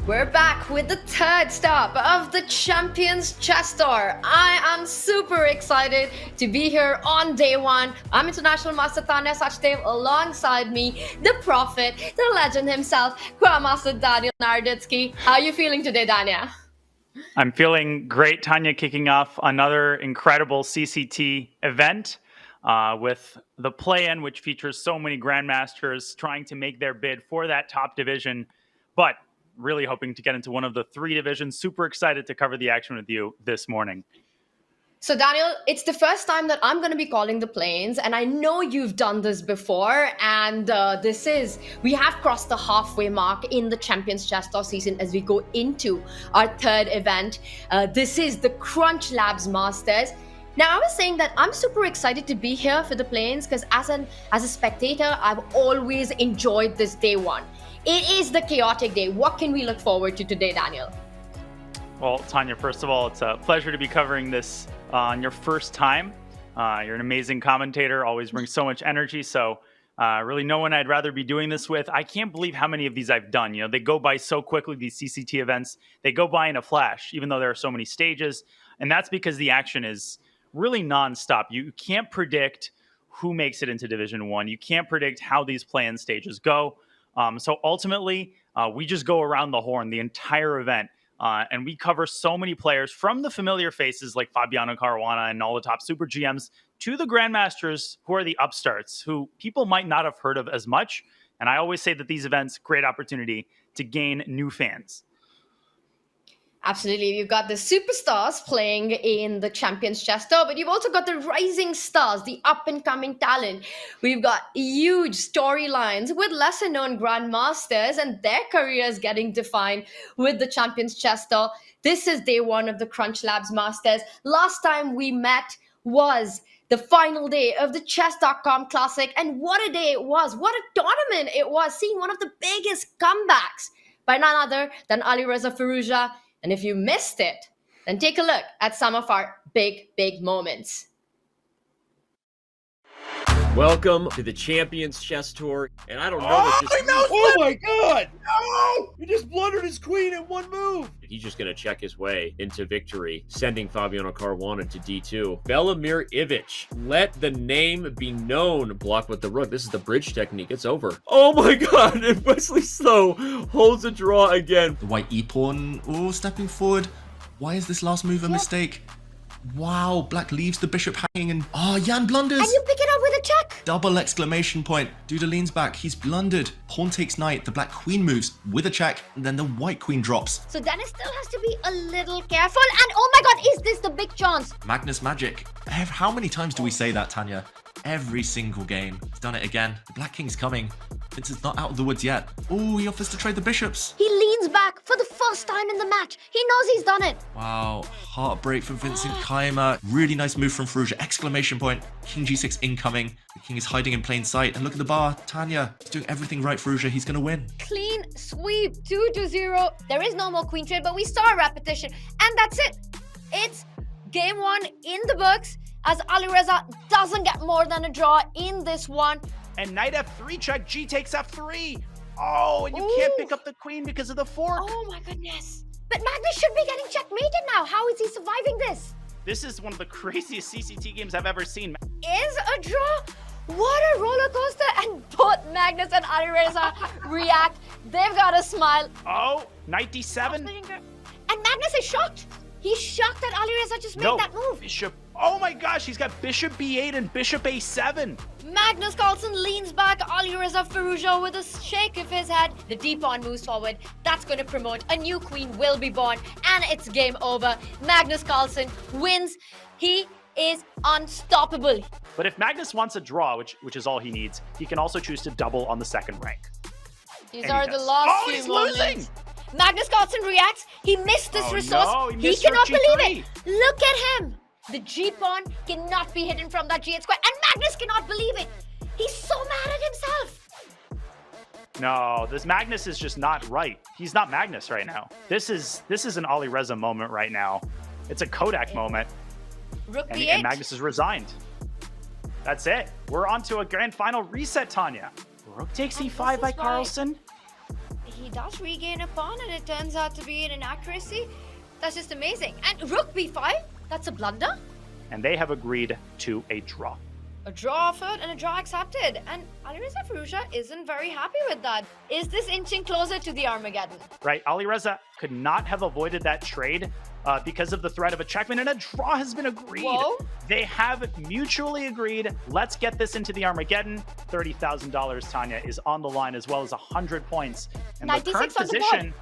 We're back with the third stop of the Champions Chess Tour. I am super excited to be here on day one. I'm International Master Tanya Sachdev, alongside me, the prophet, the legend himself, Grandmaster Daniel Naroditsky. How are you feeling today, Dania? I'm feeling great, Tanya, kicking off another incredible CCT event with the play-in, which features so many Grandmasters trying to make their bid for that top division, but really hoping to get into one of the three divisions. Super excited to cover the action with you this morning. So Daniel, it's the first time that I'm going to be calling the play-ins, and I know you've done this before, and we have crossed the halfway mark in the Champions Chess Tour season as we go into our third event. This is the CrunchLabs Masters. Now, I was saying that I'm super excited to be here for the play-ins because as a spectator, I've always enjoyed this day one. It is the chaotic day. What can we look forward to today, Daniel? Well, Tanya, first of all, it's a pleasure to be covering this on your first time. You're an amazing commentator, always brings so much energy. So really no one I'd rather be doing this with. I can't believe how many of these I've done. You know, they go by so quickly, these CCT events. They go by in a flash, even though there are so many stages. And that's because the action is really nonstop. You can't predict who makes it into Division 1. You can't predict how these play-in stages go. So ultimately, we just go around the horn the entire event. And we cover so many players, from the familiar faces like Fabiano Caruana and all the top super GMs to the Grandmasters, who are the upstarts, who people might not have heard of as much. And I always say that these events, great opportunity to gain new fans. Absolutely. You've got the superstars playing in the Champions Chess Tour, but you've also got the rising stars, the up-and-coming talent. We've got huge storylines with lesser-known Grandmasters and their careers getting defined with the Champions Chess Tour. This is day one of the CrunchLabs Masters. Last time we met was the final day of the Chess.com Classic, and what a day it was. What a tournament it was, seeing one of the biggest comebacks by none other than Alireza Firouzja. And if you missed it, then take a look at some of our big moments. Welcome to the Champions Chess Tour, and I don't know Oh my god! No! He just blundered his queen in one move! He's just going to check his way into victory, sending Fabiano Caruana to D2. Velimir Ivic, let the name be known. Block with the rook. This is the bridge technique. It's over. Oh my god! And Wesley Slow holds a draw again. The white e-pawn, stepping forward. Why is this last move a mistake? Wow, black leaves the bishop hanging and... Jan blunders! And you pick it up with a check! Double exclamation point. Duda leans back, he's blundered. Pawn takes knight, the black queen moves with a check, and then the white queen drops. So Dennis still has to be a little careful, and oh my god, is this the big chance? Magnus magic. How many times do we say that, Tanya? Every single game. He's done it again. The black king's coming. Vincent's not out of the woods yet. Oh, he offers to trade the bishops. He leans back for the first time in the match. He knows he's done it. Wow, heartbreak from Vincent Keimer. Really nice move from Firouzja. Exclamation point. King g6 incoming. The king is hiding in plain sight. And look at the bar. Tanya, he's doing everything right, Firouzja. He's going to win. Clean sweep, 2-0. There is no more queen trade, but we saw a repetition. And that's it. It's game one in the books, as Alireza doesn't get more than a draw in this one. And knight f3 check, g takes f3. Oh, and you can't pick up the queen because of the fork. Oh my goodness. But Magnus should be getting checkmated now. How is he surviving this? This is one of the craziest CCT games I've ever seen. Is a draw? What a roller coaster. And both Magnus and Alireza react. They've got a smile. Oh, knight d7. And Magnus is shocked. He's shocked that Alireza just made that move. Bishop. Oh my gosh, he's got bishop b8 and bishop a7. Magnus Carlsen leans back. Alireza Firouzja with a shake of his head. The d-pawn moves forward. That's going to promote. A new queen will be born. And it's game over. Magnus Carlsen wins. He is unstoppable. But if Magnus wants a draw, which is all he needs, he can also choose to double on the second rank. These are the last few moments. Losing! Magnus Carlsen reacts. He missed this resource. No, he cannot believe it. Look at him. The g-pawn cannot be hidden from that g8 square. And Magnus cannot believe it. He's so mad at himself. No, this Magnus is just not right. He's not Magnus right now. This is an Alireza moment right now. It's a Kodak moment. Rook b8. And Magnus is resigned. That's it. We're on to a grand final reset, Tanya. Rook takes e5 by Carlsen. he does regain a pawn, and it turns out to be an inaccuracy. That's just amazing. And rook b5, that's a blunder. And they have agreed to a draw. A draw offered and a draw accepted. And Alireza Firouzja isn't very happy with that. Is this inching closer to the Armageddon? Right, Alireza could not have avoided that trade because of the threat of a checkmate, and a draw has been agreed. Whoa. They have mutually agreed. Let's get this into the Armageddon. $30,000, Tanya, is on the line, as well as 100 points. And the current 96 on the position,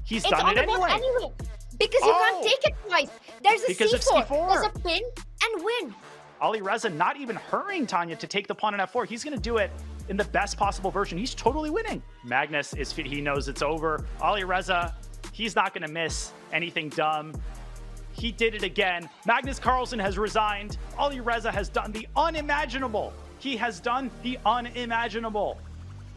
he's It's done on it the board anyway. anyway. Because you can't take it twice. There's a Because of C4. C4. There's a pin and win. Alireza not even hurrying Tanya to take the pawn in f4. He's going to do it in the best possible version. He's totally winning. Magnus he knows it's over. Alireza, he's not going to miss anything dumb. He did it again. Magnus Carlsen has resigned. Alireza has done the unimaginable. He has done the unimaginable.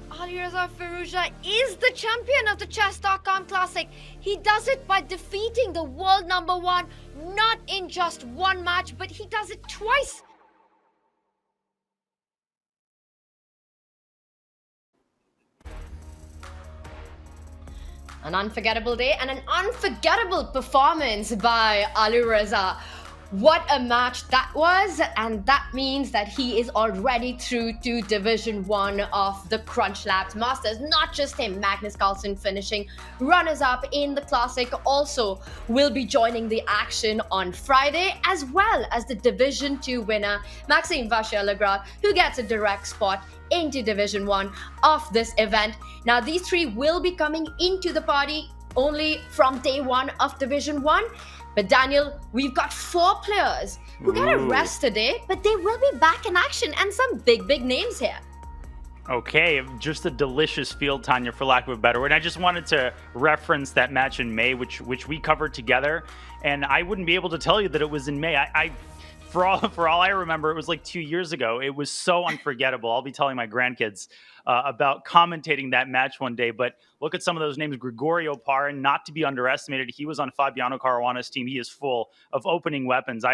Alireza Firouzja is the champion of the Chess.com Classic. He does it by defeating the world number one, not in just one match, but he does it twice. An unforgettable day and an unforgettable performance by Alireza. What a match that was, and that means that he is already through to Division 1 of the CrunchLabs Masters. Not just him, Magnus Carlsen finishing runners-up in the Classic also will be joining the action on Friday, as well as the Division 2 winner, Vachier-Lagrave, who gets a direct spot into Division 1 of this event. Now, these three will be coming into the party only from day 1 of Division 1. But Daniel, we've got 4 players who get a rest today, but they will be back in action, and some big names here. Okay, just a delicious field, Tanya, for lack of a better word. And I just wanted to reference that match in May, which we covered together, and I wouldn't be able to tell you that it was in May. For all I remember, it was like 2 years ago. It was so unforgettable. I'll be telling my grandkids about commentating that match one day. But look at some of those names. Gregorio Parin, not to be underestimated. He was on Fabiano Caruana's team. He is full of opening weapons.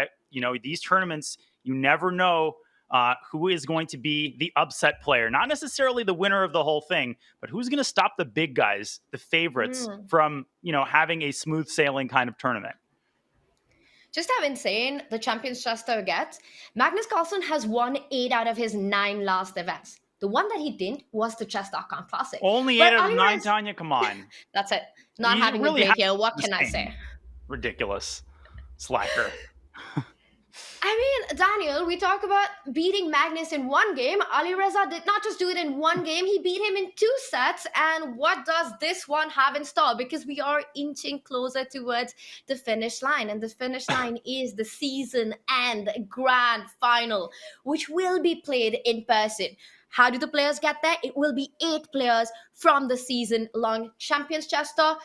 These tournaments, you never know who is going to be the upset player. Not necessarily the winner of the whole thing, but who's going to stop the big guys, the favorites, from having a smooth sailing kind of tournament. Just how insane the Champions Chess Tour gets, Magnus Carlsen has won 8 out of his 9 last events. The one that he didn't was the Chess.com Classic. Only 8 out of 9, Tanya? Come on. That's it. Not You having really a break here. What can I say? Ridiculous. Slacker. I mean, Daniel, we talk about beating Magnus in one game. Alireza did not just do it in one game, he beat him in 2 sets. And what does this one have in store? Because we are inching closer towards the finish line. And the finish line is the season and grand final, which will be played in person. How do the players get there? It will be 8 players from the season-long Champions Chess Tour.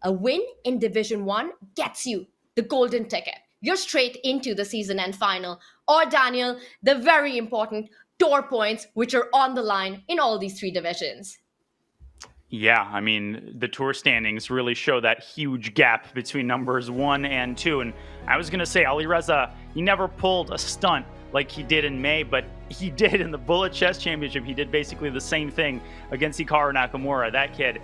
A win in Division 1 gets you the golden ticket. You're straight into the season end final. Or, Daniel, the very important tour points, which are on the line in all these 3 divisions. Yeah, I mean, the tour standings really show that huge gap between numbers 1 and 2. And I was going to say, Alireza, he never pulled a stunt like he did in May, but he did in the Bullet Chess Championship. He did basically the same thing against Hikaru Nakamura. That kid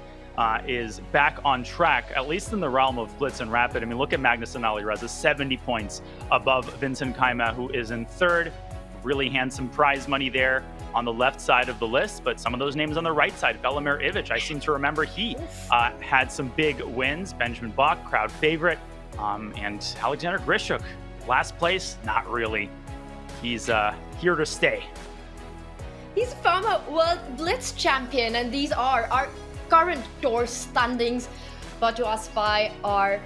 is back on track, at least in the realm of Blitz and Rapid. I mean, look at Magnus and Alireza, 70 points above Vincent Kaima, who is in 3rd. Really handsome prize money there on the left side of the list, but some of those names on the right side. Velimir Ivic, I seem to remember he had some big wins. Benjamin Bach, crowd favorite, and Alexander Grishuk, last place, not really. He's here to stay. He's a former World Blitz champion, and these are our current tour standings brought to us by our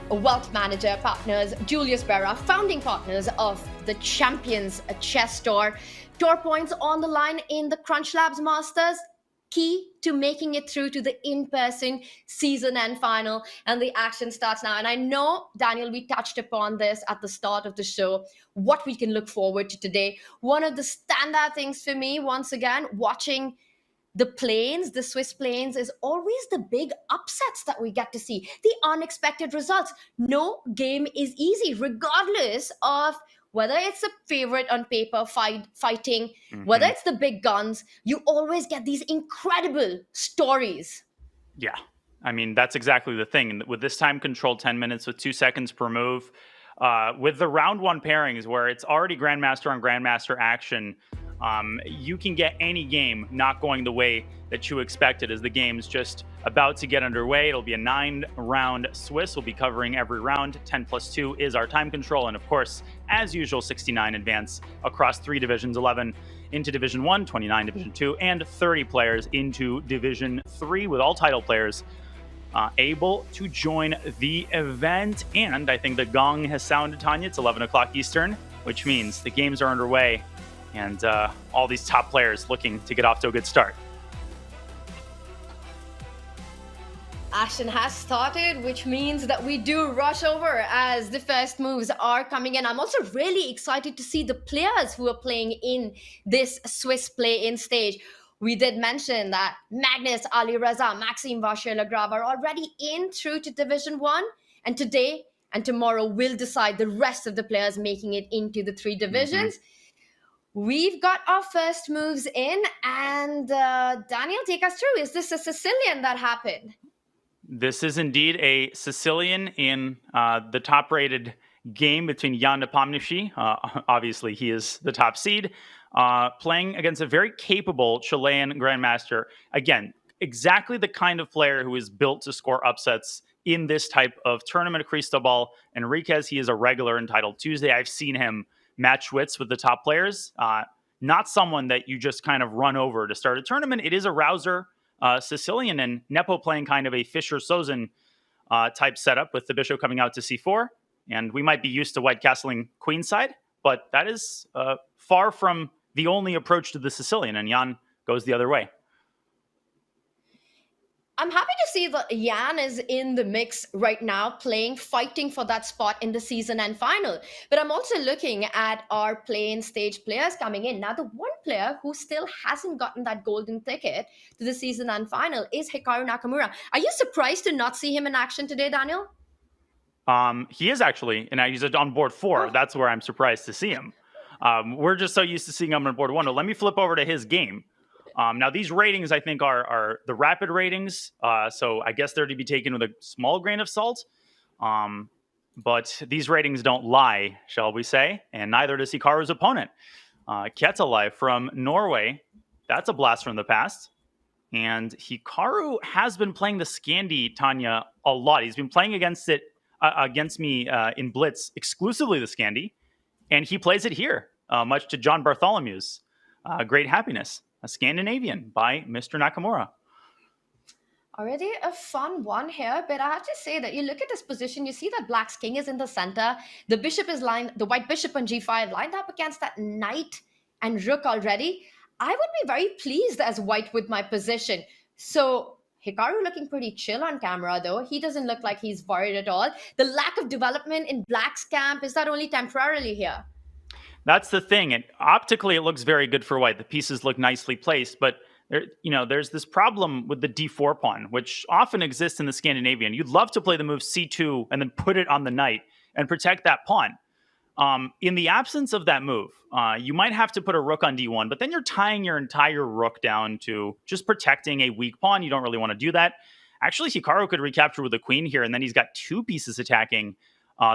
wealth manager partners, Julius Berra, founding partners of the Champions Chess Tour. Tour points on the line in the CrunchLabs Masters, key to making it through to the in-person season end final, and the action starts now. And I know, Daniel, we touched upon this at the start of the show, what we can look forward to today. One of the standout things for me, once again, watching the planes, the Swiss planes, is always the big upsets that we get to see, the unexpected results. No game is easy, regardless of whether it's a favorite on paper fighting, whether it's the big guns. You always get these incredible stories. Yeah. I mean, that's exactly the thing. And with this time control, 10 minutes with 2 seconds per move, with the round one pairings where it's already Grandmaster on Grandmaster action, you can get any game not going the way that you expected as the game's just about to get underway. It'll be a 9-round Swiss. We'll be covering every round. 10 plus 2 is our time control. And of course, as usual, 69 advance across 3 divisions, 11 into Division 1, 29 Division 2, and 30 players into Division 3 with all title players able to join the event. And I think the gong has sounded, Tanya. It's 11 o'clock Eastern, which means the games are underway and all these top players looking to get off to a good start. Action has started, which means that we do rush over as the first moves are coming in. I'm also really excited to see the players who are playing in this Swiss play-in stage. We did mention that Magnus, Ali Reza, Maxime, Vachier-Lagrave are already in through to Division 1. And today and tomorrow will decide the rest of the players making it into the 3 divisions. We've got our first moves in. And Daniel, take us through. Is this a Sicilian that happened? This is indeed a Sicilian in the top-rated game between Jan Nepomniachtchi. Obviously, he is the top seed, playing against a very capable Chilean Grandmaster. Again, exactly the kind of player who is built to score upsets in this type of tournament. Cristobal Enriquez, he is a regular in Title Tuesday. I've seen him match wits with the top players. Not someone that you just kind of run over to start a tournament. It is a rouser. Sicilian, and Nepo playing kind of a Fischer-Sozin type setup with the bishop coming out to c4. And we might be used to white castling queenside, but that is far from the only approach to the Sicilian, and Jan goes the other way. I'm happy to see that Jan is in the mix right now, fighting for that spot in the season and final. But I'm also looking at our play-in stage players coming in. Now, the one player who still hasn't gotten that golden ticket to the season and final is Hikaru Nakamura. Are you surprised to not see him in action today, Daniel? He is actually, and he's on board 4. Oh. That's where I'm surprised to see him. We're just so used to seeing him on board 1. Well, let me flip over to his game. Now, these ratings, I think, are the rapid ratings. So I guess they're to be taken with a small grain of salt. But these ratings don't lie, shall we say. And neither does Hikaru's opponent. Ketalai from Norway. That's a blast from the past. And Hikaru has been playing the Scandi, Tanya, a lot. He's been playing against me in Blitz, exclusively the Scandi. And he plays it here, much to John Bartholomew's great happiness. A Scandinavian by Mr. Nakamura. Already a fun one here, but I have to say that you look at this position, you see that Black's king is in the center. The bishop is the white bishop on g5 lined up against that knight and rook already. I would be very pleased as white with my position. So Hikaru looking pretty chill on camera, though. He doesn't look like he's worried at all. The lack of development in Black's camp, is that only temporarily here? That's the thing. Optically, it looks very good for white. The pieces look nicely placed, but there's this problem with the d4 pawn, which often exists in the Scandinavian. You'd love to play the move c2 and then put it on the knight and protect that pawn. In the absence of that move, you might have to put a rook on d1, but then you're tying your entire rook down to just protecting a weak pawn. You don't really want to do that. Actually, Hikaru could recapture with the queen here, and then he's got 2 pieces attacking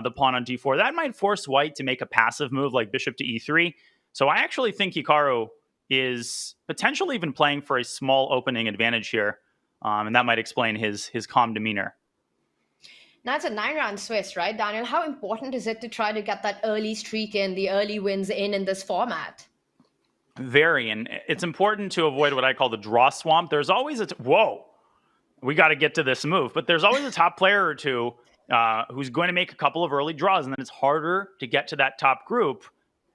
the pawn on d4. That might force white to make a passive move like bishop to e3. So I actually think Hikaru is potentially even playing for a small opening advantage here. And that might explain his calm demeanor. Now it's a 9-round Swiss, right, Daniel? How important is it to try to get that early streak in, the early wins in this format? Very, and it's important to avoid what I call the draw swamp. There's always whoa, we got to get to this move. But there's always a top player or two who's going to make a couple of early draws, and then it's harder to get to that top group.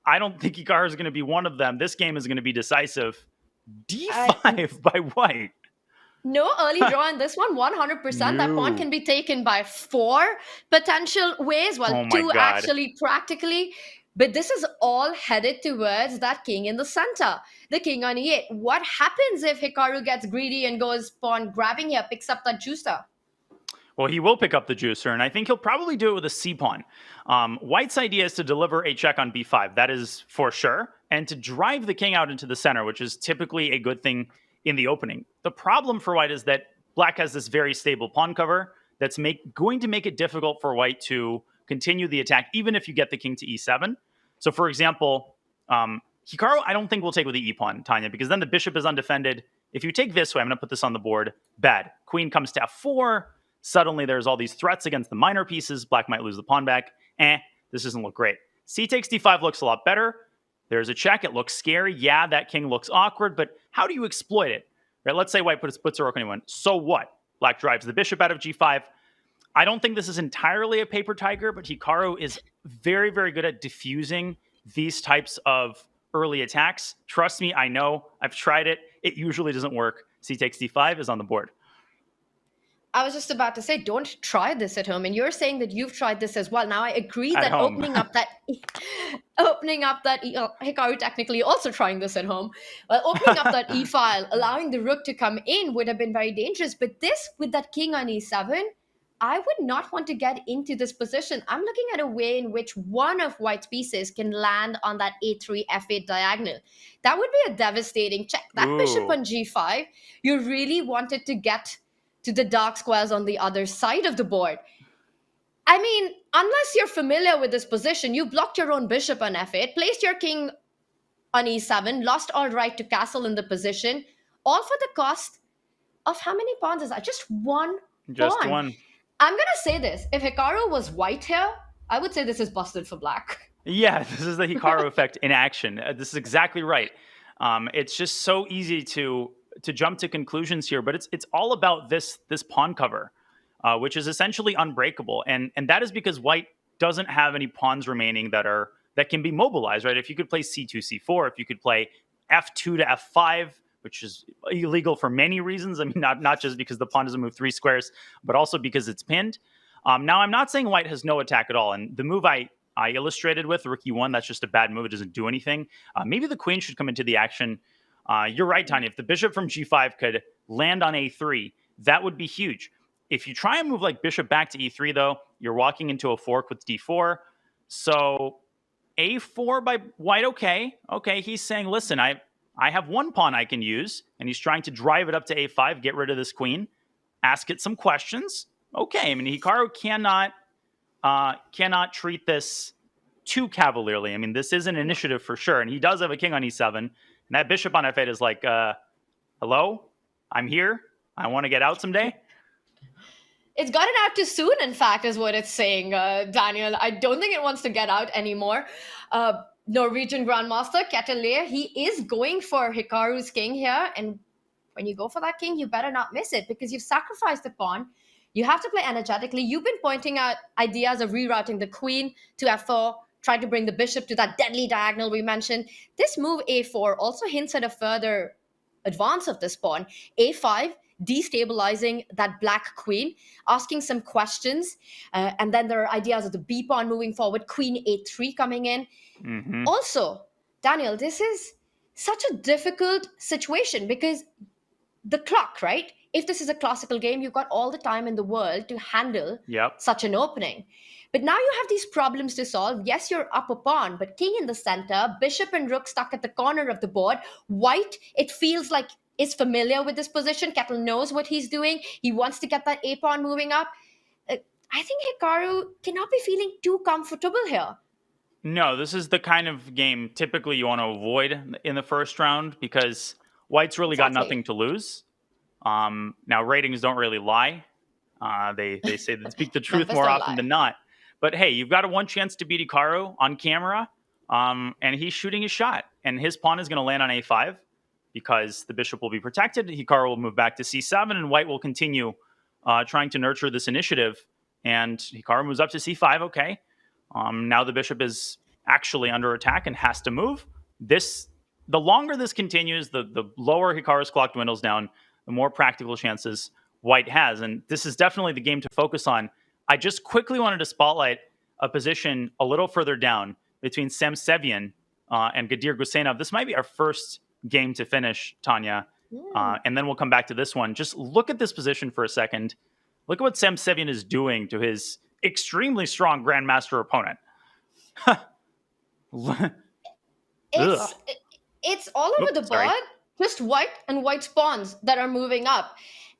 I don't think Hikaru is going to be one of them. This game is going to be decisive. D5 by white. No early draw in this one, 100%. No. That pawn can be taken by 4 potential ways. Well, 2 actually practically. But this is all headed towards that king in the center. The king on e8. What happens if Hikaru gets greedy and goes pawn grabbing here, picks up that juicer? Well, he will pick up the juicer, and I think he'll probably do it with a c-pawn. White's idea is to deliver a check on b5. That is for sure. And to drive the king out into the center, which is typically a good thing in the opening. The problem for white is that black has this very stable pawn cover that's going to make it difficult for white to continue the attack, even if you get the king to e7. So, for example, Hikaru, I don't think will take with the e-pawn, Tanya, because then the bishop is undefended. If you take this way, I'm going to put this on the board. Bad. Queen comes to f4. Suddenly, there's all these threats against the minor pieces. Black might lose the pawn back. This doesn't look great. C takes d5 looks a lot better. There's a check. It looks scary. Yeah, that king looks awkward, but how do you exploit it? Right? Let's say white puts a rook on anyone. So what? Black drives the bishop out of g5. I don't think this is entirely a paper tiger, but Hikaru is very, very good at diffusing these types of early attacks. Trust me, I know. I've tried it. It usually doesn't work. C takes d5 is on the board. I was just about to say, don't try this at home. And you're saying that you've tried this as well. Now I agree At that home. opening up that Hikaru technically also trying this at home. Well, opening up that e file, allowing the rook to come in would have been very dangerous. But this with that king on e7, I would not want to get into this position. I'm looking at a way in which one of white's pieces can land on that a3, f8 diagonal. That would be a devastating check. That bishop on g5, you really wanted to get to the dark squares on the other side of the board. I mean, unless you're familiar with this position, you blocked your own bishop on f8, placed your king on e7, lost all right to castle in the position, all for the cost of how many pawns is that? Just one Just pawn. one. I'm going to say this. If Hikaru was white here, I would say this is busted for black. Yeah, this is the Hikaru effect in action. This is exactly right. It's just so easy to jump to conclusions here, but it's all about this pawn cover, which is essentially unbreakable, and that is because white doesn't have any pawns remaining that can be mobilized. Right? If you could play c2, c4, if you could play f2 to f5, which is illegal for many reasons. I mean, not just because the pawn doesn't move 3 squares, but also because it's pinned. Now, I'm not saying white has no attack at all, and the move I illustrated with rook e1, that's just a bad move. It doesn't do anything. Maybe the queen should come into the action. You're right, Tanya. If the bishop from g5 could land on a3, that would be huge. If you try and move like bishop back to e3, though, you're walking into a fork with d4. So a4 by white, okay, he's saying, listen, I have one pawn I can use, and he's trying to drive it up to a5, get rid of this queen, ask it some questions. Okay, I mean, Hikaru cannot treat this too cavalierly. I mean, this is an initiative for sure, and he does have a king on e7, and that bishop on f8 is like, hello, I'm here, I want to get out someday. It's gotten out too soon, in fact, is what it's saying, Daniel. I don't think it wants to get out anymore. Norwegian Grandmaster, Ketelaere, he is going for Hikaru's king here. And when you go for that king, you better not miss it because you've sacrificed the pawn. You have to play energetically. You've been pointing out ideas of rerouting the queen to f4, trying to bring the bishop to that deadly diagonal we mentioned. This move a4 also hints at a further advance of this pawn. a5, destabilizing that black queen, asking some questions. And then there are ideas of the b pawn moving forward, queen a3 coming in. Mm-hmm. Also, Daniel, this is such a difficult situation because the clock, right? If this is a classical game, you've got all the time in the world to handle such an opening. But now you have these problems to solve. Yes, you're up a pawn, but king in the center, bishop and rook stuck at the corner of the board. White, it feels like, is familiar with this position. Kettle knows what he's doing. He wants to get that a pawn moving up. I think Hikaru cannot be feeling too comfortable here. No, this is the kind of game typically you want to avoid in the first round because white's really got nothing to lose. Now, ratings don't really lie. They say they speak the truth more often than not. But hey, you've got a one chance to beat Hikaru on camera, and he's shooting his shot. And his pawn is going to land on a5 because the bishop will be protected. Hikaru will move back to c7, and white will continue trying to nurture this initiative. And Hikaru moves up to c5, okay. Now the bishop is actually under attack and has to move. The longer this continues, the lower Hikaru's clock dwindles down, the more practical chances white has. And this is definitely the game to focus on. I just quickly wanted to spotlight a position a little further down between Sam Sevian and Gadir Gusenov. This might be our first game to finish, Tanya. And then we'll come back to this one. Just look at this position for a second. Look at what Sam Sevian is doing to his extremely strong Grandmaster opponent. It's all over the board. Just white and white pawns that are moving up.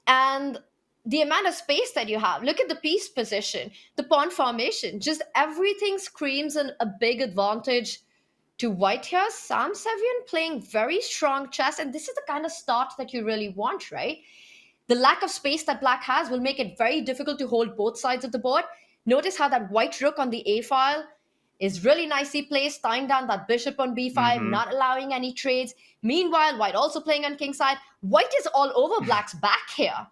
And the amount of space that you have, look at the piece position, the pawn formation, just everything screams a big advantage to white here. Sam Sevian playing very strong chess, and this is the kind of start that you really want, right? The lack of space that black has will make it very difficult to hold both sides of the board. Notice how that white rook on the A file is really nicely placed, tying down that bishop on B5, not allowing any trades. Meanwhile, white also playing on king side. White is all over black's back here.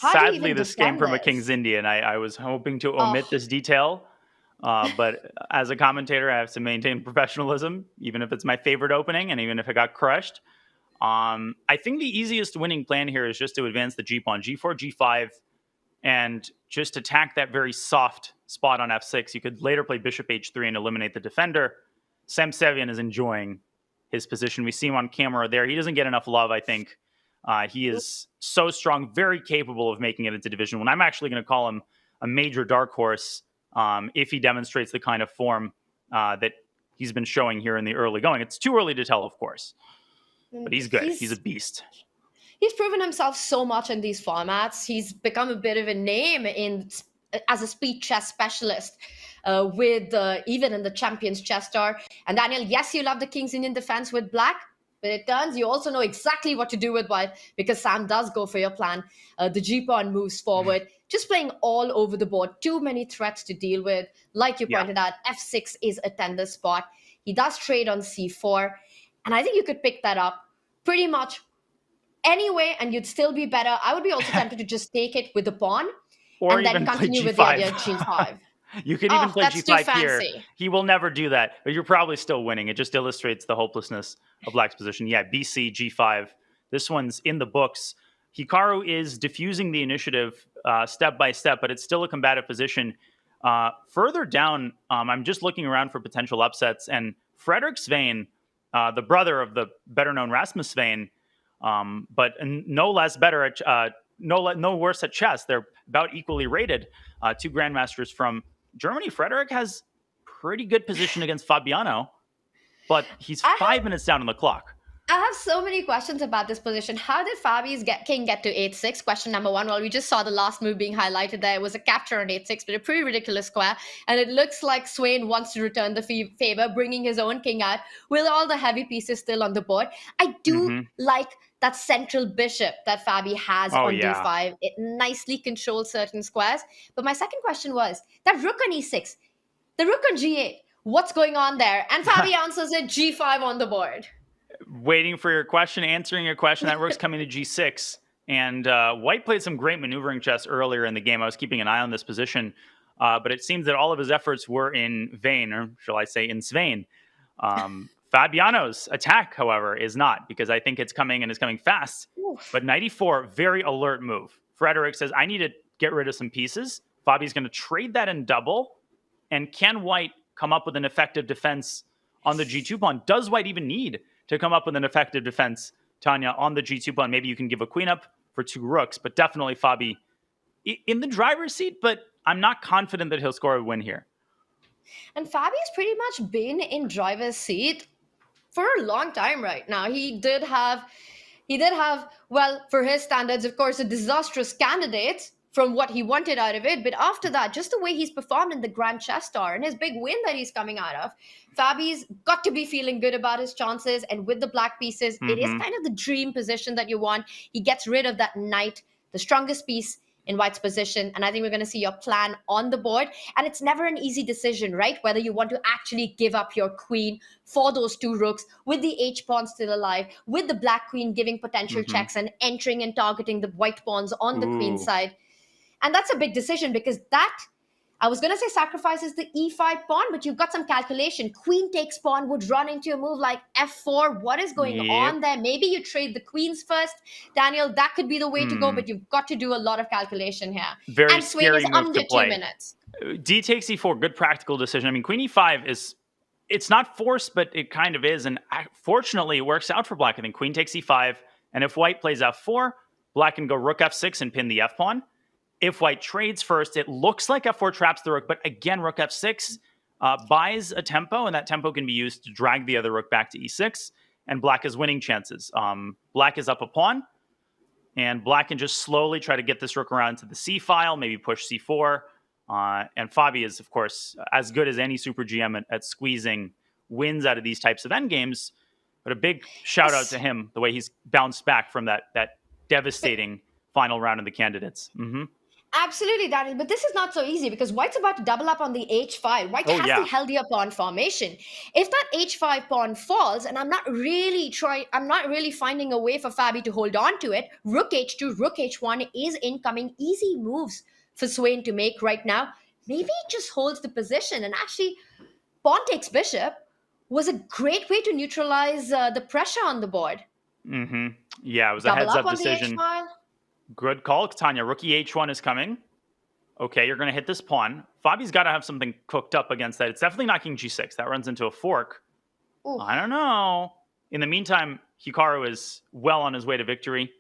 How do you Sadly, even this came defend from a this? King's Indian. I was hoping to omit Oh. this detail, but as a commentator, I have to maintain professionalism, even if it's my favorite opening and even if it got crushed. I think the easiest winning plan here is just to advance the G pawn, G4, G5, and just attack that very soft spot on F6. You could later play Bishop H3 and eliminate the defender. Sam Sevian is enjoying his position. We see him on camera there. He doesn't get enough love, I think. He is so strong, very capable of making it into Division 1. I'm actually going to call him a major dark horse if he demonstrates the kind of form that he's been showing here in the early going. It's too early to tell, of course, but he's good. He's a beast. He's proven himself so much in these formats. He's become a bit of a name as a speed chess specialist even in the Champions Chess Tour. And Daniel, yes, you love the King's Indian defense with black, but it turns you also know exactly what to do with white because Sam does go for your plan. The G pawn moves forward, just playing all over the board. Too many threats to deal with. Like you pointed out, F6 is a tender spot. He does trade on C4, and I think you could pick that up pretty much anyway, and you'd still be better. I would be also tempted to just take it with the pawn Or and then even play continue G5. with the idea of G5. You could even play that's too G5 here. fancy. He will never do that, but you're probably still winning. It just illustrates the hopelessness of black's position. Yeah, BC, G5. This one's in the books. Hikaru is diffusing the initiative step by step, but it's still a combative position. Further down, I'm just looking around for potential upsets, and Frederick Svein, the brother of the better-known Rasmus Svein, but no less better at no worse at chess. They're about equally rated. Two grandmasters from Germany. Frederick has pretty good position against Fabiano, but he's 5 minutes down on the clock. I have so many questions about this position. How did Fabi's king get to 8-6? Question number one. Well, we just saw the last move being highlighted there. It was a capture on 8-6, but a pretty ridiculous square. And it looks like Swain wants to return the favor, bringing his own king out with all the heavy pieces still on the board. I do like that central bishop that Fabi has on D5. It nicely controls certain squares. But my second question was, that rook on E6, the rook on G8, what's going on there? And Fabi answers it, G5 on the board. Waiting for your question, answering your question. That rook's coming to G6. And white played some great maneuvering chess earlier in the game. I was keeping an eye on this position. But it seems that all of his efforts were in vain, or shall I say in Svein. Fabiano's attack, however, is not, because I think it's coming and it's coming fast. Oof. But knight e4, very alert move. Frederick says, I need to get rid of some pieces. Fabi's going to trade that in double. And can white come up with an effective defense on the G2 pawn? Does white even need to come up with an effective defense, Tanya, on the G2 pawn? Maybe you can give a queen up for two rooks, but definitely Fabi in the driver's seat, but I'm not confident that he'll score a win here. And Fabi's pretty much been in driver's seat for a long time right now. He did have, well, for his standards, of course, a disastrous candidate from what he wanted out of it. But after that, just the way he's performed in the Grand Chess Tour and his big win that he's coming out of, Fabi's got to be feeling good about his chances. And with the black pieces, it is kind of the dream position that you want. He gets rid of that knight, the strongest piece in white's position. And I think we're going to see your plan on the board. And it's never an easy decision, right? Whether you want to actually give up your queen for those two rooks with the H-pawn still alive, with the black queen giving potential checks and entering and targeting the white pawns on the queen side. And that's a big decision because that, I was going to say sacrifices the E5 pawn, but you've got some calculation. Queen takes pawn would run into a move like F4. What is going on there? Maybe you trade the queens first. Daniel, that could be the way to go, but you've got to do a lot of calculation here. Very scary move under to play. 2 minutes. D takes E4, good practical decision. I mean, Queen E5 is, it's not forced, but it kind of is. And fortunately, it works out for black. I think Queen takes E5. And if white plays F4, black can go Rook F6 and pin the F pawn. If white trades first, it looks like F4 traps the rook, but again, Rook F6 buys a tempo, and that tempo can be used to drag the other rook back to E6, and black has winning chances. Black is up a pawn. And black can just slowly try to get this rook around to the c file, maybe push c4. And Fabi is, of course, as good as any super GM at squeezing wins out of these types of endgames. But a big shout out to him, the way he's bounced back from that devastating final round of the candidates. Absolutely, Daniel. But this is not so easy because White's about to double up on the h5. White has the healthier pawn formation. If that h5 pawn falls, and I'm not really finding a way for Fabi to hold on to it, rook h2, rook h1 is incoming. Easy moves for Swain to make right now. Maybe he just holds the position, and actually pawn takes bishop was a great way to neutralize the pressure on the board. Yeah, it was a heads-up decision. Good call, Tanya. Rookie h1 is coming. Okay, you're going to hit this pawn. Fabi's got to have something cooked up against that. It's definitely not king g6. That runs into a fork. Ooh. I don't know. In the meantime, Hikaru is well on his way to victory.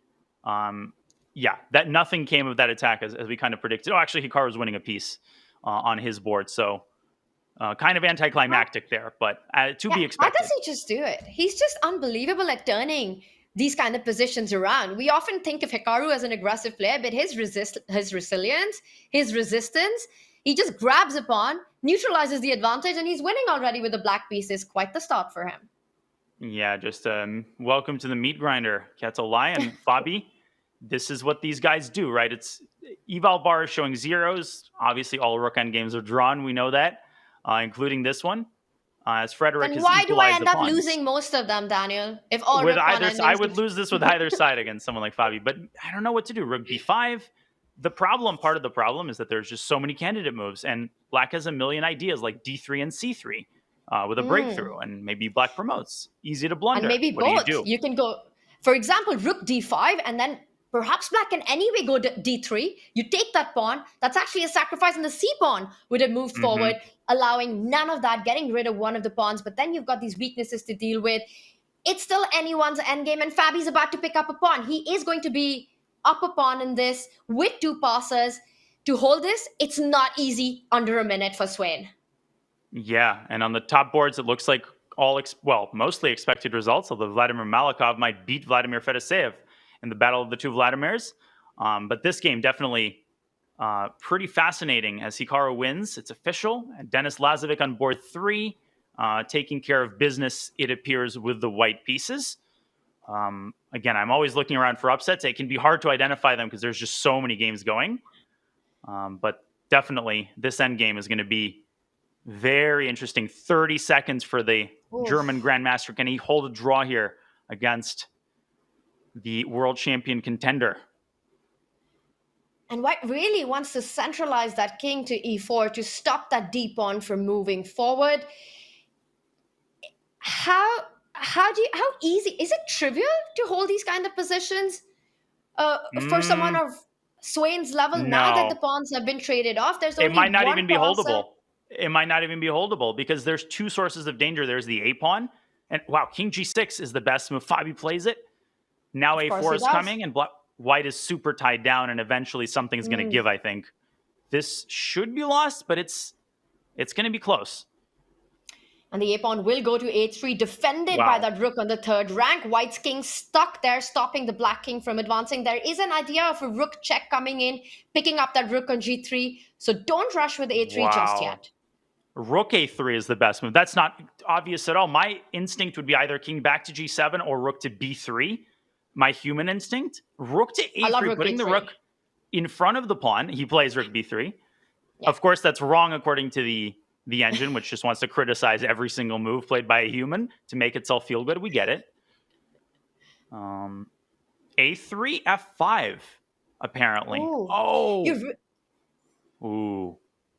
Yeah, that nothing came of that attack as we kind of predicted. Oh, actually, Hikaru's winning a piece on his board, so kind of anticlimactic there, but to be expected. How does he just do it? He's just unbelievable at turning these kind of positions around. We often think of Hikaru as an aggressive player, but his resilience, his resistance, he just grabs a pawn, neutralizes the advantage, and he's winning already with the black pieces. Quite the start for him. Yeah, just welcome to the meat grinder, Ketolai and Fabi. This is what these guys do, right? It's eval bar is showing zeros. Obviously, all rook endgames are drawn. We know that, including this one. As Frederick then has why do I end up pawns. losing most of them, Daniel? If all with either, I would lose this with either side against someone like Fabi, but I don't know what to do. Rook b5. Part of the problem is that there's just so many candidate moves, and black has a million ideas like d3 and c3 with a breakthrough, and maybe black promotes. Easy to blunder. And maybe what both. You can go, for example, rook d5, and then perhaps black can anyway go to d3. You take that pawn. That's actually a sacrifice, and the c pawn would have moved forward, allowing none of that, getting rid of one of the pawns. But then you've got these weaknesses to deal with. It's still anyone's endgame, and Fabi's about to pick up a pawn. He is going to be up a pawn in this with two passes. To hold this, it's not easy under a minute for Swain. Yeah, and on the top boards, it looks like mostly expected results, although Vladimir Malikov might beat Vladimir Fedoseev in the battle of the two Vladimirs. But this game definitely pretty fascinating as Hikaru wins. It's official. And Denis Lazovic on board 3, taking care of business, it appears, with the white pieces. Again, I'm always looking around for upsets. It can be hard to identify them because there's just so many games going. But definitely, this endgame is going to be very interesting. 30 seconds for the German Grandmaster. Can he hold a draw here against the world champion contender? And White really wants to centralize that king to e4 to stop that d pawn from moving forward. How easy is it? Trivial to hold these kind of positions for someone of Swain's level? No. Now that the pawns have been traded off, there's only it might not one even be passer. holdable. It might not even be holdable because there's two sources of danger. There's the a pawn, and wow, king g6 is the best move. Fabi plays it. Now a4 is coming, and white is super tied down, and eventually something's going to give, I think. This should be lost, but it's going to be close. And the a-pawn will go to a3, defended by that rook on the third rank. White's king stuck there, stopping the black king from advancing. There is an idea of a rook check coming in, picking up that rook on g3. So don't rush with a3 just yet. Rook a3 is the best move. That's not obvious at all. My instinct would be either king back to g7 or rook to b3. My human instinct. Rook to a3, putting the rook in front of the pawn. He plays rook b3. Yeah. Of course, that's wrong according to the engine, which just wants to criticize every single move played by a human to make itself feel good. We get it. A3, f5, apparently. Ooh. Ooh.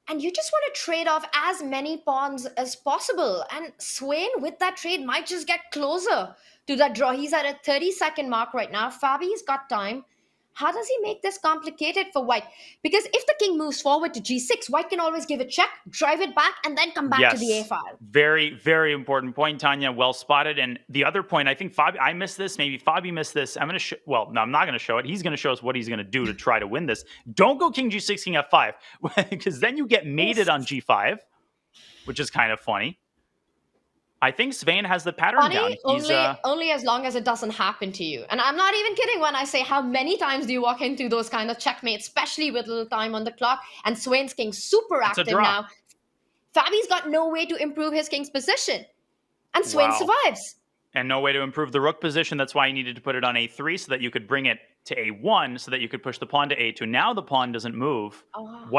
And you just want to trade off as many pawns as possible. And Swain, with that trade, might just get closer to that draw. He's at a 30-second mark right now. Fabi's got time. How does he make this complicated for White? Because if the king moves forward to g6, White can always give a check, drive it back, and then come back to the a file. Very, very important point, Tanya. Well spotted. And the other point, I think I missed this. Maybe Fabi missed this. I'm not going to show it. He's going to show us what he's going to do to try to win this. Don't go king g6, king f5, because then you get mated on g5, which is kind of funny. I think Svein has the pattern down. Funny, only as long as it doesn't happen to you. And I'm not even kidding when I say how many times do you walk into those kind of checkmates, especially with little time on the clock. And Swain's king super It's a active draw. now. Fabi's got no way to improve his king's position. And Swain Wow. survives. And no way to improve the rook position. That's why you needed to put it on a3 so that you could bring it to a1 so that you could push the pawn to a2. Now the pawn doesn't move. Oh.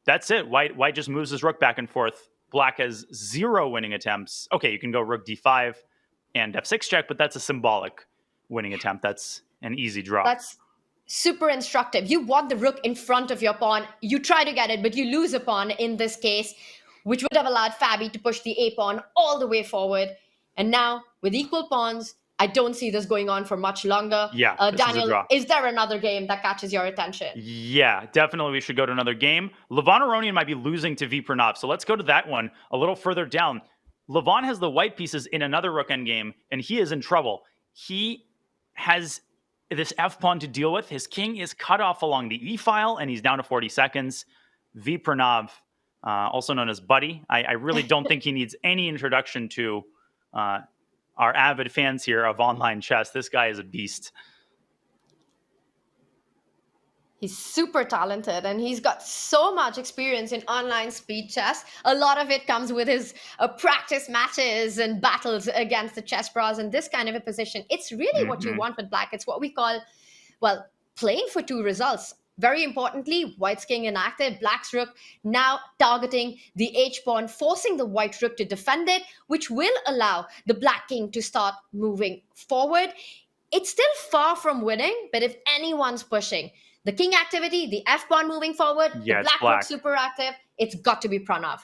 That's it. White just moves his rook back and forth. Black has 0 winning attempts. Okay, you can go rook d5 and f6 check, but that's a symbolic winning attempt. That's an easy draw. That's super instructive. You want the rook in front of your pawn. You try to get it, but you lose a pawn in this case, which would have allowed Fabi to push the a pawn all the way forward. And now, with equal pawns, I don't see this going on for much longer. Yeah, this is a Daniel, draw. is there another game that catches your attention? Yeah, definitely we should go to another game. Levon Aronian might be losing to V Pranav, so let's go to that one a little further down. Levon has the white pieces in another rook endgame, and he is in trouble. He has this f-pawn to deal with. His king is cut off along the e-file, and he's down to 40 seconds. V Pranav, also known as Buddy. I really don't think he needs any introduction to our avid fans here of online chess. This guy is a beast. He's super talented and he's got so much experience in online speed chess. A lot of it comes with his practice matches and battles against the chess pros in this kind of a position. It's really what you want with black. It's what we call, well, playing for 2 results. Very importantly, white's king inactive, black's rook now targeting the h-pawn, forcing the white rook to defend it, which will allow the black king to start moving forward. It's still far from winning, but if anyone's pushing the king activity, the f-pawn moving forward, Yeah, the black rook super active, it's got to be Pranav.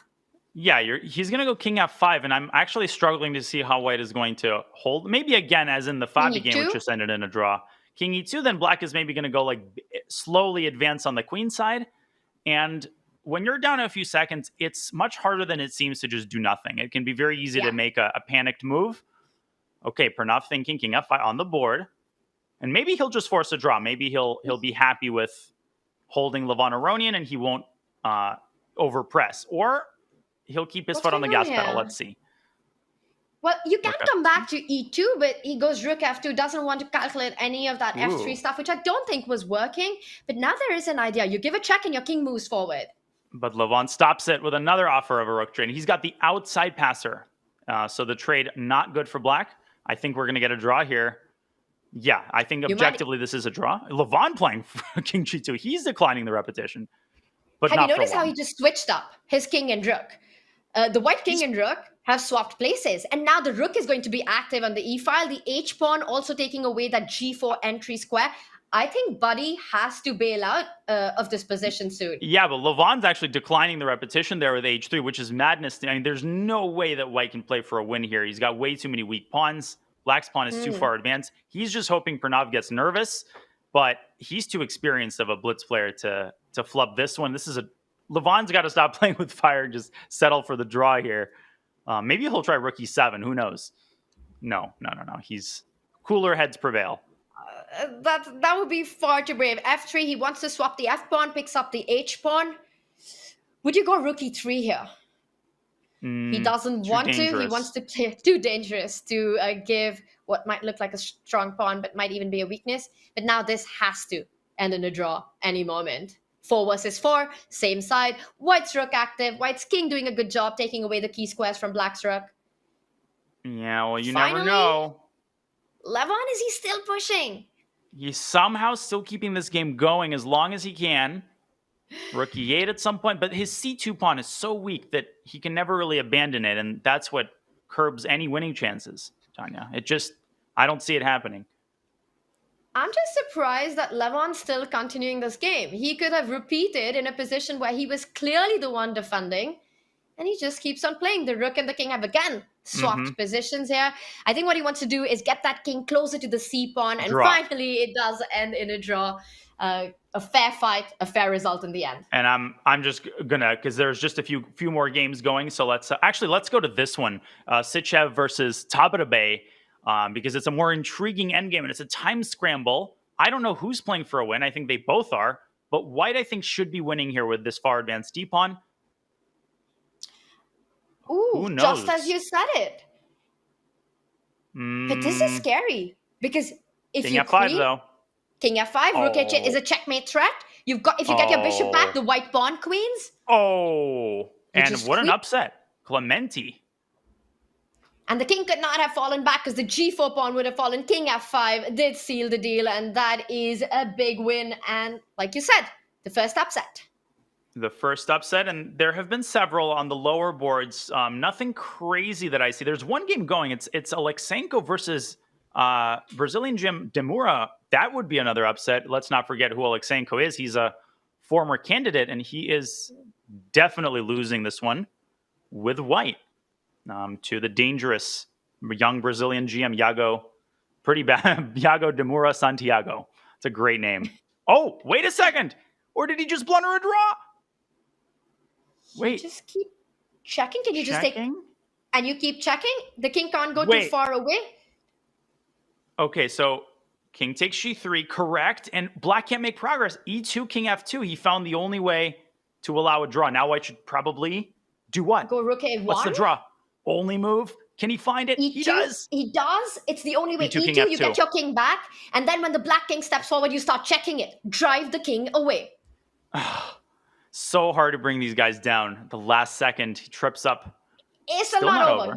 Yeah, he's going to go king f5, and I'm actually struggling to see how white is going to hold. Maybe again, as in the Fabi game, which just ended in a draw. King e2, then black is maybe going to go like slowly advance on the queen side. And when you're down a few seconds, it's much harder than it seems to just do nothing. It can be very easy to make a panicked move. Okay, Pranav thinking king f5 on the board. And maybe he'll just force a draw. Maybe he'll be happy with holding Levon Aronian and he won't overpress. Or he'll keep his foot on the gas pedal. Let's see. Well, you can come back to e2, but he goes rook f2, doesn't want to calculate any of that f3 stuff, which I don't think was working. But now there is an idea. You give a check and your king moves forward. But Levon stops it with another offer of a rook trade. He's got the outside passer. So the trade not good for black. I think we're going to get a draw here. Yeah, I think objectively this is a draw. Levon playing for king g2. He's declining the repetition. But have you noticed how he just switched up his king and rook? The white king and rook have swapped places. And now the rook is going to be active on the e-file. The h-pawn also taking away that g4 entry square. I think Buddy has to bail out of this position soon. Yeah, but Levon's actually declining the repetition there with h3, which is madness. I mean, there's no way that white can play for a win here. He's got way too many weak pawns. Black's pawn is too far advanced. He's just hoping Pranav gets nervous, but he's too experienced of a blitz player to flub this one. Levon's got to stop playing with fire and just settle for the draw here. Maybe he'll try rook e7. Who knows? No. He's cooler heads prevail. That would be far too brave. f3, he wants to swap the f-pawn, picks up the h-pawn. Would you go rook e3 here? He doesn't want to. He wants to play too dangerous to give what might look like a strong pawn, but might even be a weakness. But now this has to end in a draw any moment. 4 versus 4, same side. White's rook active. White's king doing a good job taking away the key squares from black's rook. Yeah, well, you Finally, never know. Levon, is he still pushing? He's somehow still keeping this game going as long as he can. Rook e8 at some point, but his c2 pawn is so weak that he can never really abandon it, and that's what curbs any winning chances, Tanya. I don't see it happening. I'm just surprised that Levon's still continuing this game. He could have repeated in a position where he was clearly the one defending, and he just keeps on playing. The rook and the king have again swapped positions here. I think what he wants to do is get that king closer to the c-pawn, and finally it does end in a draw. A fair fight, a fair result in the end. And I'm just gonna, because there's just a few more games going. So let's go to this one, Sichev versus Tabatabai, because it's a more intriguing endgame and it's a time scramble. I don't know who's playing for a win. I think they both are, but white I think should be winning here with this far advanced d-pawn. Ooh, just as you said it. But this is Mm, scary because if King you F5 queen, though. king f5, rook h8 is Oh. a checkmate threat. You've got if you get your bishop back, Oh. the white pawn queens. Oh. You And just what an queen. upset. Clementi. And the king could not have fallen back because the g4 pawn would have fallen. King f5 did seal the deal, and that is a big win. And like you said, the first upset. The first upset, and there have been several on the lower boards. Nothing crazy that I see. There's one game going. It's Alexenko versus Brazilian Jim Demura. That would be another upset. Let's not forget who Alexenko is. He's a former candidate, and he is definitely losing this one with white to the dangerous young Brazilian GM Iago. Pretty bad. Iago Demura Santiago. It's a great name. Oh, wait a second. Or did he just blunder a draw? Wait, Just keep checking. Can you just take checking? and you keep checking? The king can't go too Wait. far away. Okay, so king takes g3, correct, and black can't make progress. e2, king f2. He found the only way to allow a draw. Now white should probably do what? Go rook a1. What's the draw? Only move? Can he find it? E2, He does. He does. It's the only way. E2, king E2, you F2. get your king back, and then when the black king steps forward, you start checking it. Drive the king away. So hard to bring these guys down. At the last second, he trips up. It's Still not not over. over.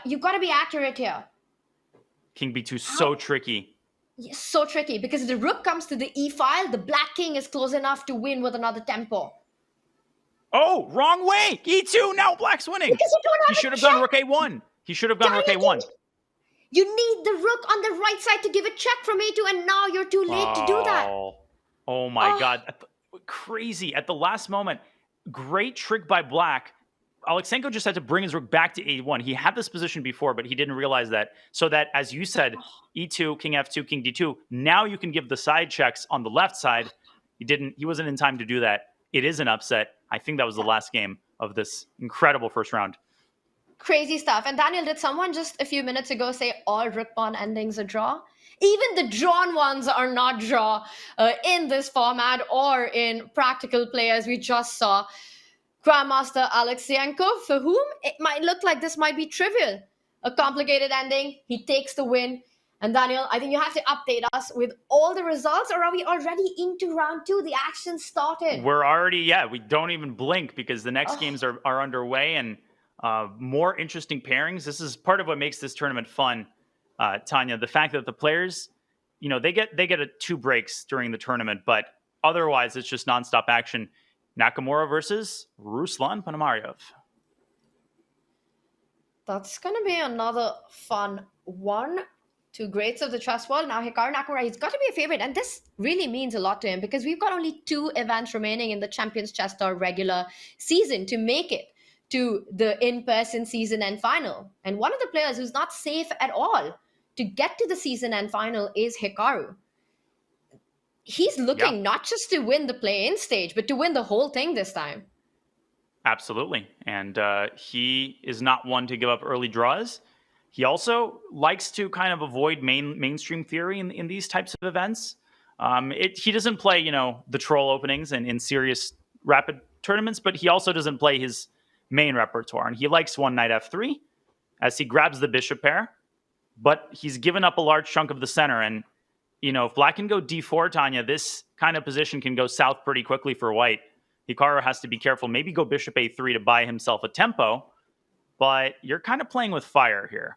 You've got to be accurate here. King b2, so tricky. It's so tricky because if the rook comes to the e file, the black king is close enough to win with another tempo. Oh, wrong way. E2, now black's winning. Because you don't He have should a have gone check. rook a1. He should have gone rook Darn it, a1. You need the rook on the right side to give a check from a2, and now you're too late to do that. Oh my Oh. God. Crazy. At the last moment, great trick by black. Alexenko just had to bring his rook back to a1. He had this position before, but he didn't realize that. So that, as you said, e2, king f2, king d2. Now you can give the side checks on the left side. He wasn't in time to do that. It is an upset. I think that was the last game of this incredible first round. Crazy stuff. And Daniel, did someone just a few minutes ago say all rook pawn endings are draw? Even the drawn ones are not draw in this format or in practical play, as we just saw. Grandmaster Alexyenko, for whom it might look like this might be trivial. A complicated ending, he takes the win. And Daniel, I think you have to update us with all the results, or are we already into round two? The action started. We're already, we don't even blink because the next games are underway and more interesting pairings. This is part of what makes this tournament fun, Tanya. The fact that the players, they get 2 breaks during the tournament, but otherwise it's just nonstop action. Nakamura versus Ruslan Ponomarev. That's going to be another fun one. 2 greats of the chess world. Now Hikaru Nakamura, he's got to be a favorite. And this really means a lot to him because we've got only 2 events remaining in the Champions Chess Tour regular season to make it to the in-person season end final. And one of the players who's not safe at all to get to the season end final is Hikaru. He's looking not just to win the play-in stage, but to win the whole thing this time. Absolutely. And he is not one to give up early draws. He also likes to kind of avoid mainstream theory in these types of events. He doesn't play, the troll openings and in serious rapid tournaments, but he also doesn't play his main repertoire. And he likes one knight f3 as he grabs the bishop pair, but he's given up a large chunk of the center. And if black can go d4, Tanya, this kind of position can go south pretty quickly for white. Hikaru has to be careful. Maybe go bishop a3 to buy himself a tempo, but you're kind of playing with fire here.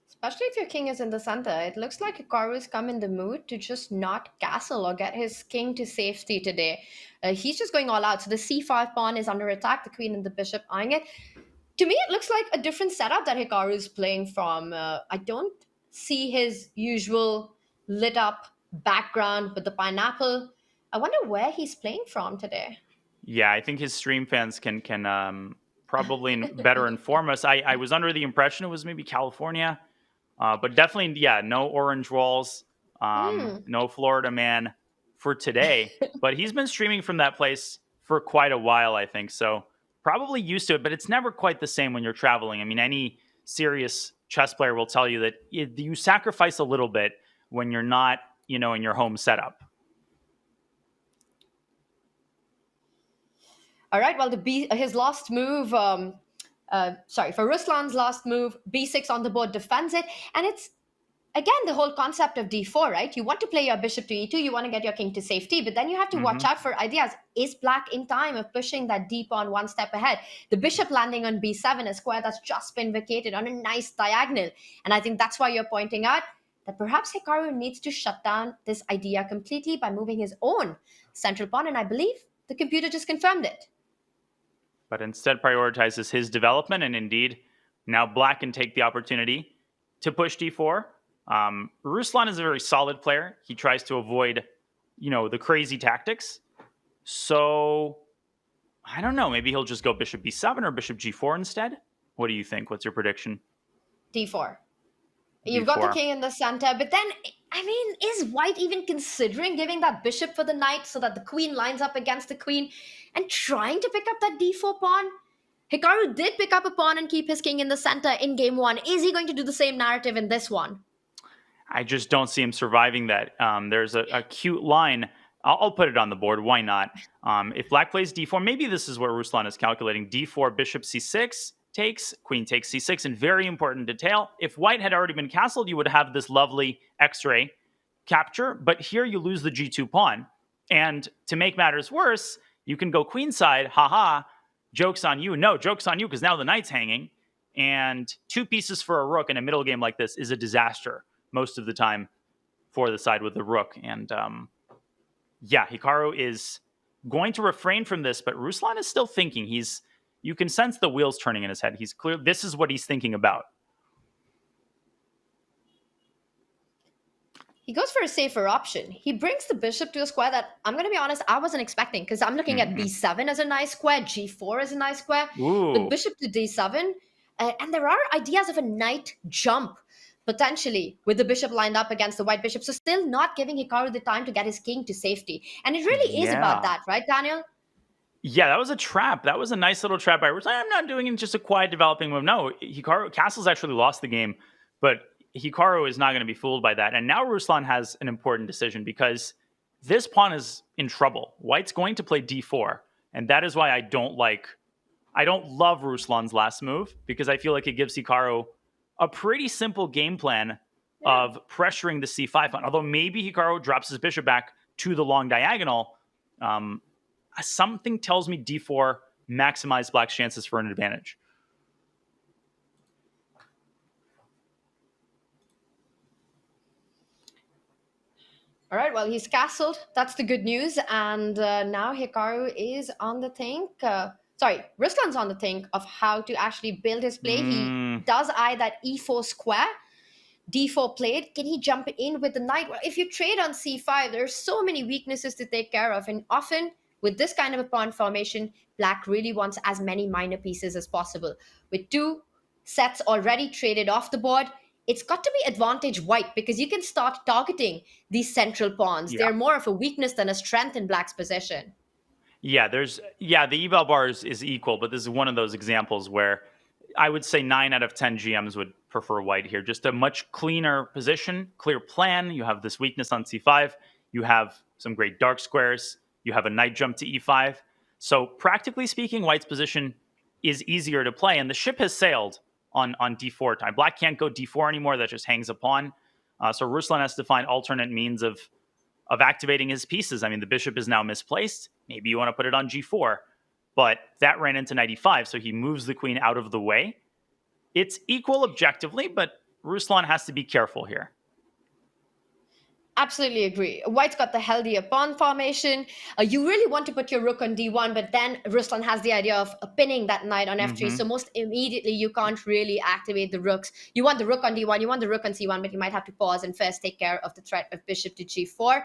Especially if your king is in the center. It looks like Hikaru's come in the mood to just not castle or get his king to safety today. He's just going all out. So the c5 pawn is under attack, the queen and the bishop eyeing it. To me, it looks like a different setup that Hikaru is playing from. I don't see his usual lit up background with the pineapple. I wonder where he's playing from today. Yeah, I think his stream fans can probably better inform us. I was under the impression it was maybe California, but definitely, no orange walls, no Florida man for today. But he's been streaming from that place for quite a while, I think. So probably used to it, but it's never quite the same when you're traveling. I mean, any serious chess player will tell you that you sacrifice a little bit when you're not, in your home setup. All right, well, his last move for Ruslan's last move, b6 on the board defends it, and it's again the whole concept of d4, right? You want to play your bishop to e2, you want to get your king to safety, but then you have to watch out for ideas. Is black in time of pushing that d pawn one step ahead? The bishop landing on b7, a square that's just been vacated on a nice diagonal, and I think that's why you're pointing out that perhaps Hikaru needs to shut down this idea completely by moving his own central pawn, and I believe the computer just confirmed it. But instead prioritizes his development, and indeed, now black can take the opportunity to push d4. Ruslan is a very solid player. He tries to avoid, the crazy tactics. So, I don't know. Maybe he'll just go bishop b7 or bishop g4 instead. What do you think? What's your prediction? d4. You've got the king in the center, but then, is white even considering giving that bishop for the knight so that the queen lines up against the queen and trying to pick up that d4 pawn? Hikaru did pick up a pawn and keep his king in the center in game one. Is he going to do the same narrative in this one? I just don't see him surviving that. There's a cute line. I'll put it on the board. Why not? If black plays d4, maybe this is where Ruslan is calculating. d4, bishop c6 takes, queen takes c6, and very important detail. If white had already been castled, you would have this lovely x-ray capture, but here you lose the g2 pawn. And to make matters worse, you can go queenside, haha, joke's on you. No, joke's on you, because now the knight's hanging, and 2 pieces for a rook in a middle game like this is a disaster most of the time for the side with the rook. And Hikaru is going to refrain from this, but Ruslan is still thinking. You can sense the wheels turning in his head. He's clear. This is what he's thinking about. He goes for a safer option. He brings the bishop to a square that, I'm going to be honest, I wasn't expecting, because I'm looking at b7 as a nice square, g4 as a nice square, but bishop to d7, and there are ideas of a knight jump, potentially, with the bishop lined up against the white bishop, so still not giving Hikaru the time to get his king to safety. And it really is about that, right, Daniel? Yeah, that was a trap. That was a nice little trap. I was like, I'm not doing it, just a quiet developing move. No, Castle's actually lost the game, but Hikaru is not going to be fooled by that. And now Ruslan has an important decision, because this pawn is in trouble. White's going to play d4, and that is why I don't love Ruslan's last move, because I feel like it gives Hikaru a pretty simple game plan of pressuring the c5 pawn. Although maybe Hikaru drops his bishop back to the long diagonal, something tells me d4 maximize black's chances for an advantage. All right, well, he's castled. That's the good news. And now Hikaru is on the think. Ruslan's on the think of how to actually build his play. He does eye that e4 square. d4 played. Can he jump in with the knight? Well, if you trade on c5, there's so many weaknesses to take care of. And often, with this kind of a pawn formation, black really wants as many minor pieces as possible. With 2 sets already traded off the board, it's got to be advantage white, because you can start targeting these central pawns. They're more of a weakness than a strength in black's possession. The eval bar is equal, but this is one of those examples where I would say 9 out of 10 GMs would prefer white here. Just a much cleaner position, clear plan. You have this weakness on c5. You have some great dark squares. You have a knight jump to e5. So practically speaking, white's position is easier to play, and the ship has sailed on d4 time. Black can't go d4 anymore. That just hangs a pawn. So Ruslan has to find alternate means of activating his pieces. I mean, the bishop is now misplaced. Maybe you want to put it on g4, but that ran into knight e5, so he moves the queen out of the way. It's equal objectively, but Ruslan has to be careful here. Absolutely agree. White's got the healthier pawn formation. You really want to put your rook on d1, but then Ruslan has the idea of pinning that knight on f3. So most immediately, you can't really activate the rooks. You want the rook on d1, you want the rook on c1, but you might have to pause and first take care of the threat of bishop to g4.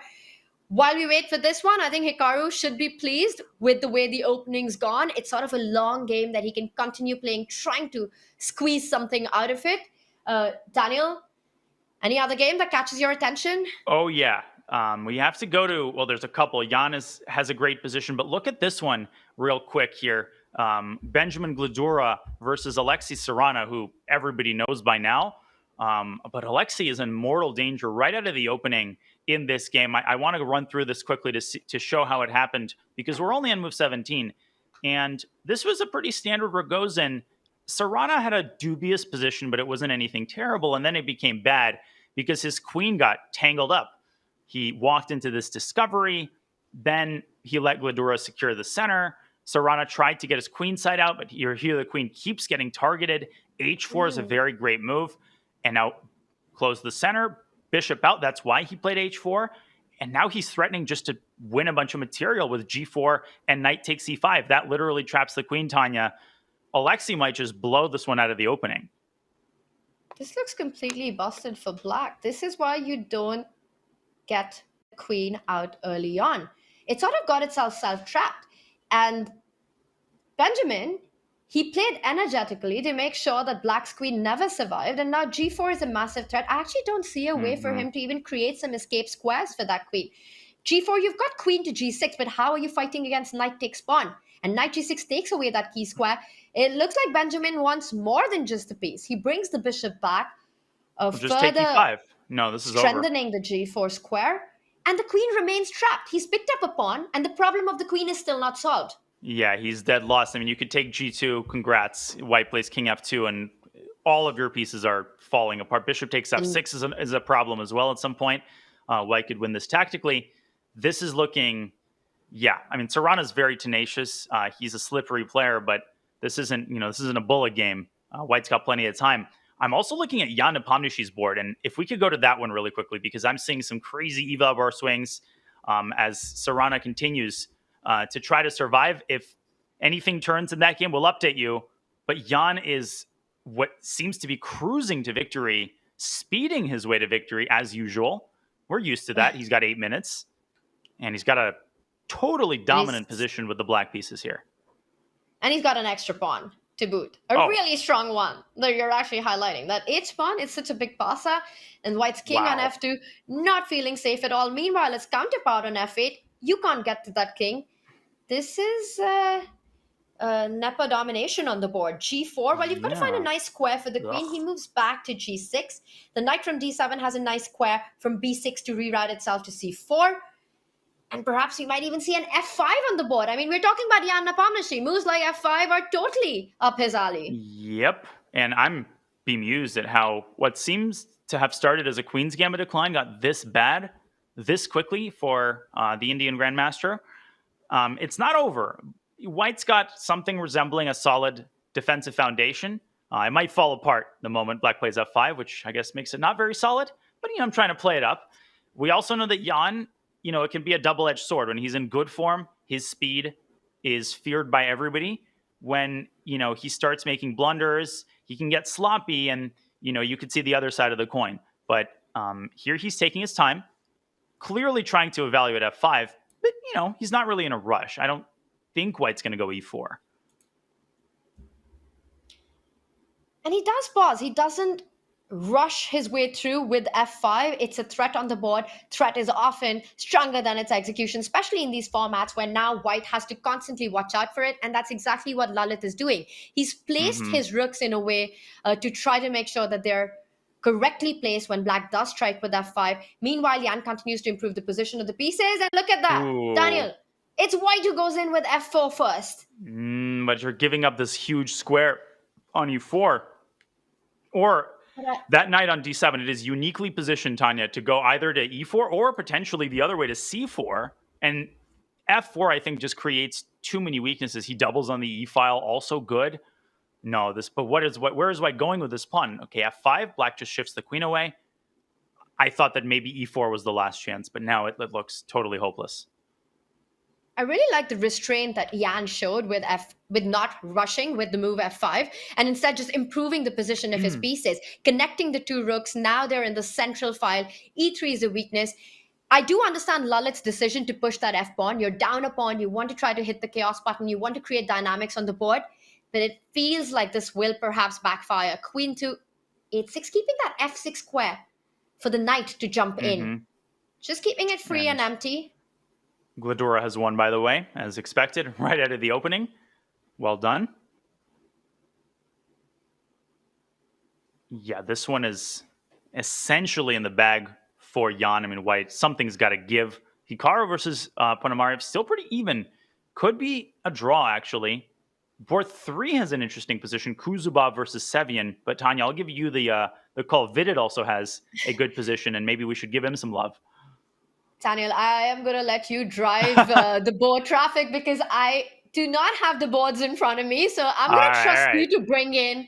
While we wait for this one, I think Hikaru should be pleased with the way the opening's gone. It's sort of a long game that he can continue playing, trying to squeeze something out of it. Daniel, any other game that catches your attention? Oh, yeah. We have to go to, well, there's a couple. Jan has a great position, but look at this one real quick here. Benjamin Gladura versus Alexei Serrana, who everybody knows by now. But Alexei is in mortal danger right out of the opening in this game. I want to run through this quickly to show how it happened, because we're only on move 17. And this was a pretty standard Rogozin Serrano had a dubious position, but it wasn't anything terrible. And then it became bad because his queen got tangled up. He walked into this discovery. Then he let Gladura secure the center. Serrano tried to get his queen side out, but here the queen keeps getting targeted. H4 is a very great move. And now close the center, bishop out. That's why he played H4. And now he's threatening just to win a bunch of material with G4 and knight takes C5. That literally traps the queen, Tanya. Alexei might just blow this one out of the opening. This looks completely busted for black. This is why you don't get the queen out early on. It sort of got itself self-trapped. And Benjamin, he played energetically to make sure that black's queen never survived. And now G4 is a massive threat. I actually don't see a way for him to even create some escape squares for that queen. G4, you've got queen to G6, but how are you fighting against knight takes pawn? And knight G6 takes away that key square. It looks like Benjamin wants more than just a piece. He brings the bishop back, Just take E5. No, this is over. strengthening the G4 square. And the queen remains trapped. He's picked up a pawn, and the problem of the queen is still not solved. Yeah, he's dead lost. I mean, you could take G2, congrats. White plays King F2, and all of your pieces are falling apart. Bishop takes F6 is a problem as well at some point. White could win this tactically. This is looking, yeah. I mean, Serrano's very tenacious. He's a slippery player, but this isn't a bullet game. White's got plenty of time. I'm also looking at Jan Nepomniachtchi's board, and if we could go to that one really quickly, because I'm seeing some crazy eval bar swings as Serrano continues to try to survive. If anything turns in that game, we'll update you. But Jan is what seems to be cruising to victory, speeding his way to victory as usual. We're used to that. He's got 8 minutes, and he's got a totally dominant position with the black pieces here. And he's got an extra pawn to boot. A really strong one that you're actually highlighting. That H pawn is such a big passer, and White's king on F2, not feeling safe at all. Meanwhile, it's counterpart on F8. You can't get to that king. This is Nepo domination on the board. G4, well, you've got to find a nice square for the queen. He moves back to G6. The knight from D7 has a nice square from B6 to reroute itself to C4. And perhaps we might even see an F5 on the board. I mean, we're talking about Jan Nepomniachtchi. Moves like F5 are totally up his alley. Yep. And I'm bemused at how what seems to have started as a Queen's Gambit decline got this bad this quickly for the Indian Grandmaster. It's not over. White's got something resembling a solid defensive foundation. It might fall apart the moment Black plays F5, which I guess makes it not very solid. But, I'm trying to play it up. We also know that Jan, it can be a double-edged sword. When he's in good form, his speed is feared by everybody. When, he starts making blunders, he can get sloppy and, you could see the other side of the coin. But here he's taking his time, clearly trying to evaluate F5. But, he's not really in a rush. I don't think White's going to go E4. And he does pause. He doesn't rush his way through with F5. It's a threat on the board. Threat is often stronger than its execution, especially in these formats where now White has to constantly watch out for it. And that's exactly what Lalit is doing. He's placed his rooks in a way to try to make sure that they're correctly placed when Black does strike with F5. Meanwhile, Jan continues to improve the position of the pieces. And look at that. Ooh. Daniel, it's White who goes in with F4 first. But you're giving up this huge square on E4. Or that knight on D7, it is uniquely positioned, Tanya, to go either to E4 or potentially the other way to C4. And F4, I think, just creates too many weaknesses. He doubles on the E file, also good. No, where is White going with this pawn? Okay, F5, Black just shifts the queen away. I thought that maybe E4 was the last chance, but now it looks totally hopeless. I really like the restraint that Jan showed with not rushing with the move F5 and instead just improving the position of his pieces, connecting the two rooks. Now they're in the central file. E3 is a weakness. I do understand Lalit's decision to push that F pawn. You're down a pawn. You want to try to hit the chaos button. You want to create dynamics on the board, but it feels like this will perhaps backfire. Queen to H6, keeping that F6 square for the knight to jump in. Just keeping it free and empty. Gladura has won, by the way, as expected, right out of the opening. Well done. Yeah, this one is essentially in the bag for Jan. I mean, White, something's got to give. Hikaru versus Ponomarev, still pretty even. Could be a draw, actually. Board 3 has an interesting position, Kuzubov versus Sevian. But Tanya, I'll give you the call. Vidit also has a good position, and maybe we should give him some love. Daniel, I am going to let you drive the board traffic because I do not have the boards in front of me. So I'm going to trust All you right. to bring in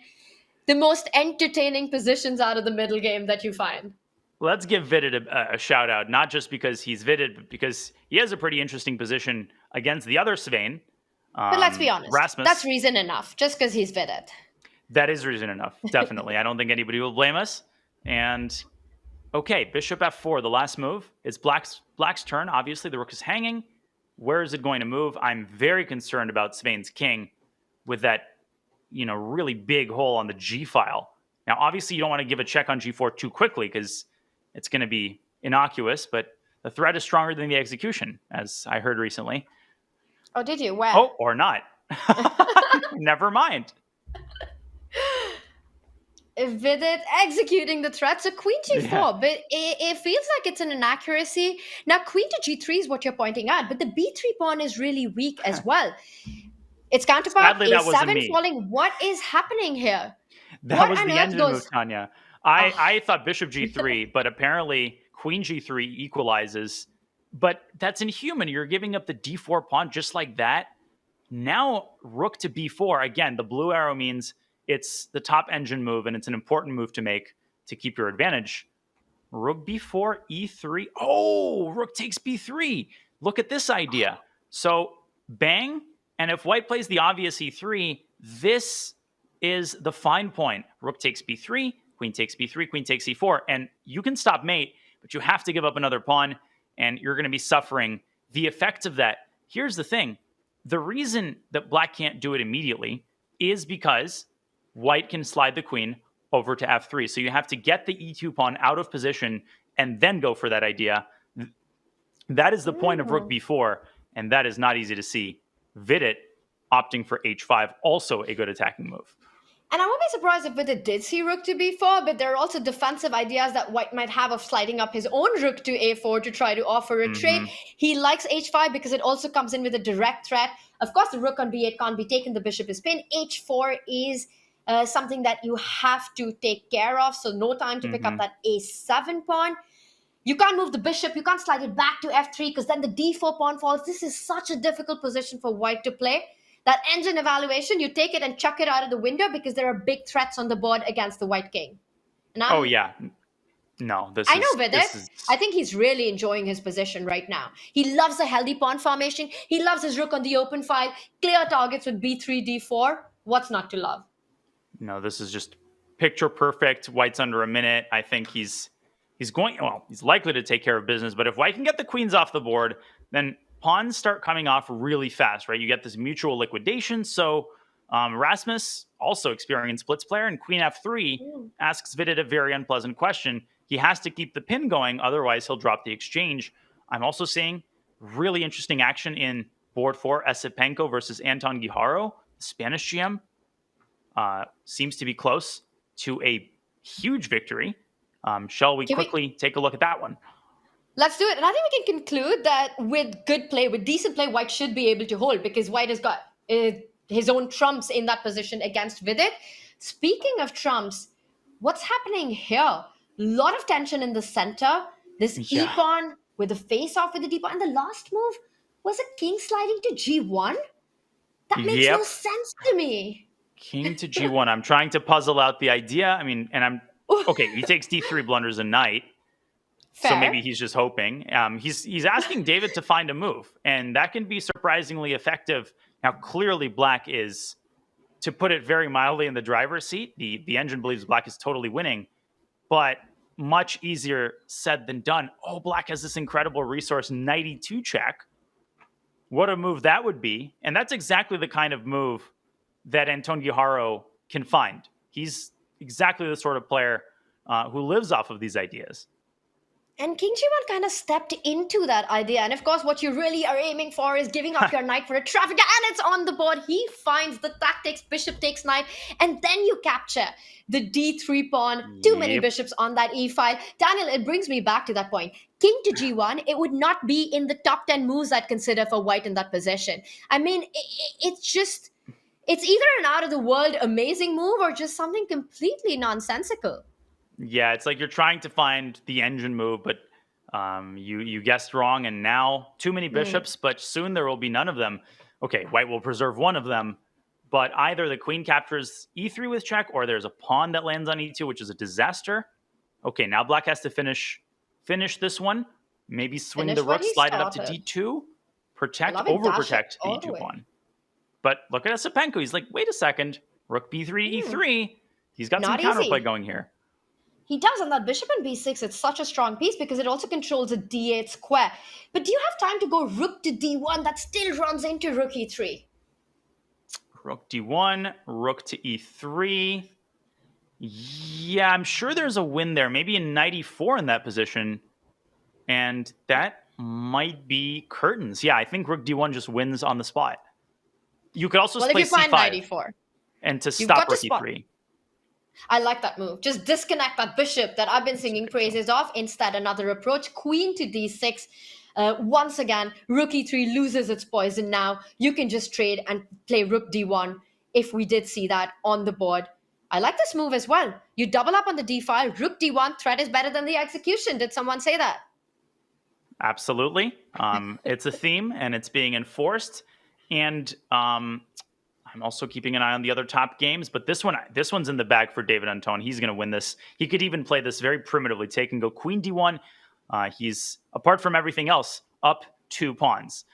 the most entertaining positions out of the middle game that you find. Let's give Vidit a shout out, not just because he's Vidit, but because he has a pretty interesting position against the other Svein. But let's be honest, Rasmus. that's reason enough, just because he's Vidit. That is reason enough, definitely. I don't think anybody will blame us. And okay, bishop f4, the last move. It's black's turn. Obviously, the rook is hanging. Where is it going to move? I'm very concerned about Svein's king with that, really big hole on the g file. Now, obviously, you don't want to give a check on g4 too quickly because it's going to be innocuous, but the threat is stronger than the execution, as I heard recently. Oh, did you? Where? Oh, or not. Never mind. Vidit executing the threat, so queen g4, Yeah. but it feels like it's an inaccuracy. Now, queen to g3 is what you're pointing at, but the b3 pawn is really weak as well. It's counterpart, Sadly, that wasn't a7 me. falling. What is happening here? That What was on the earth engine move, goes- Tanya. I thought bishop g3, but apparently queen g3 equalizes. But that's inhuman. You're giving up the d4 pawn just like that. Now, rook to b4. Again, the blue arrow means it's the top engine move, and it's an important move to make to keep your advantage. Rook b4, e3. Oh, rook takes b3. Look at this idea. So, bang. And if white plays the obvious e3, this is the fine point. Rook takes b3, queen takes b3, queen takes e4. And you can stop mate, but you have to give up another pawn, and you're going to be suffering the effects of that. Here's the thing. The reason that black can't do it immediately is because white can slide the queen over to f3. So you have to get the e2 pawn out of position and then go for that idea. That is the point of rook b4, and that is not easy to see. Vidit opting for h5, also a good attacking move. And I won't be surprised if Vidit did see rook to b4, but there are also defensive ideas that white might have of sliding up his own rook to a4 to try to offer a trade. He likes h5 because it also comes in with a direct threat. Of course, the rook on b8 can't be taken. The bishop is pinned. h4 is something that you have to take care of, so no time to pick up that a7 pawn. You can't move the bishop. You can't slide it back to f3 because then the d4 pawn falls. This is such a difficult position for white to play. That engine evaluation, you take it and chuck it out of the window because there are big threats on the board against the white king. And Oh, yeah. No, I know Vidit. I think he's really enjoying his position right now. He loves a healthy pawn formation. He loves his rook on the open file. Clear targets with b3, d4. What's not to love? No, this is just picture perfect. White's under a minute. I think he's likely to take care of business. But if white can get the queens off the board, then pawns start coming off really fast, right? You get this mutual liquidation. So Rasmus, also experienced blitz player, and queen f3 asks Vidit a very unpleasant question. He has to keep the pin going, otherwise he'll drop the exchange. I'm also seeing really interesting action in board 4, Esipenko versus Anton Hikaru. The Spanish GM seems to be close to a huge victory. Shall we quickly take a look at that one? Let's do it. And I think we can conclude that with good play, with decent play, white should be able to hold because white has got his own trumps in that position against Vidit. Speaking of trumps, what's happening here? A lot of tension in the center. This e-pawn with the face-off with the d-pawn. And the last move was a king sliding to g1? That makes no sense to me. King to g1. I'm trying to puzzle out the idea. I mean, and I'm... Okay, he takes d3, blunders a knight. Fair. So maybe he's just hoping. He's asking David to find a move, and that can be surprisingly effective. Now, clearly, black is, to put it very mildly, in the driver's seat. The engine believes black is totally winning, but much easier said than done. Oh, black has this incredible resource, knight e2 check. What a move that would be. And that's exactly the kind of move that Anton Hikaru can find. He's exactly the sort of player who lives off of these ideas. And King G1 kind of stepped into that idea. And of course, what you really are aiming for is giving up your knight for a traffic, and it's on the board. He finds the tactics, bishop takes knight, and then you capture the d3 pawn. Too many bishops on that e file. Daniel, it brings me back to that point. King to g1, it would not be in the top 10 moves I'd consider for white in that position. I mean, It's either an out of the world amazing move or just something completely nonsensical. Yeah, it's like you're trying to find the engine move, but you guessed wrong, and now too many Hmm. bishops, but soon there will be none of them. Okay, white will preserve one of them, but either the queen captures e3 with check, or there's a pawn that lands on e2, which is a disaster. Okay, now black has to finish this one. Maybe swing Finish the what rook, he slide it up to started. d2, I protect, love it. Dash it overprotect the all the e2 way. pawn. But look at Osipenko. He's like, wait a second, rook b3 Hmm. e3. He's got some Not counterplay easy. going here. He does, and that bishop in b6, it's such a strong piece because it also controls a d8 square. But do you have time to go rook to d1 that still runs into rook e3? Rook d1, rook to e3. Yeah, I'm sure there's a win there. Maybe a knight e4 in that position. And that might be curtains. Yeah, I think rook d1 just wins on the spot. You could also Well, if play you find knight c5 e4, and to you've stop got to rook spot. e3. I like that move. Just disconnect that bishop that I've been singing praises of. Instead, another approach. Queen to d6. Once again, rook e3 loses its poison now. You can just trade and play rook d1 if we did see that on the board. I like this move as well. You double up on the d file. Rook d1, threat is better than the execution. Did someone say that? Absolutely. It's a theme and it's being enforced. And I'm also keeping an eye on the other top games, but this one's in the bag for David Antone. He's going to win this. He could even play this very primitively, take and go queen d1. He's, apart from everything else, up 2 pawns.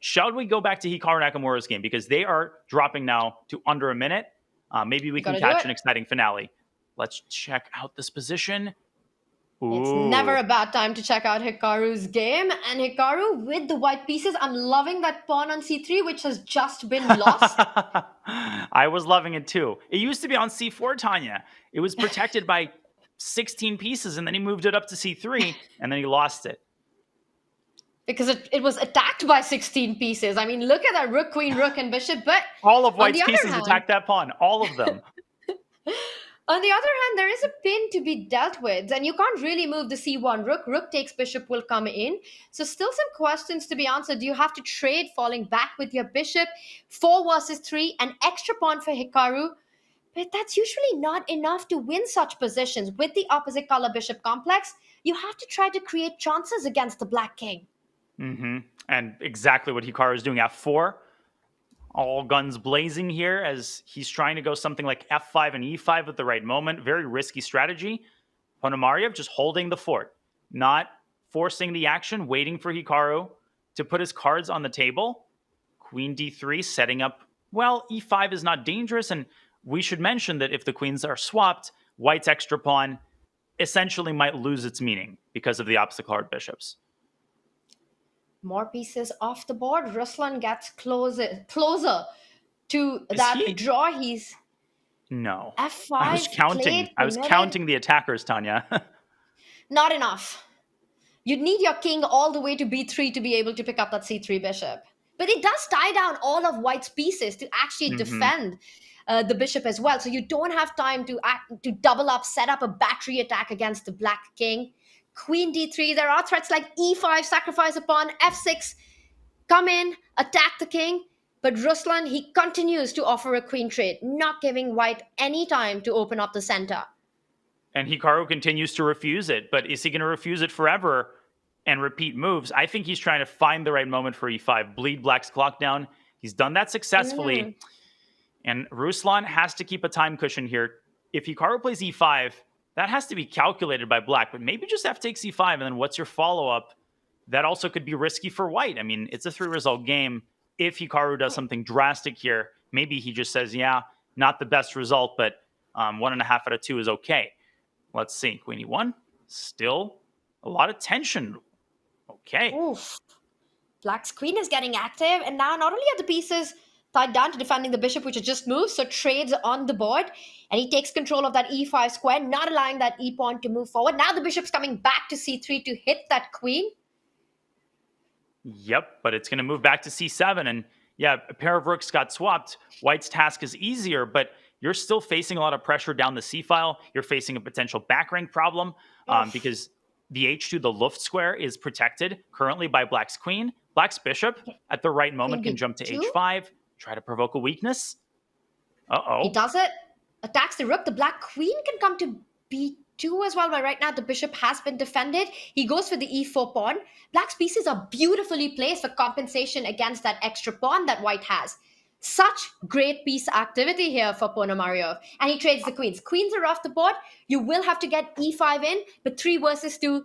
Shall we go back to Hikaru Nakamura's game? Because they are dropping now to under a minute. Maybe we You can gotta do catch it. an exciting finale. Let's check out this position. It's Ooh. never a bad time to check out Hikaru's game. And Hikaru with the white pieces. I'm loving that pawn on c3, which has just been lost. I was loving it too. It used to be on c4, Tanya. It was protected by 16 pieces, and then he moved it up to c3, and then he lost it. Because it was attacked by 16 pieces. I mean, look at that rook, queen, rook, and bishop. But All of on White's the other pieces hand, attacked that pawn. All of them. on the other hand, there is a pin to be dealt with, and you can't really move the c1 rook. Rook takes bishop will come in. So still some questions to be answered. Do you have to trade falling back with your bishop? 4 versus 3, an extra pawn for Hikaru. But that's usually not enough to win such positions. With the opposite color bishop complex, you have to try to create chances against the black king. Mm-hmm. And exactly what Hikaru is doing. F4, all guns blazing here as he's trying to go something like F5 and E5 at the right moment. Very risky strategy. Ponomarev just holding the fort, not forcing the action, waiting for Hikaru to put his cards on the table. Queen D3 setting up, well, E5 is not dangerous, and we should mention that if the queens are swapped, White's extra pawn essentially might lose its meaning because of the opposite colored bishops. More pieces off the board. Ruslan gets closer to Is that he? draw. He's No. f5 I was counting. I was committed. counting the attackers, Tanya. Not enough. You'd need your king all the way to b3 to be able to pick up that c3 bishop. But it does tie down all of White's pieces to actually defend the bishop as well. So you don't have time to double up, set up a battery attack against the black king. Queen d3, there are threats like e5, sacrifice a pawn, f6, come in, attack the king. But Ruslan, he continues to offer a queen trade, not giving White any time to open up the center. And Hikaru continues to refuse it. But is he going to refuse it forever and repeat moves? I think he's trying to find the right moment for e5, bleed black's clock down. He's done that successfully. And Ruslan has to keep a time cushion here. If Hikaru plays e5, that has to be calculated by black, but maybe just f takes e5, and then what's your follow-up? That also could be risky for White. I mean, it's a 3-result game. If Hikaru does something drastic here, maybe he just says, yeah, not the best result, but 1.5 out of 2 is okay. Let's see. Queen e1. Still a lot of tension. Okay. Oof. Black's queen is getting active, and now not only are the pieces tied down to defending the bishop, which has just moved, so trades on the board, and he takes control of that e5 square, not allowing that e-pawn to move forward. Now the bishop's coming back to c3 to hit that queen. Yep, but it's going to move back to c7, and yeah, a pair of rooks got swapped. White's task is easier, but you're still facing a lot of pressure down the c-file. You're facing a potential back rank problem because the h2, the Luft square, is protected currently by black's queen. Black's bishop at the right moment can jump to h5. Try to provoke a weakness. He Uh-oh. does it. Attacks the rook. The black queen can come to b2 as well, but right now the bishop has been defended. He goes for the e4 pawn. Black's pieces are beautifully placed for compensation against that extra pawn that white has. Such great piece activity here for Ponomaryov. And he trades the queens. Queens are off the board. You will have to get e5 in, but 3 versus 2,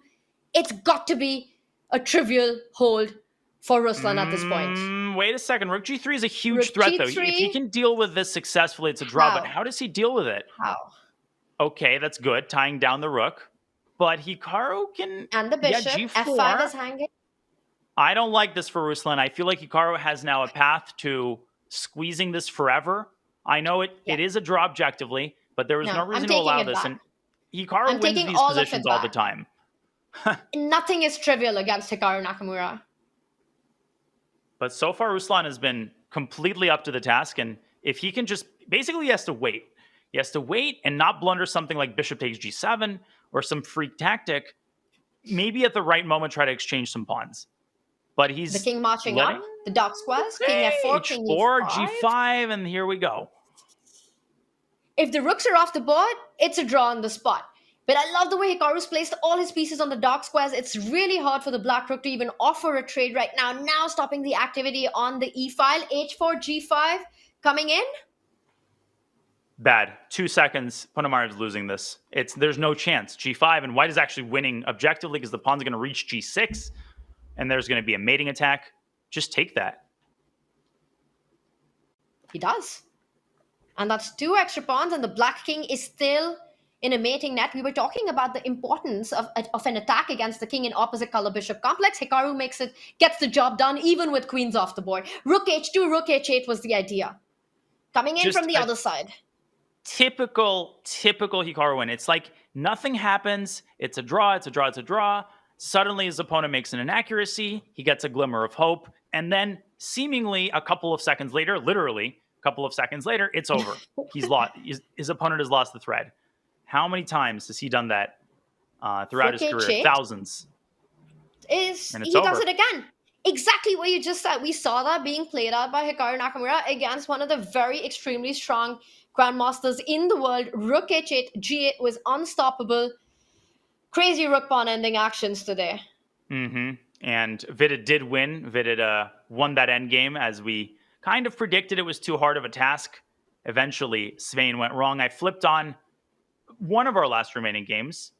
it's got to be a trivial hold for Ruslan at this point. Wait a second. Rook g3 is a huge Rook threat, though. g3. If he can deal with this successfully, it's a draw. How? But how does he deal with it? How? Okay, that's good. Tying down the rook. But Hikaru can... And the bishop. Yeah, G4. f5 is hanging. I don't like this for Ruslan. I feel like Hikaru has now a path to squeezing this forever. I know it is a draw objectively, but there was no reason to allow this. And Hikaru wins these positions all the time. Nothing is trivial against Hikaru Nakamura. But so far, Ruslan has been completely up to the task. And if he can just... Basically, he has to wait. He has to wait and not blunder something like bishop takes g7 or some freak tactic. Maybe at the right moment, try to exchange some pawns. But he's... The king marching up. The dark squares. King f4, king h4, e5. g5, and here we go. If the rooks are off the board, it's a draw on the spot. But I love the way Hikaru's placed all his pieces on the dark squares. It's really hard for the black rook to even offer a trade right now. Now stopping the activity on the e-file. h4, g5 coming in. Bad. 2 seconds. Ponomarev's losing this. There's no chance. g5, and white is actually winning objectively because the pawn's going to reach g6, and there's going to be a mating attack. Just take that. He does. And that's 2 extra pawns, and the black king is still in a mating net. We were talking about the importance of an attack against the king in opposite color bishop complex. Hikaru gets the job done even with queens off the board. Rook h2, rook h8 was the idea. Coming in from the other side. Typical Hikaru win. It's like nothing happens. It's a draw, it's a draw, it's a draw. Suddenly his opponent makes an inaccuracy. He gets a glimmer of hope. And then seemingly a couple of seconds later, literally a couple of seconds later, it's over. He's lost. His opponent has lost the thread. How many times has he done that throughout his career? Thousands. He does it again. Exactly what you just said. We saw that being played out by Hikaru Nakamura against one of the very extremely strong grandmasters in the world. Rook h8, g8 was unstoppable. Crazy rook pawn ending actions today. Mm-hmm. And Vidit did win. Vidit won that endgame as we kind of predicted. It was too hard of a task. Eventually, Svein went wrong. I flipped on one of our last remaining games,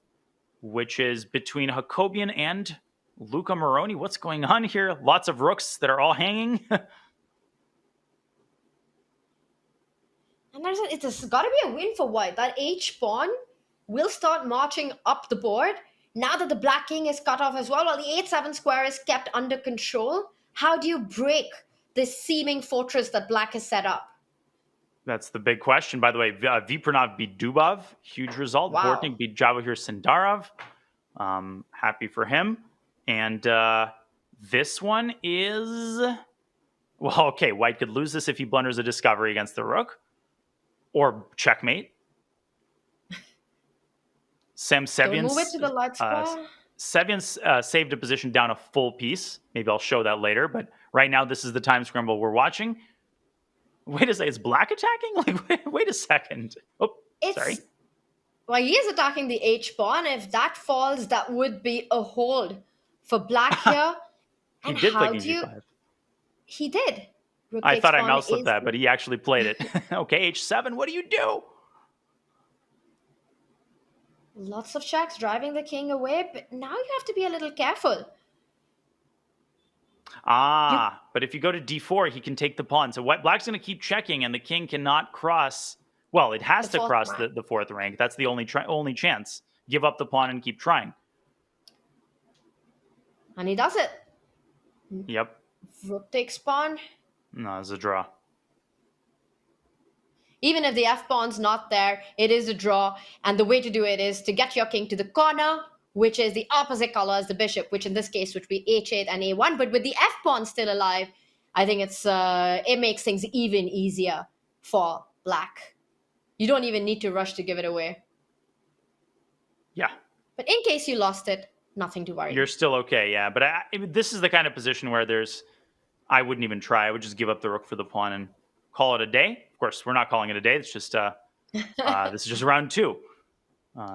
which is between Jacobian and Luca Moroni. What's going on here? Lots of rooks that are all hanging. And it's got to be a win for white. That h-pawn will start marching up the board. Now that the black king is cut off as well, while the h7 square is kept under control, how do you break this seeming fortress that black has set up? That's the big question. By the way, Vipranav beat Dubov. Huge result. Wow. Bortnik beat Javohir Sindarov. Happy for him. And this one is... Well, okay, white could lose this if he blunders a discovery against the rook. Or checkmate. Sam Sevian... Move it to the light square. Sevian saved a position down a full piece. Maybe I'll show that later. But right now, this is the time scramble we're watching. Wait a second, is black attacking? Like, wait a second. Oh, sorry. Well, he is attacking the h-pawn. If that falls, that would be a hold for black here. He did play g5. He did. Rook I thought I h-pawn mouse with that, but he actually played it. Okay, h7, what do you do? Lots of checks driving the king away, but now you have to be a little careful. But if you go to d4, he can take the pawn. So black's going to keep checking, and the king cannot cross. Well, it has to cross the fourth rank. That's the only chance. Give up the pawn and keep trying. And he does it. Yep. Rook takes pawn. No, it's a draw. Even if the f-pawn's not there, it is a draw. And the way to do it is to get your king to the corner, which is the opposite color as the bishop, which in this case would be h8 and a1. But with the f-pawn still alive, I think it makes things even easier for black. You don't even need to rush to give it away. Yeah. But in case you lost it, nothing to worry. You're still okay, yeah. But this is the kind of position where I wouldn't even try. I would just give up the rook for the pawn and call it a day. Of course, we're not calling it a day. It's just this is just round 2.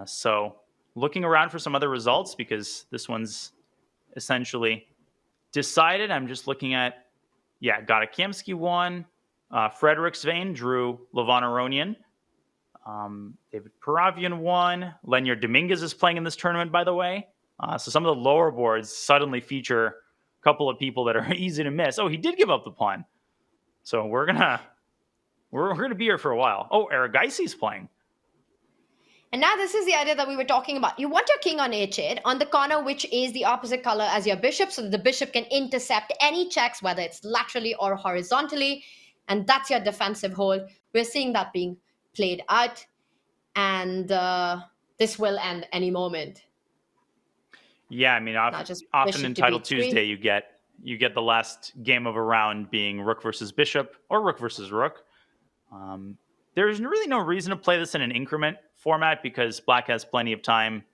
So looking around for some other results because this one's essentially decided. I'm just looking at, Gatakamsky won. Frederiksveen drew Lovanaronian. David Paravian won. Lenyard Dominguez is playing in this tournament, by the way. So some of the lower boards suddenly feature a couple of people that are easy to miss. Oh, he did give up the pawn. So we're gonna be here for a while. Oh, Aragaisi's playing. And now this is the idea that we were talking about. You want your king on h8 on the corner, which is the opposite color as your bishop, so that the bishop can intercept any checks, whether it's laterally or horizontally. And that's your defensive hold. We're seeing that being played out. And this will end any moment. Yeah, I mean, often in Title Tuesday, you get the last game of a round being rook versus bishop or rook versus rook. There's really no reason to play this in an increment format because black has plenty of time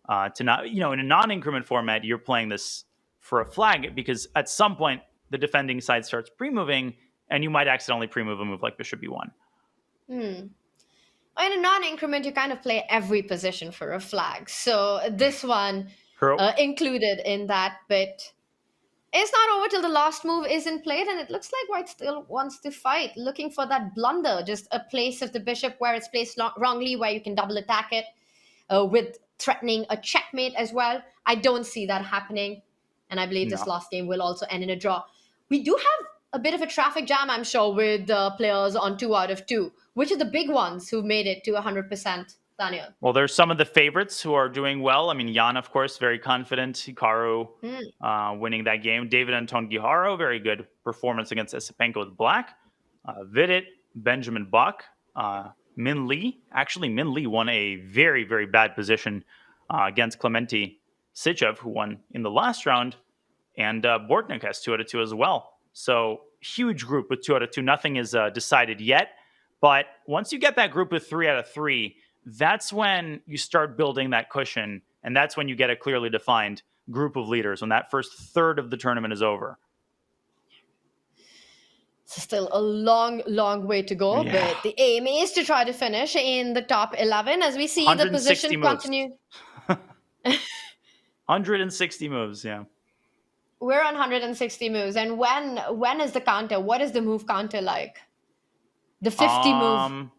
to not, in a non-increment format, you're playing this for a flag because at some point the defending side starts pre-moving and you might accidentally pre-move a move like bishop b1. In a non-increment, you kind of play every position for a flag. So this one included in that, but it's not over till the last move isn't played, and it looks like white still wants to fight, looking for that blunder, just a place of the bishop where it's placed wrongly, where you can double attack it with threatening a checkmate as well. I don't see that happening, and I believe this last game will also end in a draw. We do have a bit of a traffic jam, I'm sure, with players on 2 out of 2. Which are the big ones who've made it to 100%, Daniel? Well, there's some of the favorites who are doing well. I mean, Jan, of course, very confident. Hikaru winning that game. David Anton Guijarro, very good performance against Esipenko with black. Vidit, Benjamin Buck, Min Lee. Actually, Min Lee won a very, very bad position against Clemente Sichev, who won in the last round. And Bortnik has 2 out of 2 as well. So huge group with 2 out of 2. Nothing is decided yet. But once you get that group of 3 out of 3, that's when you start building that cushion. And that's when you get a clearly defined group of leaders, when that first third of the tournament is over. It's still a long, long way to go. Yeah. But the aim is to try to finish in the top 11 as we see the position continue. 160 moves, yeah. We're on 160 moves. And when is the counter? What is the move counter like? The 50 move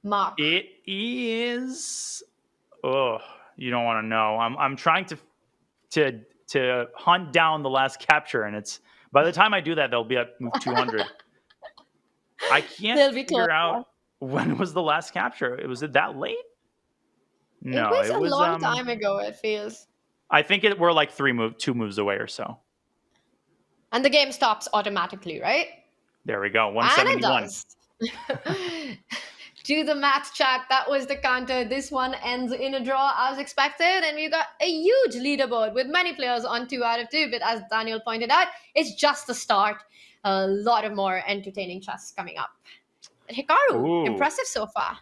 mark. It is. Oh, you don't want to know. I'm trying to hunt down the last capture, and it's by the time I do that, they'll be at move 200. I can't figure out when was the last capture. Was it that late? No, it was a long time ago. It feels. I think we're like 2 moves away or so. And the game stops automatically, right? There we go. 171. And it does. Do the math, chat. That was the counter. This one ends in a draw as expected, and we got a huge leaderboard with many players on 2 out of 2. But as Daniel pointed out, it's just the start. A lot of more entertaining chess coming up. But Hikaru, impressive so far.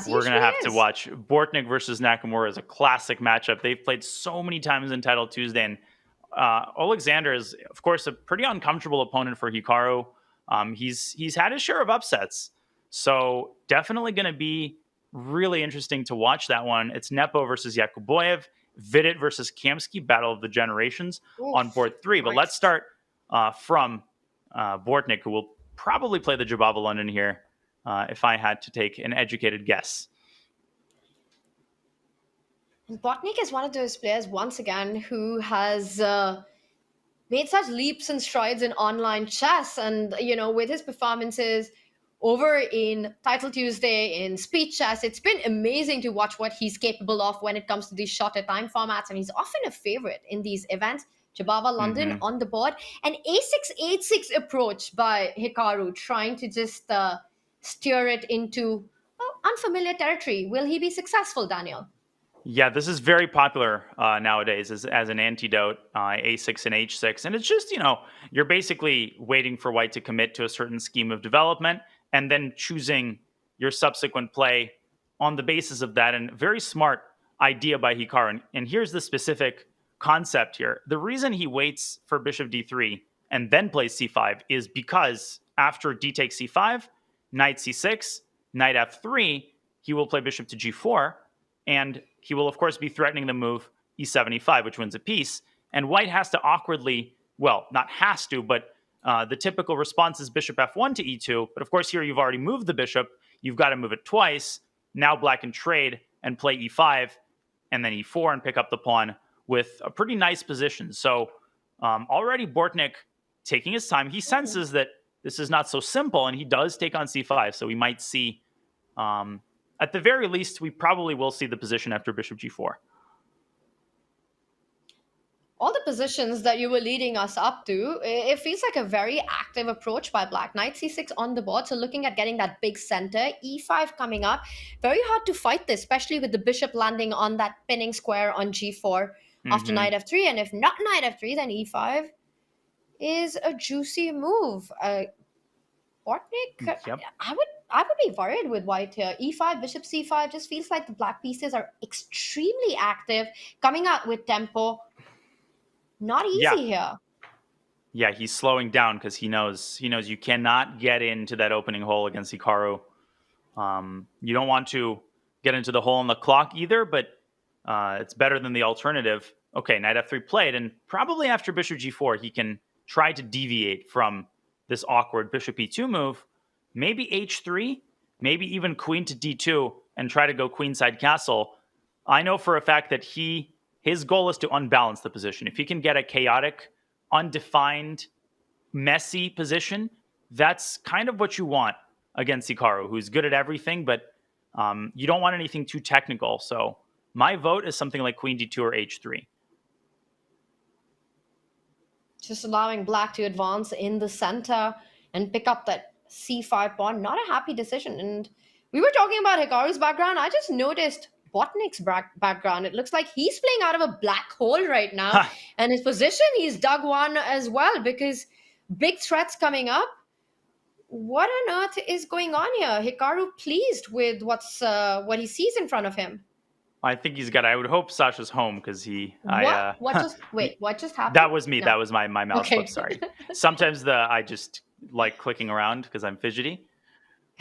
We're going to have to watch Bortnik versus Nakamura is a classic matchup. They've played so many times in Title Tuesday, and Alexander is, of course, a pretty uncomfortable opponent for Hikaru. He's had his share of upsets. So definitely going to be really interesting to watch that one. It's Nepo versus Yakuboyev, Vidit versus Kamsky, Battle of the Generations on board 3. But let's start from Bortnik, who will probably play the Jabava London here if I had to take an educated guess. Bortnik is one of those players, once again, who has made such leaps and strides in online chess. And, with his performances over in Title Tuesday, in Speed Chess, it's been amazing to watch what he's capable of when it comes to these shorter time formats. And he's often a favorite in these events. Jabava London on the board. An A6-8-6 approach by Hikaru, trying to just steer it into unfamiliar territory. Will he be successful, Daniel? Yeah, this is very popular nowadays as an antidote, A6 and H6. And it's just, you're basically waiting for white to commit to a certain scheme of development and then choosing your subsequent play on the basis of that. And very smart idea by Hikaru. And here's the specific concept here. The reason he waits for bishop d3 and then plays c5 is because after d takes c5, knight c6, knight f3, he will play bishop to g4, and he will, of course, be threatening the move e7, e5, which wins a piece. And white has to awkwardly, well, not has to, but the typical response is bishop f1 to e2. But of course, here you've already moved the bishop. You've got to move it twice. Now black can trade and play e5 and then e4 and pick up the pawn with a pretty nice position. So already Bortnik taking his time. He senses that this is not so simple, and he does take on c5. So we might see, at the very least, we probably will see the position after bishop g4. All the positions that you were leading us up to, it feels like a very active approach by black. Knight c6 on the board, so looking at getting that big center. e5 coming up. Very hard to fight this, especially with the bishop landing on that pinning square on g4 after knight f3. And if not knight f3, then e5 is a juicy move. Bortnik, Yep. I would be worried with white here. e5, bishop c5 just feels like the black pieces are extremely active, coming out with tempo. Not easy here. Yeah, he's slowing down because he knows you cannot get into that opening hole against Hikaru. You don't want to get into the hole in the clock either, but it's better than the alternative. Okay, knight f3 played, and probably after bishop g4, he can try to deviate from this awkward bishop e2 move. Maybe h3, maybe even queen to d2, and try to go queenside castle. I know for a fact that his goal is to unbalance the position. If he can get a chaotic, undefined, messy position, that's kind of what you want against Hikaru, who's good at everything, but you don't want anything too technical. So my vote is something like queen d2 or h3. Just allowing black to advance in the center and pick up that c5 pawn. Not a happy decision. And we were talking about Hikaru's background. I just noticed Botnik's background. It looks like he's playing out of a black hole right now. And his position, he's dug one as well, because big threats coming up. What on earth is going on here? Hikaru pleased with what he sees in front of him. I think he's got. I would hope Sasha's home because What just happened? That was me. No. That was my mouse Okay. clip. Sorry. Sometimes I just like clicking around because I'm fidgety.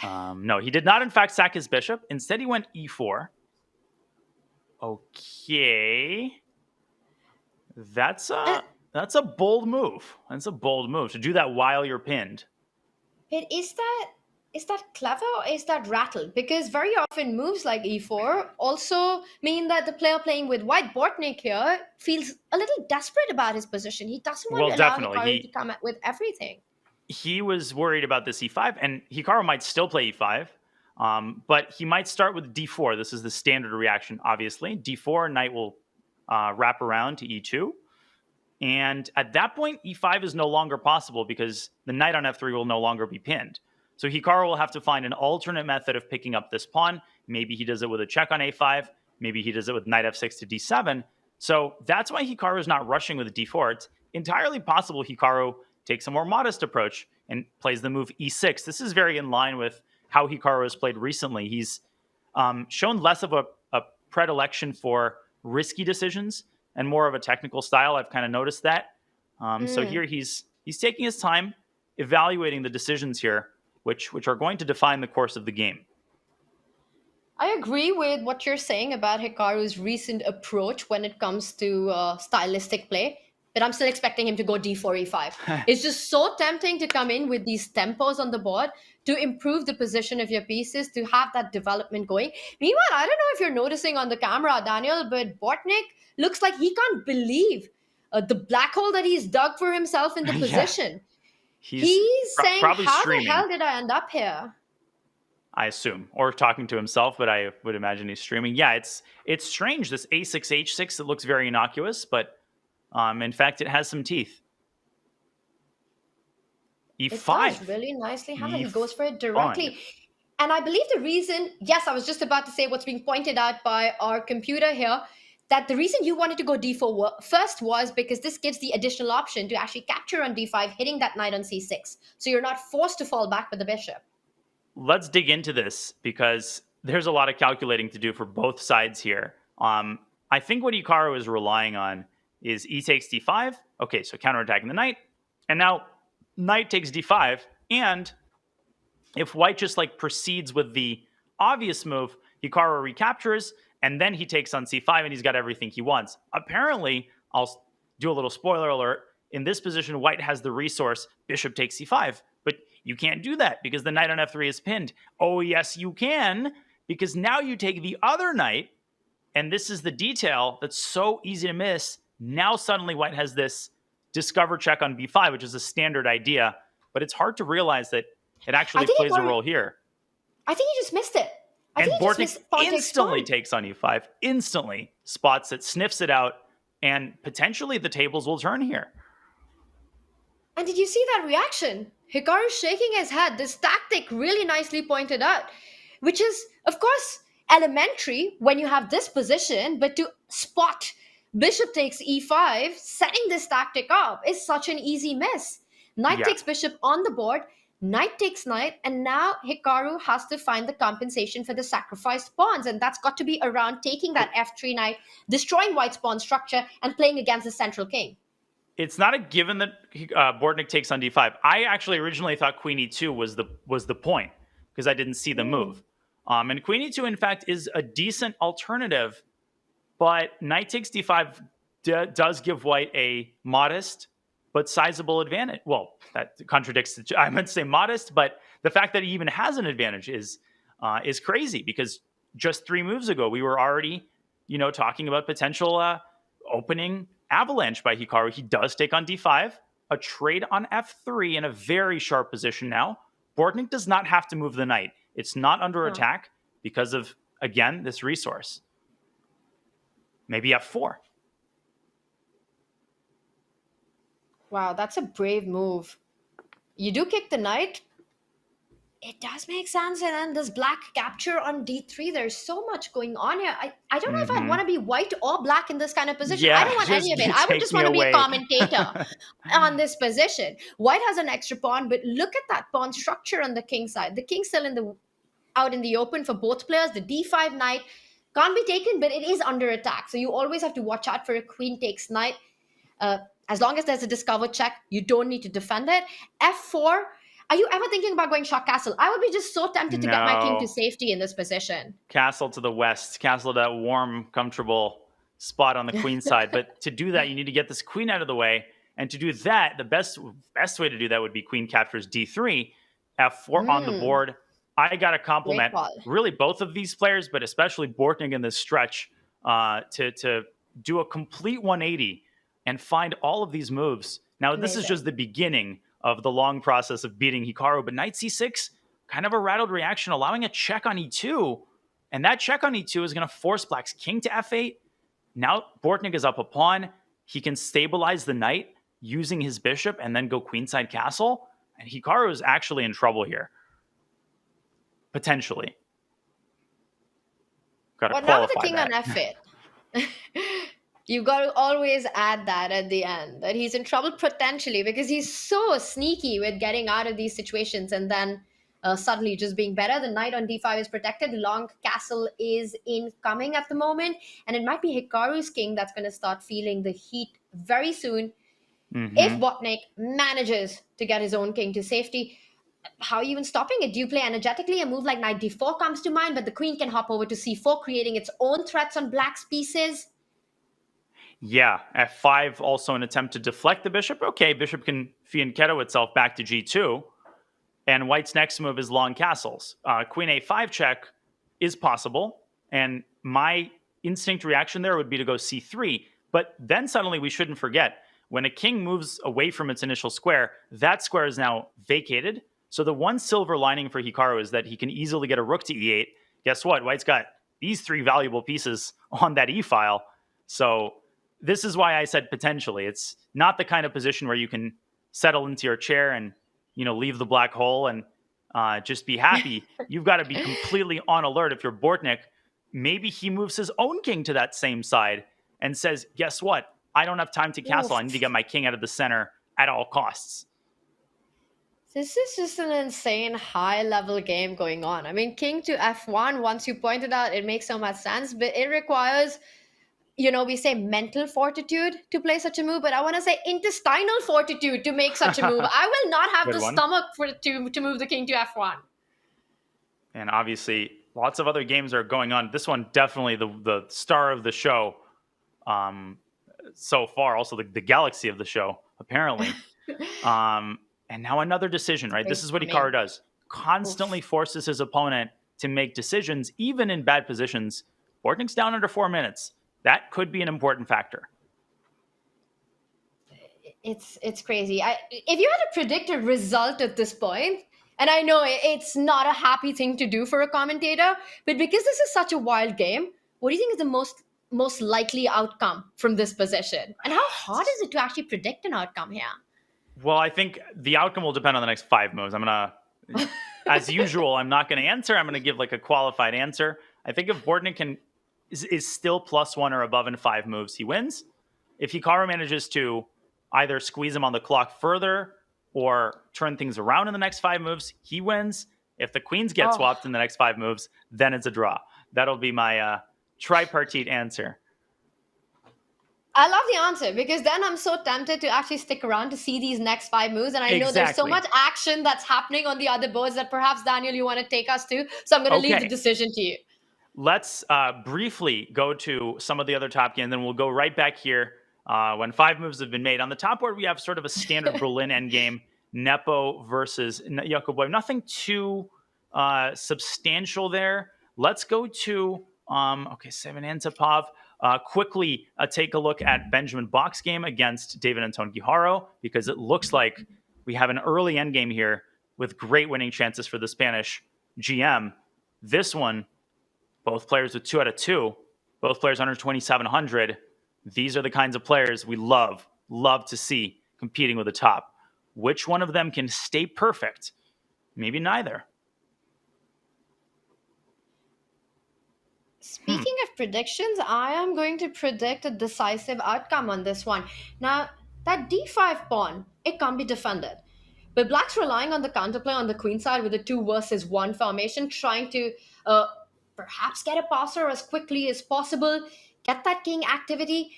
No, he did not in fact sack his bishop. Instead, he went e4. Okay, that's a bold move. That's a bold move to do that while you're pinned. But is that clever or is that rattled? Because very often moves like e4 also mean that the player playing with white, Bortnik here, feels a little desperate about his position. He doesn't want to allow Hikaru to come at with everything. He was worried about this e5, and Hikaru might still play e5. But he might start with d4. This is the standard reaction, obviously. d4, knight will wrap around to e2. And at that point, e5 is no longer possible because the knight on f3 will no longer be pinned. So Hikaru will have to find an alternate method of picking up this pawn. Maybe he does it with a check on a5. Maybe he does it with knight f6 to d7. So that's why Hikaru is not rushing with d4. It's entirely possible Hikaru takes a more modest approach and plays the move e6. This is very in line with how Hikaru has played recently. He's shown less of a predilection for risky decisions and more of a technical style. I've kind of noticed that. So here he's taking his time, evaluating the decisions here, which are going to define the course of the game. I agree with what you're saying about Hikaru's recent approach when it comes to stylistic play. But I'm still expecting him to go d4, e5. It's just so tempting to come in with these tempos on the board to improve the position of your pieces, to have that development going. Meanwhile, I don't know if you're noticing on the camera, Daniel, but Bortnik looks like he can't believe the black hole that he's dug for himself in the position. He's saying, how streaming. The hell did I end up here? I assume, or talking to himself, but I would imagine he's streaming. Yeah, it's strange. This a6, h6, it looks very innocuous, but in fact, it has some teeth. e5. It does really nicely happen. He goes for it directly. And I believe the reason, yes, I was just about to say what's being pointed out by our computer here, that the reason you wanted to go d4 first was because this gives the additional option to actually capture on d5, hitting that knight on c6. So you're not forced to fall back with the bishop. Let's dig into this because there's a lot of calculating to do for both sides here. I think what Hikaru is relying on is e takes d5. Okay, so counterattacking the knight. And now knight takes d5, and if white just like proceeds with the obvious move, Hikaru recaptures, and then he takes on c5, and he's got everything he wants. Apparently, I'll do a little spoiler alert. In this position, white has the resource, bishop takes c5, but you can't do that because the knight on f3 is pinned. Oh, yes, you can, because now you take the other knight, and this is the detail that's so easy to miss. Now suddenly white has this discover check on b5, which is a standard idea, but it's hard to realize that it actually plays a role here. I think he just missed it. And Bortnik instantly takes on e5, instantly spots it, sniffs it out, and potentially the tables will turn here. And did you see that reaction? Hikaru shaking his head. This tactic really nicely pointed out, which is, of course, elementary when you have this position, but to spot bishop takes e5, setting this tactic up is such an easy miss. Knight takes bishop on the board, knight takes knight, and now Hikaru has to find the compensation for the sacrificed pawns, and that's got to be around taking that f3 knight, destroying white's pawn structure, and playing against the central king. It's not a given that Bortnik takes on d5. I actually originally thought queen e2 was the point because I didn't see the move. And queen e2, in fact, is a decent alternative, but knight takes d5 does give white a modest but sizable advantage. Well, that contradicts. I meant to say modest, but the fact that he even has an advantage is crazy because just 3 moves ago we were already, talking about potential opening avalanche by Hikaru. He does take on d5, a trade on f3 in a very sharp position now. Bortnik does not have to move the knight. It's not under attack because of, again, this resource. Maybe f4. Wow, that's a brave move. You do kick the knight. It does make sense. And then this black capture on d3. There's so much going on here. I don't know if I want to be white or black in this kind of position. Yeah, I don't want any of it. I would just want to be a commentator on this position. White has an extra pawn, but look at that pawn structure on the king side. The king's still out in the open for both players. The d5 knight can't be taken, but it is under attack. So you always have to watch out for a queen takes knight. As long as there's a discover check, you don't need to defend it. f4. Are you ever thinking about going shot castle? I would be just so tempted to get my king to safety in this position. Castle to the west. Castle to that warm, comfortable spot on the queen side. But to do that, you need to get this queen out of the way. And to do that, the best way to do that would be queen captures d3, f4 on the board. I got to compliment really both of these players, but especially Bortnik in this stretch to do a complete 180 and find all of these moves. Now, this is just the beginning of the long process of beating Hikaru, but knight c6, kind of a rattled reaction, allowing a check on e2, and that check on e2 is going to force black's king to f8. Now Bortnik is up a pawn. He can stabilize the knight using his bishop and then go queenside castle, and Hikaru is actually in trouble here. Potentially. Got to now with qualify the king that. on f8. You've got to always add that at the end, that he's in trouble potentially because he's so sneaky with getting out of these situations and then suddenly just being better. The knight on d5 is protected. Long castle is incoming at the moment. And it might be Hikaru's king that's going to start feeling the heat very soon. If Bortnik manages to get his own king to safety. How are you even stopping it? Do you play energetically? A move like knight d4 comes to mind, but the queen can hop over to c4, creating its own threats on black's pieces. Yeah, f5 also an attempt to deflect the bishop. Okay, bishop can fianchetto itself back to g2. And white's next move is long castles. Queen a5 check is possible. And my instinct reaction there would be to go c3. But then suddenly we shouldn't forget, when a king moves away from its initial square, that square is now vacated. So the one silver lining for Hikaru is that he can easily get a rook to e8. Guess what? White's got these 3 valuable pieces on that e-file. So this is why I said potentially. It's not the kind of position where you can settle into your chair and, leave the black hole and just be happy. You've got to be completely on alert. If you're Bortnik, maybe he moves his own king to that same side and says, guess what? I don't have time to castle. I need to get my king out of the center at all costs. This is just an insane high-level game going on. I mean, king to f1, once you pointed out, it makes so much sense, but it requires we say mental fortitude to play such a move, but I want to say intestinal fortitude to make such a move. I will not have Good the one. stomach to move the king to f1. And obviously, lots of other games are going on. This one definitely the star of the show so far. Also, the galaxy of the show, apparently. And now another decision, right? This is what Hikaru does. Constantly forces his opponent to make decisions, even in bad positions. Bortnik's down under 4 minutes. That could be an important factor. It's crazy. If you had to predict a result at this point, and I know it's not a happy thing to do for a commentator, but because this is such a wild game, what do you think is the most likely outcome from this position? And how hard is it to actually predict an outcome here? Well, I think the outcome will depend on the next 5 moves. As usual, I'm not going to answer. I'm going to give like a qualified answer. I think if Bortnik is still +1 or above in 5 moves, he wins. If Hikaru manages to either squeeze him on the clock further or turn things around in the next 5 moves, he wins. If the queens get swapped in the next 5 moves, then it's a draw. That'll be my tripartite answer. I love the answer because then I'm so tempted to actually stick around to see these next 5 moves. And I know there's so much action that's happening on the other boards that perhaps, Daniel, you want to take us to. So I'm going to leave the decision to you. Let's briefly go to some of the other top games, and then we'll go right back here when 5 moves have been made. On the top board, we have sort of a standard Berlin endgame, Nepo versus Yakubov. Nothing too substantial there. Let's go to, Seven Antipov. Quickly take a look at Benjamin Bach's game against David Anton Guijarro, because it looks like we have an early endgame here with great winning chances for the Spanish GM. This one, both players with 2 out of 2, both players under 2,700. These are the kinds of players we love to see competing with the top. Which one of them can stay perfect? Maybe neither. Speaking of predictions, I am going to predict a decisive outcome on this one. Now, that d5 pawn, it can't be defended. But Black's relying on the counterplay on the queen side with a 2 versus 1 formation, trying to perhaps get a passer as quickly as possible, get that king activity.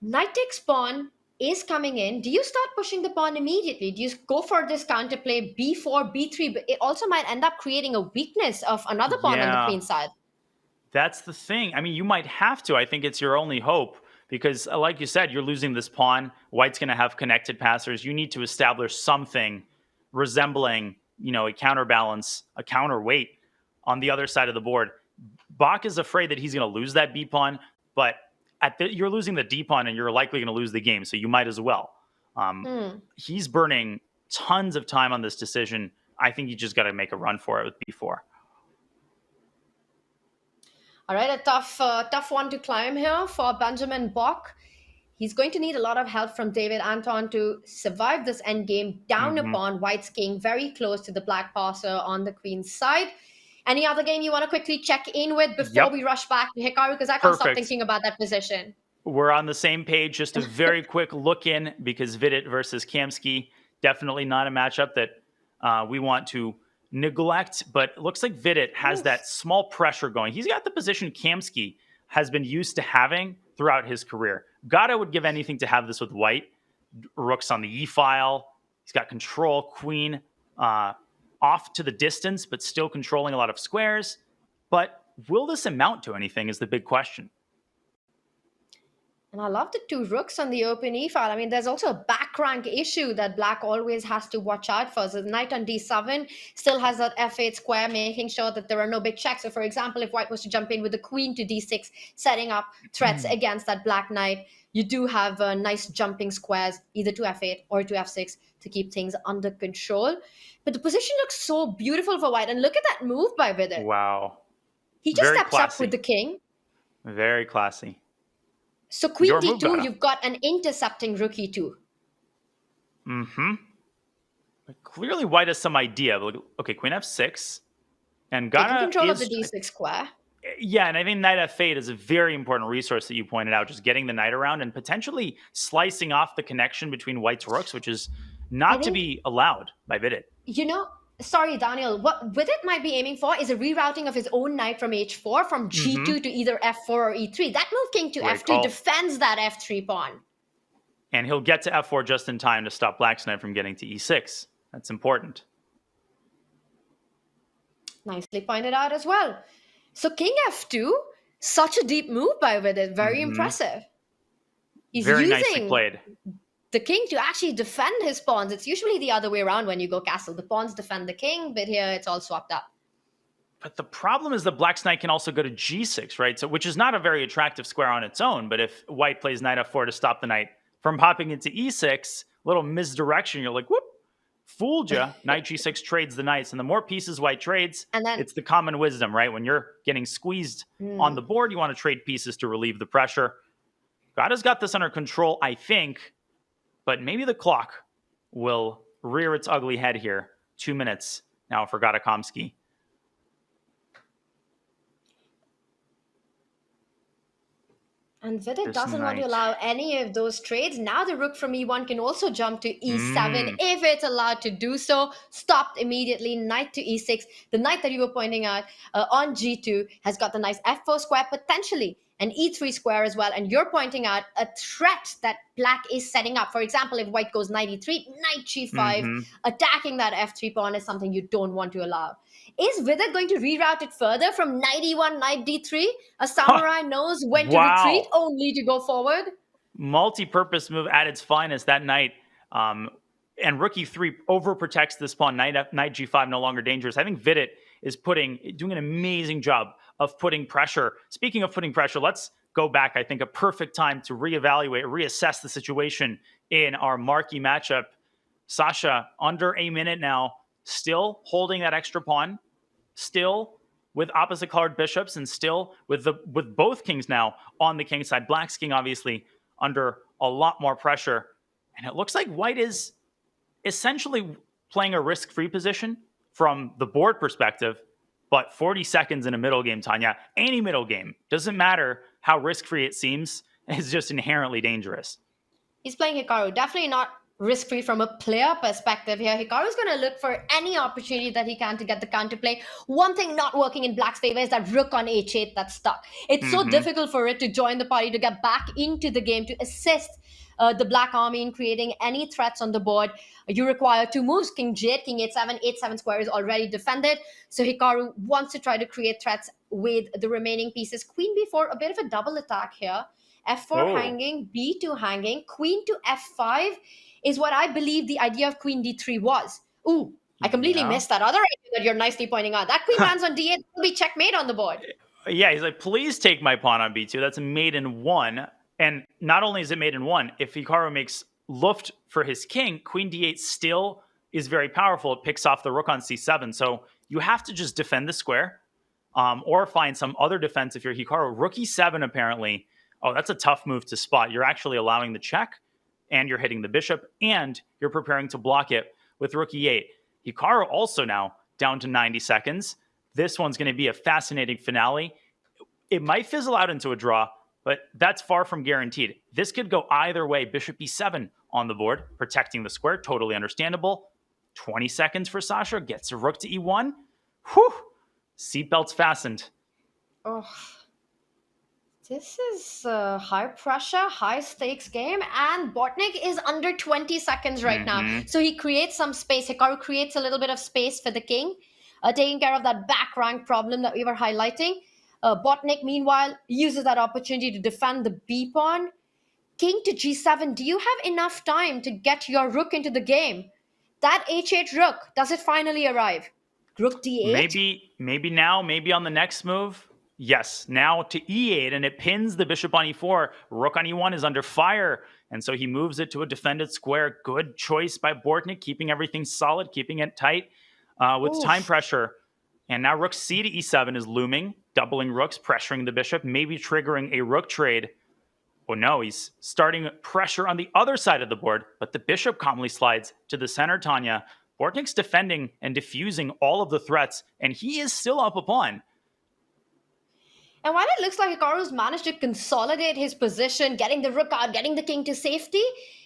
Knight takes pawn is coming in. Do you start pushing the pawn immediately? Do you go for this counterplay b4, b3? But it also might end up creating a weakness of another pawn on the queen side. That's the thing. I mean, you might have to. I think it's your only hope because, like you said, you're losing this pawn. White's going to have connected passers. You need to establish something resembling, a counterbalance, a counterweight on the other side of the board. Bach is afraid that he's going to lose that B pawn, but you're losing the D pawn and you're likely going to lose the game, so you might as well. He's burning tons of time on this decision. I think you just got to make a run for it with B4. All right, a tough one to climb here for Benjamin Bach. He's going to need a lot of help from David Anton to survive this endgame down a pawn, White's king, very close to the black passer on the queen's side. Any other game you want to quickly check in with before we rush back to Hikaru? Because I can't stop thinking about that position. We're on the same page. Just a very quick look in because Vidit versus Kamsky, definitely not a matchup that we want to neglect, but it looks like Vidit has that small pressure going. He's got the position Kamsky has been used to having throughout his career. Gata would give anything to have this with White. Rook's on the E-file. He's got control, queen off to the distance, but still controlling a lot of squares. But will this amount to anything is the big question. And I love the 2 rooks on the open e-file. I mean, there's also a back rank issue that Black always has to watch out for. So the knight on d7 still has that f8 square, making sure that there are no big checks. So for example, if White was to jump in with the queen to d6, setting up threats against that black knight, you do have nice jumping squares, either to f8 or to f6 to keep things under control. But the position looks so beautiful for White. And look at that move by Vidit. Wow. He just Very steps classy. up with the king. Very classy. So queen Your d2, move, Gata. you've got an intercepting rook e2. But clearly White has some idea. Okay, queen f6. And Gata Taking control is, of the d6 square. Yeah, and I think knight f8 is a very important resource that you pointed out, just getting the knight around and potentially slicing off the connection between White's rooks, which is not to be allowed by Vidit. Sorry, Daniel. What Vidit might be aiming for is a rerouting of his own knight from h4 from Mm-hmm. g2 to either f4 or e3. That move king to Great f2 call. defends that f3 pawn. And he'll get to f4 just in time to stop Black's knight from getting to e6. That's important. Nicely pointed out as well. So king f2, such a deep move by Vidit. Very impressive. He's Very nicely using played. the king to actually defend his pawns. It's usually the other way around when you go castle. The pawns defend the king, but here it's all swapped up. But the problem is that Black's knight can also go to g6, right? So, which is not a very attractive square on its own. But if White plays knight f4 to stop the knight from popping into e6, little misdirection, you're like, whoop, fooled ya. Knight g6 trades the knights. And the more pieces White trades, And then it's the common wisdom, right? When you're getting squeezed on the board, you want to trade pieces to relieve the pressure. Gada's got this under control, I think. But maybe the clock will rear its ugly head here. 2 minutes now for Gadakomsky. And Vidit This doesn't want to knight. allow any of those trades. Now the rook from e1 can also jump to e7 if it's allowed to do so. Stopped immediately, knight to e6. The knight that you were pointing out on g2 has got the nice f4 square potentially, an e3 square as well. And you're pointing out a threat that Black is setting up. For example, if White goes knight e3, knight g5, attacking that f3 pawn is something you don't want to allow. Is Vidit going to reroute it further from knight e1, knight d3? A samurai knows when to Wow. retreat, only to go forward. Multi-purpose move at its finest. That knight and rook e3 overprotects this pawn. Knight g5 no longer dangerous. I think Vidit is doing an amazing job of putting pressure. Speaking of putting pressure, let's go back. I think a perfect time to reassess the situation in our marquee matchup. Sasha, under a minute now, still holding that extra pawn, still with opposite colored bishops, and still with both kings now on the king side. Black's king obviously under a lot more pressure. And it looks like White is essentially playing a risk-free position from the board perspective. But 40 seconds in a middle game, Tanya, any middle game, doesn't matter how risk-free it seems, is just inherently dangerous. He's playing Hikaru. Definitely not risk-free from a player perspective here. Hikaru's going to look for any opportunity that he can to get the counterplay. One thing not working in Black's favor is that rook on h8 that's stuck. It's so difficult for it to join the party, to get back into the game, to assist the Black army in creating any threats on the board. You require two moves, king g8, king h7, h7 square is already defended. So Hikaru wants to try to create threats with the remaining pieces. Queen b4, a bit of a double attack here. f4 hanging, b2 hanging, queen to f5 is what I believe the idea of queen d3 was. Ooh, I completely missed that other idea that you're nicely pointing out. That queen lands on d8, will be checkmate on the board. Yeah, he's like, please take my pawn on b2. That's a mate in one. And not only is it mate in one, if Hikaru makes Luft for his king, queen d8 still is very powerful. It picks off the rook on c7. So you have to just defend the square or find some other defense if you're Hikaru. Rook e7 apparently. Oh, that's a tough move to spot. You're actually allowing the check, and you're hitting the bishop, and you're preparing to block it with rook e8. Hikaru also now down to 90 seconds. This one's going to be a fascinating finale. It might fizzle out into a draw, but that's far from guaranteed. This could go either way. Bishop e7 on the board, protecting the square. Totally understandable. 20 seconds for Sasha. Gets a rook to e1. Whew. Seatbelts fastened. Oh, this is a high pressure, high stakes game, and Botnik is under 20 seconds right now. So he creates some space. Hikaru creates a little bit of space for the king, taking care of that back rank problem that we were highlighting. Botnik, meanwhile, uses that opportunity to defend the b pawn. King to g7. Do you have enough time to get your rook into the game? That h8 rook, does it finally arrive? Rook d8? Maybe now, maybe on the next move. Yes, now to e8, and it pins the bishop on e4. Rook on e1 is under fire, and so he moves it to a defended square. Good choice by Bortnik, keeping everything solid, keeping it tight with time pressure. And now rook c to e7 is looming, doubling rooks, pressuring the bishop, maybe triggering a rook trade. Oh no, he's starting pressure on the other side of the board, but the bishop calmly slides to the center, Tanya. Bortnik's defending and diffusing all of the threats, and he is still up a pawn. And while it looks like Hikaru's managed to consolidate his position, getting the rook out, getting the king to safety,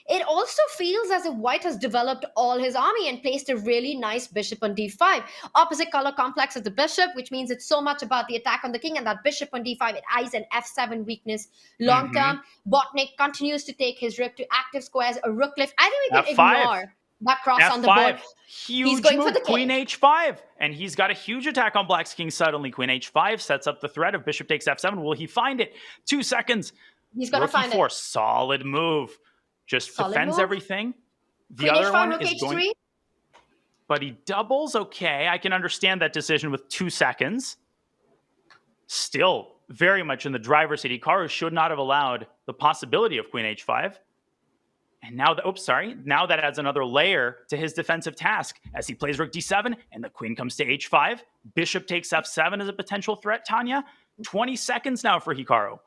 it also feels as if White has developed all his army and placed a really nice bishop on d5. Opposite color complex as the bishop, which means it's so much about the attack on the king, and that bishop on d5, it eyes an f7 weakness long term. Botnik continues to take his rook to active squares, a rook lift. I think we can F5. ignore that cross on the board. Huge going move. for the Queen king. h5. And he's got a huge attack on Black's king suddenly. Queen h5 sets up the threat of bishop takes f7. Will he find it? 2 seconds. He's going to Rook find e4. it. Solid move. Just Solid defends move. everything. The Queen other h5, one rook is h3. going... But he doubles. Okay, I can understand that decision with 2 seconds. Still very much in the driver's seat. Hikaru should not have allowed the possibility of queen h5. And now, now that adds another layer to his defensive task as he plays rook d7 and the queen comes to h5. Bishop takes f7 as a potential threat, Tanya. 20 seconds now for Hikaru.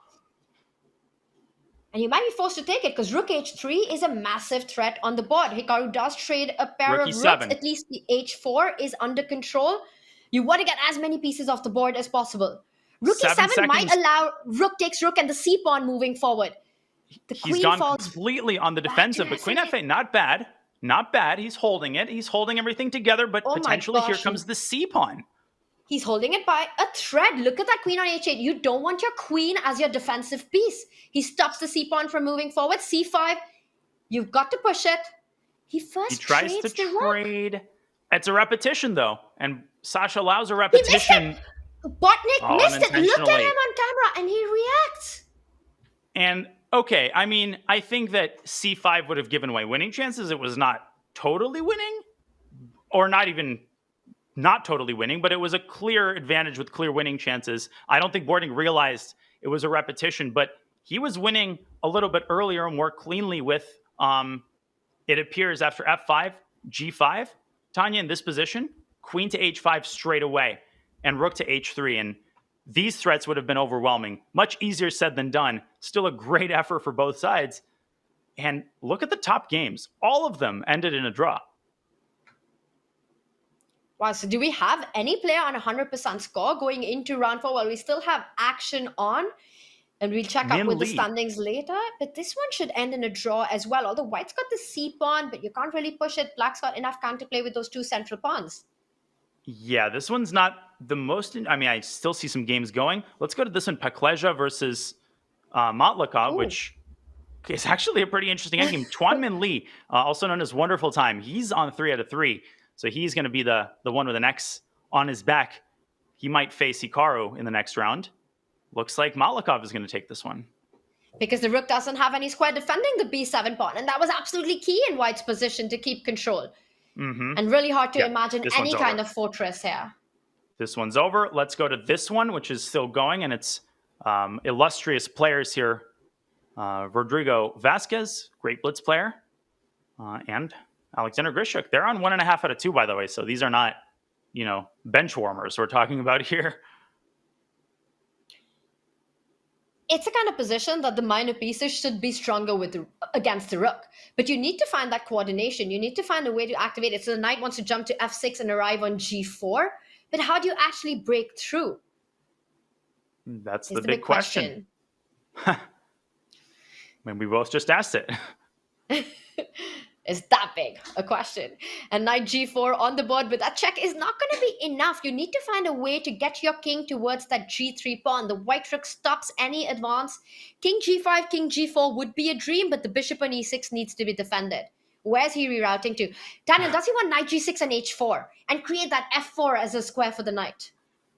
And you might be forced to take it because rook h3 is a massive threat on the board. Hikaru does trade a pair Rook of e7. rooks. At least the h4 is under control. You want to get as many pieces off the board as possible. Rook 7 e7 might seconds. allow rook takes rook and the c pawn moving forward. The He's queen gone falls completely on the back defensive, to but queen f8. f8, not bad. Not bad. He's holding it. He's holding everything together, but Oh my potentially here gosh. comes the c pawn. He's holding it by a thread. Look at that queen on h8. You don't want your queen as your defensive piece. He stops the c pawn from moving forward. c5. You've got to push it. He first He tries to trades the rook. trade. It's a repetition, though, and Sasha allows a He missed repetition. it. Botnik Oh, missed it. Look at unintentionally. him on camera, and he reacts. And okay, I mean, I think that c5 would have given away winning chances. It was not totally winning, or not even not totally winning, but it was a clear advantage with clear winning chances. I don't think Botnik realized it was a repetition, but he was winning a little bit earlier and more cleanly with, it appears after f5, g5. Tanya in this position, queen to h5 straight away, and rook to h3. And these threats would have been overwhelming. Much easier said than done. Still a great effort for both sides. And look at the top games. All of them ended in a draw. Wow, so do we have any player on 100% score going into round 4? Well, we still have action on, and we'll check up Min with the Lee. standings later. But this one should end in a draw as well. Although White's got the c pawn, but you can't really push it. Black's got enough counterplay with those two central pawns. Yeah, this one's not the most... I mean, I still see some games going. Let's go to this one, Pekleja versus Motlaka, Ooh. which is actually a pretty interesting end game. Tuan Min Lee, also known as Wonderful Time. He's on 3 out of 3. So he's going to be the one with an X on his back. He might face Hikaru in the next round. Looks like Malikov is going to take this one. Because the rook doesn't have any square defending the b7 pawn. And that was absolutely key in White's position to keep control. And really hard to imagine this any one's kind over. of fortress here. This one's over. Let's go to this one, which is still going, and it's illustrious players here. Rodrigo Vasquez, great blitz player, and Alexander Grishuk. They're on 1.5 out of 2, by the way, so these are not, bench warmers we're talking about here. It's a kind of position that the minor pieces should be stronger against the rook. But you need to find that coordination. You need to find a way to activate it. So the knight wants to jump to f6 and arrive on g4. But how do you actually break through? That's Is the big question. I mean, we both just asked it. Is that big a question? And knight g4 on the board, but that check is not going to be enough. You need to find a way to get your king towards that g3 pawn. The white rook stops any advance. King g5, king g4 would be a dream, but the bishop on e6 needs to be defended. Where's he rerouting to? Daniel, does he want knight g6 and h4 and create that f4 as a square for the knight?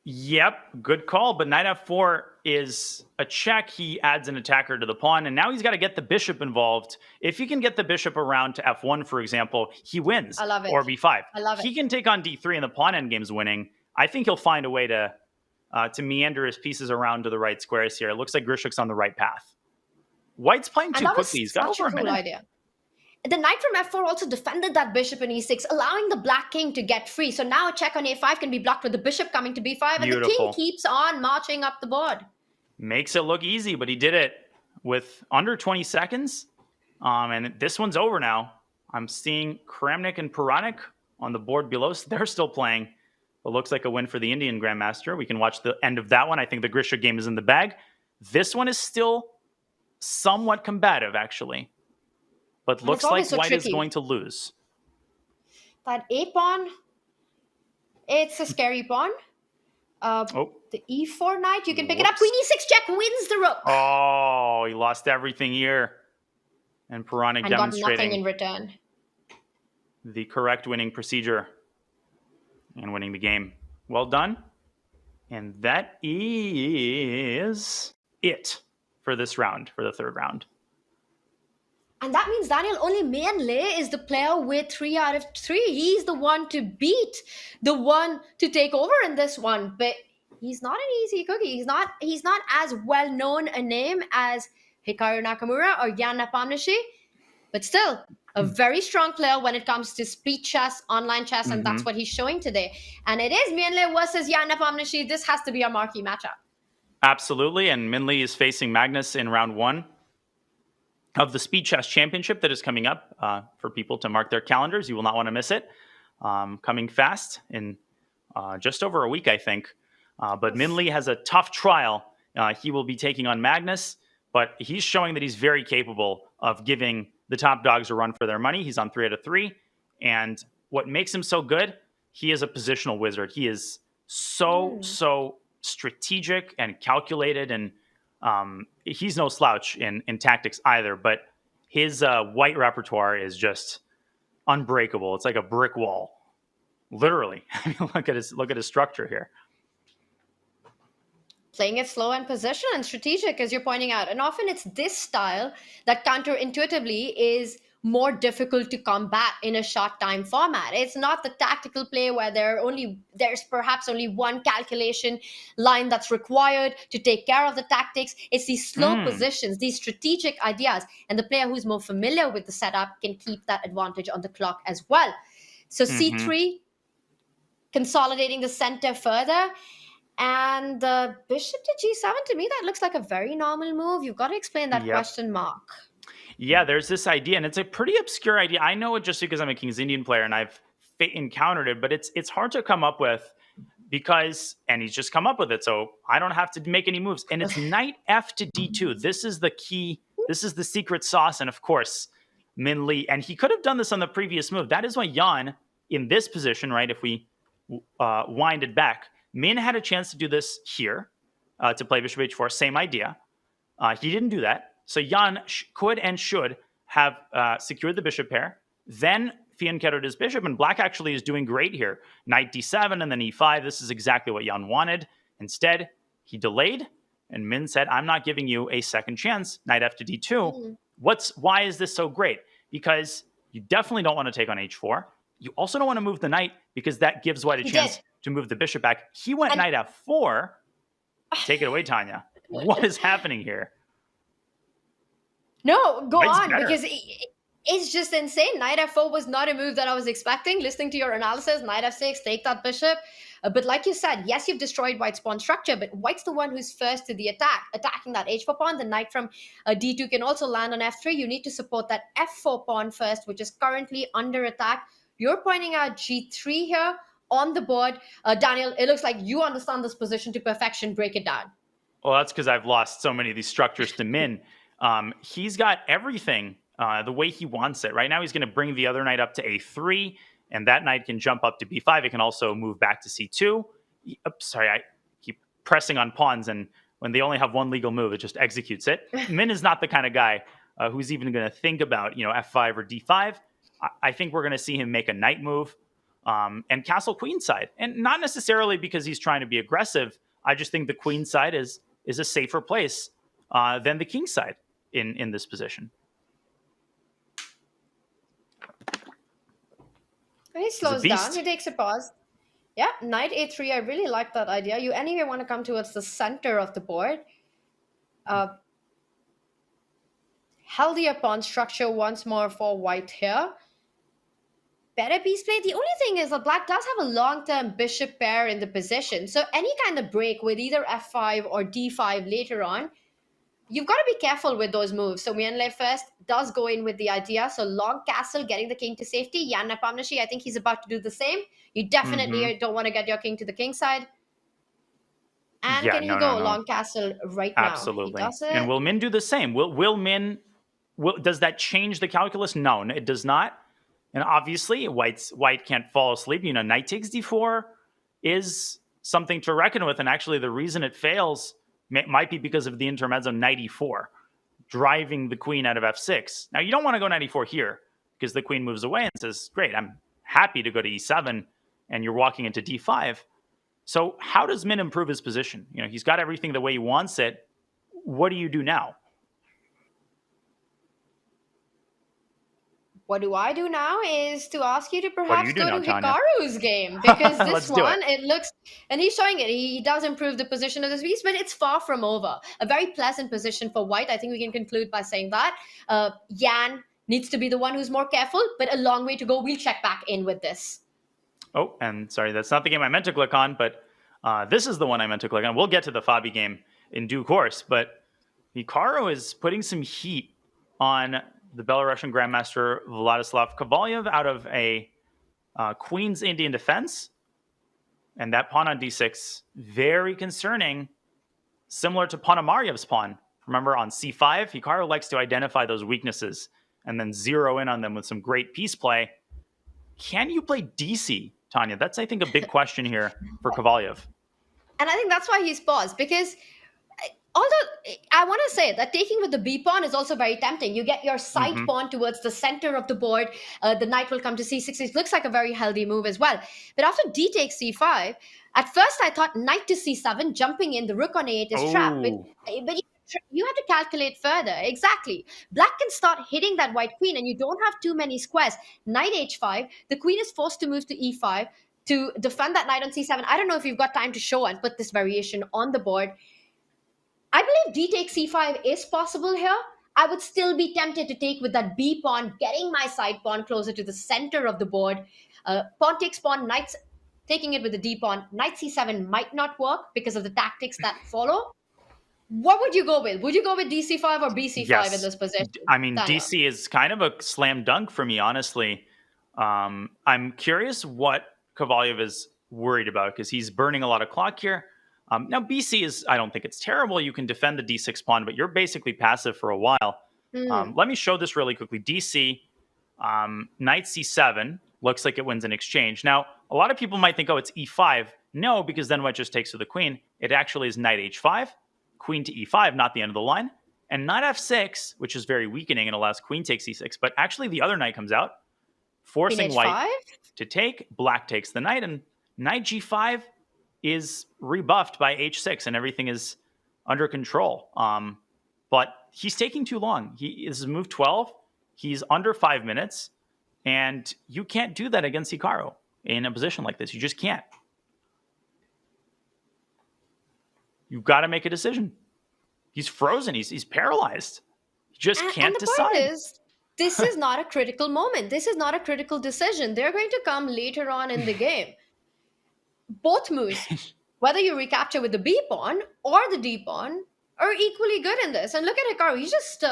Yep, good call. But knight f4 is a check. He adds an attacker to the pawn, and now he's got to get the bishop involved. If he can get the bishop around to f1, for example, he wins. I love it. Or b5. I love it. He can take on d3, and the pawn endgame's winning. I think he'll find a way to meander his pieces around to the right squares here. It looks like Grishuk's on the right path. White's playing too quickly. He's got such over a a cool minute. idea. The knight from f4 also defended that bishop in e6, allowing the black king to get free. So now a check on a5 can be blocked with the bishop coming to b5, and the king Beautiful. keeps on marching up the board. Makes it look easy, but he did it with under 20 seconds. And this one's over now. I'm seeing Kramnik and Puranik on the board below. So they're still playing. It looks like a win for the Indian Grandmaster. We can watch the end of that one. I think the Grisha game is in the bag. This one is still somewhat combative, actually. But looks like so white is tricky. going to lose. That a-pawn, it's a scary pawn. The e4 knight, you can pick it up. Queen e6 check wins the rook. Oh, he lost everything here. And Puranik And got nothing demonstrating in return. the correct winning procedure and winning the game. Well done. And that is it for this round, for the third round. And that means, Daniel, only Mian Le is the player with 3 out of 3. He's the one to beat, the one to take over in this one. But he's not an easy cookie. He's not as well known a name as Hikaru Nakamura or Jan Nepomniachtchi, but still a very strong player when it comes to speed chess, online chess, and that's what he's showing today. And it is Mian Le versus Jan Nepomniachtchi. This has to be a marquee matchup. Absolutely. And Min Lee is facing Magnus in round 1 of the Speed Chess Championship that is coming up for people to mark their calendars. You will not want to miss it. Coming fast in just over a week, I think. But Min Lee has a tough trial. He will be taking on Magnus, but he's showing that he's very capable of giving the top dogs a run for their money. He's on 3 out of 3. And what makes him so good, he is a positional wizard. He is so strategic and calculated, and he's no slouch in tactics either, but his white repertoire is just unbreakable. It's like a brick wall, literally. I mean, look at his structure here. Playing it slow and positional and strategic, as you're pointing out. And often it's this style that counterintuitively is more difficult to combat in a short time format. It's not the tactical play where there's perhaps only one calculation line that's required to take care of the tactics. It's these slow positions, these strategic ideas, and the player who's more familiar with the setup can keep that advantage on the clock as well. So c3, consolidating the center further, and the bishop to g7, to me that looks like a very normal move. You've got to explain that question mark. Yeah, there's this idea, and it's a pretty obscure idea. I know it just because I'm a King's Indian player and I've encountered it, but it's hard to come up with and he's just come up with it, so I don't have to make any moves. And it's knight f to d2. This is the key. This is the secret sauce, and of course, Min Lee. And he could have done this on the previous move. That is why Jan, in this position, right, if we wind it back, Min had a chance to do this here, to play bishop h4, same idea. He didn't do that. So Jan could and should have secured the bishop pair, then fianchettoed his bishop, and black actually is doing great here. Knight d7 and then e5. This is exactly what Jan wanted. Instead, he delayed, and Min said, I'm not giving you a second chance. Knight f to d2. Why is this so great? Because you definitely don't want to take on h4. You also don't want to move the knight because that gives white a chance to move the bishop back. He went knight f4. Take it away, Tanya. What is happening here? No, go on, because it's just insane. Knight f4 was not a move that I was expecting. Listening to your analysis, knight f6, take that bishop. But like you said, yes, you've destroyed white's pawn structure, but white's the one who's first to the attack, attacking that h4 pawn. The knight from d2 can also land on f3. You need to support that f4 pawn first, which is currently under attack. You're pointing out g3 here on the board. Daniel, it looks like you understand this position to perfection. Break it down. Well, that's because I've lost so many of these structures to Min. He's got everything the way he wants it. Right now, he's going to bring the other knight up to a3, and that knight can jump up to b5. It can also move back to c2. I keep pressing on pawns, and when they only have one legal move, it just executes it. Min is not the kind of guy who's even going to think about f5 or d5. I think we're going to see him make a knight move and castle queenside, and not necessarily because he's trying to be aggressive. I just think the queen side is a safer place than the king side in this position. He slows down. He takes a pause. Yeah, knight a3. I really like that idea. You anyway want to come towards the center of the board. Healthier pawn structure once more for white here. Better piece play. The only thing is that black does have a long-term bishop pair in the position. So any kind of break with either f5 or d5 later on you've got to be careful with those moves. So Mianle first does go in with the idea. So long castle, getting the king to safety. Yan Nepomniachtchi, I think he's about to do the same. You definitely don't want to get your king to the king side. And Yeah, can he no, go no. long castle right now? Absolutely. He does And it. will Min do the same? Will Min, does that change the calculus? No, it does not. And obviously, white can't fall asleep. Knight takes d4 is something to reckon with. And actually, the reason it fails might be because of the intermezzo knight e4, driving the queen out of f6. Now, you don't want to go knight e4 here because the queen moves away and says, great, I'm happy to go to e7, and you're walking into d5. So how does Min improve his position? He's got everything the way he wants it. What do you do now? What do I do now is to ask you to do you perhaps do go now, to Tanya? Hikaru's game, because Let's this do one, it looks, and he's showing it, he does improve the position of this piece, but it's far from over. A very pleasant position for white. I think we can conclude by saying that. Yan needs to be the one who's more careful, but a long way to go. We'll check back in with this. Oh, and sorry, that's not the game I meant to click on, but this is the one I meant to click on. We'll get to the Fabi game in due course, but Hikaru is putting some heat on the Belarusian Grandmaster Vladislav Kovalyev out of a Queen's Indian defense. And that pawn on d6, very concerning, similar to Ponomariev's pawn. Remember, on c5, Hikaru likes to identify those weaknesses and then zero in on them with some great piece play. Can you play DC, Tanya? That's, I think, a big question here for Kovalyev. And I think that's why he's paused, because although I want to say that taking with the b pawn is also very tempting. You get your side pawn towards the center of the board. The knight will come to c6. It looks like a very healthy move as well. But after d takes c5, at first I thought knight to c7, jumping in, the rook on a8 is trapped. But you have to calculate further. Exactly. Black can start hitting that white queen, and you don't have too many squares. Knight h5, the queen is forced to move to e5 to defend that knight on c7. I don't know if you've got time to show and put this variation on the board. I believe d takes c5 is possible here. I would still be tempted to take with that b pawn, getting my side pawn closer to the center of the board. Pawn takes pawn, knights taking it with the d pawn. Knight c7 might not work because of the tactics that follow. What would you go with? Would you go with dc5 or bc5 in this position? I mean, Daniel? DC is kind of a slam dunk for me, honestly. I'm curious what Kovalyev is worried about, because he's burning a lot of clock here. Now, BC is, I don't think it's terrible. You can defend the d6 pawn, but you're basically passive for a while. Let me show this really quickly. DC, knight c7, looks like it wins an exchange. Now, a lot of people might think, oh, it's e5. No, because then white just takes to the queen. It actually is knight h5, queen to e5, not the end of the line. And knight f6, which is very weakening and allows queen takes e6. But actually, the other knight comes out, forcing white to take. Black takes the knight, and knight g5 is rebuffed by h6, and everything is under control. But he's taking too long. This is move 12. He's under 5 minutes, and you can't do that against Hikaru in a position like this. You just can't. You've got to make a decision. He's frozen. He's paralyzed. He just can't decide. And the point is, this is not a critical moment. This is not a critical decision. They're going to come later on in the game. Both moves, whether you recapture with the b pawn or the d pawn, are equally good in this. And look at Hikaru. He's just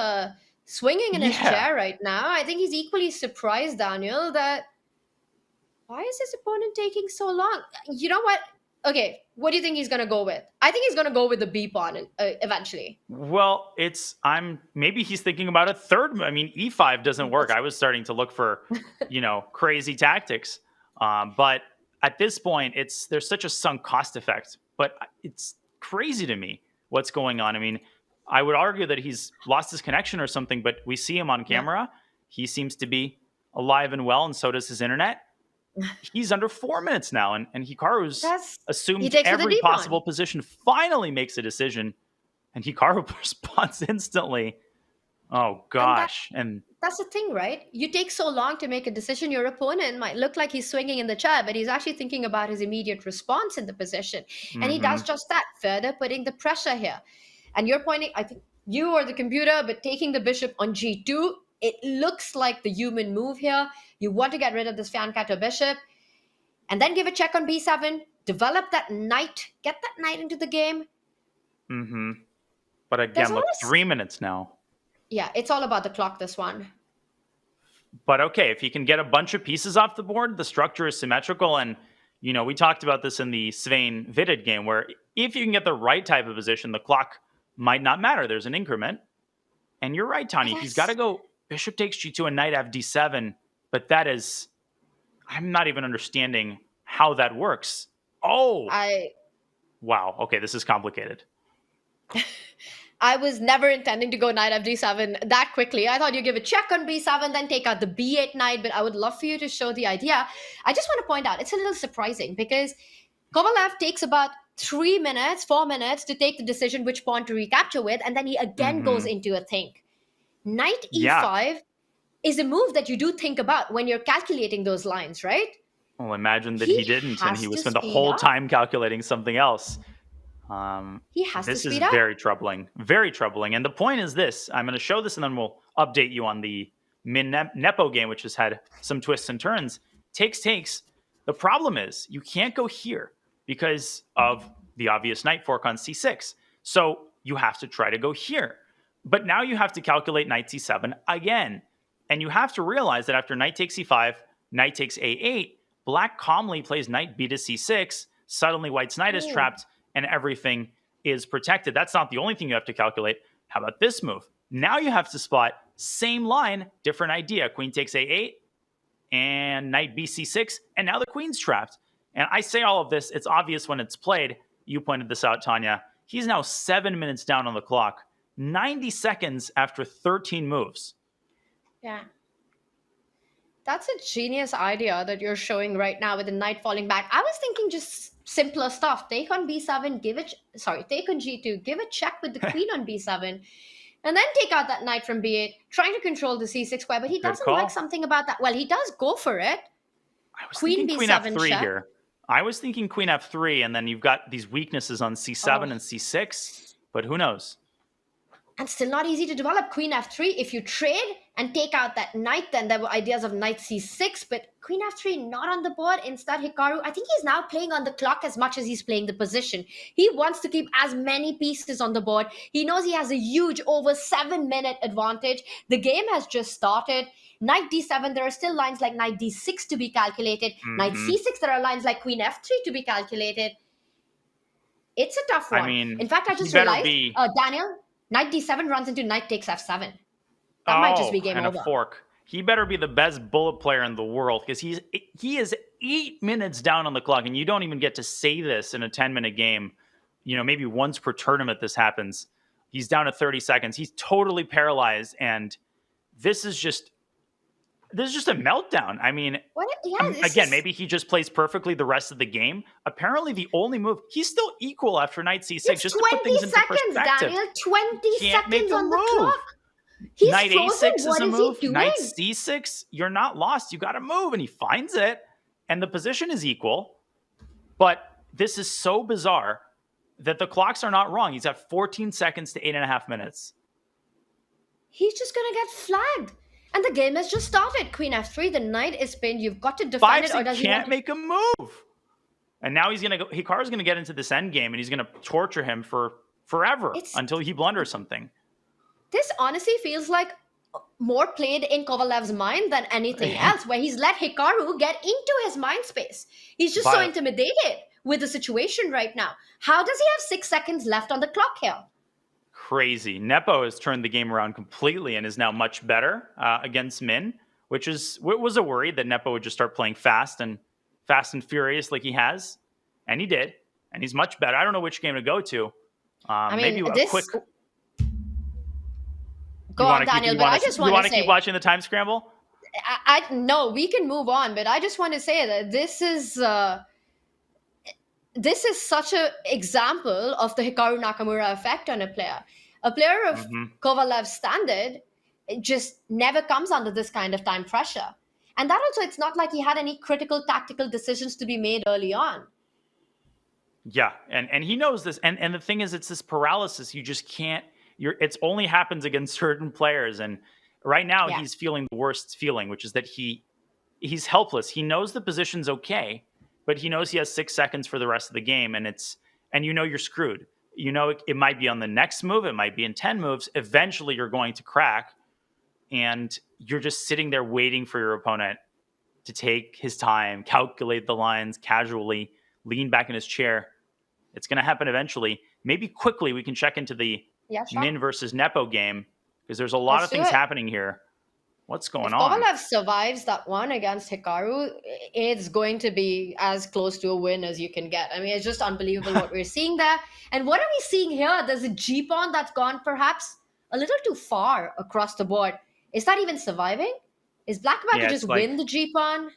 swinging in his chair right now. I think he's equally surprised, Daniel, that why is his opponent taking so long? You know what? Okay, what do you think he's going to go with? I think he's going to go with the b pawn eventually. Well, maybe he's thinking about a third. I mean, e5 doesn't work. I was starting to look for, crazy tactics. But at this point, there's such a sunk cost effect. But it's crazy to me what's going on. I mean, I would argue that he's lost his connection or something, but we see him on camera. He seems to be alive and well, and so does his internet. He's under 4 minutes now, and Hikaru's assumed every possible position, finally makes a decision, and Hikaru responds instantly. Oh, gosh. And that's the thing, right? You take so long to make a decision, your opponent might look like he's swinging in the chair, but he's actually thinking about his immediate response in the position. And he does just that, further putting the pressure here. And you're pointing, I think you or the computer, but taking the bishop on g2, it looks like the human move here. You want to get rid of this Fianchetto bishop, and then give a check on b7, develop that knight, get that knight into the game. But There's again, look, always 3 minutes now. Yeah, it's all about the clock, this one. But okay, if he can get a bunch of pieces off the board, the structure is symmetrical. And, we talked about this in the Svein Vidit game, where if you can get the right type of position, the clock might not matter. There's an increment. And you're right, Tanya. He's got to go bishop takes g2 and knight fd7. But that is, I'm not even understanding how that works. Oh, wow. Okay, this is complicated. I was never intending to go knight fd7 that quickly. I thought you give a check on b7, then take out the b8 knight, but I would love for you to show the idea. I just want to point out, it's a little surprising because Kovalev takes about 4 minutes to take the decision which pawn to recapture with, and then he again goes into a think. Knight e5 is a move that you do think about when you're calculating those lines, right? Well, imagine that he didn't, and he would spend the whole time calculating something else. He has to This is speed up. very troubling. Very troubling. And the point is this. I'm going to show this, and then we'll update you on the Min Nepo game, which has had some twists and turns. Takes. The problem is you can't go here because of the obvious knight fork on c6. So you have to try to go here. But now you have to calculate knight c7 again. And you have to realize that after knight takes e5, knight takes a8, black calmly plays knight b to c6. Suddenly white's knight is trapped, and everything is protected. That's not the only thing you have to calculate. How about this move? Now you have to spot same line, different idea. Queen takes a8 and knight bc6, and now the queen's trapped. And I say all of this, it's obvious when it's played. You pointed this out, Tanya. He's now 7 minutes down on the clock, 90 seconds after 13 moves. Yeah. That's a genius idea that you're showing right now with the knight falling back. I was thinking just simpler stuff. Take on b7, take on g2, give a check with the queen on b7, and then take out that knight from b8, trying to control the c6 square. But he doesn't like something about that. Well, he does go for it. I was thinking queen f3 here. I was thinking queen f3, and then you've got these weaknesses on c7 and c6, but who knows? And still not easy to develop. Queen f3, if you trade and take out that knight, then there were ideas of knight c6, but queen f3 not on the board. Instead, Hikaru, I think he's now playing on the clock as much as he's playing the position. He wants to keep as many pieces on the board. He knows he has a huge over 7-minute advantage. The game has just started. Knight d7, there are still lines like knight d6 to be calculated. Knight c6, there are lines like queen f3 to be calculated. It's a tough one. I mean, in fact, I just realized, Daniel, knight d7 runs into knight takes f7. That might just be game over. And a fork. He better be the best bullet player in the world because he is 8 minutes down on the clock, and you don't even get to say this in a 10-minute game. Maybe once per tournament this happens. He's down to 30 seconds. He's totally paralyzed, and this is just a meltdown. I mean, again, maybe he just plays perfectly the rest of the game. Apparently, the only move, he's still equal after knight c6. It's just to put things into perspective. Daniel, 20 Can't make seconds a on the move. clock. He's Knight frozen. a6 is What a is move. he doing? Knight c6, you're not lost. You got to move, and he finds it, and the position is equal. But this is so bizarre that the clocks are not wrong. He's got 14 seconds to 8.5 minutes. He's just going to get flagged. And the game has just started. Queen f3, the knight is pinned. You've got to defend it, or does he can't make a move? And now he's going to go. Hikaru's going to get into this end game, and he's going to torture him for forever until he blunders something. This honestly feels like more played in Kovalev's mind than anything else, where he's let Hikaru get into his mind space. He's just so intimidated with the situation right now. How does he have 6 seconds left on the clock here? Crazy. Nepo has turned the game around completely and is now much better against Min, which was a worry that Nepo would just start playing fast and furious like he has. And he did. And he's much better. I don't know which game to go to. Maybe a quick... Go on, Daniel, but I just want to say... You want to keep watching the time scramble? No, we can move on, but I just want to say that this is such an example of the Hikaru Nakamura effect on a player. A player of Kovalev's standard just never comes under this kind of time pressure. And that also, it's not like he had any critical tactical decisions to be made early on. Yeah, and he knows this. And the thing is, it's this paralysis. You just can't... It only happens against certain players, and right now he's feeling the worst feeling, which is that he's helpless. He knows the position's okay, but he knows he has 6 seconds for the rest of the game, and you're screwed. it might be on the next move. It might be in 10 moves. Eventually, you're going to crack. And you're just sitting there waiting for your opponent to take his time, calculate the lines casually, lean back in his chair. It's going to happen eventually. Maybe quickly we can check into the Sure. Min versus Nepo game, because there's a lot of things happening here. What's going on? If Kovalev survives that one against Hikaru, it's going to be as close to a win as you can get. I mean, it's just unbelievable what we're seeing there. And what are we seeing here? There's a G-pawn that's gone perhaps a little too far across the board. Is that even surviving? Is Black about to just win the G-pawn?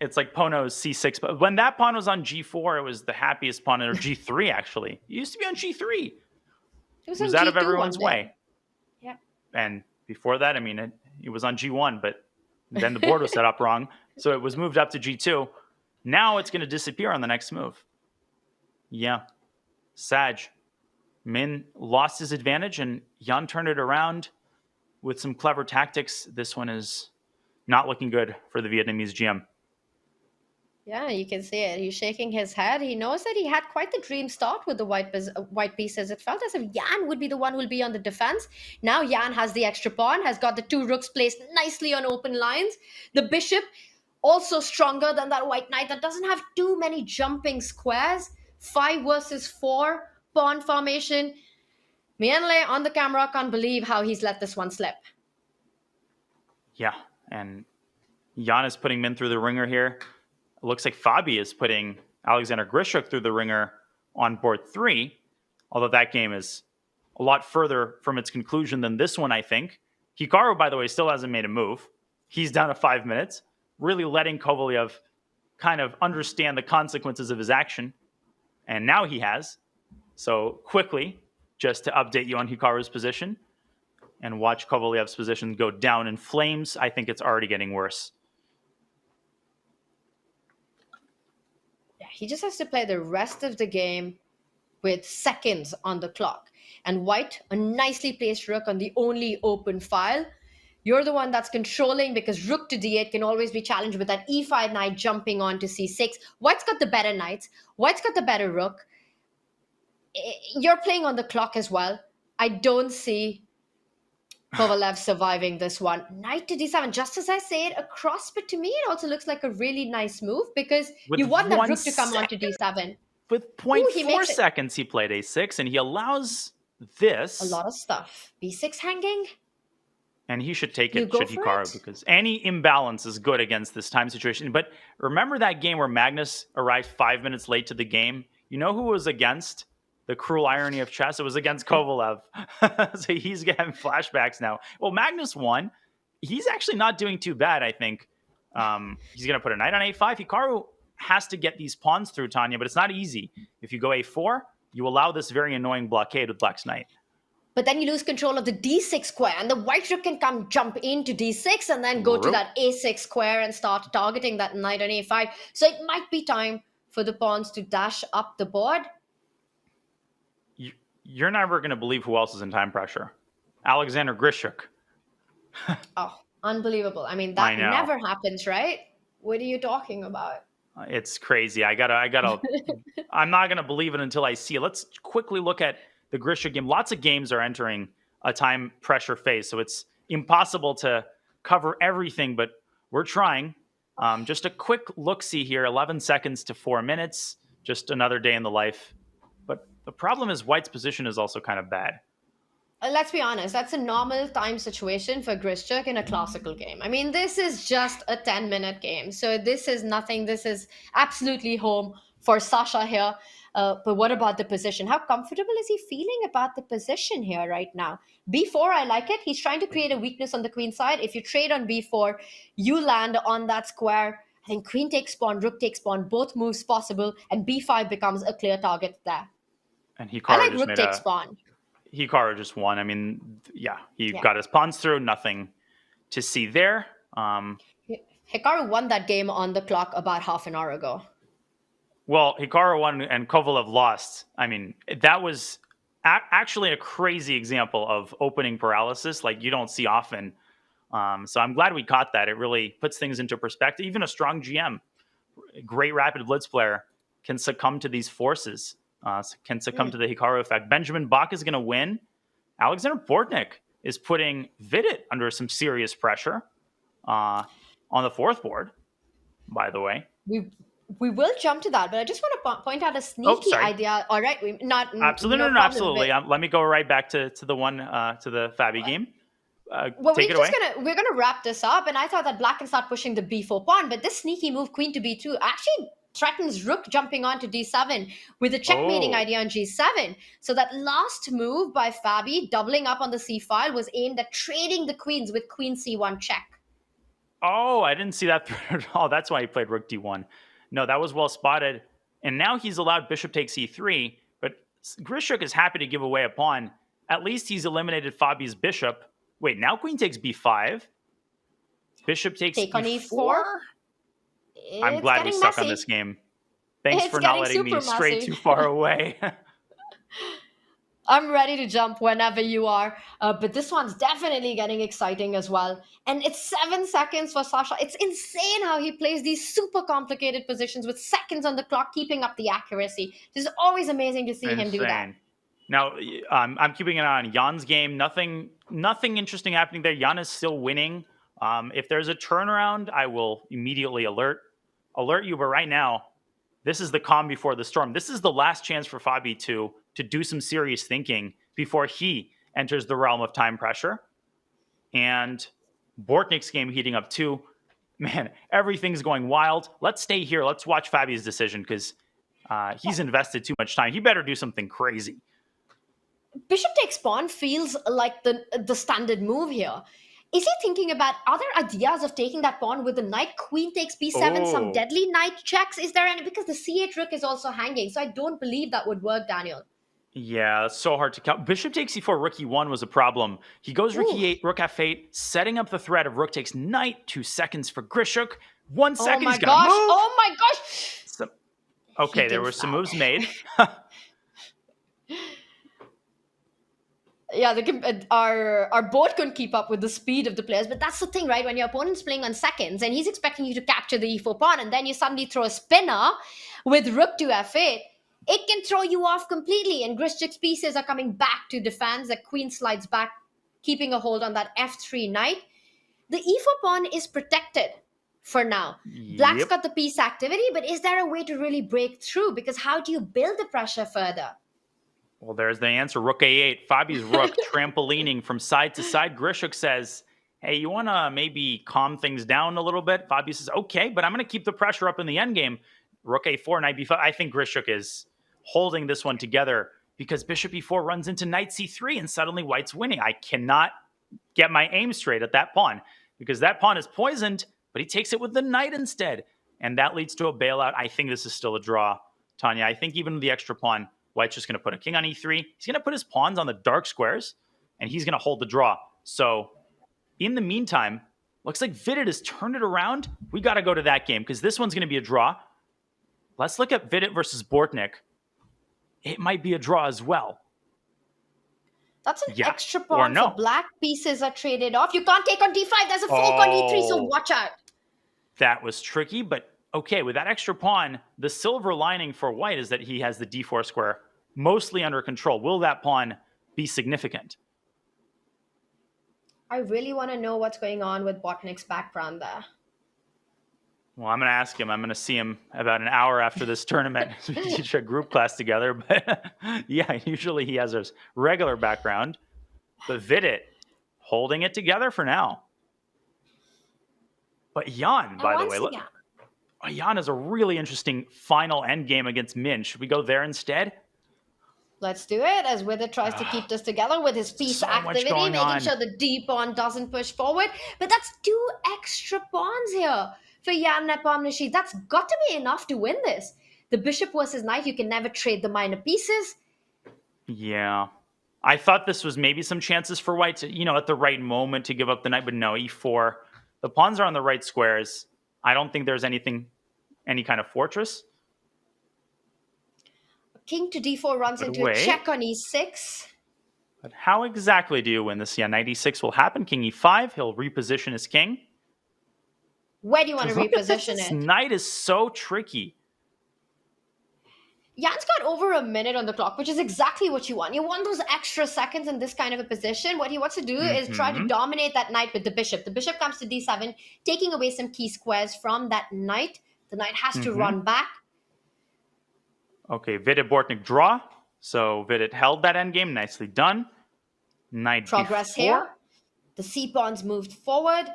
It's like Pono's C6. But when that pawn was on G4, it was the happiest pawn, or G3, actually. It used to be on G3. It was out of everyone's way. Yeah. And before that, I mean, it was on G1, but then the board was set up wrong. So it was moved up to G2. Now it's going to disappear on the next move. Yeah. Sag. Min lost his advantage, and Jan turned it around with some clever tactics. This one is not looking good for the Vietnamese GM. Yeah, you can see it. He's shaking his head. He knows that he had quite the dream start with the white pieces. It felt as if Jan would be the one who will be on the defense. Now Jan has the extra pawn, has got the 2 rooks placed nicely on open lines. The bishop, also stronger than that white knight that doesn't have too many jumping squares. 5 versus 4 pawn formation. Mianle on the camera can't believe how he's let this one slip. Yeah, and Jan is putting Min through the ringer here. It looks like Fabi is putting Alexander Grishuk through the ringer on board 3, although that game is a lot further from its conclusion than this one, I think. Hikaru, by the way, still hasn't made a move. He's down to 5 minutes, really letting Kovalev kind of understand the consequences of his action. And now he has. So quickly, just to update you on Hikaru's position and watch Kovalev's position go down in flames. I think it's already getting worse. Yeah, he just has to play the rest of the game with seconds on the clock. And white, a nicely placed rook on the only open file. You're the one that's controlling, because rook to d8 can always be challenged with that e5 knight jumping on to c6. White's got the better knights. White's got the better rook. You're playing on the clock as well. I don't see Kovalev surviving this one. Knight to d7, just as I say it, across, but to me it also looks like a really nice move, because you want that rook to come on to d7. With 0.4 seconds, he played a6, and he allows this. A lot of stuff. b6 hanging. And he should take it, should Hikaru, because any imbalance is good against this time situation. But remember that game where Magnus arrived 5 minutes late to the game? You know who was against? The cruel irony of chess. It was against Kovalev. So he's getting flashbacks now. Well, Magnus won. He's actually not doing too bad, I think. He's going to put a knight on a5. Hikaru has to get these pawns through, Tanya, but it's not easy. If you go a4, you allow this very annoying blockade with Black's knight. But then you lose control of the d6 square, and the white rook can come jump into d6 and then go to that a6 square and start targeting that knight on a5. So it might be time for the pawns to dash up the board. You're never going to believe who else is in time pressure. Alexander Grishuk. Oh, unbelievable. I mean, that never happens, right? What are you talking about? It's crazy. I gotta, I'm not going to believe it until I see it. Let's quickly look at the Grishuk game. Lots of games are entering a time pressure phase, so it's impossible to cover everything, but we're trying. Just a quick look-see here, 11 seconds to 4 minutes, just another day in the life. But the problem is White's position is also kind of bad. Let's be honest, that's a normal time situation for Grishuk in a classical game. I mean, this is just a 10-minute game. So this is nothing. This is absolutely home for Sasha here. But what about the position? How comfortable is he feeling about the position here right now? B4, I like it. He's trying to create a weakness on the queen side. If you trade on B4, you land on that square. I think queen takes pawn, rook takes pawn, both moves possible, and B5 becomes a clear target there. And Hikaru I like rook takes pawn. Hikaru just won. I mean, he got his pawns through. Nothing to see there. Hikaru won that game on the clock about half an hour ago. Well, Hikaru won and Kovalev lost. I mean, that was actually a crazy example of opening paralysis like you don't see often. So I'm glad we caught that. It really puts things into perspective. Even a strong GM, a great rapid blitz player, can succumb to these forces. Can succumb to the Hikaru effect. Benjamin Bach is going to win. Alexander Bortnik is putting Vidit under some serious pressure on the fourth board, by the way. We will jump to that, but I just want to point out a sneaky idea. All right, absolutely, no absolutely. Let me go right back to the one to the Fabi game. Well, take it away. We're gonna wrap this up, and I thought that Black can start pushing the b4 pawn, but this sneaky move, queen to b2, actually threatens Rook jumping on to d7 with a checkmating idea on g7. So that last move by Fabi, doubling up on the c file, was aimed at trading the queens with queen c1 check. Oh, I didn't see that threat at all. That's why he played Rook d1. No, that was well spotted. And now he's allowed bishop takes e3, but Grishuk is happy to give away a pawn. At least he's eliminated Fabi's bishop. Wait, now queen takes b5. Bishop takes Take on e4. I'm glad we stuck on this game. Thanks for not letting me stray too far away. I'm ready to jump whenever you are, but this one's definitely getting exciting as well. And it's 7 seconds for Sasha. It's insane how he plays these super complicated positions with seconds on the clock, keeping up the accuracy. It's always amazing to see him do that. Now, I'm keeping an eye on Jan's game. Nothing interesting happening there. Jan is still winning. If there's a turnaround, I will immediately alert you. But right now, this is the calm before the storm. This is the last chance for Fabi to do some serious thinking before he enters the realm of time pressure. And Bortnik's game heating up too. Man, everything's going wild. Let's stay here. Let's watch Fabi's decision because he's invested too much time. He better do something crazy. Bishop takes pawn feels like the standard move here. Is he thinking about other ideas of taking that pawn with the knight? Queen takes b7, some deadly knight checks. Is there any? Because the c8 rook is also hanging, so I don't believe that would work, Daniel. Yeah, it's so hard to count. Bishop takes e4, rook e1 was a problem. He goes rook e8, rook f8, setting up the threat of rook takes knight. 2 seconds for Grishuk. 1 second, he's gonna move. Oh my gosh! Okay, there were some moves made. Yeah, our board couldn't keep up with the speed of the players, but that's the thing, right? When your opponent's playing on seconds and he's expecting you to capture the e4 pawn, and then you suddenly throw a spinner with rook to f8, it can throw you off completely, and Grishuk's pieces are coming back to defense. The queen slides back, keeping a hold on that f3 knight. The e4 pawn is protected for now. Black's got the piece activity, but is there a way to really break through? Because how do you build the pressure further? Well, there's the answer. Rook a8. Fabi's rook trampolining from side to side. Grishuk says, hey, you want to maybe calm things down a little bit? Fabi says, okay, but I'm going to keep the pressure up in the endgame. Rook a4, knight b5. I think Grishuk is holding this one together because bishop e4 runs into knight c3 and suddenly white's winning. I cannot get my aim straight at that pawn because that pawn is poisoned, but he takes it with the knight instead. And that leads to a bailout. I think this is still a draw, Tanya. I think even with the extra pawn, white's just going to put a king on e3. He's going to put his pawns on the dark squares, and he's going to hold the draw. So in the meantime, looks like Vidit has turned it around. We got to go to that game because this one's going to be a draw. Let's look at Vidit versus Bortnik. It might be a draw as well. That's an extra pawn for black. Pieces are traded off. You can't take on d5. There's a fork on e3, so watch out. That was tricky, but okay, with that extra pawn, the silver lining for white is that he has the d4 square mostly under control. Will that pawn be significant? I really want to know what's going on with Bortnik's background there. Well, I'm going to ask him. I'm going to see him about an hour after this tournament. We teach a group class together. But yeah, usually he has a regular background. But Vidit holding it together for now. But Jan, by the way, look. Jan has a really interesting final endgame against Min. Should we go there instead? Let's do it as Vidit tries to keep this together with his piece activity, making sure the d pawn doesn't push forward. But that's 2 extra pawns here for Jan Nepomniachtchi. That's got to be enough to win this. The bishop versus knight, you can never trade the minor pieces. Yeah. I thought this was maybe some chances for white to, at the right moment to give up the knight, but no, e4. The pawns are on the right squares. I don't think there's any kind of fortress. King to d4 runs into a check on e6. But how exactly do you win this? Yeah, knight e6 will happen. King e5. He'll reposition his king. Where do you want to reposition it? This knight is so tricky. Jan's got over a minute on the clock, which is exactly what you want. You want those extra seconds in this kind of a position. What he wants to do is try to dominate that knight with the bishop. The bishop comes to d7, taking away some key squares from that knight. The knight has to run back. Okay, Vidit Bortnik draw. So Vidit held that endgame. Nicely done. Knight Progress b4. here. The c-pawns moved forward.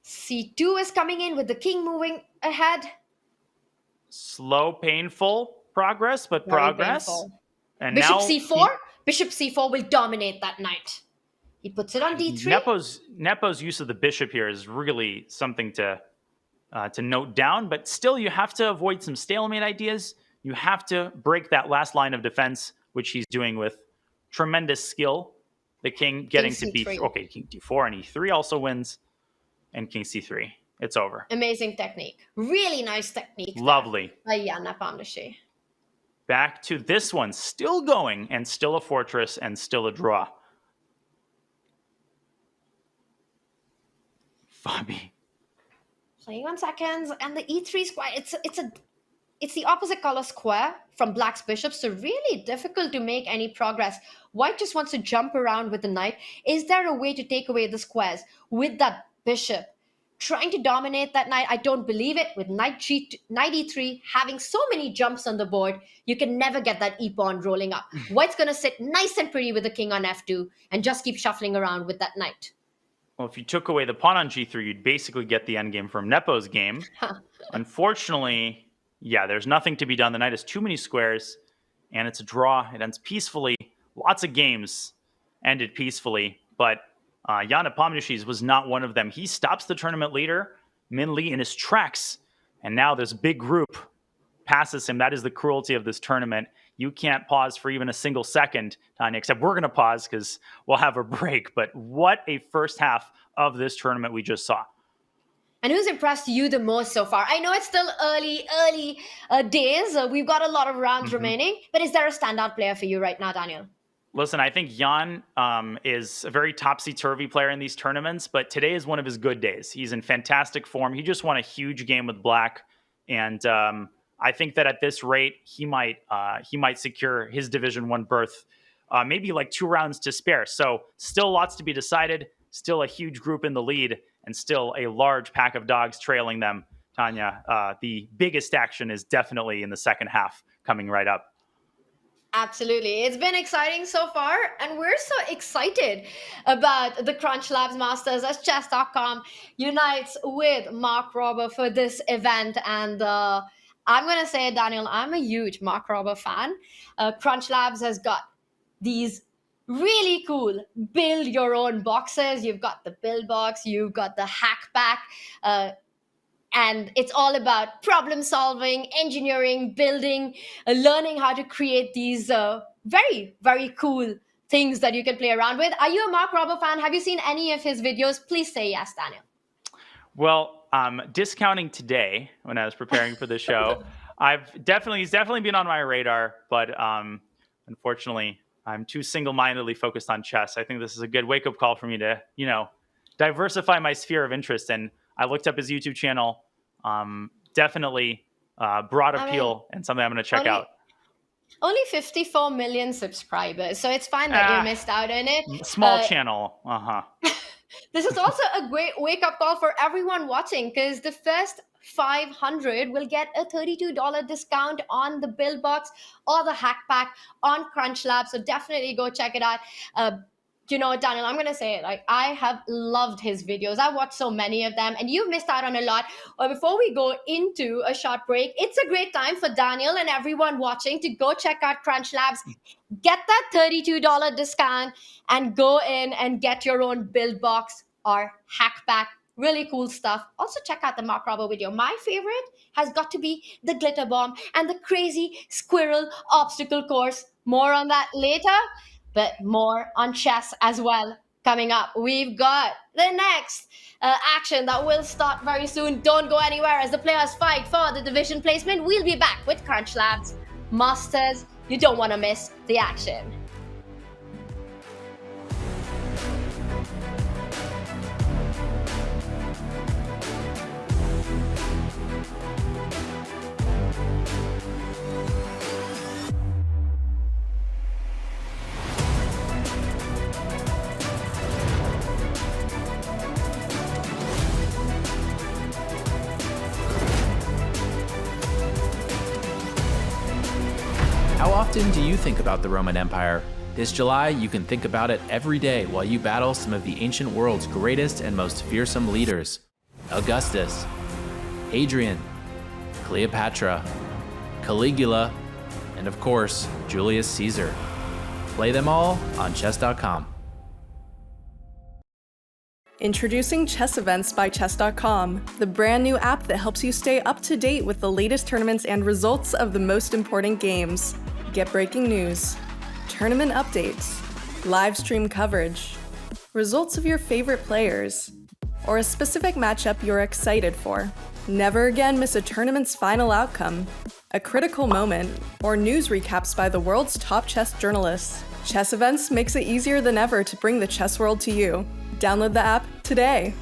c2 is coming in with the king moving ahead. Slow, painful progress, but Very progress. painful. And Bishop now c4. Bishop c4 will dominate that knight. He puts it on d3. Nepo's use of the bishop here is really something to note down, but still you have to avoid some stalemate ideas. You have to break that last line of defense, which he's doing with tremendous skill. The king getting to c3. b3. Okay, king d4 and e3 also wins, and king c3. It's over. Amazing technique. Really nice technique. Lovely. By Jan Nepomniachtchi. Back to this one, still going, and still a fortress, and still a draw. Fabi. 21 seconds, and the e3 square. It's the opposite color square from black's bishop, so really difficult to make any progress. White just wants to jump around with the knight. Is there a way to take away the squares with that bishop? Trying to dominate that knight, I don't believe it. With knight e3, having so many jumps on the board, you can never get that e-pawn rolling up. White's going to sit nice and pretty with the king on f2 and just keep shuffling around with that knight. Well, if you took away the pawn on g3, you'd basically get the endgame from Nepo's game. Unfortunately, yeah, there's nothing to be done. The knight has too many squares, and it's a draw. It ends peacefully. Lots of games ended peacefully, but Jan Nepomniachtchi's was not one of them. He stops the tournament leader, Min Lee, in his tracks, and now this big group passes him. That is the cruelty of this tournament. You can't pause for even a single second, Tanya, except we're going to pause because we'll have a break. But what a first half of this tournament we just saw. And who's impressed you the most so far? I know it's still early days. We've got a lot of rounds remaining, but is there a standout player for you right now, Daniel? Listen, I think Jan is a very topsy-turvy player in these tournaments, but today is one of his good days. He's in fantastic form. He just won a huge game with Black, and I think that at this rate, he might secure his Division 1 berth, maybe like 2 rounds to spare. So still lots to be decided, still a huge group in the lead, and still a large pack of dogs trailing them. Tanya, the biggest action is definitely in the second half coming right up. Absolutely. It's been exciting so far, and we're so excited about the CrunchLabs Masters as Chess.com unites with Mark Rober for this event. And I'm going to say, Daniel, I'm a huge Mark Rober fan. CrunchLabs has got these really cool build your own boxes. You've got the build box, you've got the hack pack, and it's all about problem solving, engineering, building, learning how to create these very, very cool things that you can play around with. Are you a Mark Rober fan? Have you seen any of his videos? Please say yes, Daniel. Well, discounting today when I was preparing for the show, he's definitely been on my radar, but unfortunately, I'm too single-mindedly focused on chess. I think this is a good wake-up call for me to, diversify my sphere of interest. And I looked up his YouTube channel. Definitely broad appeal and something I'm going to check out. Only 54 million subscribers, so it's fine that you missed out on it. Small channel. This is also a great wake-up call for everyone watching, because the first 500 will get a $32 discount on the build box or the hack pack on CrunchLabs. So definitely go check it out. Daniel, I'm going to say it. I have loved his videos. I've watched so many of them, and you've missed out on a lot. Before we go into a short break, it's a great time for Daniel and everyone watching to go check out CrunchLabs, get that $32 discount, and go in and get your own build box or hack pack. Really cool stuff. Also check out the Mark Rober video. My favorite has got to be the glitter bomb and the crazy squirrel obstacle course. More on that later, but more on chess as well coming up. We've got the next action that will start very soon. Don't go anywhere as the players fight for the division placement. We'll be back with CrunchLabs Masters. You don't want to miss the action. How often do you think about the Roman Empire? This July, you can think about it every day while you battle some of the ancient world's greatest and most fearsome leaders. Augustus, Hadrian, Cleopatra, Caligula, and of course, Julius Caesar. Play them all on Chess.com. Introducing Chess Events by Chess.com, the brand new app that helps you stay up to date with the latest tournaments and results of the most important games. Get breaking news, tournament updates, live stream coverage, results of your favorite players, or a specific matchup you're excited for. Never again miss a tournament's final outcome, a critical moment, or news recaps by the world's top chess journalists. Chess Events makes it easier than ever to bring the chess world to you. Download the app today.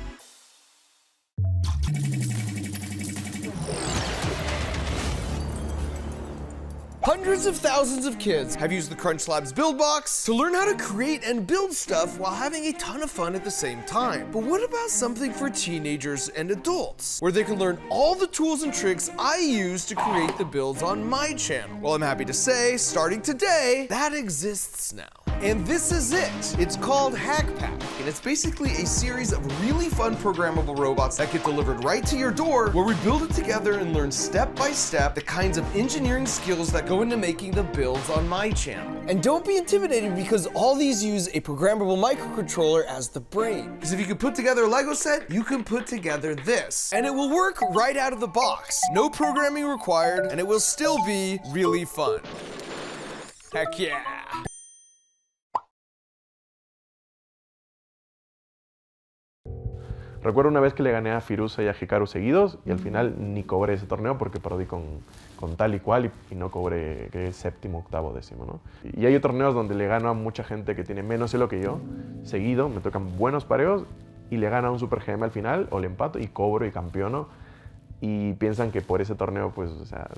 Hundreds of thousands of kids have used the CrunchLabs Build Box to learn how to create and build stuff while having a ton of fun at the same time. But what about something for teenagers and adults, where they can learn all the tools and tricks I use to create the builds on my channel? Well, I'm happy to say, starting today, that exists now. And this is it. It's called Hack Pack, and it's basically a series of really fun programmable robots that get delivered right to your door, where we build it together and learn step by step the kinds of engineering skills that go into making the builds on my channel. And don't be intimidated, because all these use a programmable microcontroller as the brain. Because if you can put together a Lego set, you can put together this. And it will work right out of the box. No programming required, and it will still be really fun. Heck yeah. Recuerdo una vez que le gané a Firouzja y a Hikaru seguidos y al final ni cobré ese torneo porque perdí con tal y cual y no cobré séptimo, octavo, décimo, ¿no? Y hay torneos donde le gano a mucha gente que tiene menos elo que yo, seguido, me tocan buenos pareos y le gano a un Super GM al final o le empato y cobro y campeono y piensan que por ese torneo, pues, o sea,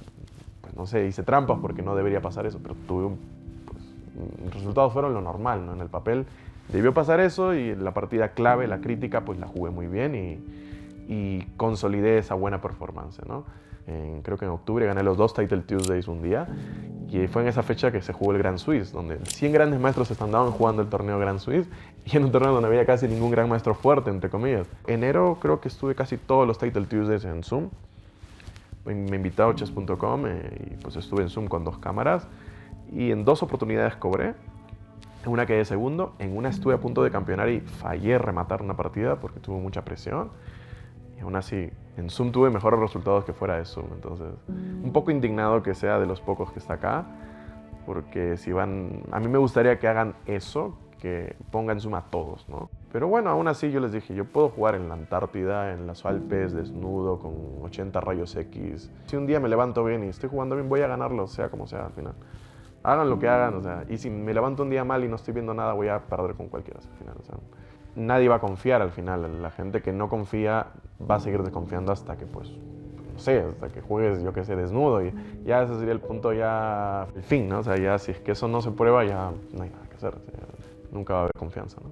pues no sé, hice trampas porque no debería pasar eso, pero tuve los resultados fueron lo normal, ¿no? En el papel debió pasar eso y la partida clave, la crítica, pues la jugué muy bien y consolidé esa buena performance, ¿no? Creo que en octubre gané los 2 Title Tuesdays un día y fue en esa fecha que se jugó el Grand Swiss, donde 100 grandes maestros andaban jugando el torneo Grand Swiss y en un torneo donde había casi ningún gran maestro fuerte, entre comillas. Enero creo que estuve casi todos los Title Tuesdays en Zoom. Me invitó a Chess.com y pues estuve en Zoom con 2 cámaras y en 2 oportunidades cobré. En una quedé segundo, en una estuve a punto de campeonar y fallé rematar una partida porque tuve mucha presión. Y aún así, en Zoom tuve mejores resultados que fuera de Zoom. Entonces, un poco indignado que sea de los pocos que está acá, porque si van... A mí me gustaría que hagan eso, que pongan Zoom a todos, ¿no? Pero bueno, aún así yo les dije, yo puedo jugar en la Antártida, en los Alpes, desnudo, con 80 rayos X. Si un día me levanto bien y estoy jugando bien, voy a ganarlo, sea como sea al final. Hagan lo que hagan, o sea, y si me levanto un día mal y no estoy viendo nada, voy a perder con cualquiera al final, o sea, nadie va a confiar al final, la gente que no confía va a seguir desconfiando hasta que, pues, no sé, hasta que juegues, yo qué sé, desnudo, y ya ese sería el punto, ya, el fin, ¿no? O sea, ya si es que eso no se prueba, ya no hay nada que hacer, o sea, nunca va a haber confianza, ¿no?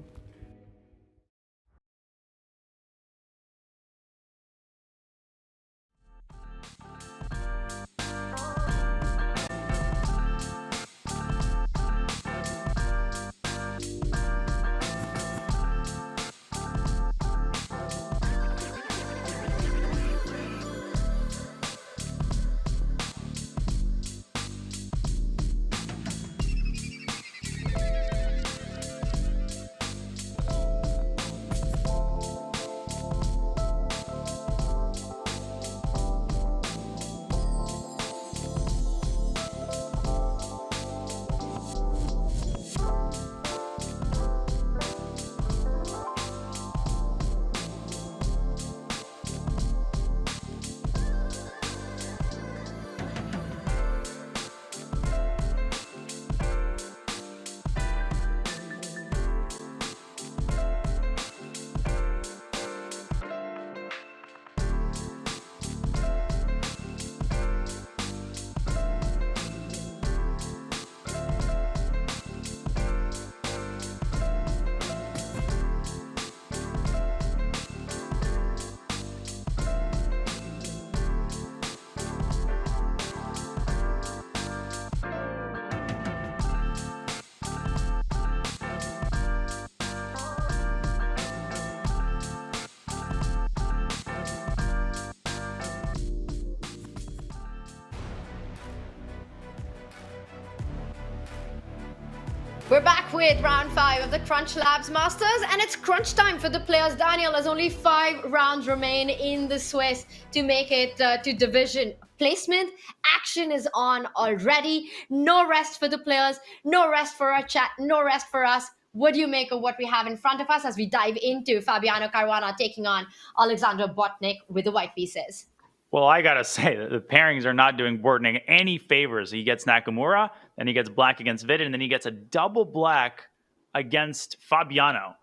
We're back with round 5 of the CrunchLabs Masters, and it's crunch time for the players. Daniel, there's only 5 rounds remain in the Swiss to make it to division placement. Action is on already. No rest for the players, no rest for our chat, no rest for us. What do you make of what we have in front of us as we dive into Fabiano Caruana taking on Alexander Botnik with the white pieces? Well, I gotta say that the pairings are not doing Bortnik any favors. He gets Nakamura, then he gets black against Vidin, and then he gets a double black against Fabiano.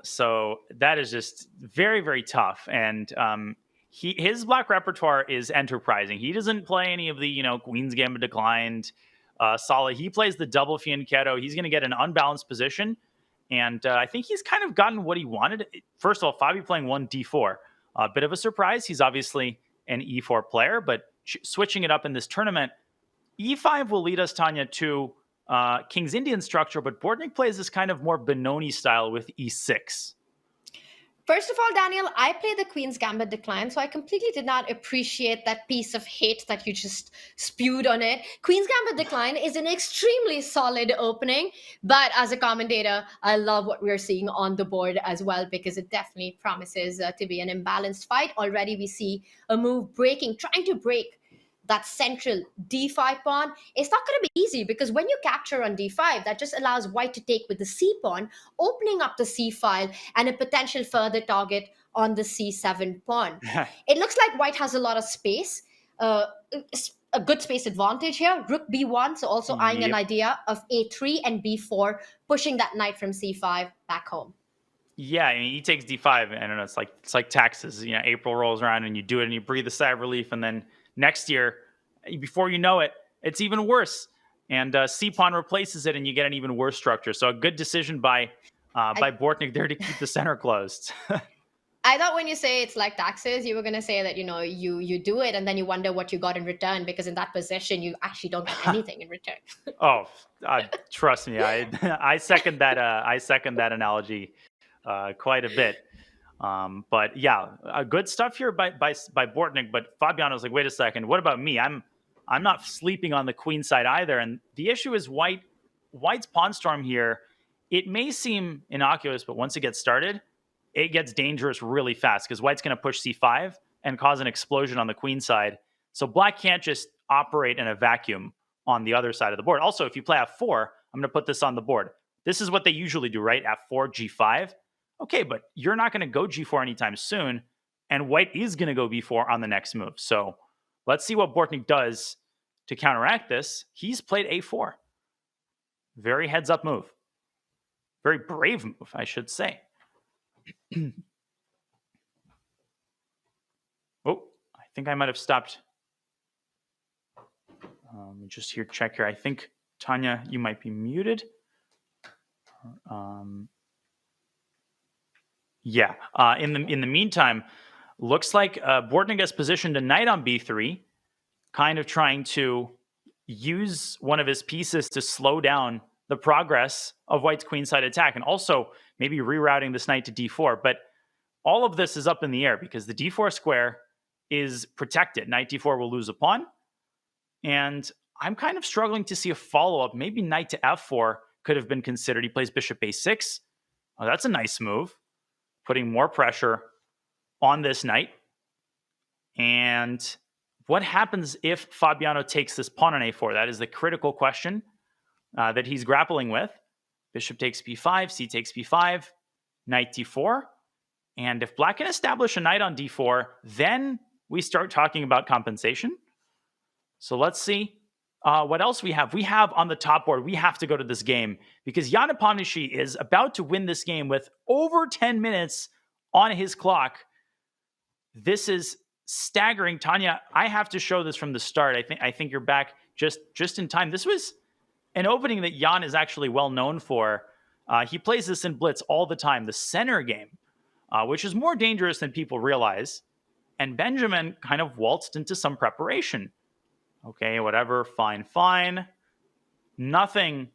So that is just very, very tough. And his black repertoire is enterprising. He doesn't play any of the, Queen's Gambit declined, solid. He plays the double fianchetto. He's going to get an unbalanced position. And I think he's kind of gotten what he wanted. First of all, Fabi playing 1d4. A bit of a surprise. He's obviously an e4 player, but switching it up in this tournament, e5 will lead us, Tanya, to King's Indian structure, but Bortnik plays this kind of more Benoni style with e6. First of all, Daniel, I play the Queen's Gambit decline, so I completely did not appreciate that piece of hate that you just spewed on it. Queen's Gambit decline is an extremely solid opening, but as a commentator, I love what we're seeing on the board as well, because it definitely promises to be an imbalanced fight. Already we see a move trying to break that central d5 pawn. It's not going to be easy, because when you capture on d5, that just allows white to take with the c pawn, opening up the c file and a potential further target on the c7 pawn. It looks like white has a lot of space, a good space advantage here. Rook b1, so also eyeing an idea of a3 and b4, pushing that knight from c5 back home. Yeah, I mean, he takes d5, and it's like taxes. April rolls around and you do it and you breathe a sigh of relief, and then next year, before you know it, it's even worse. And C-Pawn replaces it, and you get an even worse structure. So a good decision by Bortnik there to keep the center closed. I thought when you say it's like taxes, you were going to say that, you do it and then you wonder what you got in return, because in that position, you actually don't get anything in return. Oh, trust me. I second that. I second that analogy quite a bit. But yeah, good stuff here by Bortnik. But Fabiano's like, wait a second, what about me? I'm not sleeping on the queen side either. And the issue is White's pawn storm here. It may seem innocuous, but once it gets started, it gets dangerous really fast, because White's going to push c5 and cause an explosion on the queen side. So Black can't just operate in a vacuum on the other side of the board. Also, if you play f4, I'm going to put this on the board. This is what they usually do, right? f4, g5. Okay, but you're not going to go g4 anytime soon, and White is going to go b4 on the next move. So let's see what Bortnik does to counteract this. He's played a4. Very heads-up move. Very brave move, I should say. Oh, I think I might have stopped. Just here, check here. I think, Tanya, you might be muted. Yeah. In the meantime, looks like Bortnik has positioned a knight on b3, kind of trying to use one of his pieces to slow down the progress of White's queenside attack, and also maybe rerouting this knight to d4. But all of this is up in the air, because the d4 square is protected. Knight d4 will lose a pawn, and I'm kind of struggling to see a follow-up. Maybe knight to f4 could have been considered. He plays bishop a6. Oh, that's a nice move, putting more pressure on this knight. And what happens if Fabiano takes this pawn on a4? That is the critical question that he's grappling with. Bishop takes b5, c takes b5, knight d4. And if Black can establish a knight on d4, then we start talking about compensation. So let's see what else we have. We have on the top board, we have to go to this game, because Jan Epanishi is about to win this game with over 10 minutes on his clock. This is staggering. Tanya, I have to show this from the start. I think you're back just in time. This was an opening that Jan is actually well known for. He plays this in Blitz all the time, the center game, which is more dangerous than people realize. And Benjamin kind of waltzed into some preparation. Okay, whatever, fine. Nothing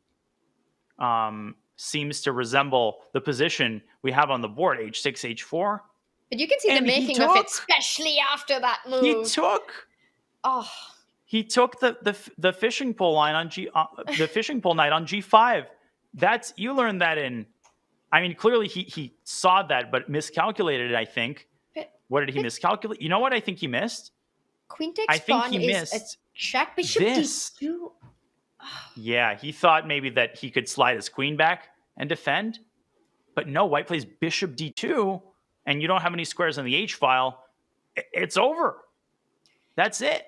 seems to resemble the position we have on the board, h6, h4. But you can see the making of it, especially after that move. He took the fishing pole line on the fishing pole knight on g5. you learned that clearly he saw that, but miscalculated it, I think. What did he miscalculate? You know what I think he missed? Queen I takes think pawn he is a missed check. Bishop this. d2. Yeah, he thought maybe that he could slide his queen back and defend. But no, white plays bishop d2, and you don't have any squares on the h-file. It's over. That's it.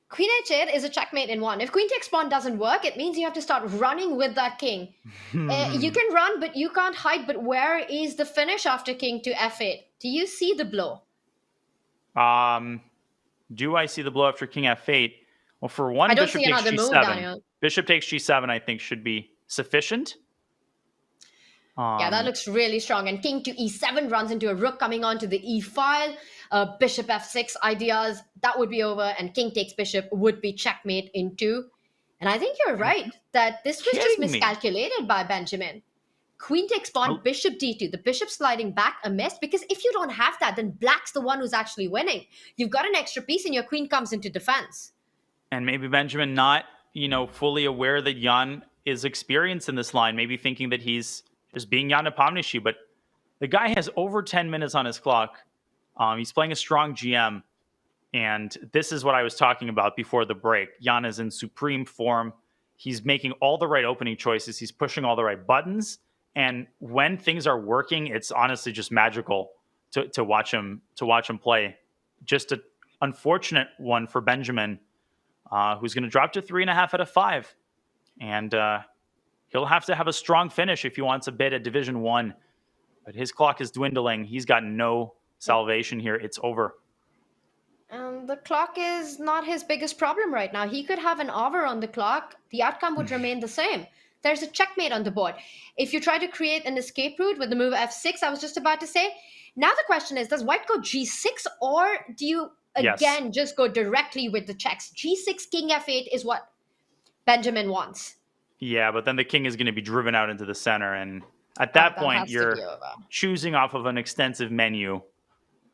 Queen h8 is a checkmate in one. If queen takes pawn doesn't work, it means you have to start running with that king. You can run, but you can't hide. But where is the finish after king to f8? Do you see the blow? Do I see the blow after king f8? Well, for one, I don't bishop see takes another move, g7. Daniel. Bishop takes g7, I think, should be sufficient. Yeah, that looks really strong. And king to e7 runs into a rook coming onto the e file. Bishop f6 ideas, that would be over. And king takes bishop would be checkmate in 2. And I think you're right that this was just miscalculated by Benjamin. Queen takes pawn, bishop d2. The bishop sliding back a miss, because if you don't have that, then black's the one who's actually winning. You've got an extra piece and your queen comes into defense. And maybe Benjamin not, fully aware that Jan is experienced in this line, maybe thinking that he's just being Jan Nepomniachtchi, but the guy has over 10 minutes on his clock. He's playing a strong GM, and this is what I was talking about before the break. Jan is in supreme form. He's making all the right opening choices. He's pushing all the right buttons, and when things are working, it's honestly just magical to watch him play. Just an unfortunate one for Benjamin, who's going to drop to 3.5 out of 5, and he'll have to have a strong finish if he wants a bid at Division 1. But his clock is dwindling. He's got no salvation here. It's over. The clock is not his biggest problem right now. He could have an over on the clock. The outcome would remain the same. There's a checkmate on the board. If you try to create an escape route with the move f6, I was just about to say, now the question is, does white go g6, or do you again just go directly with the checks? G6, king f8 is what Benjamin wants. Yeah, but then the king is going to be driven out into the center, and at that point, you're choosing off of an extensive menu.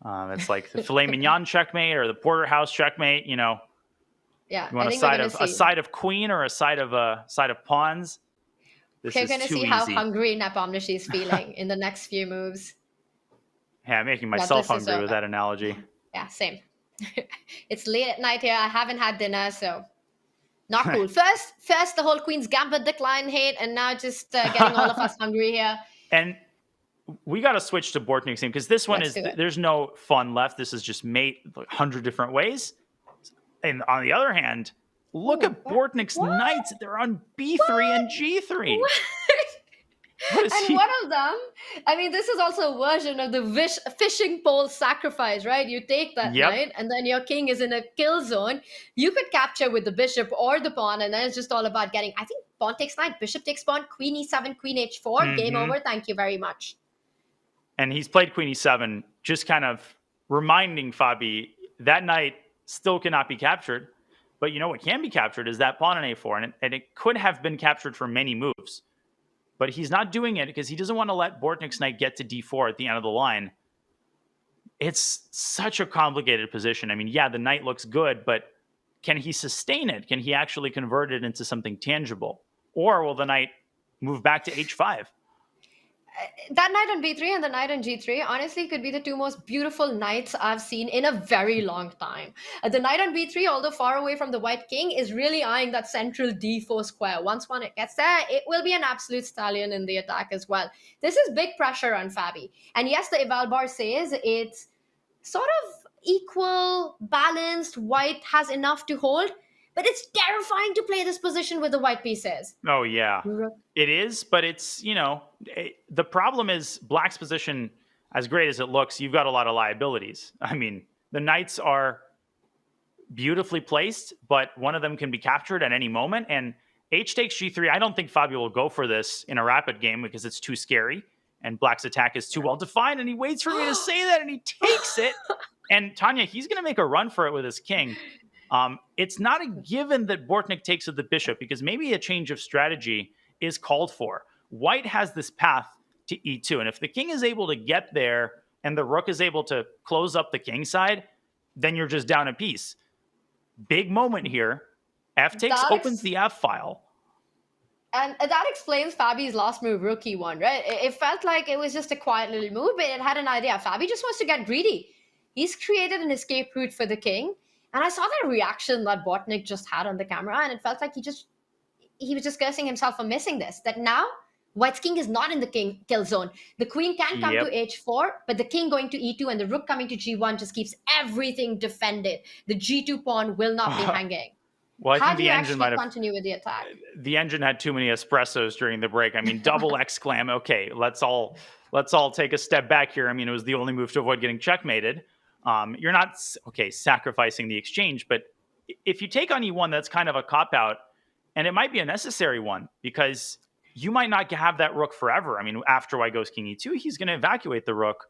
It's like the filet mignon checkmate or the porterhouse checkmate. Yeah, you want a side of queen or a side of pawns. We're going to see how hungry Nepomniachtchi is feeling in the next few moves. Yeah, I'm making myself hungry with that analogy. Yeah, same. It's late at night here. I haven't had dinner, so not cool. First, the whole Queen's Gambit decline hate, and now just getting all of us hungry here. And we got to switch to Bortnick's team, because this one there's no fun left. This is just mate 100 different ways. And on the other hand, look at Bortnick's knights. They're on b3 and g3. And one of them, this is also a version of the fishing pole sacrifice, right? You take that knight, and then your king is in a kill zone. You could capture with the bishop or the pawn, and then it's just all about getting, I think, pawn takes knight, bishop takes pawn, queen e7, queen h4, game over, thank you very much. And he's played queen e7, just kind of reminding Fabi that knight still cannot be captured. But you know what can be captured is that pawn on a4, and it could have been captured for many moves. But he's not doing it because he doesn't want to let Bortnick's knight get to d4 at the end of the line. It's such a complicated position. The knight looks good, but can he sustain it? Can he actually convert it into something tangible? Or will the knight move back to h5? That knight on b3 and the knight on g3 honestly could be the two most beautiful knights I've seen in a very long time. The knight on b3, although far away from the white king, is really eyeing that central d4 square. Once one gets there, it will be an absolute stallion in the attack as well. This is big pressure on Fabi. And yes, the eval bar says it's sort of equal, balanced. White has enough to hold. But it's terrifying to play this position with the white pieces. Oh, yeah. It is, but it's, the problem is black's position, as great as it looks, you've got a lot of liabilities. The knights are beautifully placed, but one of them can be captured at any moment. And h takes g3, I don't think Fabio will go for this in a rapid game because it's too scary. And black's attack is too well defined. And he waits for me to say that, and he takes it. And Tanya, he's going to make a run for it with his king. It's not a given that Bortnick takes with the bishop, because maybe a change of strategy is called for. White has this path to e2, and if the king is able to get there and the rook is able to close up the king side, then you're just down a piece. Big moment here. F takes opens the f file. And that explains Fabi's last move, rook e1, right? It felt like it was just a quiet little move, but it had an idea. Fabi just wants to get greedy. He's created an escape route for the king. And I saw that reaction that Botnik just had on the camera, and it felt like he was just cursing himself for missing this. That now White's king is not in the kill zone. The queen can come to h4, but the king going to e2 and the rook coming to g1 just keeps everything defended. The g2 pawn will not be hanging. Well, I How think do the you engine might actually have continue with the attack? the engine had too many espressos during the break. I mean, double exclam. Okay, let's all take a step back here. I mean, it was the only move to avoid getting checkmated. You're not sacrificing the exchange, but if you take on e1, that's kind of a cop out, and it might be a necessary one because you might not have that rook forever. I mean, after white goes king e2, he's going to evacuate the rook.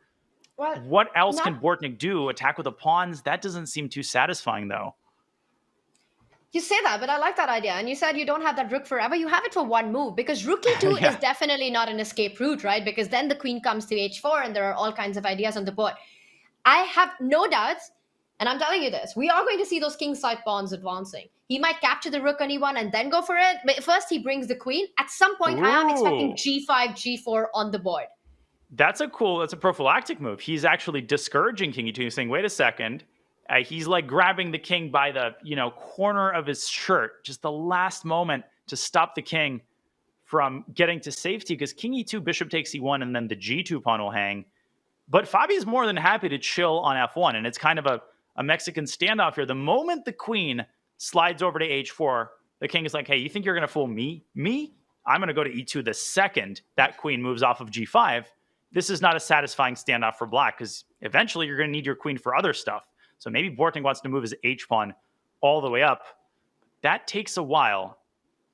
Well, What else can Bortnik do? Attack with the pawns? That doesn't seem too satisfying, though. you say that, but I like that idea. And you said you don't have that rook forever. You have it for one move because rook e2 is definitely not an escape route, right? Because then the queen comes to h4 and there are all kinds of ideas on the board. I have no doubts, and I'm telling you this, we are going to see those king-side pawns advancing. He might capture the rook on e1 and then go for it, but first he brings the queen. At some point, I am expecting g5, g4 on the board. That's a prophylactic move. He's actually discouraging king e2, saying, wait a second. He's like grabbing the king by the corner of his shirt, just the last moment to stop the king from getting to safety, because king e2, bishop takes e1, and then the g2 pawn will hang. But Fabi's more than happy to chill on f1, and it's kind of a Mexican standoff here. The moment the queen slides over to h4, the king is like, hey, you think you're going to fool me? Me? I'm going to go to e2 the second that queen moves off of g5. This is not a satisfying standoff for black, because eventually you're going to need your queen for other stuff. So maybe Bortnik wants to move his h-pawn all the way up. That takes a while.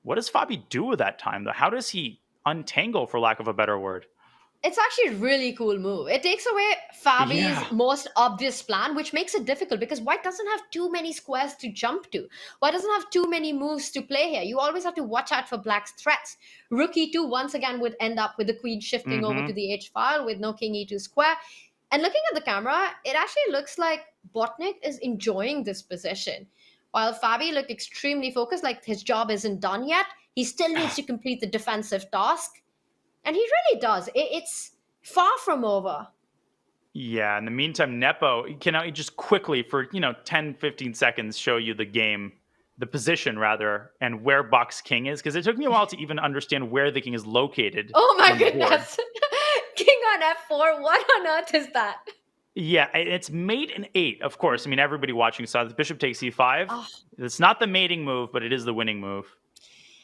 What does Fabi do with that time, though? How does he untangle, for lack of a better word? It's actually a really cool move. It takes away Fabi's most obvious plan, which makes it difficult because white doesn't have too many squares to jump to. White doesn't have too many moves to play here. You always have to watch out for black's threats. Rook e2 once again would end up with the queen shifting over to the h file with no king e2 square. And looking at the camera, it actually looks like Botnik is enjoying this position. While Fabi looked extremely focused, like his job isn't done yet, he still needs to complete the defensive task. And he really does. It's far from over. Yeah, in the meantime, Nepo, can I just quickly, for 10, 15 seconds, show you the position rather, and where Bach's king is? Because it took me a while to even understand where the king is located. Oh my goodness. King on f4, what on earth is that? Yeah, it's mate and 8, of course. I mean, everybody watching saw the bishop takes e5. Oh. It's not the mating move, but it is the winning move.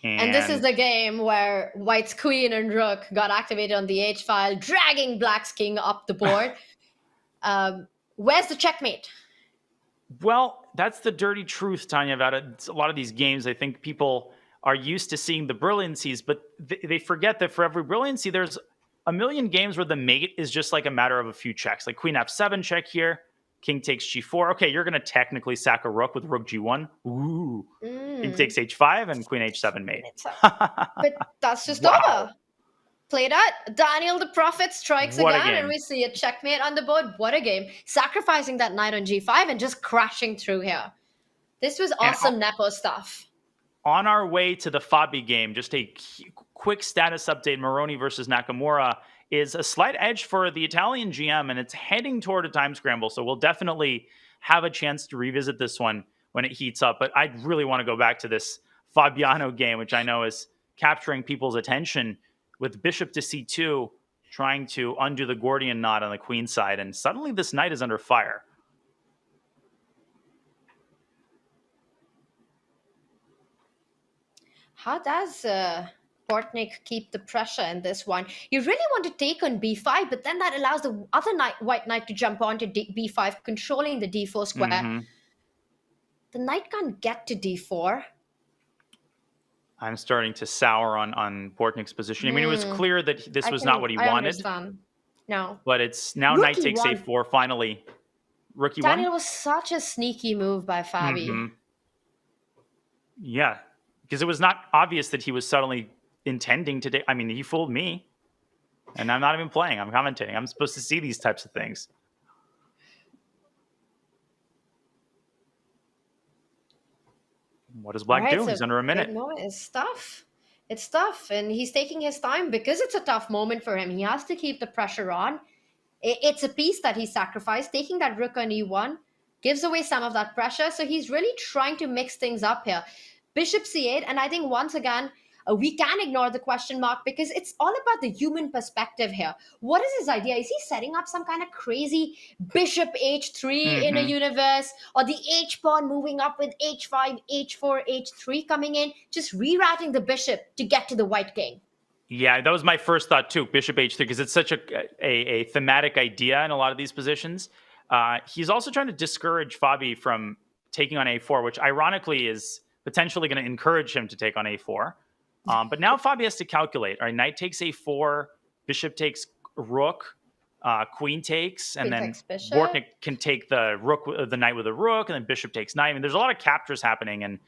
And this is the game where white's queen and rook got activated on the h file, dragging black's king up the board. Where's the checkmate? Well, that's the dirty truth, Tanya, about it. It's a lot of these games, I think people are used to seeing the brilliancies, but they forget that for every brilliancy, there's a million games where the mate is just like a matter of a few checks. Like queen f7 check here, king takes g4. Okay, you're going to technically sack a rook with rook g1. Ooh. King takes h5 and queen h7 mate. But that's just over. Played out. Daniel the Prophet strikes again, and we see a checkmate on the board. What a game. Sacrificing that knight on g5 and just crashing through here. This was awesome Nepo stuff. On our way to the Fabi game, just a quick status update. Moroni versus Nakamura is a slight edge for the Italian GM, and it's heading toward a time scramble. So we'll definitely have a chance to revisit this one when it heats up. But I really want to go back to this Fabiano game, which I know is capturing people's attention, with bishop to c2, trying to undo the Gordian knot on the queen side. And suddenly this knight is under fire. How does Bortnik keep the pressure in this one? You really want to take on b5, but then that allows the other white knight to jump onto b5, controlling the d4 square. The knight can't get to d4. I'm starting to sour on Bortnik's position. I mean, it was clear that this was not what he wanted. Understand. No. But it's now knight takes a4, finally. Rook e1. Daniel was such a sneaky move by Fabi. Yeah, because it was not obvious that he was suddenly intending to... I mean, he fooled me. And I'm not even playing. I'm commentating. I'm supposed to see these types of things. What does black do? He's under a minute. Big moment is stuff. It's tough, and he's taking his time because it's a tough moment for him. He has to keep the pressure on. It's a piece that he sacrificed. Taking that rook on e1 gives away some of that pressure. So he's really trying to mix things up here. Bishop c8, and I think once again, we can ignore the question mark because it's all about the human perspective here. What is his idea? Is he setting up some kind of crazy bishop h3 in a universe, or the h pawn moving up with h5, h4, h3 coming in, just rerouting the bishop to get to the white king? Yeah, that was my first thought too, bishop h3, because it's such a thematic idea in a lot of these positions. He's also trying to discourage Fabi from taking on a4, which ironically is potentially going to encourage him to take on a4. But now Fabi has to calculate. All right, knight takes a4, bishop takes rook, queen takes, and Queen then takes bishop. Bortnik can take the knight with a rook, and then bishop takes knight. I mean, there's a lot of captures happening, and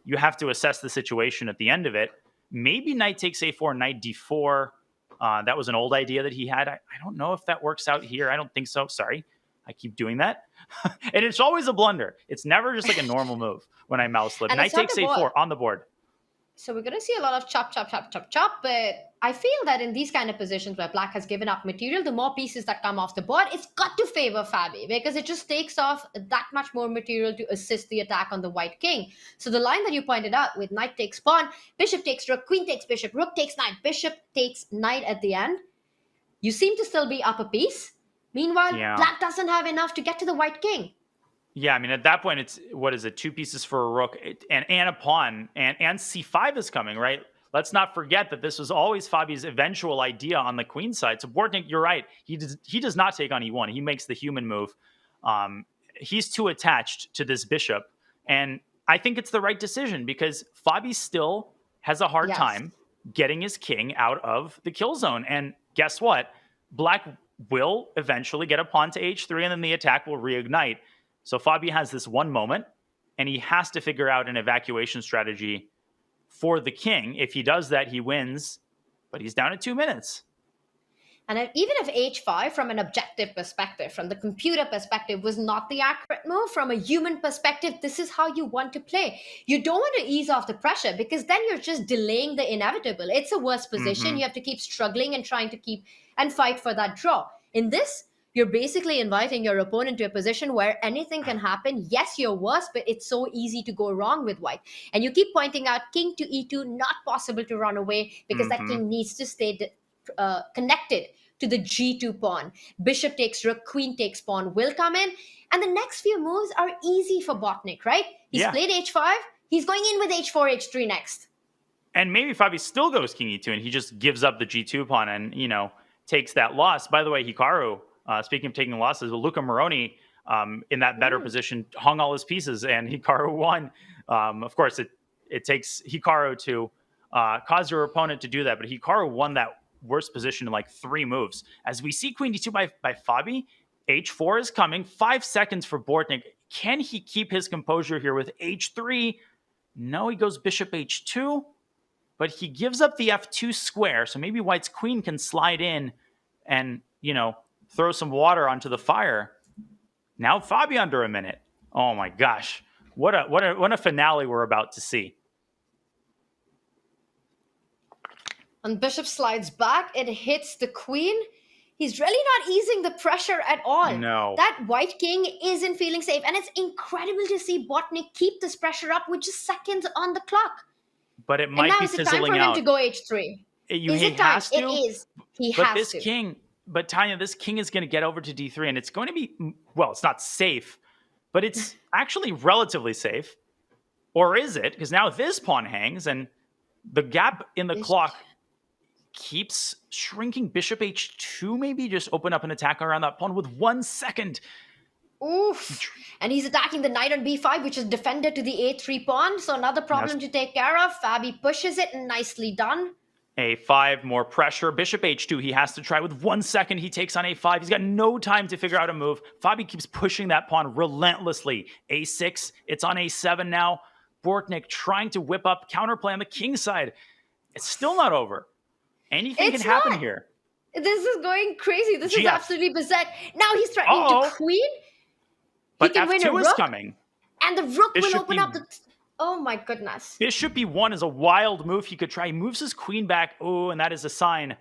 you have to assess the situation at the end of it. Maybe knight takes a4, knight d4. That was an old idea that he had. I don't know if that works out here. I don't think so. Sorry. I keep doing that. And it's always a blunder. It's never just like a normal move when I mouse slip. And Knight it's on takes the a4 board. on the board. So we're going to see a lot of chop, chop, chop, chop, chop. But I feel that in these kind of positions where black has given up material, the more pieces that come off the board, it's got to favor Fabi because it just takes off that much more material to assist the attack on the white king. So the line that you pointed out with knight takes pawn, bishop takes rook, queen takes bishop, rook takes knight, bishop takes knight at the end, you seem to still be up a piece. Meanwhile, black doesn't have enough to get to the white king. Yeah, I mean, at that point, it's, what is it, 2 pieces for a rook and a pawn, and c5 is coming, right? Let's not forget that this was always Fabi's eventual idea on the queen side. So Bortnik, you're right. He does not take on e1. He makes the human move. He's too attached to this bishop, and I think it's the right decision because Fabi still has a hard time getting his king out of the kill zone. And guess what? Black will eventually get a pawn to h3, and then the attack will reignite. So Fabi has this one moment, and he has to figure out an evacuation strategy for the king. If he does that, he wins, but he's down at 2 minutes. And even if h5, from an objective perspective, from the computer perspective, was not the accurate move, from a human perspective, this is how you want to play. You don't want to ease off the pressure because then you're just delaying the inevitable. It's a worse position. You have to keep struggling and trying to keep and fight for that draw. In this, you're basically inviting your opponent to a position where anything can happen. Yes, you're worse, but it's so easy to go wrong with white. And you keep pointing out king to e2, not possible to run away because that king needs to stay connected to the g2 pawn. Bishop takes rook, queen takes pawn will come in. And the next few moves are easy for Bortnik, right? He's played h5. He's going in with h4, h3 next. And maybe Fabi still goes king e2, and he just gives up the g2 pawn and, takes that loss. By the way, Hikaru, speaking of taking losses, Luca Moroni in that better position hung all his pieces, and Hikaru won. Of course, it takes Hikaru to cause your opponent to do that, but Hikaru won that worst position in like 3 moves. As we see queen d2 by Fabi, h4 is coming. 5 seconds for Bortnik. Can he keep his composure here with h3? No, he goes bishop h2, but he gives up the f2 square, so maybe white's queen can slide in and, throw some water onto the fire. Now Fabi under a minute. Oh my gosh. What a finale we're about to see. And bishop slides back. It hits the queen. He's really not easing the pressure at all. No. That white king isn't feeling safe. And it's incredible to see Bortnik keep this pressure up with just seconds on the clock. But it might be fizzling out. And now is the time for him to go h3. Is it time? It is. He has to. But Tanya, this king is going to get over to d3, and it's going to be, well, it's not safe, but it's actually relatively safe. Or is it? Because now this pawn hangs, and the gap in the clock keeps shrinking. Bishop h2, maybe just open up an attack around that pawn with 1 second. Oof. And he's attacking the knight on b5, which is defended to the a3 pawn. So another problem to take care of. Fabi pushes it. Nicely done. a5, more pressure. Bishop h2, he has to try with 1 second. He takes on a5. He's got no time to figure out a move. Fabi keeps pushing that pawn relentlessly. a6, it's on a7 now. Bortnik trying to whip up counterplay on the king side. It's still not over. Anything can happen here. This is going crazy. This is absolutely bizarre. Now he's threatening to queen. But he can f2 win a rook, is coming. And the rook will open up the... Oh my goodness. Bishop e1 is a wild move he could try. He moves his queen back. Oh, and that is a sign.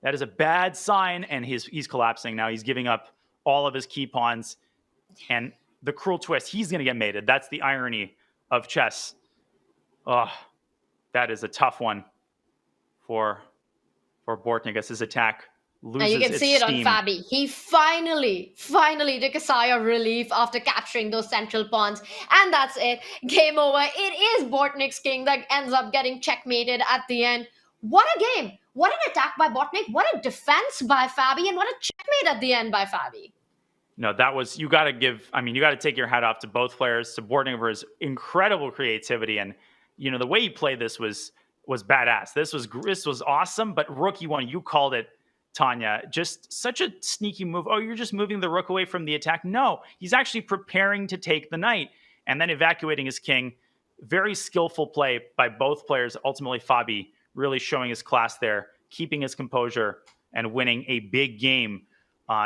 That is a bad sign, and he's collapsing now. He's giving up all of his key pawns. And the cruel twist, he's going to get mated. That's the irony of chess. Oh, that is a tough one for Bortnik as his attack loses And you can its see it on steam. Fabi. He finally took a sigh of relief after capturing those central pawns. And that's it. Game over. It is Bortnik's king that ends up getting checkmated at the end. What a game. What an attack by Bortnik. What a defense by Fabi. And what a checkmate at the end by Fabi. No, that was, you got to take your hat off to both players, to Bortnik for his incredible creativity. And, the way he played this was badass. This was awesome, but rook e1, you called it, Tanya. Just such a sneaky move. Oh, you're just moving the rook away from the attack. No, he's actually preparing to take the knight and then evacuating his king. Very skillful play by both players. Ultimately, Fabi really showing his class there, keeping his composure and winning a big game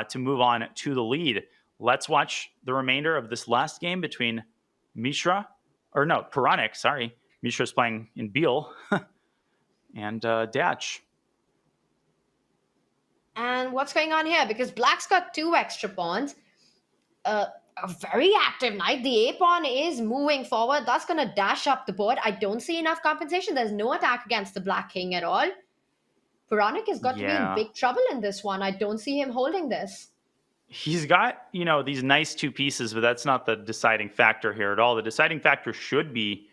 to move on to the lead. Let's watch the remainder of this last game between Puranik, sorry. Mishra's playing in Beal and Dach. And what's going on here? Because Black's got 2 extra pawns. A very active knight. The A pawn is moving forward. That's going to dash up the board. I don't see enough compensation. There's no attack against the Black king at all. Puranik has got to be in big trouble in this one. I don't see him holding this. He's got, these nice 2 pieces, but that's not the deciding factor here at all. The deciding factor should be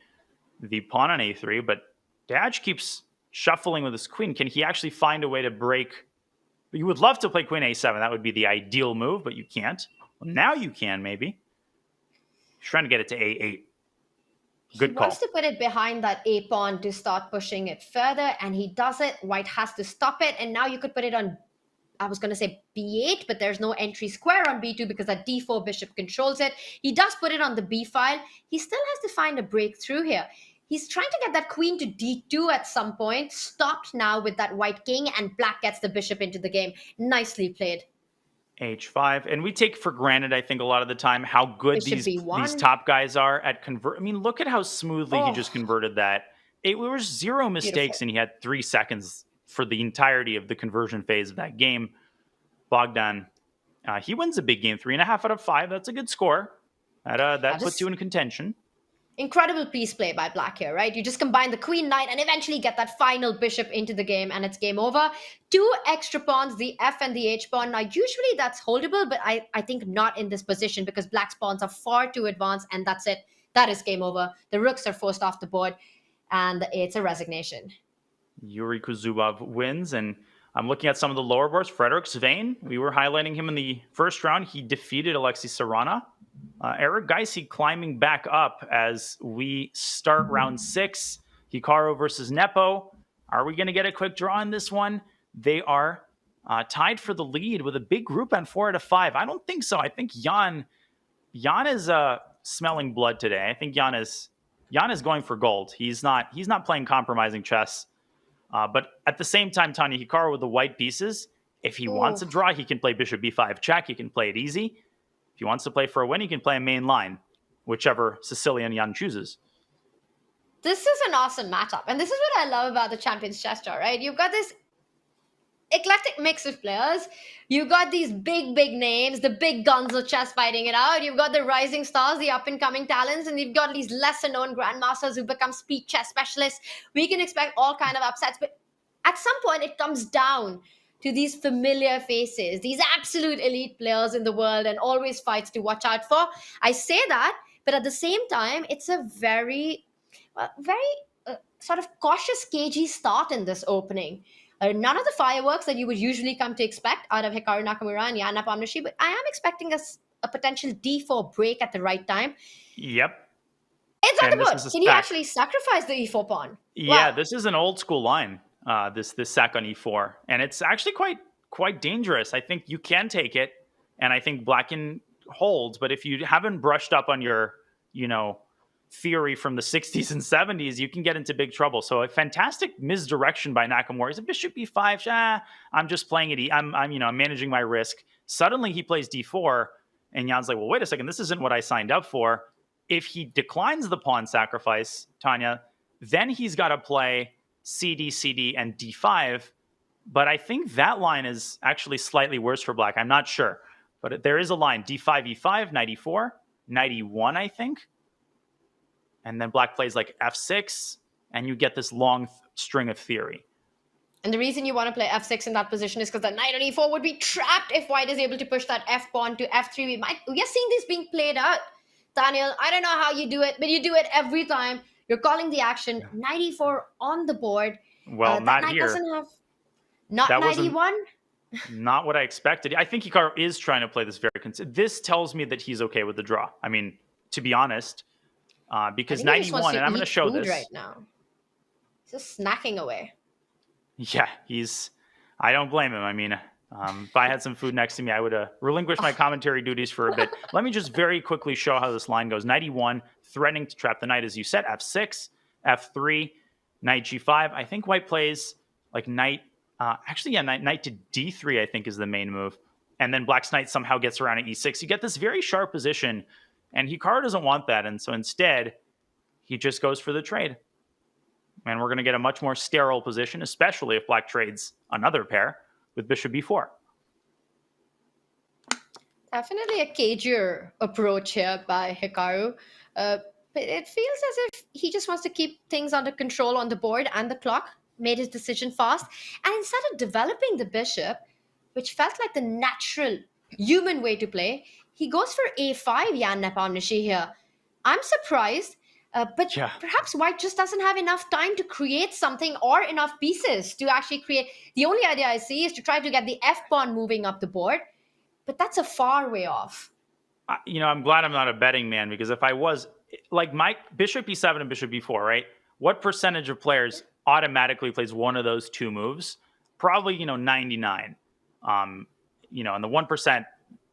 the pawn on a3, but Dach keeps shuffling with his queen. Can he actually find a way to break? You would love to play queen a7. That would be the ideal move, but you can't. Well, now you can, maybe. He's trying to get it to a8. Good call. He wants to put it behind that A pawn to start pushing it further, and he does it. White has to stop it, and now you could put it on, I was going to say b8, but there's no entry square on b2 because that d4 bishop controls it. He does put it on the b file. He still has to find a breakthrough here. He's trying to get that queen to d2 at some point. Stopped now with that white king, and Black gets the bishop into the game. Nicely played. h5. And we take for granted, I think, a lot of the time how good Bishop these b1. top guys are at convert. I mean, look at how smoothly he just converted that. It was 0 mistakes, Beautiful. and he had 3 seconds for the entirety of the conversion phase of that game. Bogdan, he wins a big game, 3.5 out of 5. That's a good score. That puts you in contention. Incredible piece play by Black here, right? You just combine the queen knight and eventually get that final bishop into the game, and it's game over. 2 extra pawns, the f and the h pawn. Now, usually that's holdable, but I think not in this position because Black's pawns are far too advanced, and that's it. That is game over. The rooks are forced off the board, and it's a resignation. Yuri Kuzubov wins, and I'm looking at some of the lower boards. Frederick Svein, we were highlighting him in the first round. He defeated Alexei Sarana. Eric Geisy climbing back up as we start round 6. Hikaru versus Nepo. Are we going to get a quick draw in this one? They are tied for the lead with a big group on 4 out of 5. I don't think so. I think Jan is smelling blood today. I think Jan is going for gold. He's not playing compromising chess. But at the same time, Tanya, Hikaru with the white pieces, if he wants a draw, he can play bishop b5 check. He can play it easy. If he wants to play for a win, he can play a main line, whichever Sicilian Jan chooses. This is an awesome matchup. And this is what I love about the Champions Chess Tour, right? You've got this eclectic mix of players. You've got these big names, the big guns of chess fighting it out. You've got the rising stars, the up-and-coming talents, and you've got these lesser-known grandmasters who become speed chess specialists. We can expect all kind of upsets, but at some point it comes down to these familiar faces, these absolute elite players in the world, and always fights to watch out for. I say that, but at the same time, it's a very sort of cautious, cagey start in this opening. None of the fireworks that you would usually come to expect out of Hikaru Nakamura and Jan Nepomuceno, but I am expecting a potential d4 break at the right time. Yep. It's on the board. Can he actually sacrifice the e4 pawn? Yeah, Wow. This is an old school line. This sack on e4, and it's actually quite dangerous. I think you can take it, and I think Black can hold. But if you haven't brushed up on your, theory from the 60s and 70s, you can get into big trouble. So a fantastic misdirection by Nakamura. He's a bishop b5. I'm just playing it. I'm managing my risk. Suddenly he plays d4, and Jan's like, well, wait a second, this isn't what I signed up for. if he declines the pawn sacrifice, Tanya, then he's got to play CD, CD, and D5. But I think that line is actually slightly worse for black. I'm not sure. But there is a line, D5, E5, knight E4, knight E1, I think. And then black plays like F6, and you get this long string of theory. And the reason you want to play F6 in that position is because the knight on E4 would be trapped if white is able to push that F pawn to F3. We are seeing this being played out. Daniel, I don't know how you do it, but you do it every time. You're calling the action, knight E4 on the board. Well, not here. Doesn't have... Not That knight E1? Not what I expected. I think Hikaru is trying to play this very this tells me that he's okay with the draw. I mean, to be honest, because knight E1, and I'm going to show this right now. He's just snacking away. Yeah, I don't blame him. I mean, if I had some food next to me, I would relinquish my commentary duties for a bit. Let me just very quickly show how this line goes. Knight E1, threatening to trap the knight, as you said. F6, F3, knight G5. I think white plays like knight. Knight to D3, I think, is the main move. And then black's knight somehow gets around at E6. You get this very sharp position, and Hikaru doesn't want that. And so instead, he just goes for the trade. And we're going to get a much more sterile position, especially if black trades another pair with bishop B4. Definitely a cagier approach here by Hikaru. But it feels as if he just wants to keep things under control on the board and the clock. Made his decision fast. And instead of developing the bishop, which felt like the natural human way to play, he goes for A5, Jan Nepomniachtchi here. I'm surprised, but perhaps white just doesn't have enough time to create something or enough pieces to actually create. The only idea I see is to try to get the F-pawn moving up the board, but that's a far way off. I'm glad I'm not a betting man, because if I was, like my bishop E7 and bishop B4, right? What percentage of players automatically plays one of those two moves? Probably, 99. And the 1%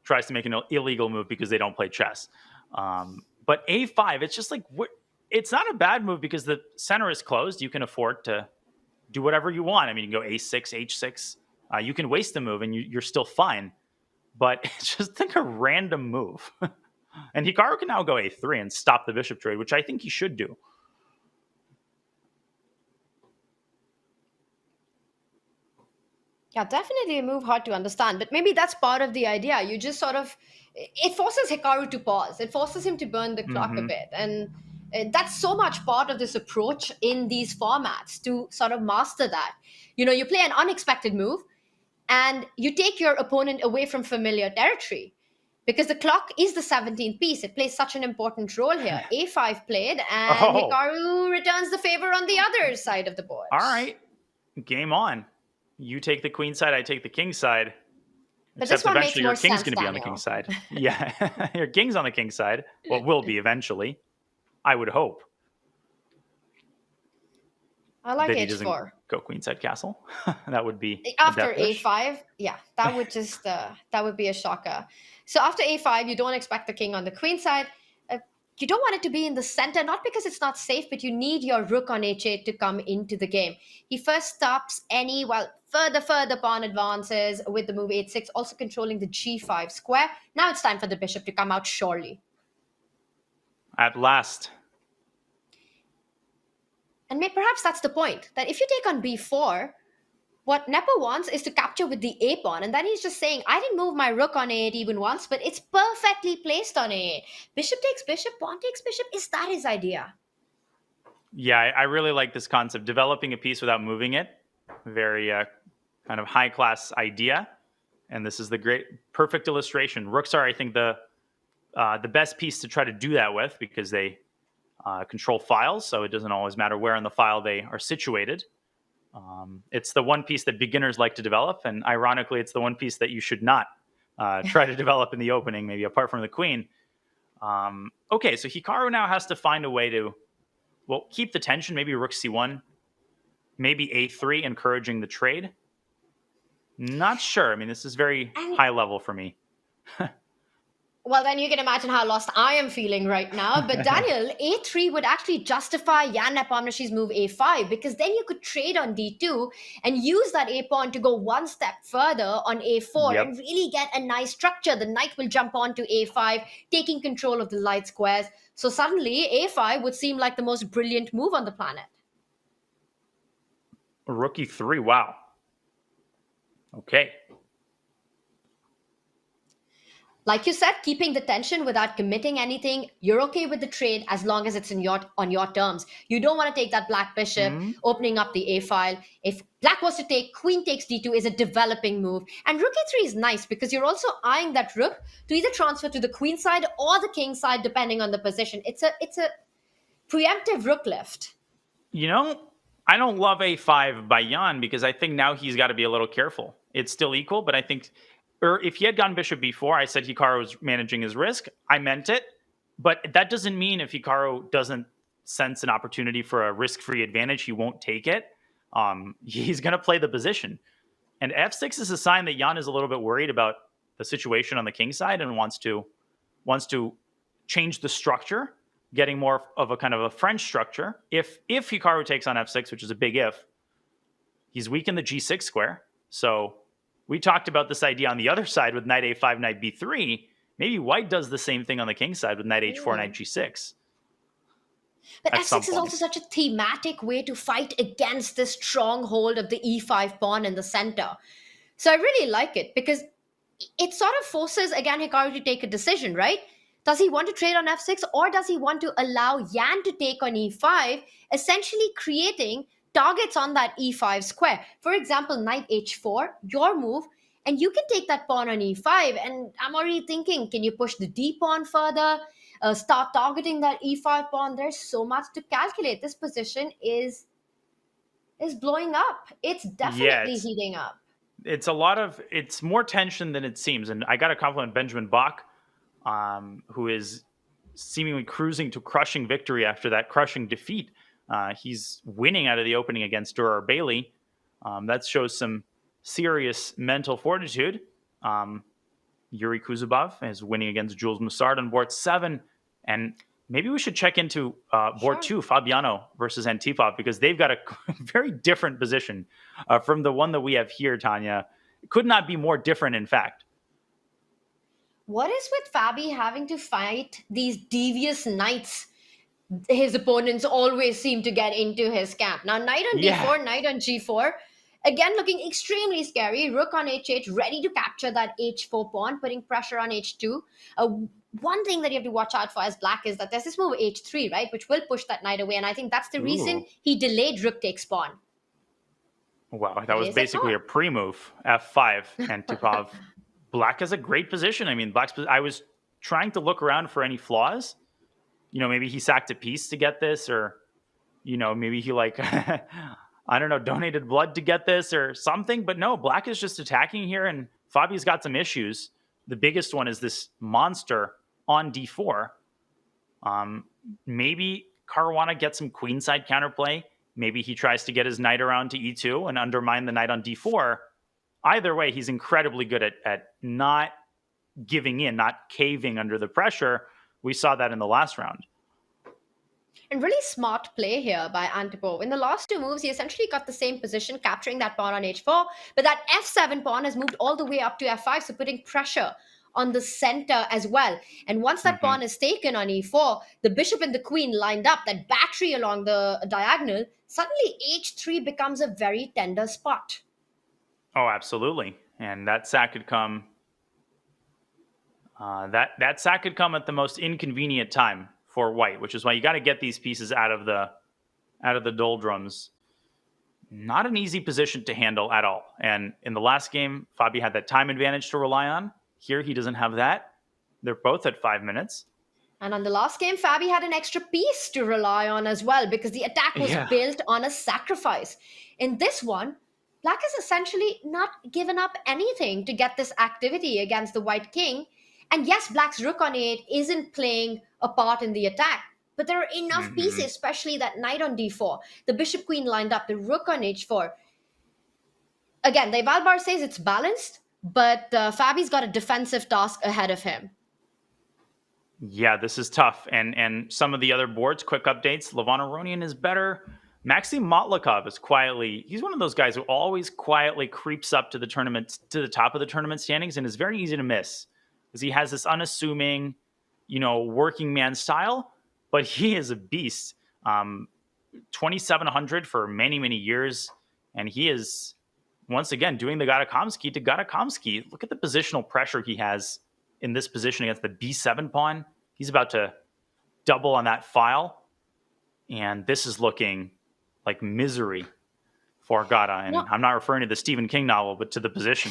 tries to make an illegal move because they don't play chess. But A5, it's just like, it's not a bad move because the center is closed. You can afford to do whatever you want. I mean, you can go A6, H6. You can waste the move and you're still fine. But it's just like a random move. And Hikaru can now go A3 and stop the bishop trade, which I think he should do. Yeah, definitely a move hard to understand, but maybe that's part of the idea. You just it forces Hikaru to pause. It forces him to burn the clock a bit. And that's so much part of this approach in these formats, to sort of master that. You play an unexpected move and you take your opponent away from familiar territory, because the clock is the 17th piece. It plays such an important role here. A5 played, and Hikaru returns the favor on the other side of the board. All right, game on. You take the queen side, I take the king side. But this one eventually makes your more king's sense, going to be on the king side. Yeah, your king's on the king side. Well, will be eventually. I would hope. I like that H4. He doesn't go queenside castle. That would be after A5. Yeah, that would just that would be a shocker. So after A5, you don't expect the king on the queen side. You don't want it to be in the center, not because it's not safe, but you need your rook on H8 to come into the game. He first stops any, further pawn advances with the move H6, also controlling the G5 square. Now it's time for the bishop to come out surely. At last. And perhaps that's the point, that if you take on B4, what Nepo wants is to capture with the A pawn, and then he's just saying, I didn't move my rook on A8 even once, but it's perfectly placed on A8. Bishop takes bishop, pawn takes bishop. Is that his idea? Yeah, I really like this concept. Developing a piece without moving it. Very kind of high-class idea. And this is the perfect illustration. Rooks are, I think, the best piece to try to do that with, because they control files, so it doesn't always matter where in the file they are situated. It's the one piece that beginners like to develop, and ironically, it's the one piece that you should not try to develop in the opening, maybe apart from the queen. Okay, so Hikaru now has to find a way to, keep the tension, maybe rook c1, maybe a3, encouraging the trade. Not sure. I mean, this is very high level for me. Well, then you can imagine how lost I am feeling right now. But Daniel, a3 would actually justify Jan Nepomniachtchi's move a5, because then you could trade on d2 and use that a pawn to go one step further on a4 Yep. and really get a nice structure. The knight will jump onto a5, taking control of the light squares. So suddenly a5 would seem like the most brilliant move on the planet. Rook e3. Wow. Okay. Like you said, keeping the tension without committing anything, you're okay with the trade as long as it's on your terms. You don't want to take that black bishop, opening up the a file. If black was to take, queen takes d2 is a developing move. And rook e3 is nice because you're also eyeing that rook to either transfer to the queen side or the king side, depending on the position. It's a preemptive rook lift. You know, I don't love a5 by Jan because I think now he's got to be a little careful. It's still equal, but I think... Or if he had gone bishop b4, I said Hikaru was managing his risk. I meant it. But that doesn't mean if Hikaru doesn't sense an opportunity for a risk-free advantage, he won't take it. He's going to play the position. And f6 is a sign that Jan is a little bit worried about the situation on the king side and wants to change the structure, getting more of a kind of a French structure. If Hikaru takes on f6, which is a big if, he's weak in the g6 square. So... we talked about this idea on the other side with knight a5, knight b3. Maybe white does the same thing on the king side with knight h4, knight g6. But f6 is also such a thematic way to fight against this stronghold of the e5 pawn in the center. So I really like it because it sort of forces, again, Hikaru to take a decision, right? Does he want to trade on f6 or does he want to allow Jan to take on e5, essentially creating targets on that e5 square? For example, knight h4, your move, and you can take that pawn on e5. And I'm already thinking, can you push the d pawn further? Start targeting that e5 pawn? There's so much to calculate. This position is blowing up. It's definitely heating up. It's more tension than it seems. And I got to compliment Benjamin Bach, who is seemingly cruising to crushing victory after that crushing defeat. He's winning out of the opening against Durar Bailey. That shows some serious mental fortitude. Yuri Kuzubov is winning against Jules Mussard on board 7. And maybe we should check into board 2, Fabiano versus Antipov, because they've got a very different position from the one that we have here, Tanya. It could not be more different, in fact. What is with Fabi having to fight these devious knights? His opponents always seem to get into his camp. Now, knight on d4, knight on g4. Again, looking extremely scary. Rook on h8, ready to capture that h4 pawn, putting pressure on h2. One thing that you have to watch out for as black is that there's this move h3, right, which will push that knight away. And I think that's the reason he delayed rook takes pawn. Wow, that was basically a pre-move. f5, Antipov. Black has a great position. I mean, I was trying to look around for any flaws. You know, maybe he sacked a piece to get this, or, you know, maybe he I don't know, donated blood to get this or something. But no, black is just attacking here, and Fabi's got some issues. The biggest one is this monster on d4. Maybe Caruana gets some queenside counterplay. Maybe he tries to get his knight around to e2 and undermine the knight on d4. Either way, he's incredibly good at not giving in, not caving under the pressure. We saw that in the last round. And really smart play here by Antipov. In the last two moves, he essentially got the same position, capturing that pawn on h4. But that f7 pawn has moved all the way up to f5, so putting pressure on the center as well. And once that pawn is taken on e4, the bishop and the queen lined up, that battery along the diagonal, suddenly h3 becomes a very tender spot. Oh, absolutely. And that sack could come... that sack could come at the most inconvenient time for white, which is why you got to get these pieces out of the doldrums. Not an easy position to handle at all. And in the last game, Fabi had that time advantage to rely on. Here, he doesn't have that. They're both at 5 minutes. And on the last game, Fabi had an extra piece to rely on as well, because the attack was built on a sacrifice. In this one, black has essentially not given up anything to get this activity against the white king. And yes, black's rook on e8 isn't playing a part in the attack, but there are enough pieces, especially that knight on d4, the bishop queen lined up, the rook on h4. Again, the eval bar says it's balanced, but Fabi's got a defensive task ahead of him. Yeah, this is tough. And some of the other boards, quick updates. Levon Aronian is better. Maxim Motlikov is he's one of those guys who always quietly creeps up to the top of the tournament standings and is very easy to miss because he has this unassuming, working man style, but he is a beast. 2,700 for many, many years. And he is, once again, doing the Gatakomsky to Gatakomsky. Look at the positional pressure he has in this position against the B7 pawn. He's about to double on that file. And this is looking like misery for Gata. And I'm not referring to the Stephen King novel, but to the position.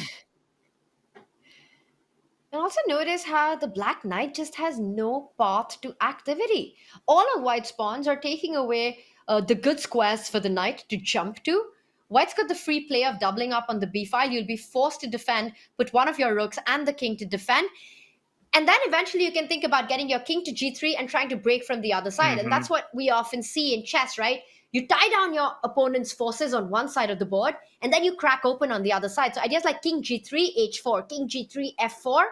And also notice how the Black Knight just has no path to activity. All of White's pawns are taking away the good squares for the Knight to jump to. White's got the free play of doubling up on the B file. You'll be forced to defend, put one of your rooks and the king to defend. And then eventually you can think about getting your king to G3 and trying to break from the other side. And that's what we often see in chess, right? You tie down your opponent's forces on one side of the board, and then you crack open on the other side. So ideas like king G3, H4, king G3, F4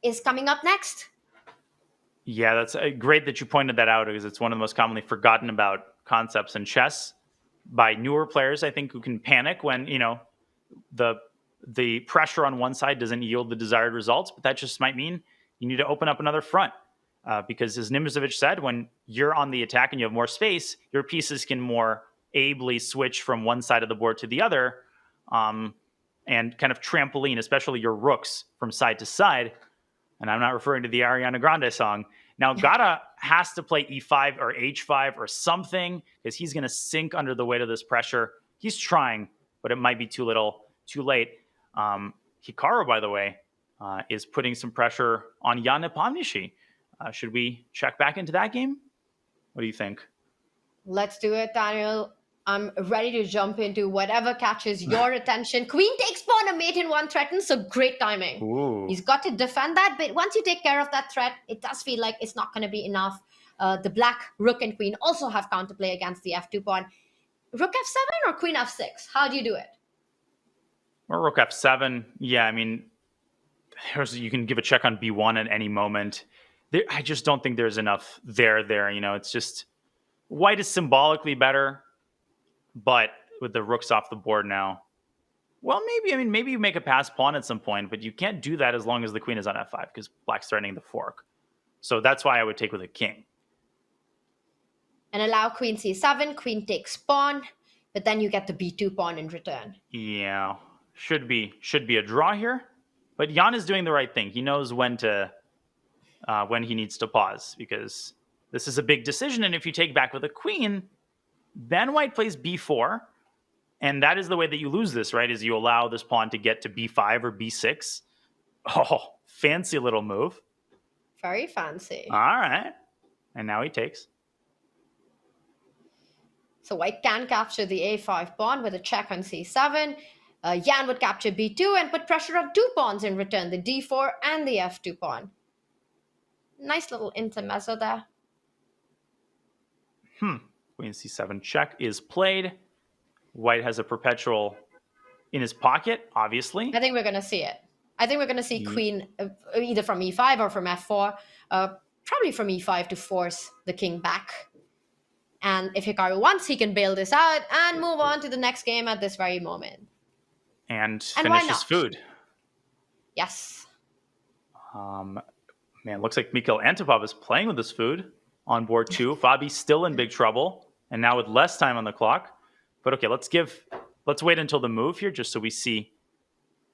is coming up next. Yeah, that's great that you pointed that out because it's one of the most commonly forgotten about concepts in chess by newer players, I think, who can panic when, the pressure on one side doesn't yield the desired results, but that just might mean you need to open up another front. Because as Nimzovich said, when you're on the attack and you have more space, your pieces can more ably switch from one side of the board to the other and kind of trampoline, especially your rooks from side to side. And I'm not referring to the Ariana Grande song. Now, Gata has to play E5 or H5 or something because he's going to sink under the weight of this pressure. He's trying, but it might be too late. Hikaru, by the way, is putting some pressure on Jan Nepomniachtchi. Should we check back into that game? What do you think? Let's do it, Daniel. I'm ready to jump into whatever catches your attention. Queen takes pawn, a mate in one threatens, so great timing. Ooh. He's got to defend that, but once you take care of that threat, it does feel like it's not going to be enough. The black rook and queen also have counterplay against the f2 pawn. Rook f7 or queen f6? How do you do it? Or rook f7. Yeah, I mean, you can give a check on b1 at any moment. I just don't think there's enough there. It's just white is symbolically better, but with the rooks off the board now, well, maybe you make a pass pawn at some point, but you can't do that as long as the queen is on f5 because black's threatening the fork. So that's why I would take with a king. And allow queen c7, queen takes pawn, but then you get the b2 pawn in return. Yeah, should be a draw here, but Jan is doing the right thing. He knows when he needs to pause because this is a big decision. And if you take back with a queen, then white plays b4. And that is the way that you lose this, right? Is you allow this pawn to get to b5 or b6. Oh, fancy little move. Very fancy. All right. And now he takes. So white can capture the a5 pawn with a check on c7. Jan would capture b2 and put pressure on two pawns in return, the d4 and the f2 pawn. Nice little intermezzo there. Queen c7 check is played. White has a perpetual in his pocket, obviously. I think we're going to see it. I think we're going to see queen either from e5 or from f4. Probably from e5 to force the king back. And if Hikaru wants, he can bail this out and move on to the next game at this very moment. And finish his food. Yes. Man, looks like Mikhail Antipov is playing with his food on board 2. Fabi's still in big trouble, and now with less time on the clock. But okay, let's wait until the move here just so we see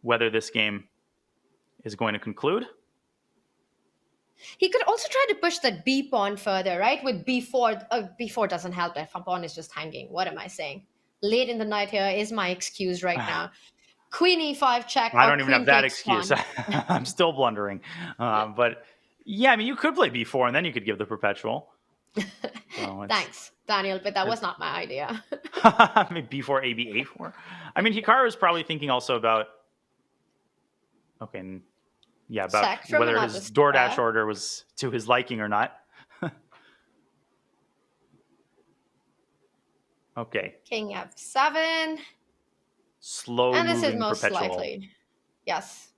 whether this game is going to conclude. He could also try to push that b pawn further, right? With b4, b4 doesn't help. That pawn is just hanging. What am I saying? Late in the night here is my excuse right now. Queen e5 check. I don't even have that excuse. I'm still blundering. But yeah, I mean, you could play b4 and then you could give the perpetual. So Thanks, Daniel, but that was not my idea. b4, ab, a4. I mean, Hikaru is probably thinking also about, about whether his DoorDash order was to his liking or not. Okay. King f7. Slow and this is moving most perpetual. likely. Yes.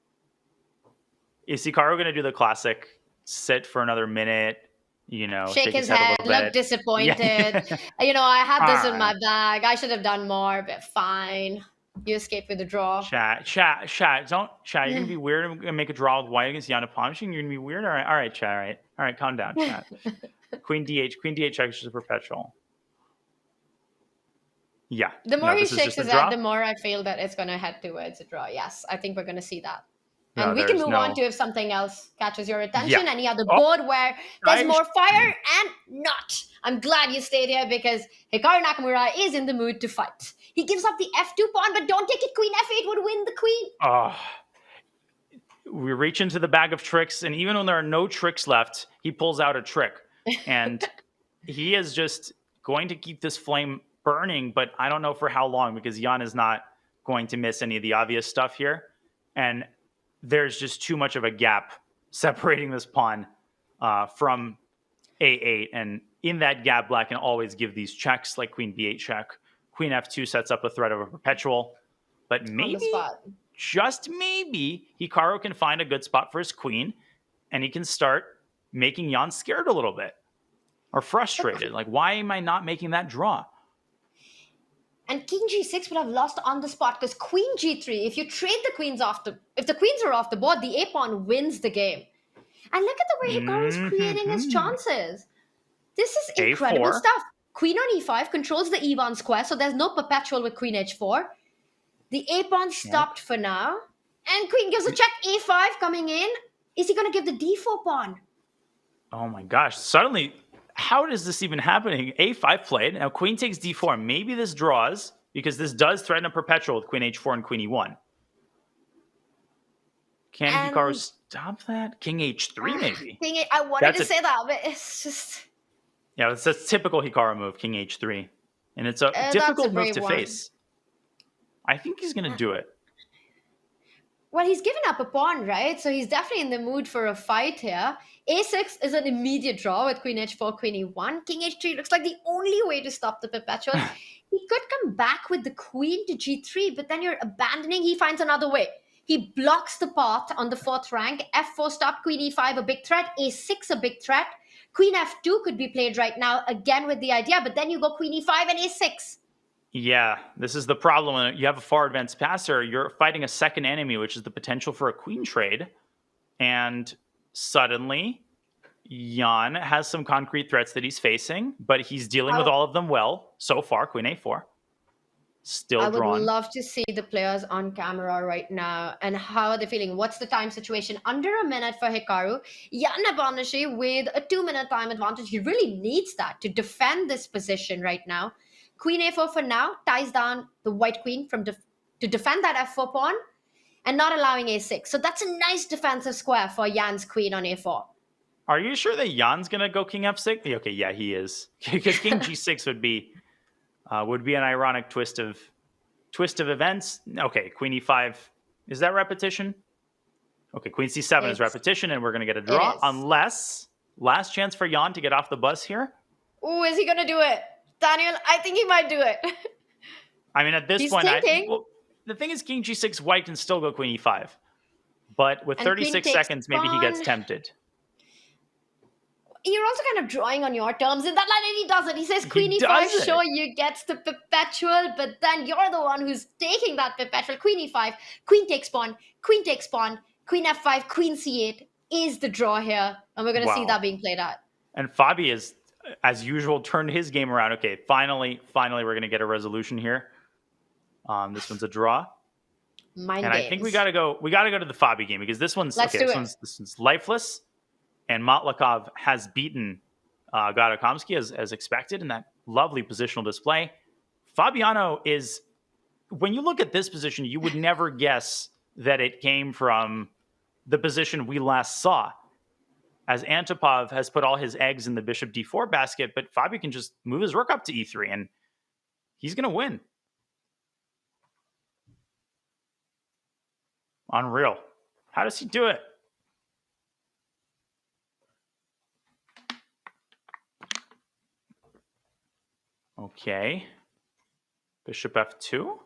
Is Hikaru going to do the classic sit for another minute, Shake his a head, little look bit. disappointed. Yeah. I had this in my Alright. bag. I should have done more, but fine. You escaped with a draw. Chat. You're gonna be weird and make a draw with white against Yana punishing. You're gonna be weird. All right, chat. All right, calm down, chat. Queen D8 extra perpetual. Yeah. The more No, he this is shakes just a his head, draw. the more I feel that it's going to head towards a draw. Yes, I think we're going to see that. No, And we can there's move no- on to if something else catches your attention. Yeah. Any other Oh, board where there's I- more fire and not. I'm glad you stayed here because Hikaru Nakamura is in the mood to fight. He gives up the F2 pawn, but don't take it. Queen F8 would win the queen. We reach into the bag of tricks, and even when there are no tricks left, he pulls out a trick. And he is just going to keep this flame burning, but I don't know for how long, because Jan is not going to miss any of the obvious stuff here. And there's just too much of a gap separating this pawn from A8. And in that gap, black can always give these checks, like queen B8 check. Queen F2 sets up a threat of a perpetual. But On the maybe, spot. just maybe, Hikaru can find a good spot for his queen, and he can start making Jan scared a little bit. Or frustrated. Like, why am I not making that draw? And King G6 would have lost on the spot because Queen G3, if you trade the queens if the queens are off the board, the A pawn wins the game. And look at the way Hikaru's creating his chances. This is incredible A4. stuff. Queen on E5 controls the E1 square, so there's no perpetual with Queen H4. The A pawn stopped for now. And Queen gives a check. A5 coming in. Is he going to give the D4 pawn? Oh my gosh. Suddenly, how is this even happening? A5 played. Now queen takes D4. Maybe this draws, because this does threaten a perpetual with Queen H4 and Queen E1. Can Hikaru stop that? King H3 maybe? I wanted That's to a- say that, but it's just... Yeah, it's a typical Hikaru move, King H3. And it's a that's difficult a move brave to one. face. I think he's going to do it. Well, he's given up a pawn, right? So he's definitely in the mood for a fight here. A6 is an immediate draw with Queen H4, Queen E1. King H3 looks like the only way to stop the perpetual. He could come back with the Queen to G3, but then you're abandoning. He finds another way. He blocks the path on the 4th rank. F4 stop, Queen E5 a big threat. A6 a big threat. Queen F2 could be played right now, again with the idea, but then you go Queen E5 and A6. Yeah, this is the problem. When you have a far advanced passer, you're fighting a second enemy, which is the potential for a queen trade. And suddenly, Jan has some concrete threats that he's facing, but he's dealing with all of them well so far. Queen A4. Still I would drawn. love to see the players on camera right now and how are they feeling. What's the time situation? Under a minute for Hikaru. Jan Abanashi with a 2-minute time advantage. He really needs that to defend this position right now. Queen A4 for now ties down the white queen to defend that F4 pawn and not allowing A6. So that's a nice defensive square for Jan's queen on A4. Are you sure that Jan's going to go King F6? Okay, yeah, he is. Because King G6 would be an ironic twist of events. Okay, Queen E5. Is that repetition? Okay, Queen C7 is repetition, and we're going to get a draw. Unless, last chance for Jan to get off the bus here. Ooh, is he going to do it? Daniel, I think he might do it. I mean, at this He's point, thinking. the thing is, King G6 white can still go Queen E5. But with And 36 Queen seconds, maybe he gets takes tempted. You're also kind of drawing on your terms in that line, and he doesn't. He says Queen He E5, doesn't. sure, you gets the perpetual, but then you're the one who's taking that perpetual. Queen E5, Queen takes pawn, Queen F5, Queen C8 is the draw here, and we're going to see that being played out. And Fabi is, as usual, turned his game around. Okay, finally, we're going to get a resolution here. This one's a draw. I think we got to go to the Fabi game, because this one's this one's lifeless. And Matlakov has beaten Gadakomsky as expected in that lovely positional display. Fabiano is, when you look at this position, you would never guess that it came from the position we last saw. As Antipov has put all his eggs in the bishop d4 basket, but Fabi can just move his rook up to e3, and he's going to win. Unreal. How does he do it? Okay. Bishop f2.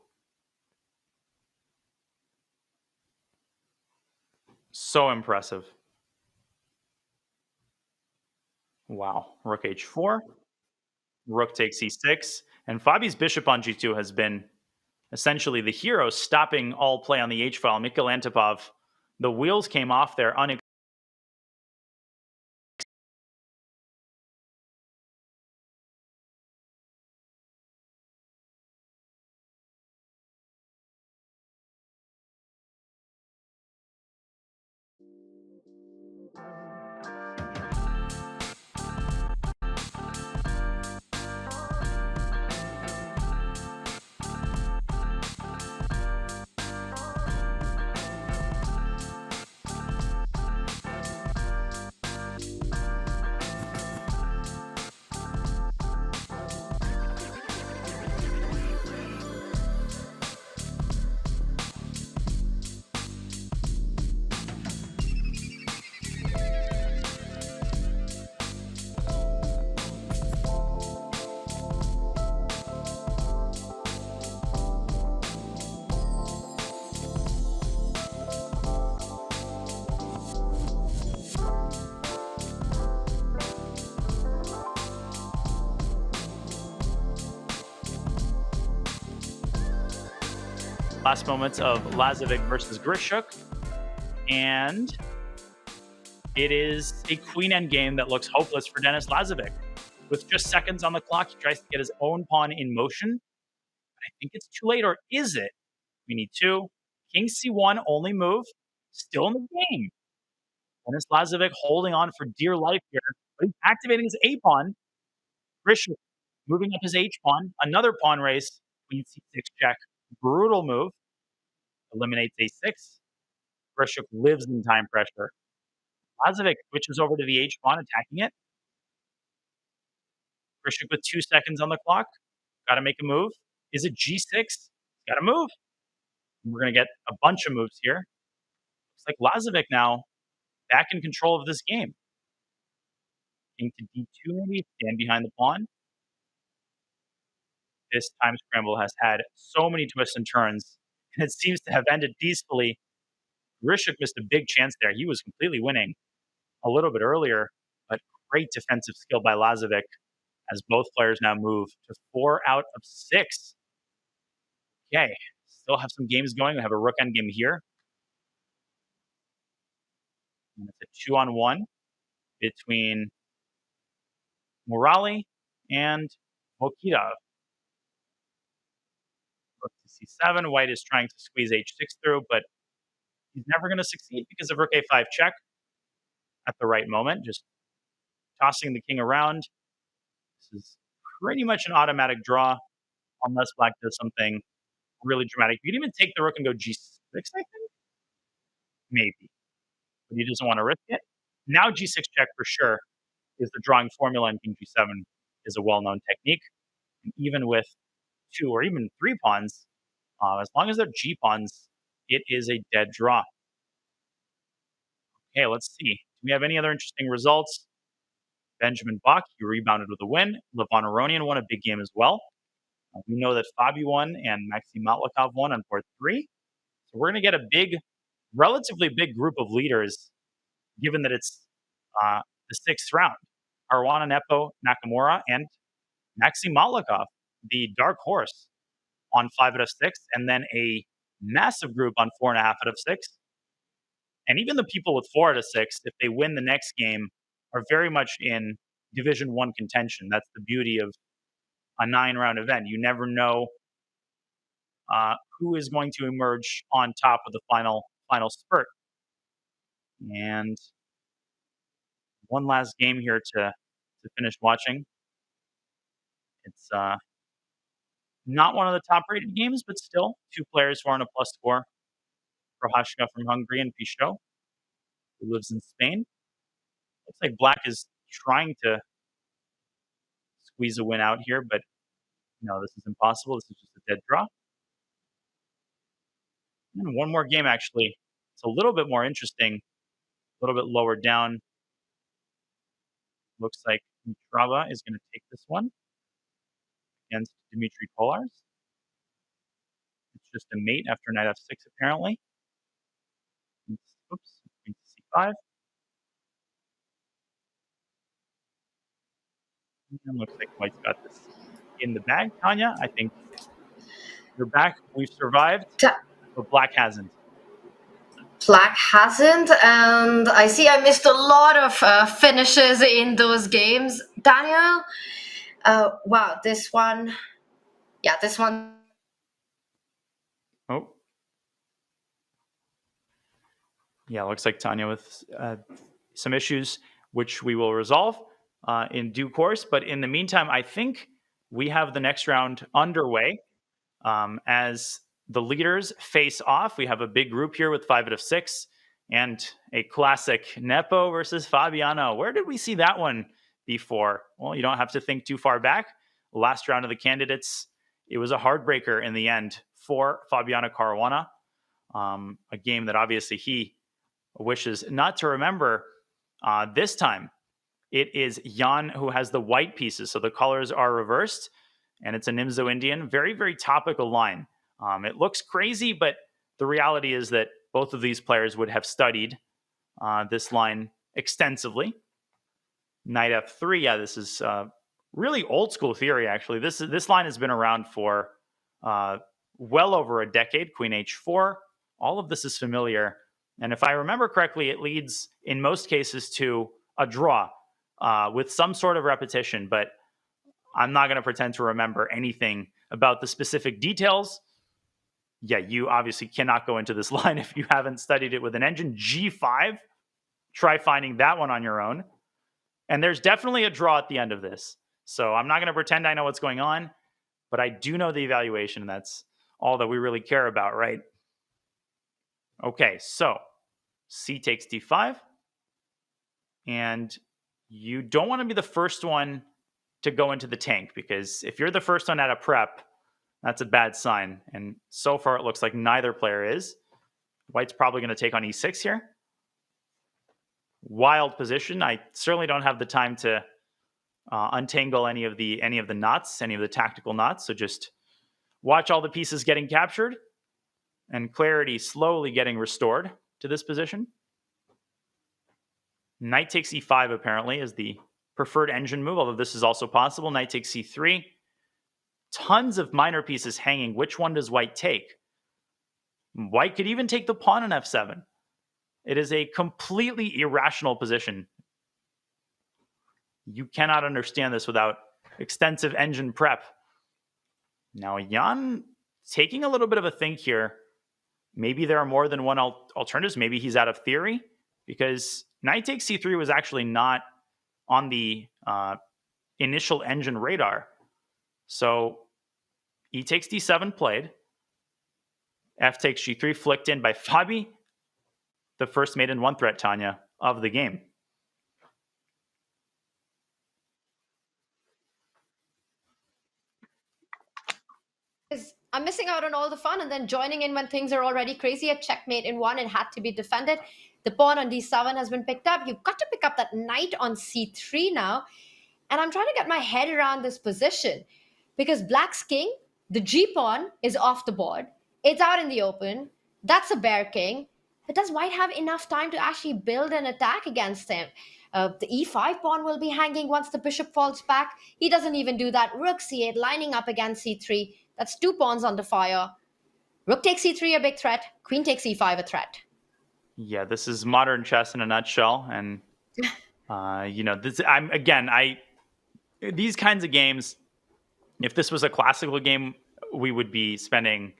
So impressive. Wow. Rook h4. Rook takes e6. And Fabi's bishop on g2 has been essentially the hero, stopping all play on the h-file. Mikhail Antipov, the wheels came off there unexpectedly. Last moments of Lazovic versus Grishuk. And it is a queen endgame that looks hopeless for Denis Lazovic. With just seconds on the clock, he tries to get his own pawn in motion. I think it's too late, or is it? We need two. King c1, only move. Still in the game. Denis Lazovic holding on for dear life here. But he's activating his a-pawn. Grishuk moving up his h-pawn. Another pawn race. Queen c6 check. Brutal move. Eliminates a6. Grishuk lives in time pressure. Lazovic switches over to the h-pawn, attacking it. Grishuk with 2 seconds on the clock. Got to make a move. Is it g6? Got to move. And we're going to get a bunch of moves here. Looks like Lazovic now back in control of this game. King to d2 maybe, stand behind the pawn. This time scramble has had so many twists and turns, and it seems to have ended peacefully. Grishuk missed a big chance there. He was completely winning a little bit earlier, but great defensive skill by Lazovic as both players now move to 4 out of 6. Okay, still have some games going. We have a rook endgame here. And it's a 2-on-1 between Murali and Vokidov. Rook to c7. White is trying to squeeze h6 through, but he's never going to succeed because of rook a5 check at the right moment. Just tossing the king around. This is pretty much an automatic draw unless black does something really dramatic. You can even take the rook and go g6, I think? Maybe. But he doesn't want to risk it. Now g6 check for sure is the drawing formula, and king g7 is a well-known technique. And even with 2 or even 3 pawns, as long as they're g pawns, it is a dead draw. Okay, let's see. Do we have any other interesting results? Benjamin Bach, he rebounded with a win. Levon Aronian won a big game as well. We know that Fabi won and Maxim Matlikov won on board 3. So we're going to get a relatively big group of leaders, given that it's the 6th round. Arwana Nepo Nakamura and Maxim Matlikov, the dark horse, on 5 out of 6, and then a massive group on 4.5 out of 6. And even the people with 4 out of 6, if they win the next game, are very much in Division 1 contention. That's the beauty of a 9-round event. You never know who is going to emerge on top of the final spurt. And one last game here to finish watching. It's not one of the top-rated games, but still 2 players who are on a plus score. Prohashka from Hungary and Pichot, who lives in Spain. Looks like black is trying to squeeze a win out here, but no, this is impossible. This is just a dead draw. And one more game, actually. It's a little bit more interesting, a little bit lower down. Looks like Mitrava is going to take this one against Dmitry Polars. It's just a mate after knight f6, apparently. Oops, queen c5. And looks like White's got this in the bag. Tanya, I think you're back. We've survived, Ta- but Black hasn't. Black hasn't, and I see I missed a lot of finishes in those games. Daniel, wow, this one, yeah, this one. Oh. Yeah, looks like Tanya with some issues, which we will resolve in due course. But in the meantime, I think we have the next round underway. As the leaders face off, we have a big group here with 5 out of 6 and a classic Nepo versus Fabiano. Where did we see that one before? Well, you don't have to think too far back. Last round of the candidates, it was a heartbreaker in the end for Fabiano Caruana, a game that obviously he wishes not to remember. This time, it is Jan who has the white pieces, so the colors are reversed, and it's a Nimzo Indian. Very, very topical line. It looks crazy, but the reality is that both of these players would have studied this line extensively. Knight F3, yeah, this is really old school theory, actually. This line has been around for well over a decade. Queen H4, all of this is familiar. And if I remember correctly, it leads in most cases to a draw with some sort of repetition, but I'm not going to pretend to remember anything about the specific details. Yeah, you obviously cannot go into this line if you haven't studied it with an engine. G5, try finding that one on your own. And there's definitely a draw at the end of this. So I'm not going to pretend I know what's going on, but I do know the evaluation, and that's all that we really care about, right? Okay, so C takes D5. And you don't want to be the first one to go into the tank, because if you're the first one at a prep, that's a bad sign. And so far, it looks like neither player is. White's probably going to take on E6 here. Wild position. I certainly don't have the time to untangle any of the knots, any of the tactical knots. So just watch all the pieces getting captured and clarity slowly getting restored to this position. Knight takes E5 apparently is the preferred engine move, although this is also possible. Knight takes C3. Tons of minor pieces hanging. Which one does White take? White could even take the pawn on F7. It is a completely irrational position. You cannot understand this without extensive engine prep. Now, Jan taking a little bit of a think here. Maybe there are more than one alternatives. Maybe he's out of theory, because Knight takes C3 was actually not on the initial engine radar. So E takes D7 played. F takes G3 flicked in by Fabi. The first mate in one threat, Tanya, of the game. I'm missing out on all the fun and then joining in when things are already crazy. A checkmate in one and had to be defended. The pawn on D7 has been picked up. You've got to pick up that knight on C3 now. And I'm trying to get my head around this position, because Black's king, the G pawn, is off the board. It's out in the open. That's a bear king. But does White have enough time to actually build an attack against him? The E5 pawn will be hanging once the bishop falls back. He doesn't even do that. Rook C8 lining up against C3. That's 2 pawns under fire. Rook takes C3, a big threat. Queen takes E5, a threat. Yeah, this is modern chess in a nutshell. And, these kinds of games, if this was a classical game, we would be spending,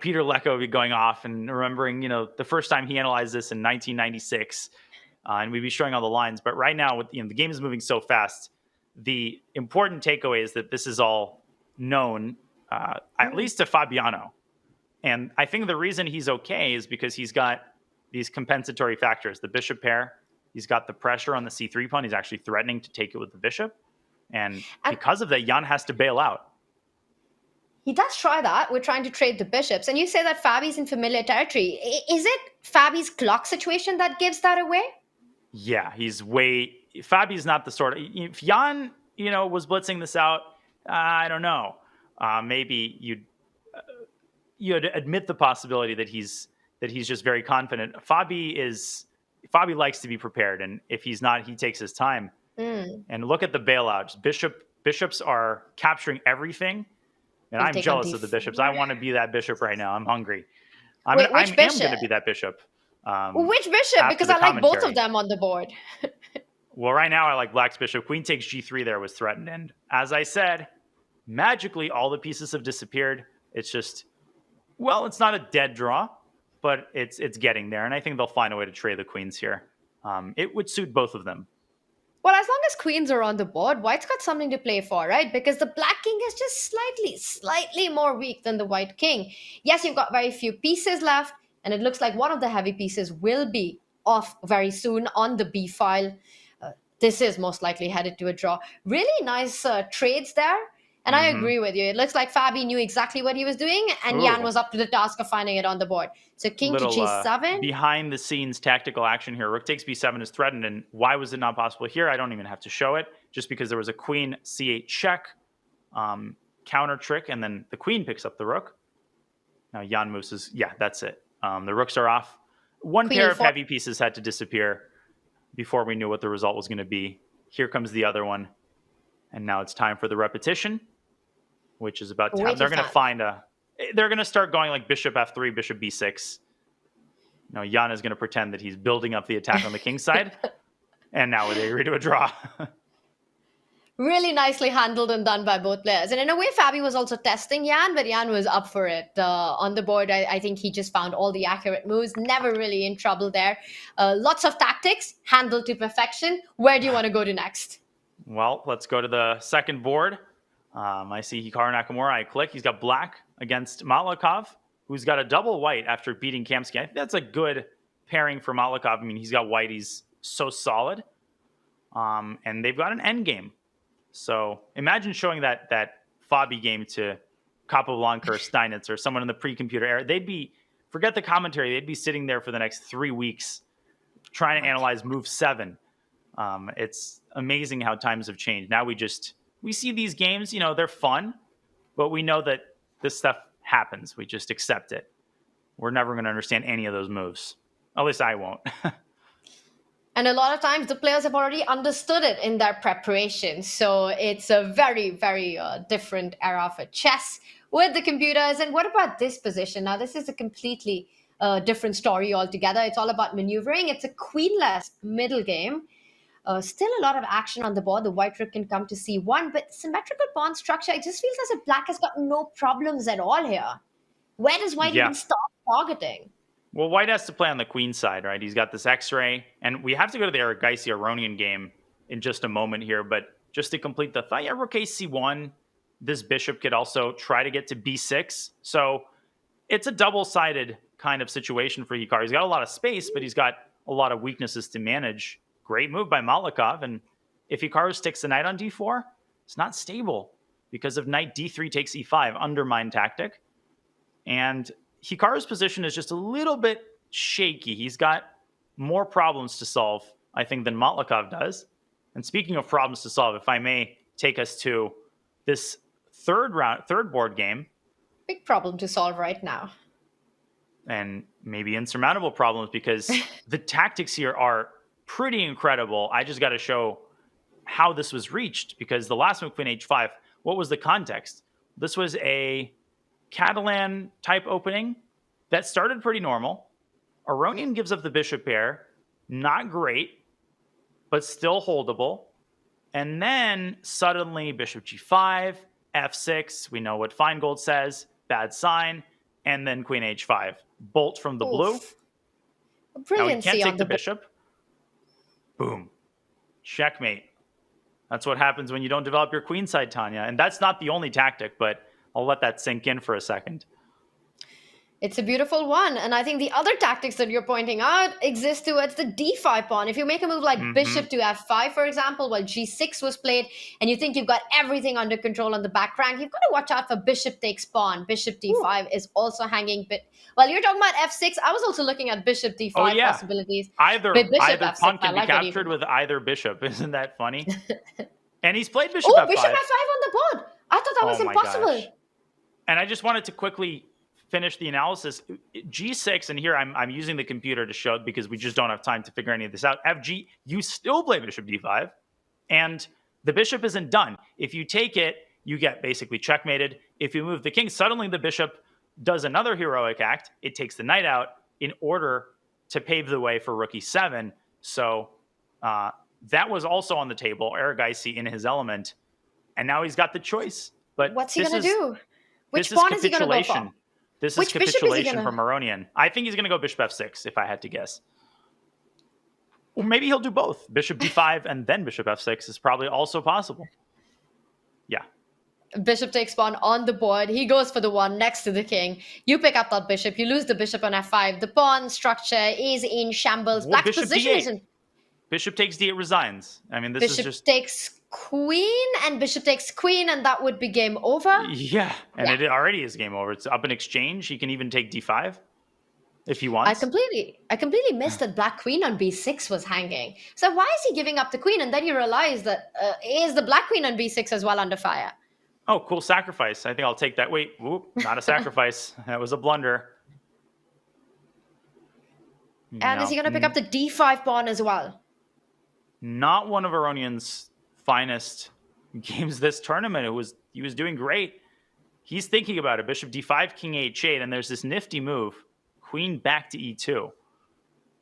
Peter Lecco would be going off and remembering, the first time he analyzed this in 1996, and we'd be showing all the lines. But right now, with the game is moving so fast, the important takeaway is that this is all known, at least to Fabiano. And I think the reason he's okay is because he's got these compensatory factors. The bishop pair, he's got the pressure on the C3 pawn. He's actually threatening to take it with the bishop. And because of that, Jan has to bail out. He does try that. We're trying to trade the bishops. And you say that Fabi's in familiar territory. Is it Fabi's clock situation that gives that away? Yeah, Fabi's not the sort of... If Jan, was blitzing this out, I don't know. Maybe you'd admit the possibility that he's just very confident. Fabi likes to be prepared, and if he's not, he takes his time. Mm. And look at the bailouts. Bishops are capturing everything. And We'll I'm take on jealous of the bishops. I want to be that bishop right now. I'm hungry. Wait, I which am going bishop? to be that bishop. Which bishop? After Because the I like both of commentary. them on the board. Well, right now I like black's bishop. Queen takes g3 there was threatened. And as I said, magically all the pieces have disappeared. It's just, well, it's not a dead draw, but it's getting there. And I think they'll find a way to trade the queens here. It would suit both of them. Well, as long as queens are on the board, white's got something to play for, right? Because the black king is just slightly more weak than the white king. Yes, you've got very few pieces left, and it looks like one of the heavy pieces will be off very soon on the b file. This is most likely headed to a draw. Really nice trades there. And I agree with you. It looks like Fabi knew exactly what he was doing, and Ooh. Jan was up to the task of finding it on the board. So king to g7. Behind the scenes tactical action here. Rook takes b7 is threatened, and why was it not possible here? I don't even have to show it, just because there was a queen c8 check, counter trick, and then the queen picks up the rook. Now Jan moves yeah, that's it. The rooks are off. One Queen pair of E4. heavy pieces had to disappear before we knew what the result was going to be. Here comes the other one, and now it's time for the repetition, which is about to happen. They're going to find they're going to start going like bishop f3, bishop b6. Now Jan is going to pretend that he's building up the attack on the king side, and now they agree to a draw. Really nicely handled and done by both players. And in a way, Fabi was also testing Jan, but Jan was up for it. On the board, I think he just found all the accurate moves, never really in trouble there. Lots of tactics, handled to perfection. Where do you want to go to next? Well, let's go to the second board. I see Hikaru Nakamura. I click. He's got black against Matlakov, who's got a double white after beating Kamsky. I think that's a good pairing for Matlakov. I mean, he's got white. He's so solid. And they've got an endgame. So imagine showing that Fabi game to Capablanca or Steinitz or someone in the pre-computer era. Forget the commentary, they'd be sitting there for the next 3 weeks trying to analyze move 7. It's amazing how times have changed. Now we see these games, they're fun, but we know that this stuff happens. We just accept it. We're never going to understand any of those moves. At least I won't. And a lot of times the players have already understood it in their preparation. So it's a very, very different era for chess with the computers. And what about this position? Now, this is a completely different story altogether. It's all about maneuvering. It's a queenless middle game. Still a lot of action on the board. The white rook can come to c1, but symmetrical pawn structure, it just feels as if black has got no problems at all here. Where does white even start targeting? Well, white has to play on the queen side, right? He's got this x-ray, and we have to go to the Aragaisi-Aronian game in just a moment here, but just to complete the thought, rook c1, this bishop could also try to get to b6, so it's a double-sided kind of situation for Hikaru. He's got a lot of space, but he's got a lot of weaknesses to manage. Great move by Matlakov, and if Hikaru sticks the knight on d4, it's not stable because of knight d3 takes e5, undermine tactic, and Hikaru's position is just a little bit shaky. He's got more problems to solve, I think, than Matlakov does. And speaking of problems to solve, if I may take us to this third board game. Big problem to solve right now. And maybe insurmountable problems because the tactics here are pretty incredible. I just got to show how this was reached because the last move, queen h5, what was the context? This was a Catalan type opening that started pretty normal. Aronian gives up the bishop pair. Not great, but still holdable. And then suddenly bishop g5, f6. We know what Feingold says. Bad sign. And then queen h5. Bolt from the blue. Brilliancy now he can't take on the bishop. Boom. Checkmate. That's what happens when you don't develop your queenside, Tanya. And that's not the only tactic, but I'll let that sink in for a second. It's a beautiful one. And I think the other tactics that you're pointing out exist towards the d5 pawn. If you make a move like bishop to f5, for example, while g6 was played, and you think you've got everything under control on the back rank, you've got to watch out for bishop takes pawn. Bishop d5 is also hanging. While you're talking about f6, I was also looking at bishop d5 possibilities. Either F6, pawn can be like captured with either bishop. Isn't that funny? And he's played bishop f5. Bishop f5 on the board. I thought that was impossible. Gosh. And I just wanted to quickly finish the analysis. G6, and here I'm using the computer to show it because we just don't have time to figure any of this out. FG, you still play bishop d5, And the bishop isn't done. If you take it, you get basically checkmated. If you move the king, suddenly the bishop does another heroic act. It takes the knight out in order to pave the way for rook e7. So that was also on the table. Erigaisi in his element. And now he's got the choice. But what's he going to do? Which pawn is he going to go for? This Which is capitulation from Aronian. I think he's going to go bishop f6, if I had to guess. Or maybe he'll do both. Bishop d5 and then bishop f6 is probably also possible. Yeah. Bishop takes pawn on the board. He goes for the one next to the king. You pick up that bishop. You lose the bishop on f5. The pawn structure is in shambles. Black's Bishop position d8. isn't. Bishop takes d8 resigns. I mean, this is Bishop just... takes queen, and bishop takes queen, and that would be game over. Yeah, and it already is game over. It's up in exchange. He can even take d5 if he wants. I completely missed that black queen on b6 was hanging. So why is he giving up the queen? And then you realize that is the black queen on b6 as well under fire? Oh, cool sacrifice. I think I'll take that. Wait, whoop, not a sacrifice. That was a blunder. And is he going to pick up the d5 pawn as well? Not one of Aronian's finest games this tournament. He was doing great. He's thinking about it. Bishop d5, king h8, and there's this nifty move. Queen back to e2.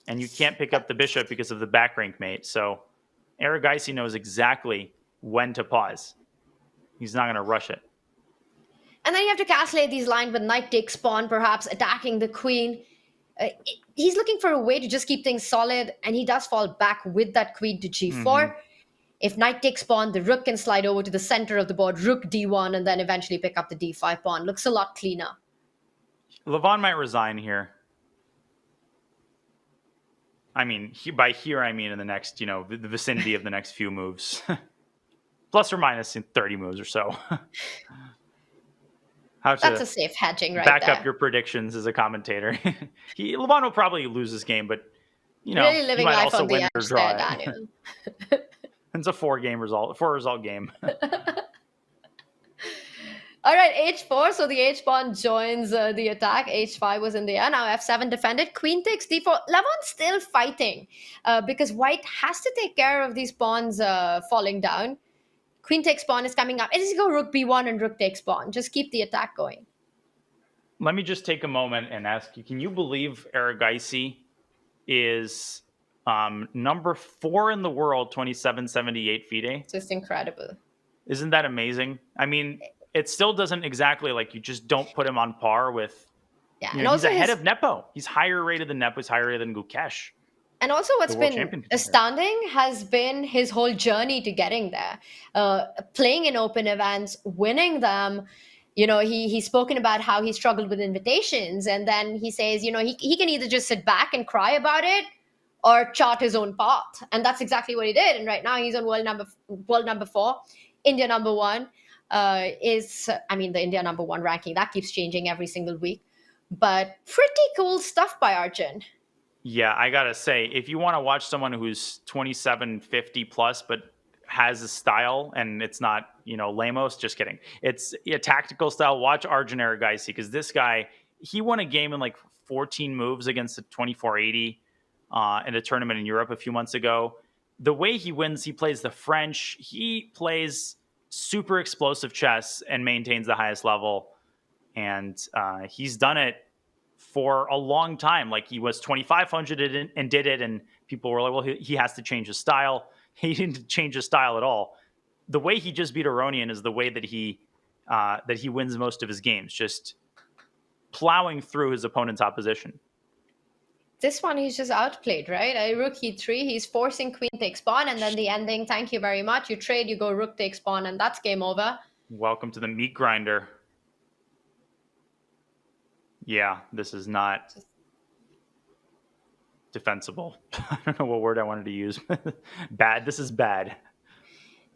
And you can't pick up the bishop because of the back rank mate. So Erigaisi knows exactly when to pause. He's not going to rush it. And then you have to calculate these lines with knight takes pawn, perhaps attacking the queen. He's looking for a way to just keep things solid, and he does fall back with that queen to g4. Mm-hmm. If knight takes pawn, the rook can slide over to the center of the board, rook d1, and then eventually pick up the d5 pawn. Looks a lot cleaner. Levon might resign here. I mean, by here, I mean in the next, the vicinity of the next few moves. Plus or minus in 30 moves or so. That's a safe hedging right back there. Up your predictions as a commentator. Levon will probably lose this game, but, really living he might life also on the win or edge draw there, Daniel. It's a 4-result game. All right, h4. So the h-pawn joins the attack. h5 was in the air. Now f7 defended. Queen takes d4. Levon's still fighting because white has to take care of these pawns falling down. Queen takes pawn is coming up. It is go rook b1 and rook takes pawn. Just keep the attack going. Let me just take a moment and ask you, can you believe Erigaisi is number 4 in the world, 2778 FIDE? Just incredible. Isn't that amazing? I mean, it still doesn't exactly, you just don't put him on par with... Yeah, and he's ahead of Nepo. He's higher rated than Nepo. He's higher rated than Gukesh. And also what's been astounding has been his whole journey to getting there. Playing in open events, winning them. He's spoken about how he struggled with invitations. And then he says, he can either just sit back and cry about it or chart his own path. And that's exactly what he did. And right now he's on world number 4. India number 1 the India number 1 ranking. That keeps changing every single week. But pretty cool stuff by Arjun. Yeah, I gotta say, if you want to watch someone who's 2750 plus, but has a style and it's not, lamos, just kidding. It's a tactical style. Watch Arjun Erigaisi, because this guy, he won a game in 14 moves against a 2480 in a tournament in Europe a few months ago. The way he wins, he plays the French. He plays super explosive chess and maintains the highest level. And he's done it for a long time. He was 2,500 and did it, and people were like, well, he has to change his style. He didn't change his style at all. The way he just beat Aronian is the way that he wins most of his games, just plowing through his opponent's opposition. This one, he's just outplayed, right? Rook e3, he's forcing queen takes pawn, and then the ending, thank you very much. You trade, you go rook takes pawn, and that's game over. Welcome to the meat grinder. Yeah, this is not defensible. I don't know what word I wanted to use. Bad. This is bad.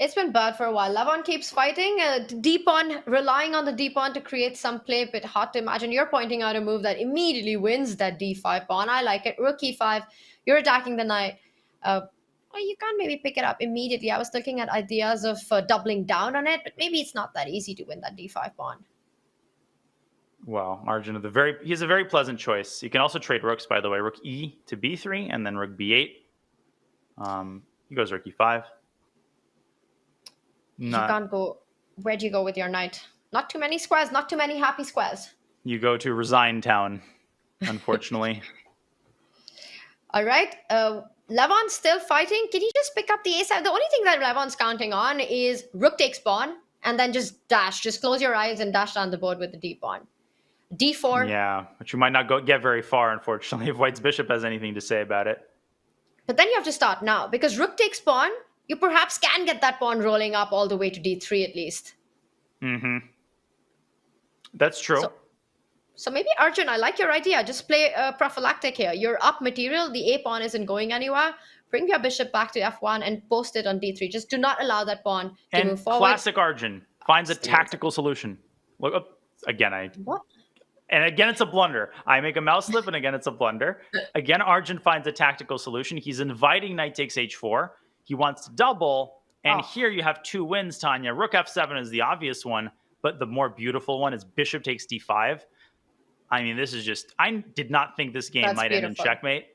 It's been bad for a while. Levon keeps fighting. D-pawn, relying on the D-pawn to create some play, but hard to imagine. You're pointing out a move that immediately wins that D5 pawn. I like it. Rook e5. You're attacking the knight. You can't maybe pick it up immediately. I was looking at ideas of doubling down on it, but maybe it's not that easy to win that D5 pawn. Well, Arjun, he's a very pleasant choice. You can also trade rooks, by the way. Rook e to b3, and then rook b8. He goes rook e5. You Not. can't go. Where do you go with your knight? Not too many squares, not too many happy squares. You go to Resign Town, unfortunately. All right. Levon's still fighting. Can he just pick up the a7? The only thing that Levon's counting on is rook takes pawn and then just dash. Just close your eyes and dash down the board with the d pawn. d4. Yeah, but you might not get very far, unfortunately, if White's bishop has anything to say about it. But then you have to start now because rook takes pawn. You perhaps can get that pawn rolling up all the way to d3 at least. Mm-hmm. That's true. So maybe Arjun, I like your idea. Just play prophylactic here. You're up material. The a pawn isn't going anywhere. Bring your bishop back to f1 and post it on d3. Just do not allow that pawn to move forward. Classic Arjun finds a tactical solution. Look up again. What? And again, it's a blunder. I make a mouse slip, and again, it's a blunder. Again, Arjun finds a tactical solution. He's inviting knight takes h4. He wants to double, and here you have two wins, Tanya. Rook f7 is the obvious one, but the more beautiful one is bishop takes d5. I mean, this is just... I did not think this game might end in checkmate,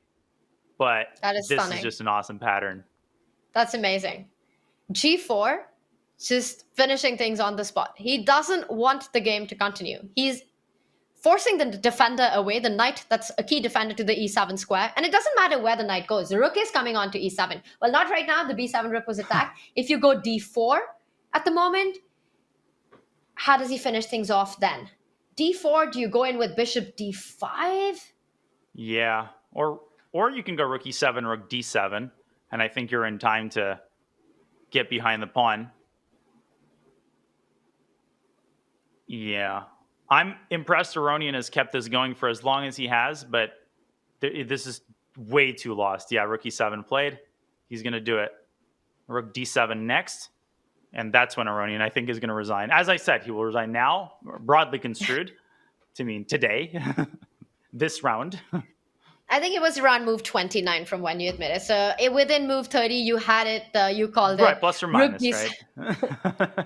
but this is just an awesome pattern. That's amazing. g4, just finishing things on the spot. He doesn't want the game to continue. He's forcing the defender away, the knight that's a key defender to the e7 square. And it doesn't matter where the knight goes. The rook is coming on to e7. Well, not right now. The b7 rook was attacked. If you go d4 at the moment, how does he finish things off then? d4, do you go in with bishop d5? Yeah, or you can go rook e7, rook d7, and I think you're in time to get behind the pawn. Yeah. I'm impressed Aronian has kept this going for as long as he has, but this is way too lost. Yeah, rook e7 played. He's going to do it. Rook d7 next. And that's when Aronian, I think, is going to resign. As I said, he will resign now, broadly construed, to mean today, this round. I think it was around move 29 from when you admitted. So within move 30, you had it, you called it. Right, plus or minus, right?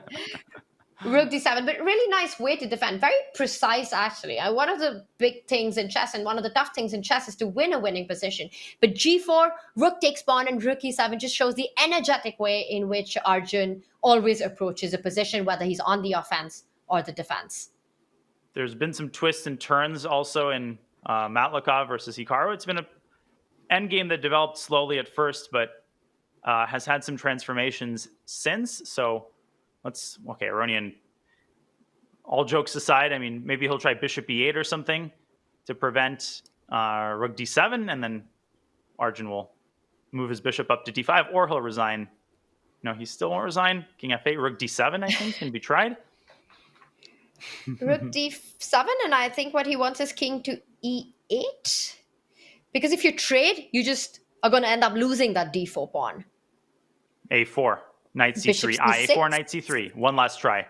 Rook d7, but really nice way to defend. Very precise, actually. One of the big things in chess and one of the tough things in chess is to win a winning position. But g4, rook takes pawn, and rook e7 just shows the energetic way in which Arjun always approaches a position, whether he's on the offense or the defense. There's been some twists and turns also in Matlakov versus Hikaru. It's been an endgame that developed slowly at first, but has had some transformations since. So okay, Aronian, all jokes aside, I mean, maybe he'll try bishop e8 or something to prevent rook d7, and then Arjun will move his bishop up to d5, or he'll resign. No, he still won't resign. King f8, rook d7, I think, can be tried. Rook d7, and I think what he wants is king to e8. Because if you trade, you just are going to end up losing that d4 pawn. a4. Knight c3, a4, knight c3. One last try.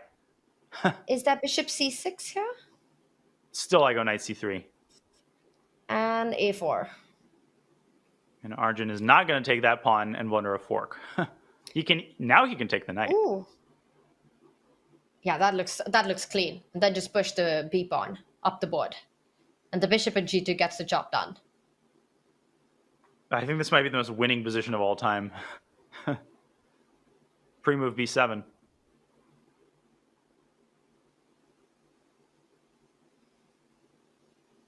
Is that bishop c6 here? Still, I go knight c3. And a4. And Arjun is not going to take that pawn and blunder a fork. He can take the knight. Ooh. Yeah, that looks clean. And then just push the b pawn up the board. And the bishop at g2 gets the job done. I think this might be the most winning position of all time. Pre-move b7.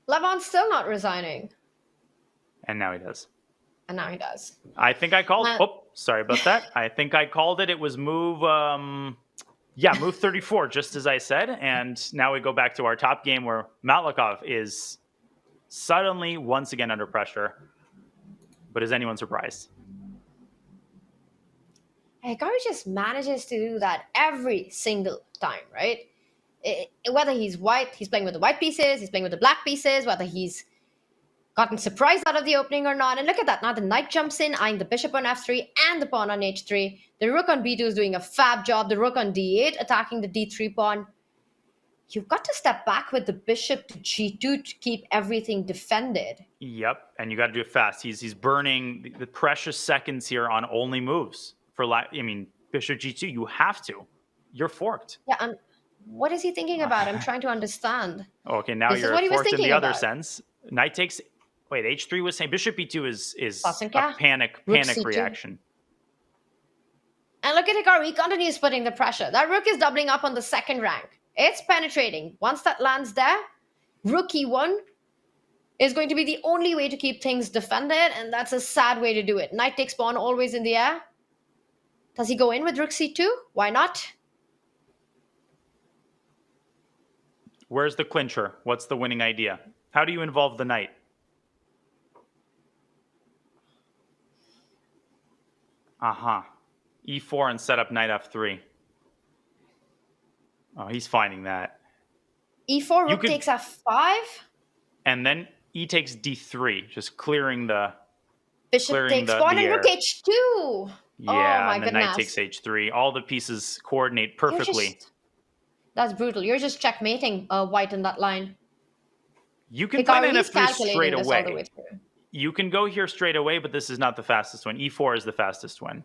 Levon's still not resigning. And now he does. And now he does. I think I called... sorry about that. I think I called it. It was move... move 34, just as I said. And now we go back to our top game where Matlakov is suddenly once again under pressure. But is anyone surprised? Hikaru just manages to do that every single time, right? Whether he's white, he's playing with the white pieces, he's playing with the black pieces, whether he's gotten surprised out of the opening or not. And look at that. Now the knight jumps in, eyeing the bishop on f3 and the pawn on h3. The rook on b2 is doing a fab job. The rook on d8 attacking the d3 pawn. You've got to step back with the bishop to g2 to keep everything defended. Yep, and you got to do it fast. He's burning the precious seconds here on only moves. Bishop g2, you have to. You're forked. Yeah, what is he thinking about? I'm trying to understand. Okay, now you're forked in the other sense. Knight takes... Wait, h3 was saying bishop b2 is a panic reaction. And look look at Hikaru. He continues putting the pressure. That rook is doubling up on the second rank. It's penetrating. Once that lands there, rook e1 is going to be the only way to keep things defended, and that's a sad way to do it. Knight takes pawn always in the air. Does he go in with rook c2? Why not? Where's the clincher? What's the winning idea? How do you involve the knight? E4 and set up knight f3. Oh, he's finding that. E4, rook takes f5. And then e takes d3, just clearing the Bishop takes pawn and rook h2. Yeah, oh my and the goodness. knight takes h3. All the pieces coordinate perfectly. That's brutal. You're just checkmating white in that line. You can play knight f3 straight all the away. way through. You can go here straight away, but this is not the fastest win. E4 is the fastest win.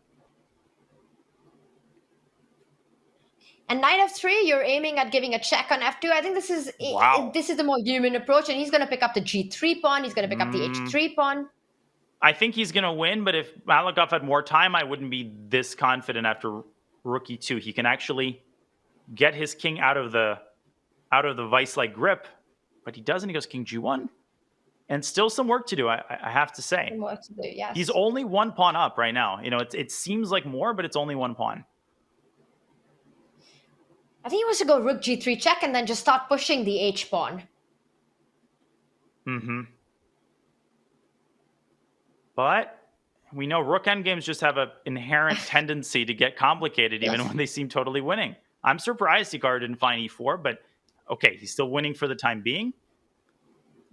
And knight f3, you're aiming at giving a check on f2. I think this is the more human approach, and he's going to pick up the g3 pawn. He's going to pick up the h3 pawn. I think he's going to win, but if Malakov had more time, I wouldn't be this confident after rook e2. He can actually get his king out of the vice-like grip, but he doesn't. He goes king g1, and still some work to do. I have to say, Some work to do, yes. He's only one pawn up right now. You know, it seems like more, but it's only one pawn. I think he wants to go rook g3 check and then just start pushing the h pawn. But we know rook endgames just have an inherent tendency to get complicated, even when they seem totally winning. I'm surprised Hikaru didn't find e4, but okay, he's still winning for the time being.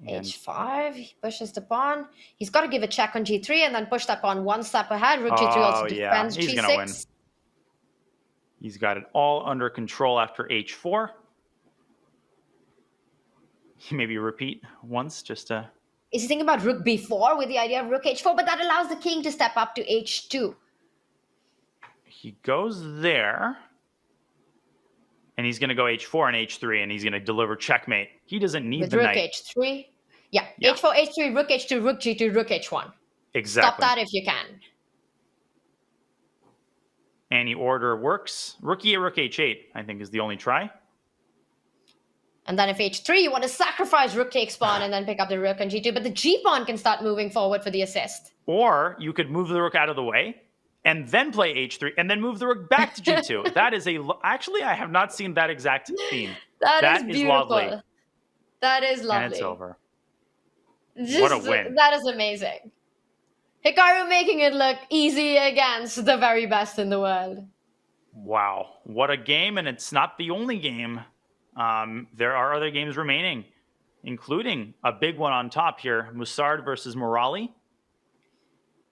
And h5, he pushes the pawn. He's got to give a check on g3 and then push that pawn one step ahead. Rook g3 also defends he's g6. Gonna win. He's got it all under control after h4. Maybe repeat once just to... Is he thinking about rook b4 with the idea of rook h4? But that allows the king to step up to h2. He goes there. And he's going to go h4 and h3, and he's going to deliver checkmate. He doesn't need with the rook knight. h3. Yeah, h4, h3, rook h2, rook g2, rook h1. Exactly. Stop that if you can. Any order works. Rook e8, rook h8, I think, is the only try. And then if h3, you want to sacrifice rook takes pawn and then pick up the rook on g2. But the g pawn can start moving forward for the assist. Or you could move the rook out of the way and then play h3 and then move the rook back to g2. That is actually, I have not seen that exact theme. That is beautiful. Lovely. That is lovely. And it's over. What a win. That is amazing. Hikaru making it look easy against the very best in the world. Wow. What a game, and it's not the only game. There are other games remaining, including a big one on top here, Musard versus Morali.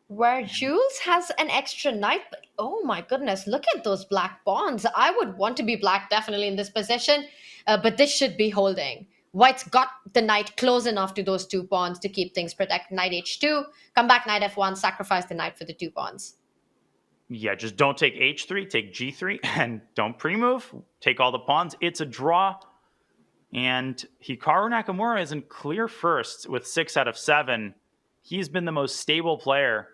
Where Jules has an extra knight, but oh my goodness, look at those black pawns. I would want to be black definitely in this position, but this should be holding. White's got the knight close enough to those two pawns to keep things protected. Knight h2, come back knight f1, sacrifice the knight for the two pawns. Yeah, just don't take h3, take g3, and don't pre-move. Take all the pawns. It's a draw. And Hikaru Nakamura is in clear first with 6 out of 7. He's been the most stable player.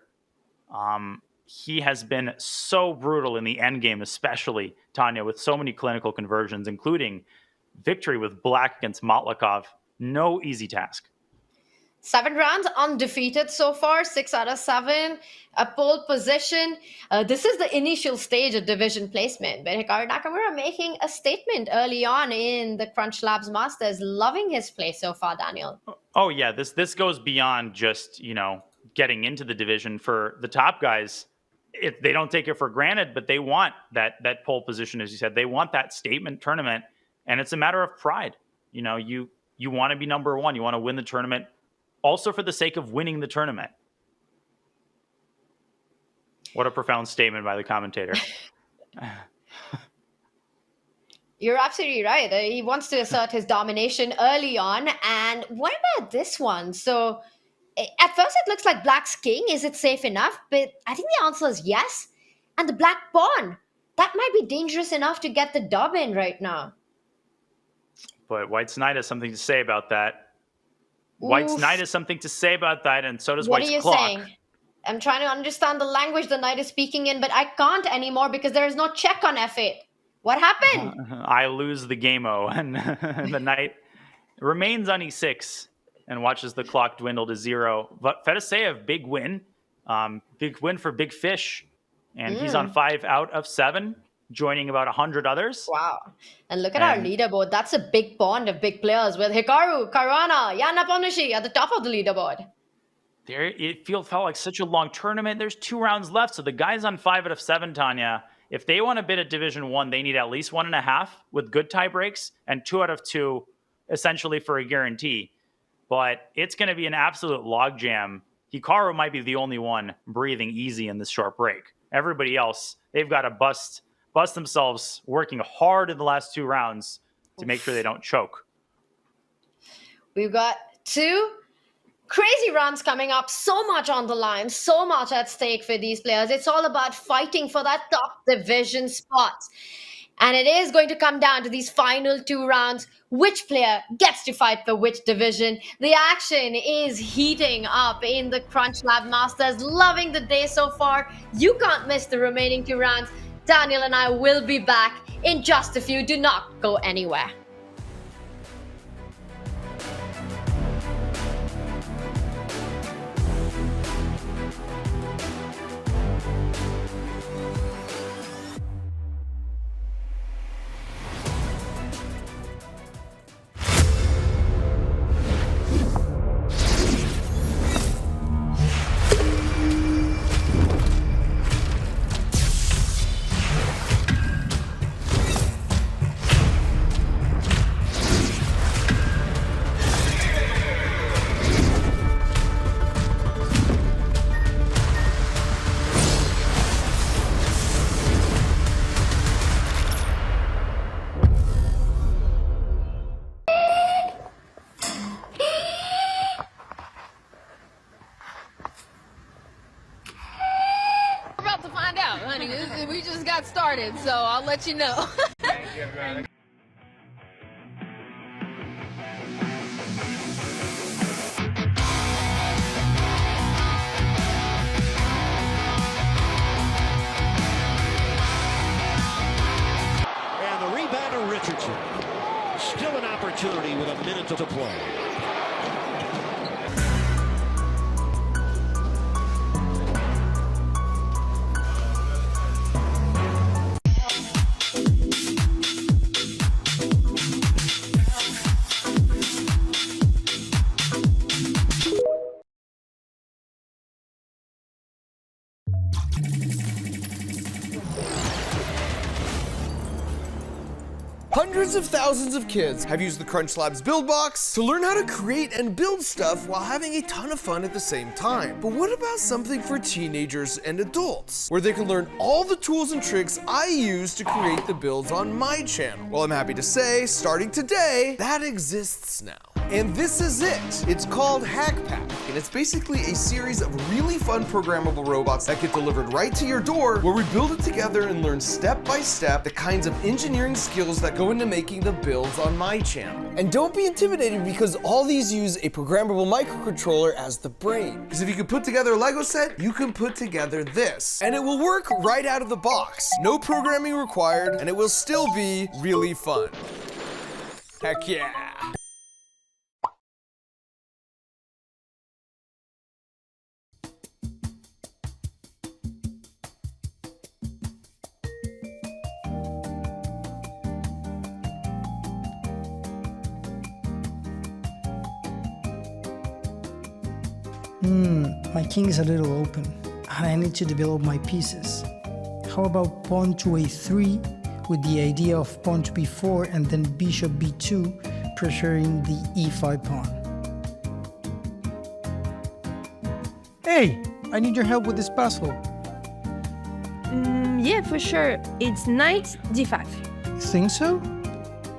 He has been so brutal in the endgame, especially, Tanya, with so many clinical conversions, including victory with black against Motlakov. No easy task. 7 rounds undefeated so far, 6 out of 7, a pole position. This is the initial stage of division placement, but Hikaru Nakamura making a statement early on in the CrunchLabs Masters, loving his play so far, Daniel. Oh yeah, this goes beyond just, getting into the division. For the top guys, they don't take it for granted, but they want that pole position, as you said. They want that statement tournament, and it's a matter of pride. You want to be number one. You want to win the tournament. Also for the sake of winning the tournament. What a profound statement by the commentator. You're absolutely right. He wants to assert his domination early on. And what about this one? So at first it looks like black's king. Is it safe enough? But I think the answer is yes. And the black pawn, that might be dangerous enough to get the dub in right now. But white's knight has something to say about that. White's knight has something to say about that, and so does What white's are you clock. saying? I'm trying to understand the language the knight is speaking in, but I can't anymore because there is no check on F8. What happened? I lose the game-o, and the knight remains on e6 and watches the clock dwindle to 0. But Fedoseev, big win. Big win for Big Fish. And he's on 5 out of 7, joining about 100 others. Wow. And look at our leaderboard. That's a big pond of big players with Hikaru, Caruana, Yana Pomnishi at the top of the leaderboard. It felt like such a long tournament. There's 2 rounds left. So the guys on 5 out of 7, Tanya, if they want to bid at Division 1, they need at least 1.5 with good tie breaks and 2 out of 2 essentially for a guarantee. But it's going to be an absolute logjam. Hikaru might be the only one breathing easy in this short break. Everybody else, they've got to bust themselves working hard in the last 2 rounds to make sure they don't choke. We've got 2 crazy rounds coming up. So much on the line, so much at stake for these players. It's all about fighting for that top division spot. And it is going to come down to these final 2 rounds. Which player gets to fight for which division? The action is heating up in the CrunchLabs Masters. Loving the day so far. You can't miss the remaining 2 rounds. Daniel and I will be back in just a few. Do not go anywhere. We just got started, so I'll let you know. And the rebounder, Richardson. Still an opportunity with a minute to play. Hundreds of thousands of kids have used the CrunchLabs Build Box to learn how to create and build stuff while having a ton of fun at the same time. But what about something for teenagers and adults, where they can learn all the tools and tricks I use to create the builds on my channel? Well, I'm happy to say, starting today, that exists now. And this is it. It's called HackPack, and it's basically a series of really fun programmable robots that get delivered right to your door, where we build it together and learn step by step the kinds of engineering skills that go into making the builds on my channel. And don't be intimidated, because all these use a programmable microcontroller as the brain. Because if you can put together a Lego set, you can put together this. And it will work right out of the box. No programming required, and it will still be really fun. Heck yeah. My king is a little open, and I need to develop my pieces. How about pawn to a3 with the idea of pawn to b4 and then bishop b2, pressuring the e5 pawn? Hey, I need your help with this puzzle. Yeah, for sure. It's knight d5. Think so?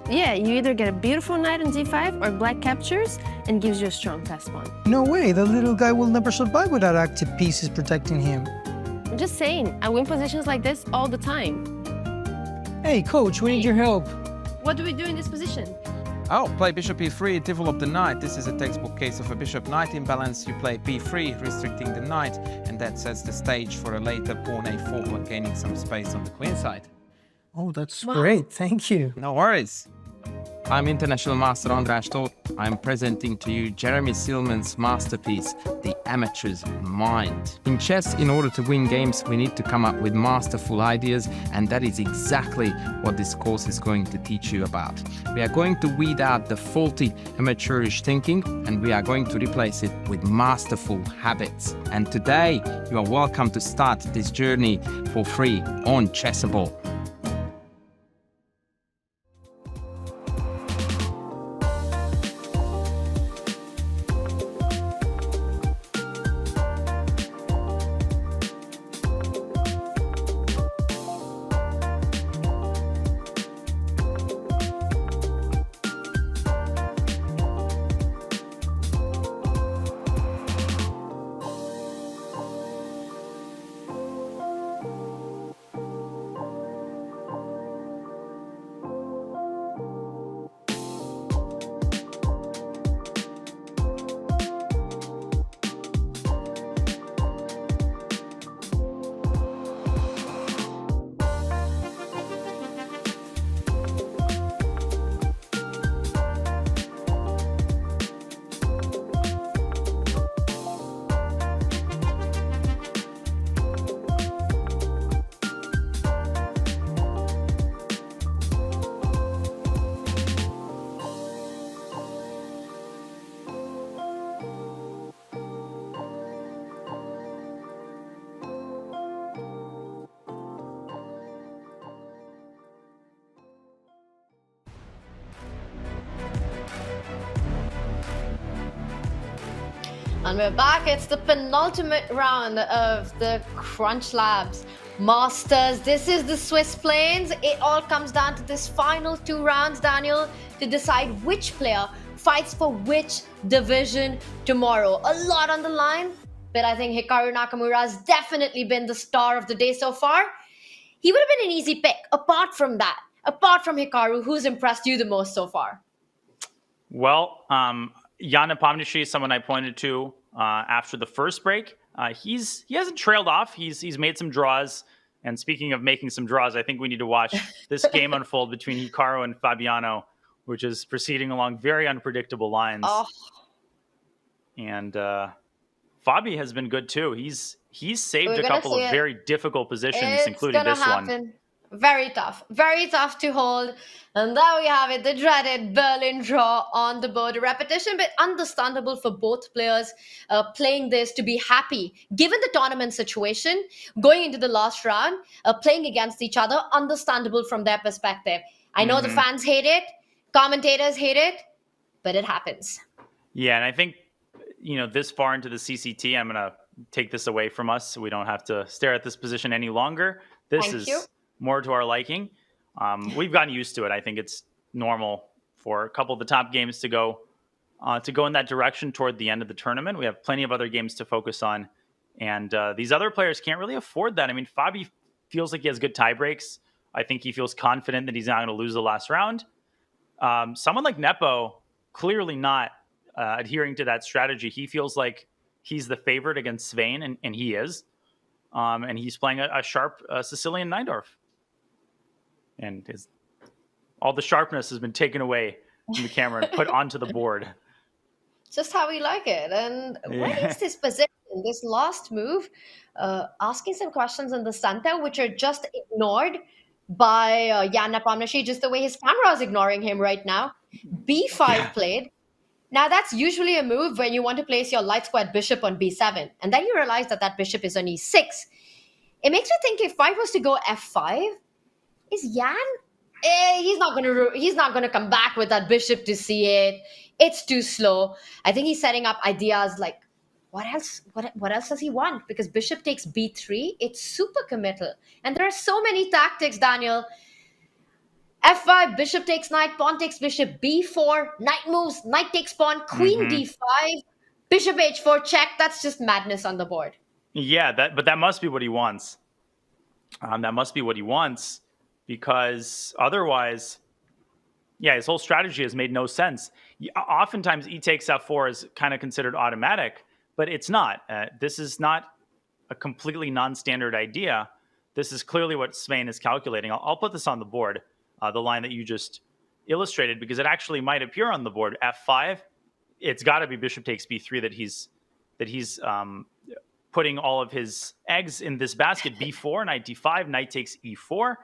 Yeah, you either get a beautiful knight on d5 or black captures and gives you a strong fast pawn. No way, the little guy will never survive without active pieces protecting him. I'm just saying, I win positions like this all the time. Hey, coach, we need your help. What do we do in this position? Oh, play bishop e3, develop the knight. This is a textbook case of a bishop-knight imbalance. You play b3, restricting the knight, and that sets the stage for a later pawn a4 while gaining some space on the queen side. Oh, that's great. Thank you. No worries. I'm International Master András Tóth. I'm presenting to you Jeremy Silman's masterpiece, The Amateur's Mind. In chess, in order to win games, we need to come up with masterful ideas, and that is exactly what this course is going to teach you about. We are going to weed out the faulty amateurish thinking, and we are going to replace it with masterful habits. And today, you are welcome to start this journey for free on Chessable. And we're back. It's the penultimate round of the CrunchLabs Masters. This is the Swiss Plains. It all comes down to this final 2 rounds, Daniel, to decide which player fights for which division tomorrow. A lot on the line, but I think Hikaru Nakamura has definitely been the star of the day so far. He would have been an easy pick. Apart from that, apart from Hikaru, who's impressed you the most so far? Well, Jan Nepomniachtchi is someone I pointed to after the first break. He hasn't trailed off. He's made some draws. And speaking of making some draws, I think we need to watch this game unfold between Hikaru and Fabiano, which is proceeding along very unpredictable lines. Oh. And Fabi has been good too. He's saved a couple of very difficult positions, including this one. Very tough to hold. And there we have it, the dreaded Berlin draw on the board. A repetition, but understandable for both players playing this to be happy. Given the tournament situation, going into the last round, playing against each other, understandable from their perspective. I know the fans hate it, commentators hate it, but it happens. Yeah, and I think, this far into the CCT, I'm going to take this away from us so we don't have to stare at this position any longer. This Thank is you. more to our liking. We've gotten used to it. I think it's normal for a couple of the top games to go in that direction toward the end of the tournament. We have plenty of other games to focus on, and these other players can't really afford that. I mean, Fabi feels like he has good tie breaks. I think he feels confident that he's not going to lose the last round. Someone like Nepo, clearly not adhering to that strategy. He feels like he's the favorite against Svein, and he is. And he's playing a sharp Sicilian Neidorf. And all the sharpness has been taken away from the camera and put onto the board. Just how we like it. And what is this position, this last move? Asking some questions in the center, which are just ignored by Jan Nepomniachtchi, just the way his camera is ignoring him right now. B5 played. Now, that's usually a move when you want to place your light squared bishop on b7. And then you realize that that bishop is on e6. It makes me think if I was to go f5, is Jan? He's not gonna come back with that bishop to c8. It's too slow. I think he's setting up ideas like, what else? What else does he want? Because bishop takes b3, it's super committal. And there are so many tactics, Daniel. f5, bishop takes knight, pawn takes bishop, b4, knight moves, knight takes pawn, queen d5, bishop h4, check. That's just madness on the board. Yeah, but that must be what he wants. That must be what he wants, because otherwise, Yeah, his whole strategy has made no sense. Oftentimes, e takes f4 is kind of considered automatic, but it's not. This is not a completely non-standard idea. This is clearly what Svein is calculating. I'll put this on the board, the line that you just illustrated, because it actually might appear on the board. F5, it's got to be bishop takes b3 that he's putting all of his eggs in this basket. B4, knight d5, knight takes e4,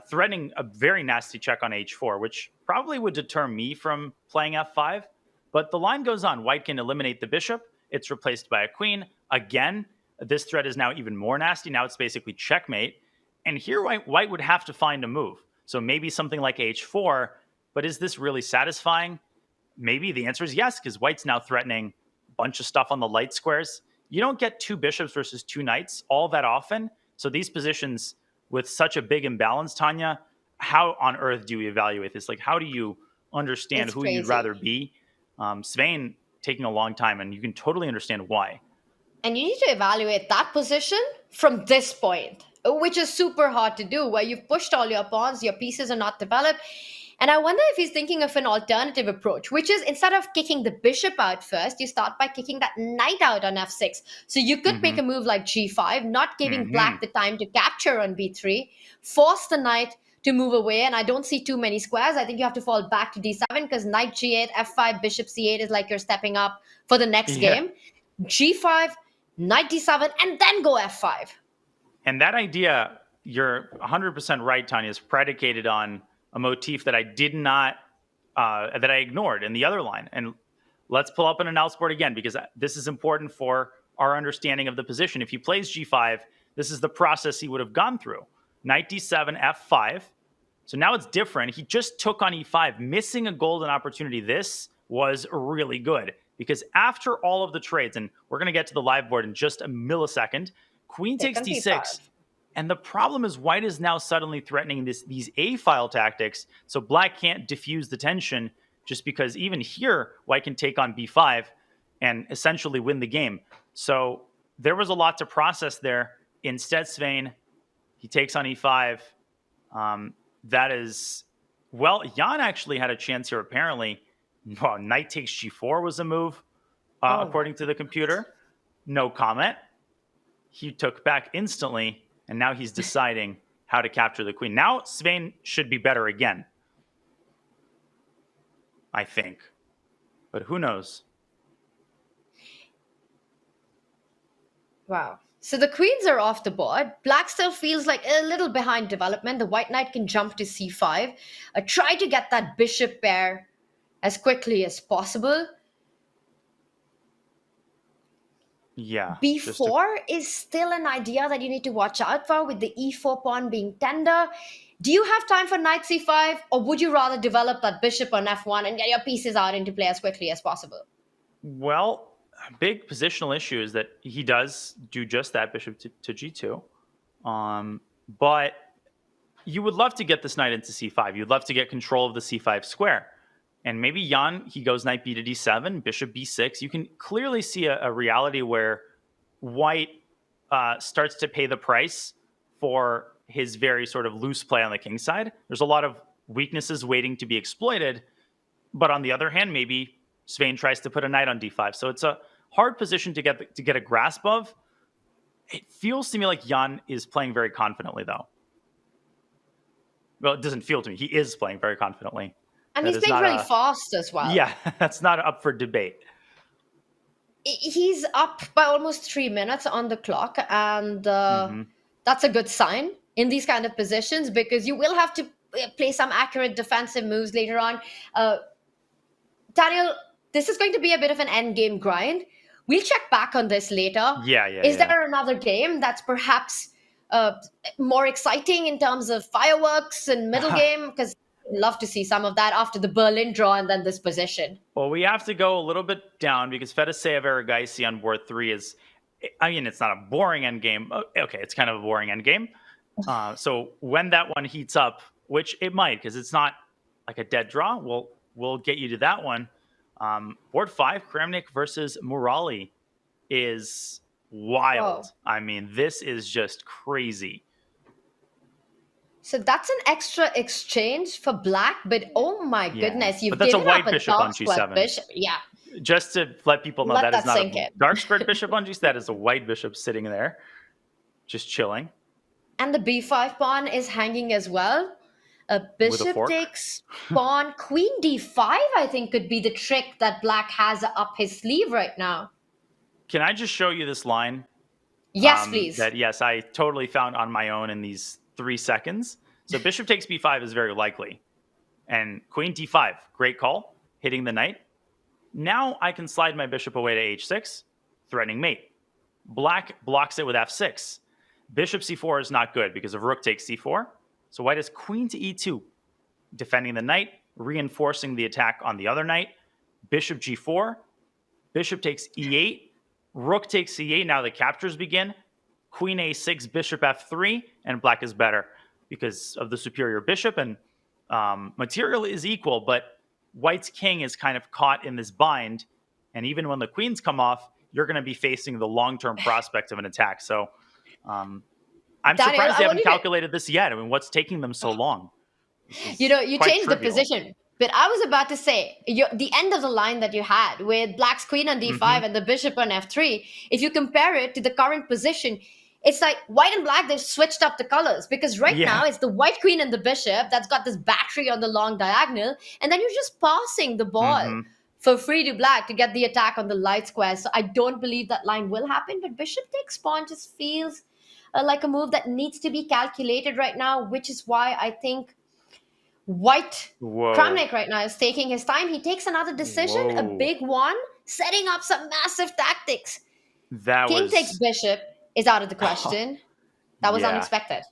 threatening a very nasty check on h4, which probably would deter me from playing f5. But the line goes on. White can eliminate the bishop. It's replaced by a queen. Again, this threat is now even more nasty. Now it's basically checkmate. And here White would have to find a move. So maybe something like h4. But is this really satisfying? Maybe the answer is yes, because White's now threatening a bunch of stuff on the light squares. You don't get two bishops versus two knights all that often. So these positions with such a big imbalance, Tanya, how on earth do you evaluate this? Like, how do you understand who you'd rather be? Svein taking a long time, and you can totally understand why. And you need to evaluate that position from this point, which is super hard to do, where you've pushed all your pawns, your pieces are not developed. And I wonder if he's thinking of an alternative approach, which is instead of kicking the bishop out first, you start by kicking that knight out on f6. So you could make a move like g5, not giving black the time to capture on b3, force the knight to move away. And I don't see too many squares. I think you have to fall back to d7 because knight g8, f5, bishop c8 is like you're stepping up for the next game. G5, knight d7, and then go f5. And that idea, you're 100% right, Tanya, is predicated on a motif that I did not, that I ignored in the other line. And let's pull up an analysis board again, because this is important for our understanding of the position. If he plays g5, this is the process he would have gone through. Knight d7, f5. So now it's different. He just took on e5, missing a golden opportunity. This was really good, because after all of the trades, and we're going to get to the live board in just a millisecond, queen takes d6. And the problem is White is now suddenly threatening these A-file tactics, so Black can't diffuse the tension, just because even here, White can take on b5 and essentially win the game. So there was a lot to process there. Instead, Svein, he takes on e5. That is, well, Jan actually had a chance here, apparently. Well, knight takes g4 was a move, according to the computer. No comment. He took back instantly. And now he's deciding how to capture the queen. Now Svein should be better again, I think. But who knows? Wow. So the queens are off the board. Black still feels like a little behind development. The white knight can jump to c5. Try to get that bishop pair as quickly as possible. Yeah. B4 is still an idea that you need to watch out for, with the e4 pawn being tender. Do you have time for knight c5, or would you rather develop that bishop on f1 and get your pieces out into play as quickly as possible? Well, a big positional issue is that he does do just that, bishop to g2. But you would love to get this knight into c5. You'd love to get control of the c5 square. And maybe Jan, he goes knight b to d7, bishop b6. You can clearly see a reality where White starts to pay the price for his very sort of loose play on the king side. There's a lot of weaknesses waiting to be exploited. But on the other hand, maybe Svein tries to put a knight on d5. So it's a hard position to get a grasp of. It feels to me like Jan is playing very confidently, though. Well, it doesn't feel to me. He is playing very confidently. And he's playing really fast as well. Yeah, that's not up for debate. He's up by almost 3 minutes on the clock, and that's a good sign in these kind of positions, because you will have to play some accurate defensive moves later on. Daniel, this is going to be a bit of an endgame grind. We'll check back on this later. Is there another game that's perhaps more exciting in terms of fireworks and middle game? Because I'd love to see some of that after the Berlin draw and then this position. Well, we have to go a little bit down, because Fedosey Veragaisi on board 3 is, I mean, it's not a boring endgame. Okay, it's kind of a boring endgame. So when that one heats up, which it might, because it's not like a dead draw, we'll get you to that one. Board 5, Kramnik versus Murali, is wild. I mean, this is just crazy. So that's an extra exchange for black, but oh my Yeah. goodness, you've But that's a given white up a bishop on dark square G7. bishop. Yeah, Just to let people know, let that is that not sink a in. dark squared bishop on G7. That is a white bishop sitting there, just chilling And the b5 pawn is hanging as well. A with a bishop fork. takes pawn. Queen d5, I think, could be the trick that black has up his sleeve right now. Can I just show you this line? Yes, please. That, yes, I totally found on my own in these 3 seconds. So bishop takes b5 is very likely. And queen d5, great call, hitting the knight. Now I can slide my bishop away to h6, threatening mate. Black blocks it with f6. Bishop c4 is not good because of rook takes c4. So white has queen to e2, defending the knight, reinforcing the attack on the other knight. Bishop g4, bishop takes e8, rook takes c8. Now the captures begin. Queen a6, bishop f3, and black is better because of the superior bishop, and material is equal, but white's king is kind of caught in this bind, and even when the queens come off, you're going to be facing the long-term prospect of an attack. So I'm Daniel, surprised they I haven't wanted to- calculated this yet. I mean, what's taking them so long? You know, you quite changed the trivial. position. But I was about to say, the end of the line that you had with black's queen on d5 and the bishop on f3, if you compare it to the current position, it's like white and black, they've switched up the colors. Because right Yeah. now, it's the white queen and the bishop that's got this battery on the long diagonal. And then you're just passing the ball for free to black to get the attack on the light square. So I don't believe that line will happen. But bishop takes pawn just feels like a move that needs to be calculated right now, which is why I think white Whoa. Kramnik right now is taking his time. He takes another decision, a Whoa. big one, setting up some massive tactics. That King was takes bishop is out of the question. That was Yeah. unexpected.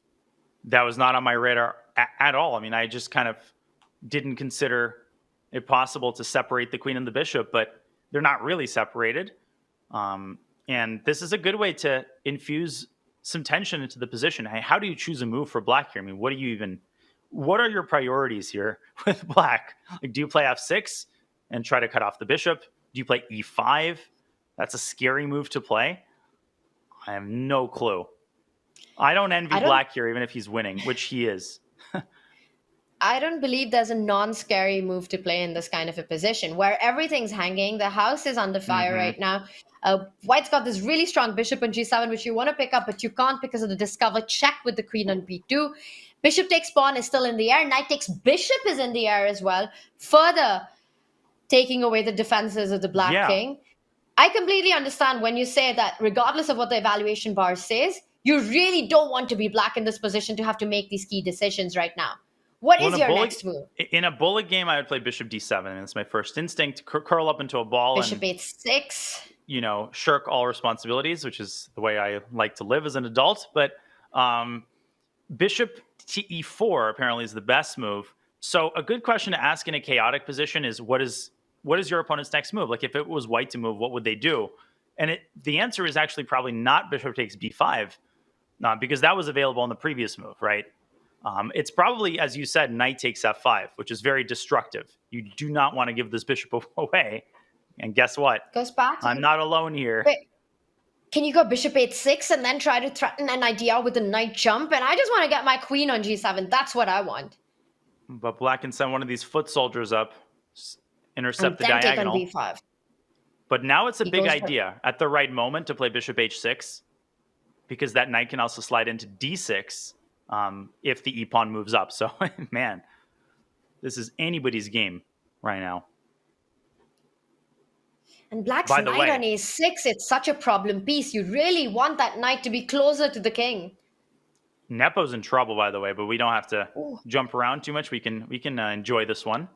That was not on my radar at all. I mean, I just kind of didn't consider it possible to separate the queen and the bishop, but they're not really separated. And this is a good way to infuse some tension into the position. Hey, how do you choose a move for black here? I mean, what are your priorities here with black? Like, do you play f6 and try to cut off the bishop? Do you play e5? That's a scary move to play. I have no clue. I don't envy black here, even if he's winning, which he is. I don't believe there's a non-scary move to play in this kind of a position where everything's hanging. The house is under fire right now. White's got this really strong bishop on g7, which you want to pick up, but you can't because of the discover check with the queen on b2. Bishop takes pawn is still in the air. Knight takes bishop is in the air as well, further taking away the defenses of the black king. I completely understand when you say that regardless of what the evaluation bar says, you really don't want to be black in this position to have to make these key decisions right now. What is your next move? In a bullet game, I would play bishop d7. And it's my first instinct, curl up into a ball Bishop and, h6. you know, shirk all responsibilities, which is the way I like to live as an adult. But bishop to e4 apparently is the best move. So a good question to ask in a chaotic position is what is your opponent's next move? Like, if it was white to move, what would they do? And the answer is actually probably not bishop takes b5, because that was available in the previous move, right? It's probably, as you said, knight takes f5, which is very destructive. You do not want to give this bishop away. And guess what? Goes back. I'm not alone here. Wait, can you go bishop h6 and then try to threaten an idea with a knight jump? And I just want to get my queen on g7. That's what I want. But black can send one of these foot soldiers up, intercept the and then diagonal. take on b5. But now it's a big goes for- idea at the right moment to play bishop h6, because that knight can also slide into d6 if the e-pawn moves up. So, man, this is anybody's game right now. And black's By the knight way- on a6, it's such a problem piece. You really want that knight to be closer to the king. Nepo's in trouble, by the way, but we don't have to Ooh. jump around too much. We can enjoy this one.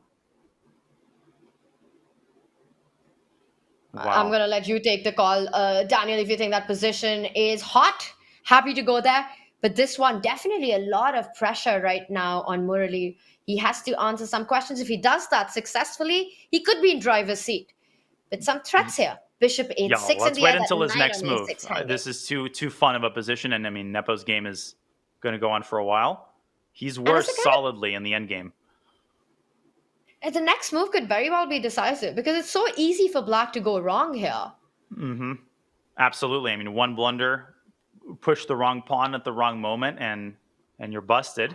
Wow. I'm going to let you take the call. Daniel, if you think that position is hot, happy to go there. But this one, definitely a lot of pressure right now on Murali. He has to answer some questions. If he does that successfully, he could be in driver's seat. But some threats here. Bishop h6 Yeah, in let's the wait air, until that his knight next on move. a6 hanging. This is too fun of a position, and I mean, Nepo's game is going to go on for a while. He's worse it's a kind of- solidly in the end game. And the next move could very well be decisive because it's so easy for black to go wrong here. Mm-hmm. Absolutely. I mean, one blunder, push the wrong pawn at the wrong moment, and you're busted.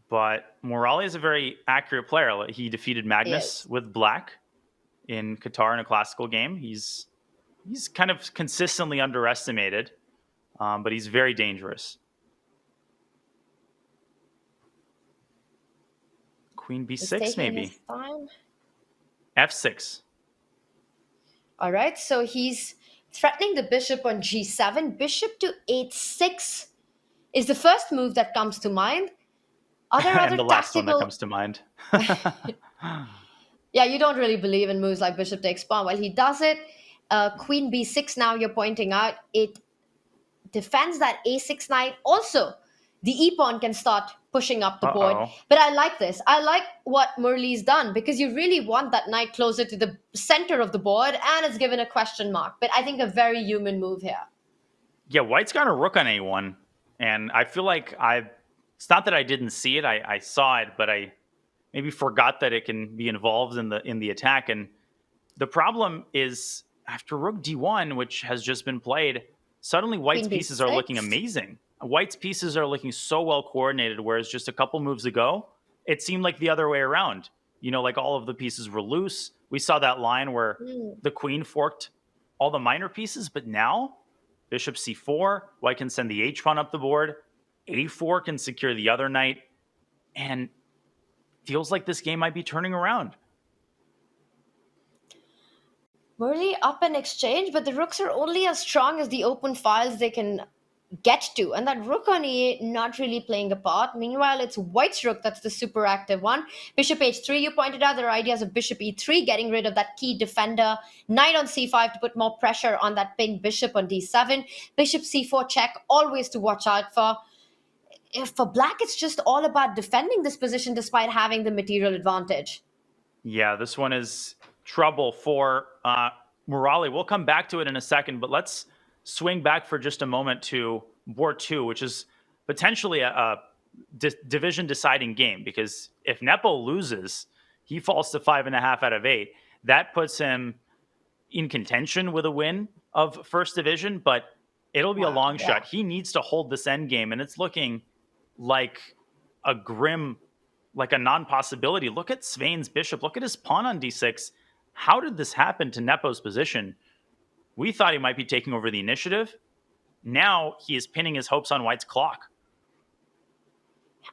But Morali is a very accurate player. He defeated Magnus Yes. with black in Qatar in a classical game. He's kind of consistently underestimated, but he's very dangerous. Queen He's b6 taking maybe. his time. f6. All right, so he's threatening the bishop on g7. Bishop to h6 is the first move that comes to mind. Are there And other the last one that tactical... comes to mind. Yeah, you don't really believe in moves like bishop takes pawn. Well, he does it. Queen b6 now you're pointing out. It defends that a6 knight. Also, the e-pawn can start pushing up the board. Uh-oh. But I like this. I like what Murli's done because you really want that knight closer to the center of the board, and it's given a question mark. But I think a very human move here. Yeah, white's got a rook on a1, and I feel like it's not that I didn't see it. I saw it, but I maybe forgot that it can be involved in the attack. And the problem is after rook d1, which has just been played, suddenly white's Queen pieces are b6. looking amazing. White's pieces are looking so well coordinated, whereas just a couple moves ago, it seemed like the other way around. You know, like all of the pieces were loose. We saw that line where the queen forked all the minor pieces, but now bishop c4, white can send the h-pawn up the board, a4 can secure the other knight, and feels like this game might be turning around. Murli up in exchange, but the rooks are only as strong as the open files they can get to. And that rook on e8 not really playing a part. Meanwhile, it's white's rook that's the super active one. Bishop h3, you pointed out there are ideas of bishop e3, getting rid of that key defender. Knight on c5 to put more pressure on that pink bishop on d7. Bishop c4 check, always to watch out for. If for black, it's just all about defending this position despite having the material advantage. Yeah, this one is trouble for Morali. We'll come back to it in a second, but let's swing back for just a moment to board 2, which is potentially a division deciding game, because if Nepo loses, he falls to 5.5 out of 8. That puts him in contention with a win of first division, but it'll be a long shot. He needs to hold this end game, and it's looking like a grim, like a non-possibility. Look at Svein's bishop. Look at his pawn on d6. How did this happen to Nepo's position? We thought he might be taking over the initiative. Now he is pinning his hopes on white's clock.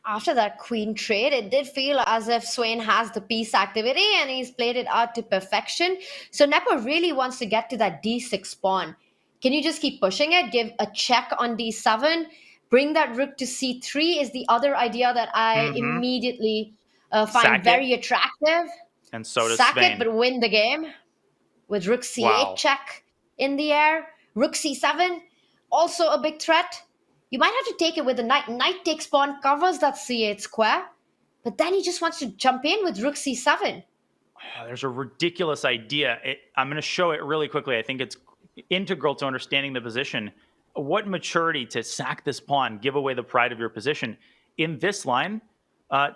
After that queen trade, it did feel as if Svein has the piece activity and he's played it out to perfection. So Nepo really wants to get to that d6 pawn. Can you just keep pushing it? Give a check on d7. Bring that rook to c3 is the other idea that I immediately find very attractive. And so does Sack Svein. it, but win the game. With rook c8 check in the air. Rook c7, also a big threat. You might have to take it with the knight. Knight takes pawn, covers that c8 square. But then he just wants to jump in with rook c7. There's a ridiculous idea. I'm going to show it really quickly. I think it's integral to understanding the position. What maturity to sack this pawn, give away the pride of your position. In this line,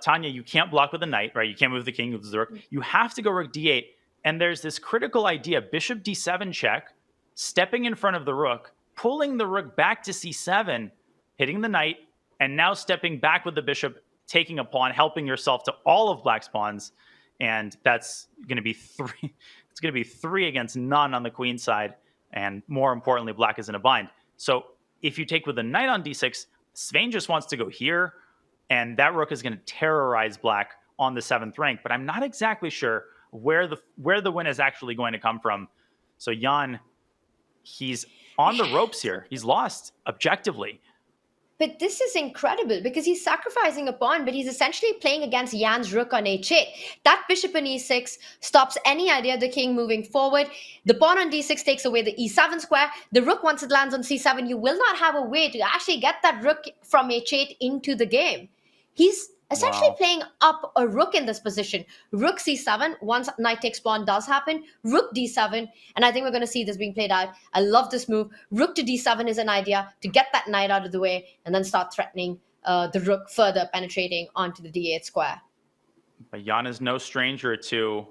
Tanya, you can't block with the knight, right? You can't move the king with the rook. You have to go rook d8. And there's this critical idea, bishop d7 check, stepping in front of the rook, pulling the rook back to c7, hitting the knight, and now stepping back with the bishop, taking a pawn, helping yourself to all of black's pawns. And that's going to be 3. It's going to be 3 against none on the queen side. And more importantly, black is in a bind. So if you take with the knight on d6, Svein just wants to go here, and that rook is going to terrorize black on the 7th rank. But I'm not exactly sure where the win is actually going to come from. So Jan, he's on the ropes here. He's lost objectively. But this is incredible because he's sacrificing a pawn, but he's essentially playing against Jan's rook on h8. That bishop on e6 stops any idea of the king moving forward. The pawn on d6 takes away the e7 square. The rook, once it lands on c7, you will not have a way to actually get that rook from h8 into the game. He's essentially playing up a rook in this position. Rook c7, once knight takes pawn does happen. Rook d7, and I think we're going to see this being played out. I love this move. Rook to d7 is an idea to get that knight out of the way and then start threatening the rook further penetrating onto the d8 square. But Jan is no stranger to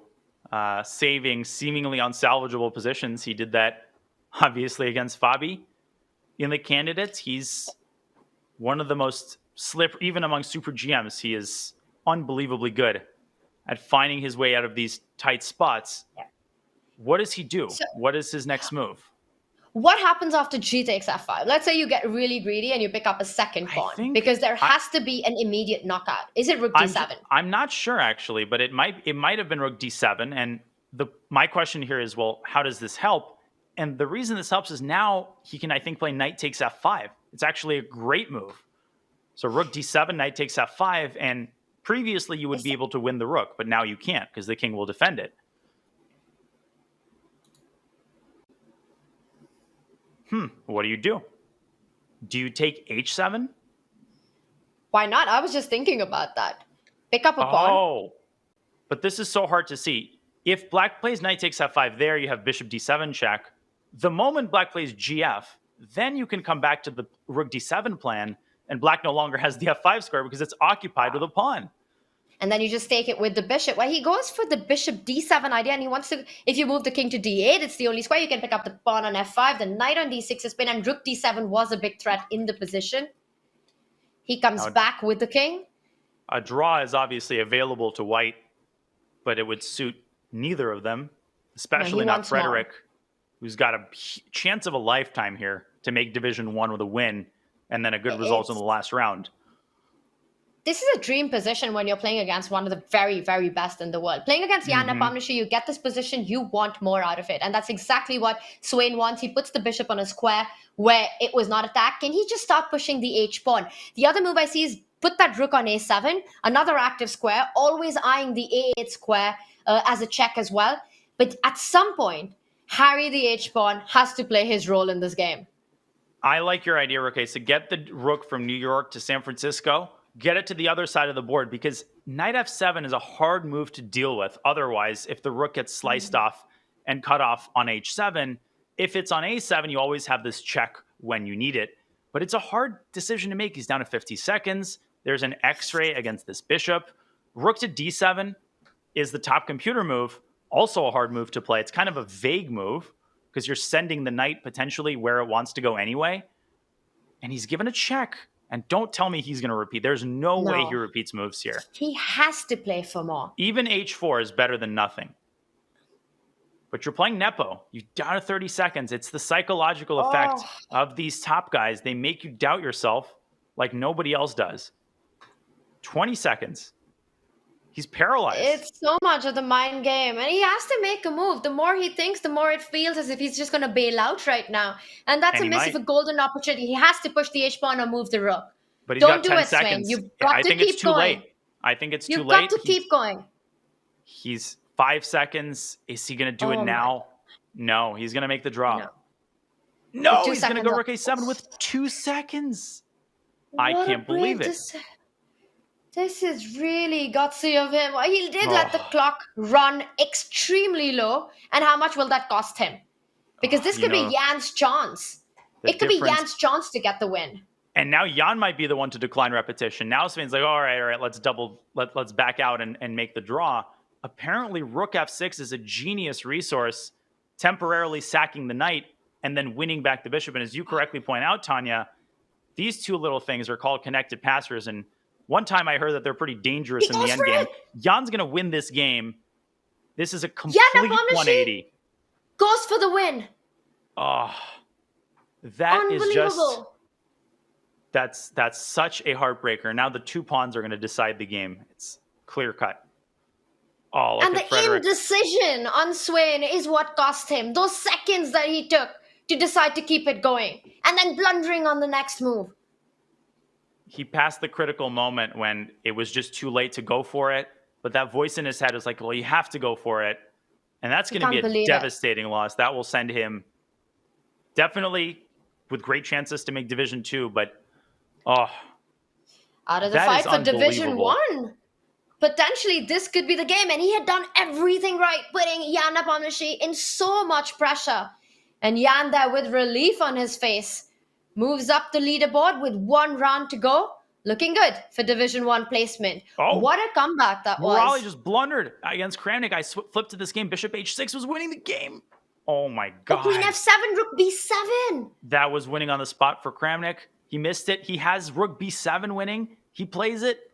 saving seemingly unsalvageable positions. He did that obviously against Fabi. In the candidates, he's one of the most slip, even among super GMs, he is unbelievably good at finding his way out of these tight spots. What does he do? What is his next move? What happens after G takes F5? Let's say you get really greedy and you pick up a second pawn, because there has to be an immediate knockout. Is it Rook D7? I'm not sure, actually, but it might have been Rook D7. And my question here is, well, how does this help? And the reason this helps is now he can, I think, play Knight takes F5. It's actually a great move. So Rook D7, Knight takes F5, and previously you would be able to win the Rook, but now you can't because the king will defend it. What do you do? Do you take H7? Why not? I was just thinking about that. Pick up a pawn. Oh, but this is so hard to see. If black plays Knight takes F5 there, you have Bishop D7 check. The moment black plays GF, then you can come back to the Rook D7 plan, and black no longer has the F5 square because it's occupied with a pawn. And then you just take it with the bishop. Well, he goes for the bishop D7 idea, and he wants to, if you move the king to D8, it's the only square. You can pick up the pawn on F5, the knight on D6 is pinned, and Rook D7 was a big threat in the position. He comes back with the king. A draw is obviously available to white, but it would suit neither of them, especially not Frederick, who's got a chance of a lifetime here to make Division 1 with a win and then a good result in the last round. This is a dream position when you're playing against one of the very, very best in the world. Playing against Jan Nepomuceno, you get this position, you want more out of it. And that's exactly what Swain wants. He puts the bishop on a square where it was not attacked. Can he just start pushing the H-pawn? The other move I see is put that rook on A7, another active square, always eyeing the A8 square as a check as well. But at some point, Harry the H-pawn has to play his role in this game. I like your idea, okay, so get the rook from New York to San Francisco, get it to the other side of the board, because knight f7 is a hard move to deal with. Otherwise, if the rook gets sliced off and cut off on h7, if it's on a7, you always have this check when you need it. But it's a hard decision to make. He's down to 50 seconds. There's an x-ray against this bishop. Rook to d7 is the top computer move. Also a hard move to play. It's kind of a vague move because you're sending the knight potentially where it wants to go anyway. And he's given a check. And don't tell me he's going to repeat. There's no way he repeats moves here. He has to play for more. Even h4 is better than nothing. But you're playing Nepo. You're down to 30 seconds. It's the psychological effect of these top guys. They make you doubt yourself like nobody else does. 20 seconds. He's paralyzed. It's so much of the mind game. And he has to make a move. The more he thinks, the more it feels as if he's just going to bail out right now. And that's a miss of a golden opportunity. He has to push the h-pawn or move the rook. But he's Don't got do 10 it, seconds. Swain. You've got to keep going. I think it's too late. You've got to keep going. He's 5 seconds. Is he going to do it now? No, he's going to make the draw. No, he's going to go rook a7 with 2 seconds. I can't believe it. This is really gutsy of him. He did let the clock run extremely low. And how much will that cost him? Because this could be Jan's chance. It could be Jan's chance to get the win. And now Jan might be the one to decline repetition. Now Sven's like, all right, let's back out and make the draw. Apparently, rook f6 is a genius resource, temporarily sacking the knight and then winning back the bishop. And as you correctly point out, Tanya, these two little things are called connected passers. And one time I heard that they're pretty dangerous in the endgame. Jan's going to win this game. This is a complete 180. Goes for the win. Oh, that is just... That's such a heartbreaker. Now the 2 pawns are going to decide the game. It's clear cut. Oh, and the indecision on Swain is what cost him. Those seconds that he took to decide to keep it going. And then blundering on the next move. He passed the critical moment when it was just too late to go for it. But that voice in his head is like, well, you have to go for it. And that's going to be a devastating loss. That will send him definitely with great chances to make Division 2. But, out of the fight for Division 1. Potentially, this could be the game. And he had done everything right, putting Jan Nepomuceno in so much pressure. And Jan there with relief on his face. Moves up the leaderboard with 1 round to go. Looking good for Division 1 placement. What a comeback that was. Morali just blundered against Kramnik. I flipped to this game. Bishop h6 was winning the game. Oh my God. Queen f7, rook b7. That was winning on the spot for Kramnik. He missed it. He has rook b7 winning. He plays it.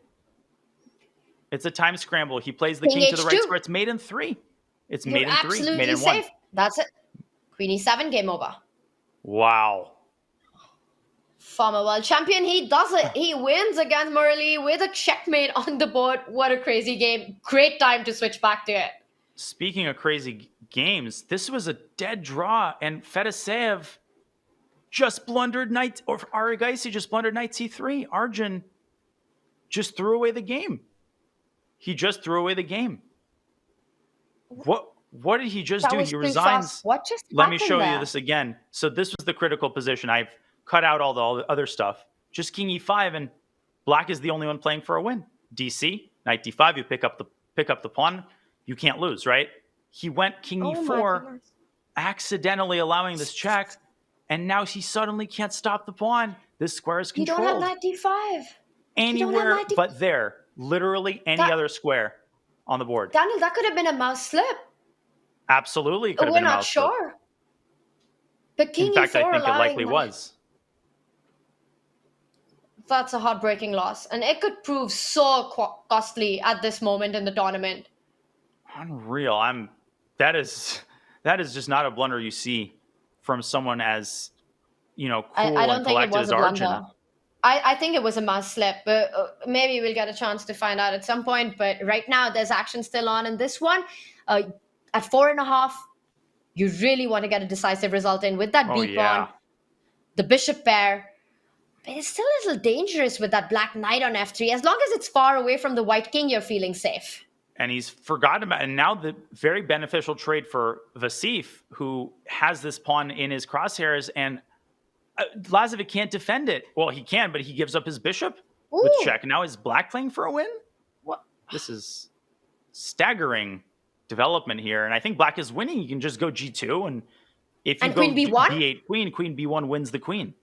It's a time scramble. He plays the king to the right square. It's mate in 3. It's mate in 3. Mate in 1. Safe. That's it. Queen e7, game over. Wow. Former world champion, he does it. He wins against Murali with a checkmate on the board. What a crazy game. Great time to switch back to it. Speaking of crazy games, this was a dead draw, and Fedoseev just blundered knight, or Arigaisi just blundered knight c3. Arjun just threw away the game. He just threw away the game. What did he just do? He resigns. What just Let me show there? you this again. So this was the critical position. I've cut out all the other stuff. Just king e5, and black is the only one playing for a win. DC, knight d5, you pick up the pawn. You can't lose, right? He went king e4, accidentally allowing this check, and now he suddenly can't stop the pawn. This square is controlled. You don't have knight d5. Anywhere but there. Literally any other square on the board. Daniel, that could have been a mouse slip. Absolutely, it could have We're been a not mouse slip. sure. But king In fact, e4 I think it likely allowing was. That's a heartbreaking loss, and it could prove so costly at this moment in the tournament. Unreal. That is just not a blunder you see from someone as cool I don't and think it collected was as a Arjun. blunder. I think it was a mouse slip, but maybe we'll get a chance to find out at some point. But right now, there's action still on in this one. At 4.5, you really want to get a decisive result in with that B pawn, the bishop pair. But it's still a little dangerous with that black knight on f3. As long as it's far away from the white king, you're feeling safe. And he's forgotten about, and now the very beneficial trade for Vachier, who has this pawn in his crosshairs, and Lazovic can't defend it. Well, he can, but he gives up his bishop with check. Now is black playing for a win? What? This is staggering development here, and I think black is winning. You can just go g2, and if you go queen b1? b8 queen b1 wins the queen,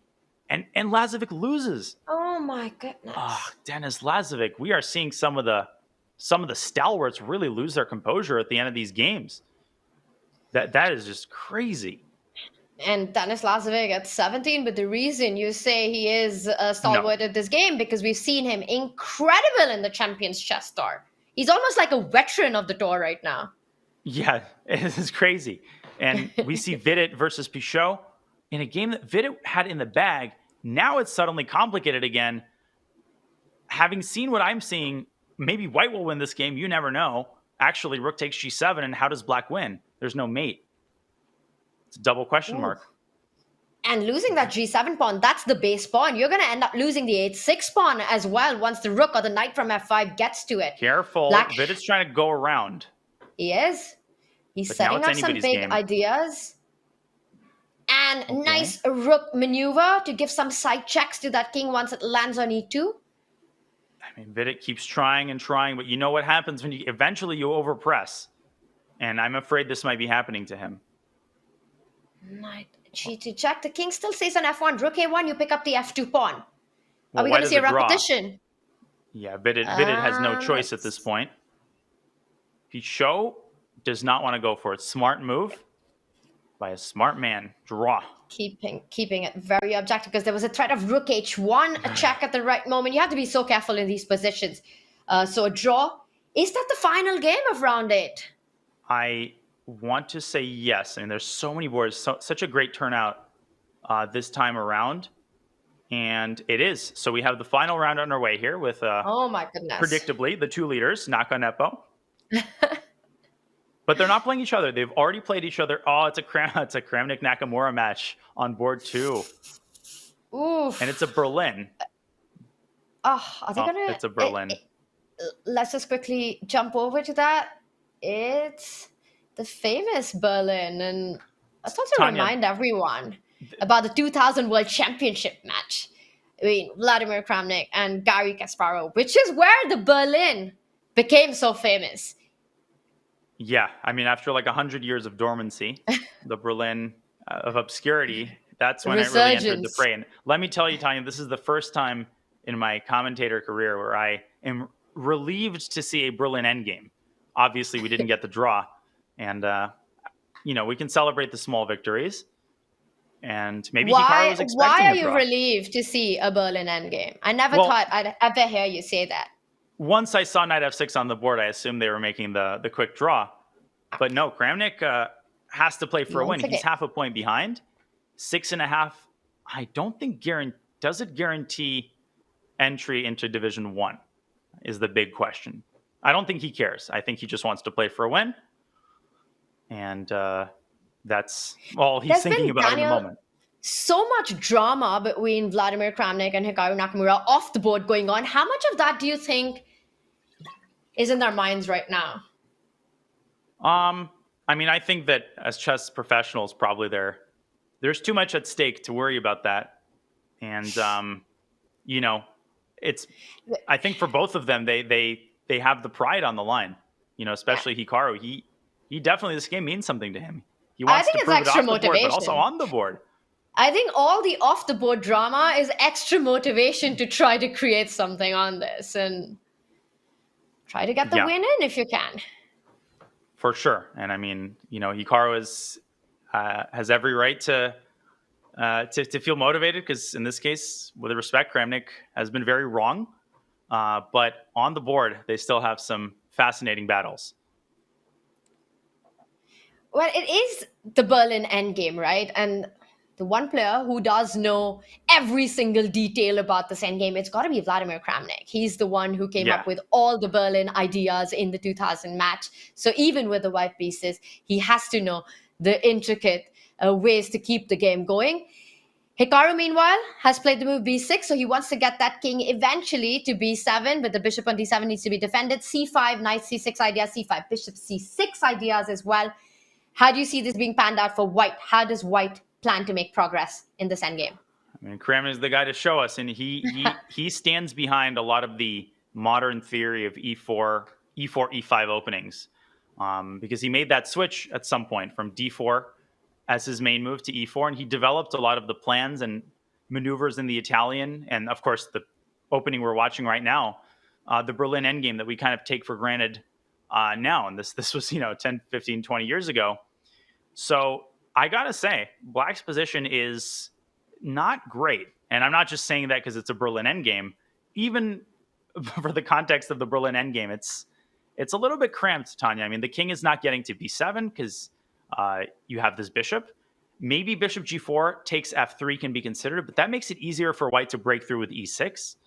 and Lazovic loses. Oh my goodness! Denis Lazovic, we are seeing some of the stalwarts really lose their composure at the end of these games. That is just crazy. And Denis Lazovic at 17, but the reason you say he is a stalwart at this game, because we've seen him incredible in the Champions Chess Tour. He's almost like a veteran of the tour right now. Yeah, it is crazy. And we see Vidit versus Pichot in a game that Vidit had in the bag. Now it's suddenly complicated again. Having seen what I'm seeing, maybe white will win this game. You never know. Actually, rook takes g7, and how does black win? There's no mate. It's a double question mark. And losing that g7 pawn, that's the base pawn. You're going to end up losing the h6 pawn as well once the rook or the knight from f5 gets to it. Careful. Vidit's trying to go around. He is. He's setting up some big ideas. And nice rook maneuver to give some side checks to that king once it lands on e2. I mean, Vidit keeps trying and trying, but you know what happens when you eventually you overpress. And I'm afraid this might be happening to him. Knight g2 check. The king still stays on f1. Rook a1, you pick up the f2 pawn. Well, are we going to see a repetition? Yeah, Vidit has no choice at this point. Pichot does not want to go for it. Smart move by a smart man. Draw. Keeping it very objective, because there was a threat of rook h1, a check at the right moment. You have to be so careful in these positions. So a draw. Is that the final game of round 8? I want to say yes. I mean, there's so many boards, such a great turnout this time around. And it is. So we have the final round underway here with, oh my goodness, predictably, the two leaders, Naka and Eppo. But they're not playing each other. They've already played each other. Oh, it's a Kramnik Nakamura match on board 2. Oof. And it's a Berlin. Are they gonna? It's a Berlin. Let's just quickly jump over to that. It's the famous Berlin, and let's also remind everyone about the 2000 World Championship match between Vladimir Kramnik and Garry Kasparov, which is where the Berlin became so famous. Yeah, I mean, after like 100 years of dormancy, the Berlin of obscurity, that's when it really entered the fray. And let me tell you, Tanya, this is the first time in my commentator career where I am relieved to see a Berlin endgame. Obviously, we didn't get the draw. And, we can celebrate the small victories. And maybe Hikaru was expecting Why are a you draw. relieved to see a Berlin endgame? I never Well, thought I'd ever hear you say that. Once I saw knight f6 on the board, I assumed they were making the quick draw. But no, Kramnik has to play for a win. Once again. He's half a point behind. 6.5. I don't think does it guarantee entry into Division 1 is the big question. I don't think he cares. I think he just wants to play for a win. And that's all he's There's thinking been, about Daniel, in the moment. so much drama between Vladimir Kramnik and Hikaru Nakamura off the board going on. How much of that do you think is in their minds right now? I mean, I think that as chess professionals, probably there's too much at stake to worry about that. And I think for both of them, they have the pride on the line. Especially Hikaru. He definitely, this game means something to him. He wants to prove it off the board, but also on the board. I think all the off the board drama is extra motivation to try to create something on this and try to get the win in if you can. For sure. And I mean, Hikaru has every right to feel motivated because in this case, with respect, Kramnik has been very wrong. But on the board, they still have some fascinating battles. Well, it is the Berlin endgame, right? And the one player who does know every single detail about this endgame, it's got to be Vladimir Kramnik. He's the one who came up with all the Berlin ideas in the 2000 match. So even with the white pieces, he has to know the intricate ways to keep the game going. Hikaru, meanwhile, has played the move b6, so he wants to get that king eventually to b7, but the bishop on d7 needs to be defended. c5, knight c6 ideas, c5, bishop c6 ideas as well. How do you see this being panned out for white? How does white plan to make progress in this endgame? I mean, Kramnik is the guy to show us, and he stands behind a lot of the modern theory of e4, e5 openings, because he made that switch at some point from d4 as his main move to e4, and he developed a lot of the plans and maneuvers in the Italian, and of course the opening we're watching right now, the Berlin endgame that we kind of take for granted now, and this was 10, 15, 20 years ago. So I gotta say, Black's position is not great, and I'm not just saying that because it's a Berlin endgame. Even for the context of the Berlin endgame, it's a little bit cramped, Tanya. I mean, the king is not getting to b7 because you have this bishop. Maybe bishop g4 takes f3 can be considered, but that makes it easier for white to break through with e6.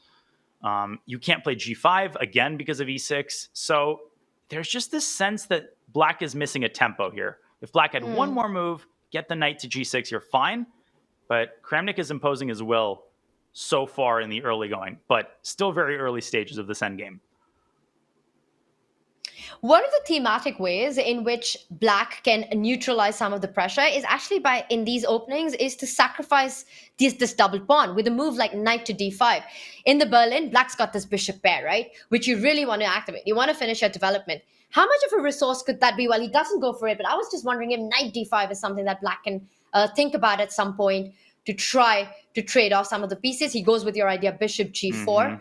You can't play g5 again because of e6. So there's just this sense that Black is missing a tempo here. If Black had one more move, get the knight to g6, you're fine. But Kramnik is imposing his will so far in the early going, but still very early stages of this endgame. One of the thematic ways in which Black can neutralize some of the pressure is actually in these openings is to sacrifice this double pawn with a move like knight to d5. In the Berlin, Black's got this bishop pair, right? Which you really want to activate. You want to finish your development. How much of a resource could that be? Well, he doesn't go for it, but I was just wondering if knight d5 is something that Black can think about at some point to try to trade off some of the pieces. He goes with your idea, bishop g4.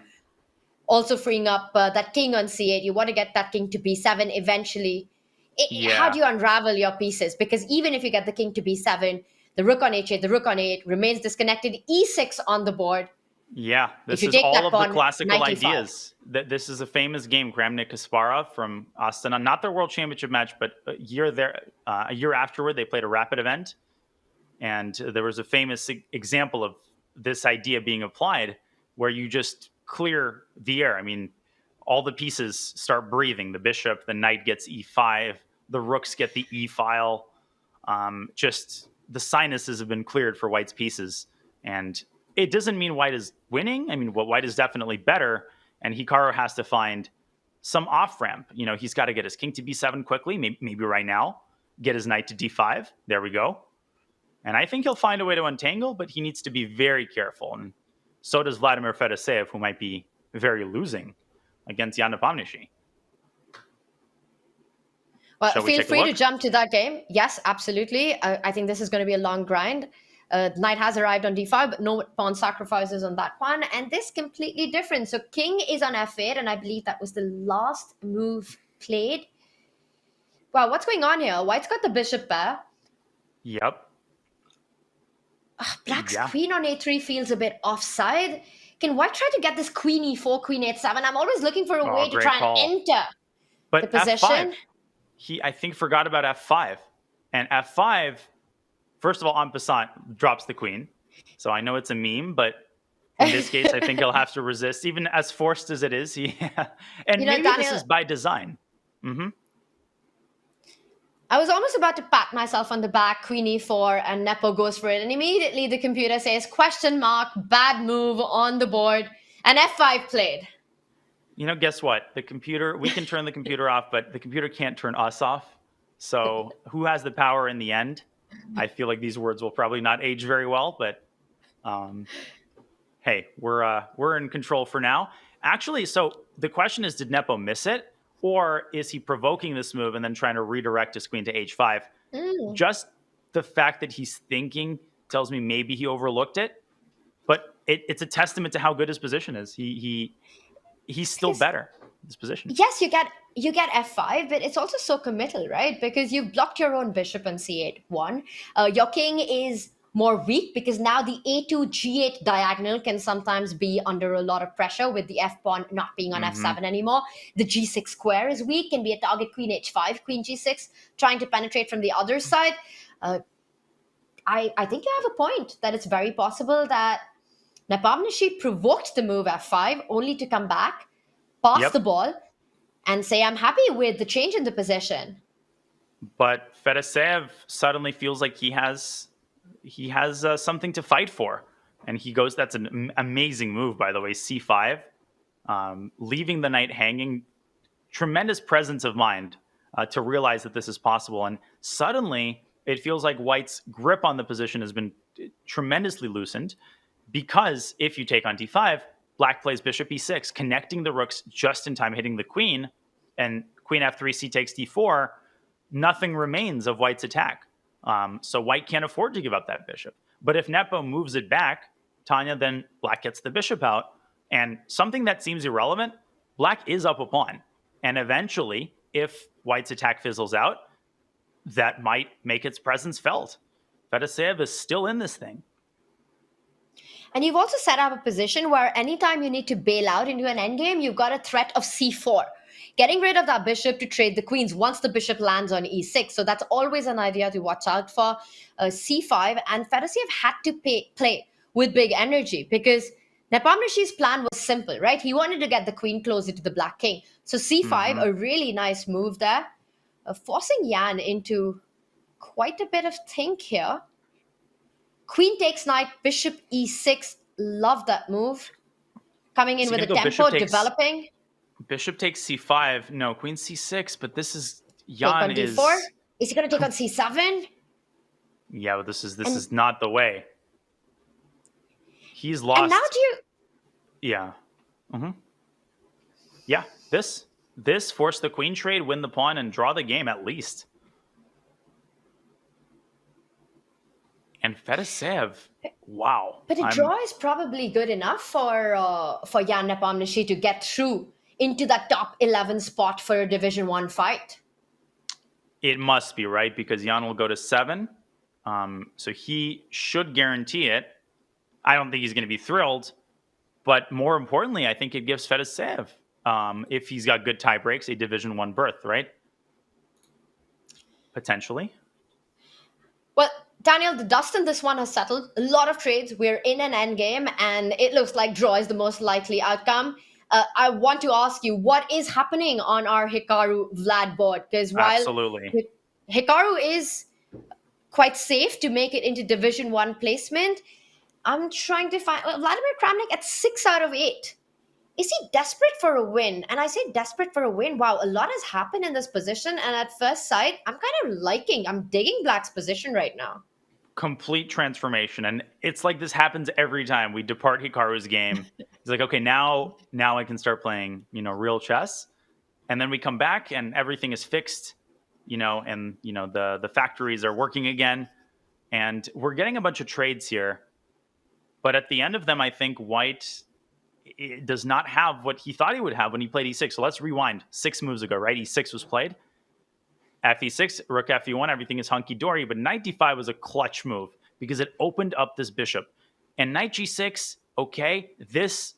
Also freeing up that king on c8. You want to get that king to b7 eventually. How do you unravel your pieces? Because even if you get the king to b7, the rook on h8, the rook on a8 remains disconnected. e6 on the board. Yeah, this is all of the classical ideas. This is a famous game, Kramnik-Kasparov from Astana. Not their world championship match, but a year afterward, they played a rapid event. And there was a famous example of this idea being applied where you just clear the air. I mean, all the pieces start breathing. The bishop, the knight gets e5, the rooks get the e file. Just the sinuses have been cleared for white's pieces. And it doesn't mean white is winning. I mean, white is definitely better. And Hikaru has to find some off-ramp. He's got to get his king to b7 quickly, maybe right now. Get his knight to d5. There we go. And I think he'll find a way to untangle, but he needs to be very careful. And so does Vladimir Fedoseev, who might be very losing against Jan Nepomniachtchi. Well, feel free to jump to that game. Yes, absolutely. I think this is going to be a long grind. Knight has arrived on d5, but no pawn sacrifices on that one. And this completely different. So king is on f8, and I believe that was the last move played. Wow, what's going on here? White's got the bishop pair. Yep. Black's Yeah. queen on a3 feels a bit offside. Can white try to get this queen e4, queen h7? I'm always looking for a Oh, way to great try call. and enter But the position. F5, he, I think, forgot about F5. And F5, first of all, en passant, drops the queen. So I know it's a meme, but in this case, I think he'll have to resist, even as forced as it is. And You know, maybe Daniel, this is by design. I was almost about to pat myself on the back, queen e4, and Nepo goes for it. And immediately the computer says, question mark, bad move on the board. And F5 played. You know, guess what? The computer, we can turn the computer off, but the computer can't turn us off. So who has the power in the end? I feel like these words will probably not age very well, but hey, we're in control for now. Actually, so the question is, did Nepo miss it? Or is he provoking this move and then trying to redirect his queen to h5? Just the fact that he's thinking tells me maybe he overlooked it. But it's a testament to how good his position is. He's still better in this position. Yes, you get F5, but it's also so committal, right? Because you've blocked your own bishop on C8, 1. Your king is more weak because now the A2 G8 diagonal can sometimes be under a lot of pressure with the F pawn not being on F7 anymore. The G6 square is weak, can be a target queen H5, queen G6, trying to penetrate from the other side. I think you have a point that it's very possible that Nepomniachtchi provoked the move F5 only to come back, pass the ball, and say, I'm happy with the change in the position. But Fedoseev suddenly feels like he has something to fight for. And he goes, that's an amazing move, by the way, C5, leaving the knight hanging. Tremendous presence of mind to realize that this is possible. And suddenly it feels like white's grip on the position has been tremendously loosened, because if you take on d5, black plays bishop e6, connecting the rooks just in time, hitting the queen, and queen f3, c takes d4, nothing remains of white's attack. So white can't afford to give up that bishop. But if Nepo moves it back, Tanya, then black gets the bishop out. And something that seems irrelevant, black is up a pawn. And eventually, if white's attack fizzles out, that might make its presence felt. Fedoseev is still in this thing. And you've also set up a position where anytime you need to bail out into an endgame, you've got a threat of c4. Getting rid of that bishop to trade the queens once the bishop lands on e6. So that's always an idea to watch out for. C5, and Fedoseev had to play with big energy because Nepomniachtchi's plan was simple, right? He wanted to get the queen closer to the black king. So c5, a really nice move there, forcing Jan into quite a bit of think here. Queen takes knight, bishop e6. Love that move. Coming in with a tempo, developing. Bishop takes c5. No, queen c6, but this is... Jan is... d4? Is he going to take on c7? Yeah, but this is not the way. He's lost. And now do you... Yeah. Yeah, this force the queen trade, win the pawn, and draw the game at least. And Fedoseev, wow. But a draw is probably good enough for Jan Nepomniachtchi to get through into that top 11 spot for a Division 1 fight. It must be, right? Because Jan will go to 7. So he should guarantee it. I don't think he's going to be thrilled. But more importantly, I think it gives Fedoseev, if he's got good tie breaks, a Division 1 berth, right? Potentially. Well, Daniel, the dust in this one has settled. A lot of trades. We're in an endgame, and it looks like draw is the most likely outcome. I want to ask you, what is happening on our Hikaru Vlad board? Because while Absolutely. Hikaru is quite safe to make it into Division 1 placement, I'm trying to find Vladimir Kramnik at 6 out of 8. Is he desperate for a win? And I say desperate for a win. Wow, a lot has happened in this position. And at first sight, I'm digging Black's position right now. Complete transformation. And it's like this happens every time we depart Hikaru's game. He's like, okay, now I can start playing, real chess. And then we come back and everything is fixed, and, the factories are working again. And we're getting a bunch of trades here. But at the end of them, I think white does not have what he thought he would have when he played e6. So let's rewind 6 moves ago, right? e6 was played. F e6, rook fe1, everything is hunky-dory. But knight d5 was a clutch move because it opened up this bishop. And knight g6, okay, this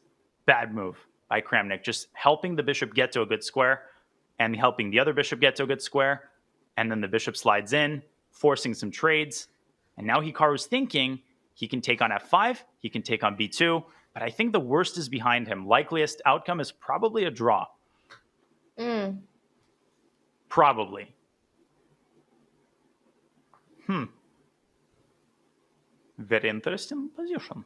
bad move by Kramnik, just helping the bishop get to a good square and helping the other bishop get to a good square. And then the bishop slides in, forcing some trades. And now Hikaru's thinking he can take on f5, he can take on b2, but I think the worst is behind him. Likeliest outcome is probably a draw. Probably. Very interesting position.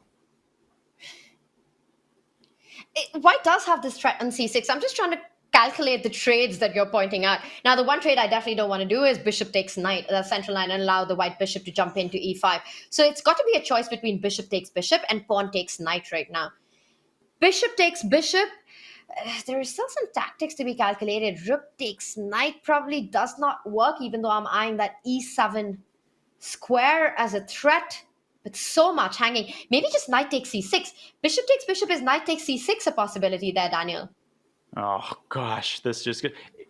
White does have this threat on c6. I'm just trying to calculate the trades that you're pointing out. Now, the one trade I definitely don't want to do is bishop takes knight, the central line, and allow the white bishop to jump into e5. So it's got to be a choice between bishop takes bishop and pawn takes knight right now. Bishop takes bishop. There is still some tactics to be calculated. Rook takes knight probably does not work, even though I'm eyeing that e7 square as a threat. But so much hanging. Maybe just knight takes c6. Bishop takes bishop is knight takes c6 a possibility there, Daniel? Oh, gosh. This just...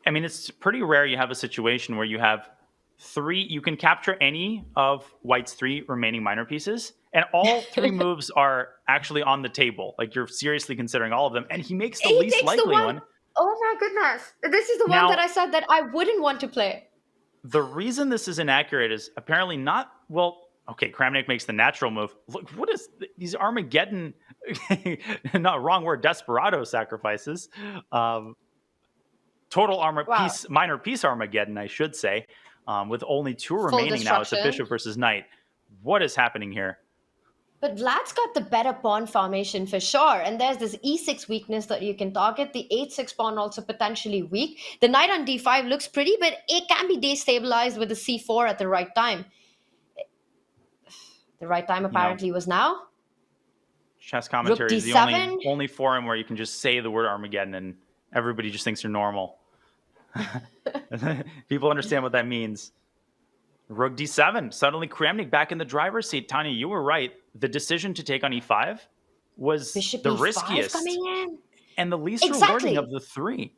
I mean, it's pretty rare you have a situation where you have three... You can capture any of White's three remaining minor pieces, and all three moves are actually on the table. Like, you're seriously considering all of them, and he makes the least likely one. Oh, my goodness. This is the one that I said that I wouldn't want to play. The reason this is inaccurate is apparently not... Well... Okay, Kramnik makes the natural move. Look, what is these Armageddon, not wrong word, desperado sacrifices. Total minor piece Armageddon, I should say, with only two remaining now. It's a bishop versus knight. What is happening here? But Vlad's got the better pawn formation for sure. And there's this e6 weakness that you can target. The h6 pawn also potentially weak. The knight on d5 looks pretty, but it can be destabilized with the c4 at the right time. The right time apparently was now. Chess commentary is the only forum where you can just say the word Armageddon and everybody just thinks you're normal. People understand what that means. Rook d7. Suddenly Kramnik back in the driver's seat. Tanya, you were right. The decision to take on e5 was Bishop the e5 riskiest coming in. And the least rewarding of the three.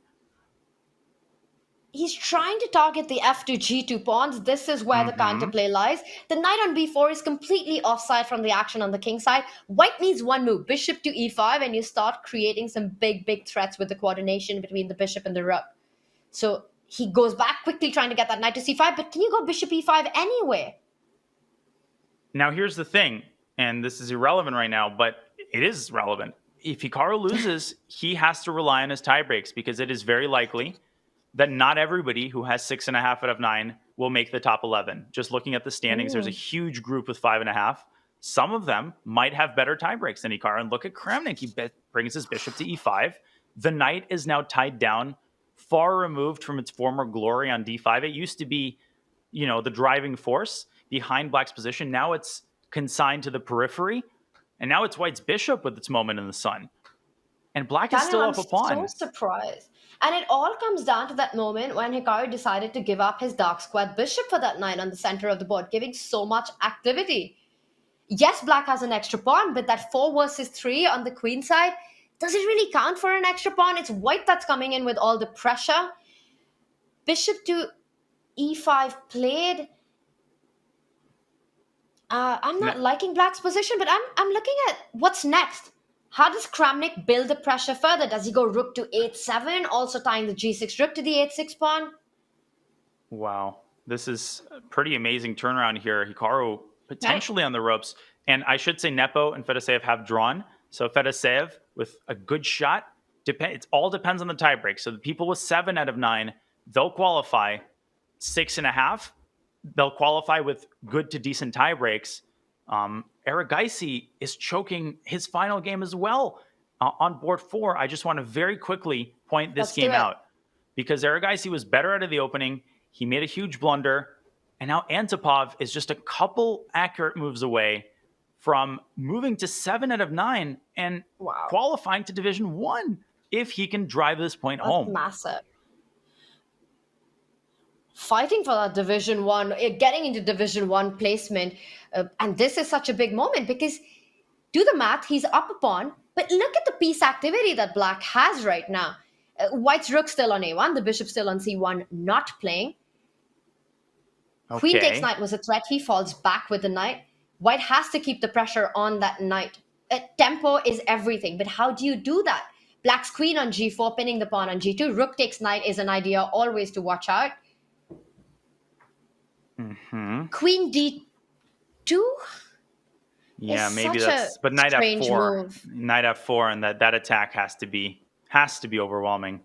He's trying to target the f2, g2 pawns. This is where the counterplay lies. The knight on b4 is completely offside from the action on the king side. White needs one move, bishop to e5, and you start creating some big, big threats with the coordination between the bishop and the rook. So he goes back quickly trying to get that knight to c5, but can you go bishop e5 anyway? Now here's the thing, and this is irrelevant right now, but it is relevant. If Hikaru loses, he has to rely on his tie breaks because it is very likely that not everybody who has 6.5 out of 9 will make the top 11. Just looking at the standings, there's a huge group with 5.5. Some of them might have better tie breaks than Hikaru. And look at Kramnik. He brings his bishop to e5. The knight is now tied down, far removed from its former glory on d5. It used to be, the driving force behind Black's position. Now it's consigned to the periphery. And now it's White's bishop with its moment in the sun. And Black is still up a pawn. I'm so surprised. And it all comes down to that moment when Hikaru decided to give up his dark squared bishop for that knight on the center of the board, giving so much activity. Yes, Black has an extra pawn, but that 4 versus 3 on the queen side, does it really count for an extra pawn? It's White that's coming in with all the pressure. Bishop to e5 played. I'm not liking Black's position, but I'm looking at what's next. How does Kramnik build the pressure further? Does he go rook to h7, also tying the g6 rook to the h6 pawn? Wow. This is a pretty amazing turnaround here. Hikaru potentially on the ropes. And I should say Nepo and Fedoseev have drawn. So Fedoseev with a good shot. It all depends on the tiebreak. So the people with 7 out of 9, they'll qualify. 6.5, they'll qualify with good to decent tiebreaks. Erigaisi is choking his final game as well on board 4. I just want to very quickly point this game out because Erigaisi was better out of the opening. He made a huge blunder, and now Antipov is just a couple accurate moves away from moving to 7 out of 9 and qualifying to Division 1 if he can drive this point home. Massive. Fighting for that Division 1, getting into Division 1 placement. And this is such a big moment because do the math, he's up a pawn, but look at the piece activity that Black has right now. White's rook still on a1, the bishop still on c1, not playing. Okay. Queen takes knight was a threat. He falls back with the knight. White has to keep the pressure on that knight. Tempo is everything, but how do you do that? Black's queen on g4, pinning the pawn on g2. Rook takes knight is an idea always to watch out. Queen d2? Yeah, It's maybe such that's. a But knight strange f4, move. knight f4, and that attack has to be overwhelming.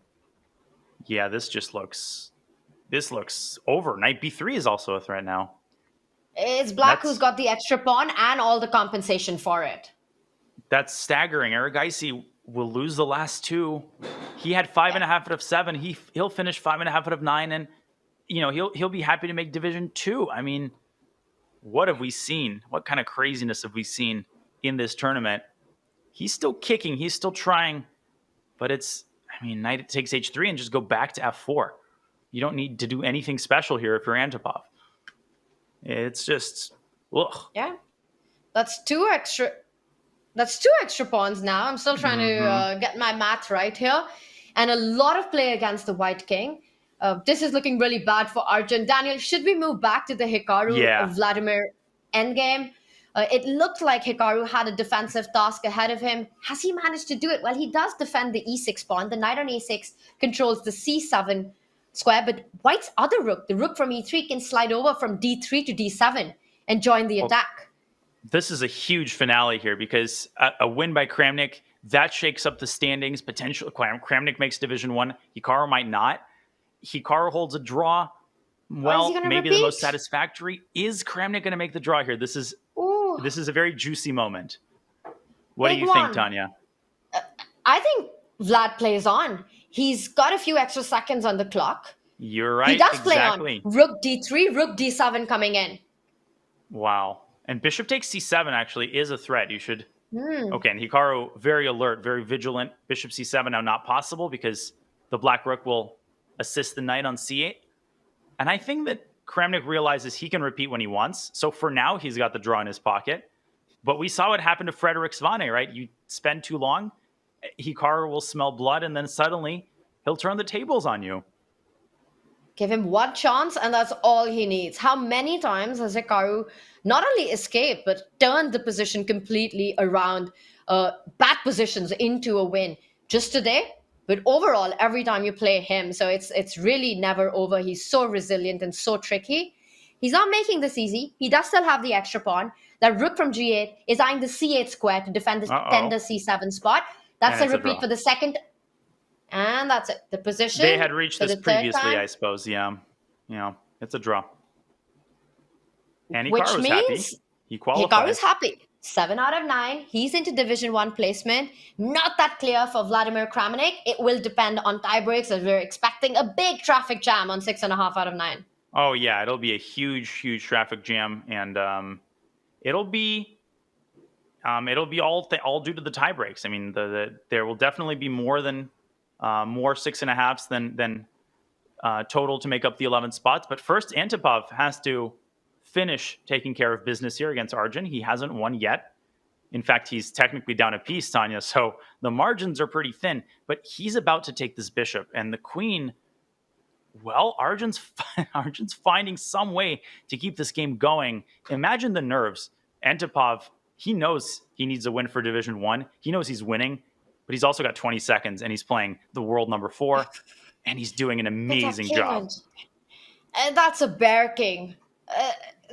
Yeah, this looks over. Knight b3 is also a threat now. It's Black who's got the extra pawn and all the compensation for it. That's staggering. Erigaisi will lose the last two. He had 5.5 out of 7. He'll finish 5.5 out of 9, and he'll be happy to make Division 2. I mean, what have we seen? What kind of craziness have we seen in this tournament? He's still kicking. He's still trying, but knight takes h3 and just go back to f4. You don't need to do anything special here if you're Antipov. It's just, ugh. Yeah, that's two extra pawns now. I'm still trying to get my math right here, and a lot of play against the white king. This is looking really bad for Arjun. Daniel, should we move back to the Hikaru Vladimir endgame? It looked like Hikaru had a defensive task ahead of him. Has he managed to do it? Well, he does defend the e6 pawn. The knight on a6 controls the c7 square, but White's other rook, the rook from e3, can slide over from d3 to d7 and join the attack. This is a huge finale here because a win by Kramnik, that shakes up the standings. Potentially, Kramnik makes Division 1. Hikaru might not. Hikaru holds a draw. Well, maybe the most satisfactory. Is Kramnik going to make the draw here? This is a very juicy moment. What do you think, Tanya? I think Vlad plays on. He's got a few extra seconds on the clock. You're right. He does play on. Rook d3, rook d7 coming in. Wow. And bishop takes c7 actually is a threat. You should... Okay, and Hikaru, very alert, very vigilant. Bishop c7 now not possible because the black rook will assist the knight on c8. And I think that Kramnik realizes he can repeat when he wants. So for now, he's got the draw in his pocket. But we saw what happened to Frederick Svane, right? You spend too long, Hikaru will smell blood, and then suddenly he'll turn the tables on you. Give him one chance, and that's all he needs. How many times has Hikaru not only escaped, but turned the position completely around, bad positions into a win? Just today, but overall, every time you play him. So it's really never over. He's so resilient and so tricky. He's not making this easy. He does still have the extra pawn. That rook from g8 is eyeing the c8 square to defend the tender c7 spot. That's a repeat for the second. And that's it. The position. They had reached this previously, I suppose. Yeah. It's a draw. And Hikaru's happy. He qualifies. Hikaru's happy. 7 out of 9. He's into Division 1 placement. Not that clear for Vladimir Kramnik. It will depend on tiebreaks, as we're expecting a big traffic jam on 6.5 out of 9. Oh, yeah. It'll be a huge, huge traffic jam. And it'll be all due to the tiebreaks. I mean, there will definitely be more 6.5s than total to make up the 11 spots. But first, Antipov has to finish taking care of business here against Arjun. He hasn't won yet. In fact, he's technically down a piece, Tanya. So the margins are pretty thin. But he's about to take this bishop. And the queen, well, Arjun's finding some way to keep this game going. Imagine the nerves. Antipov, he knows he needs a win for Division 1. He knows he's winning. But he's also got 20 seconds, and he's playing the world number 4, and he's doing an amazing job. And that's a bear king.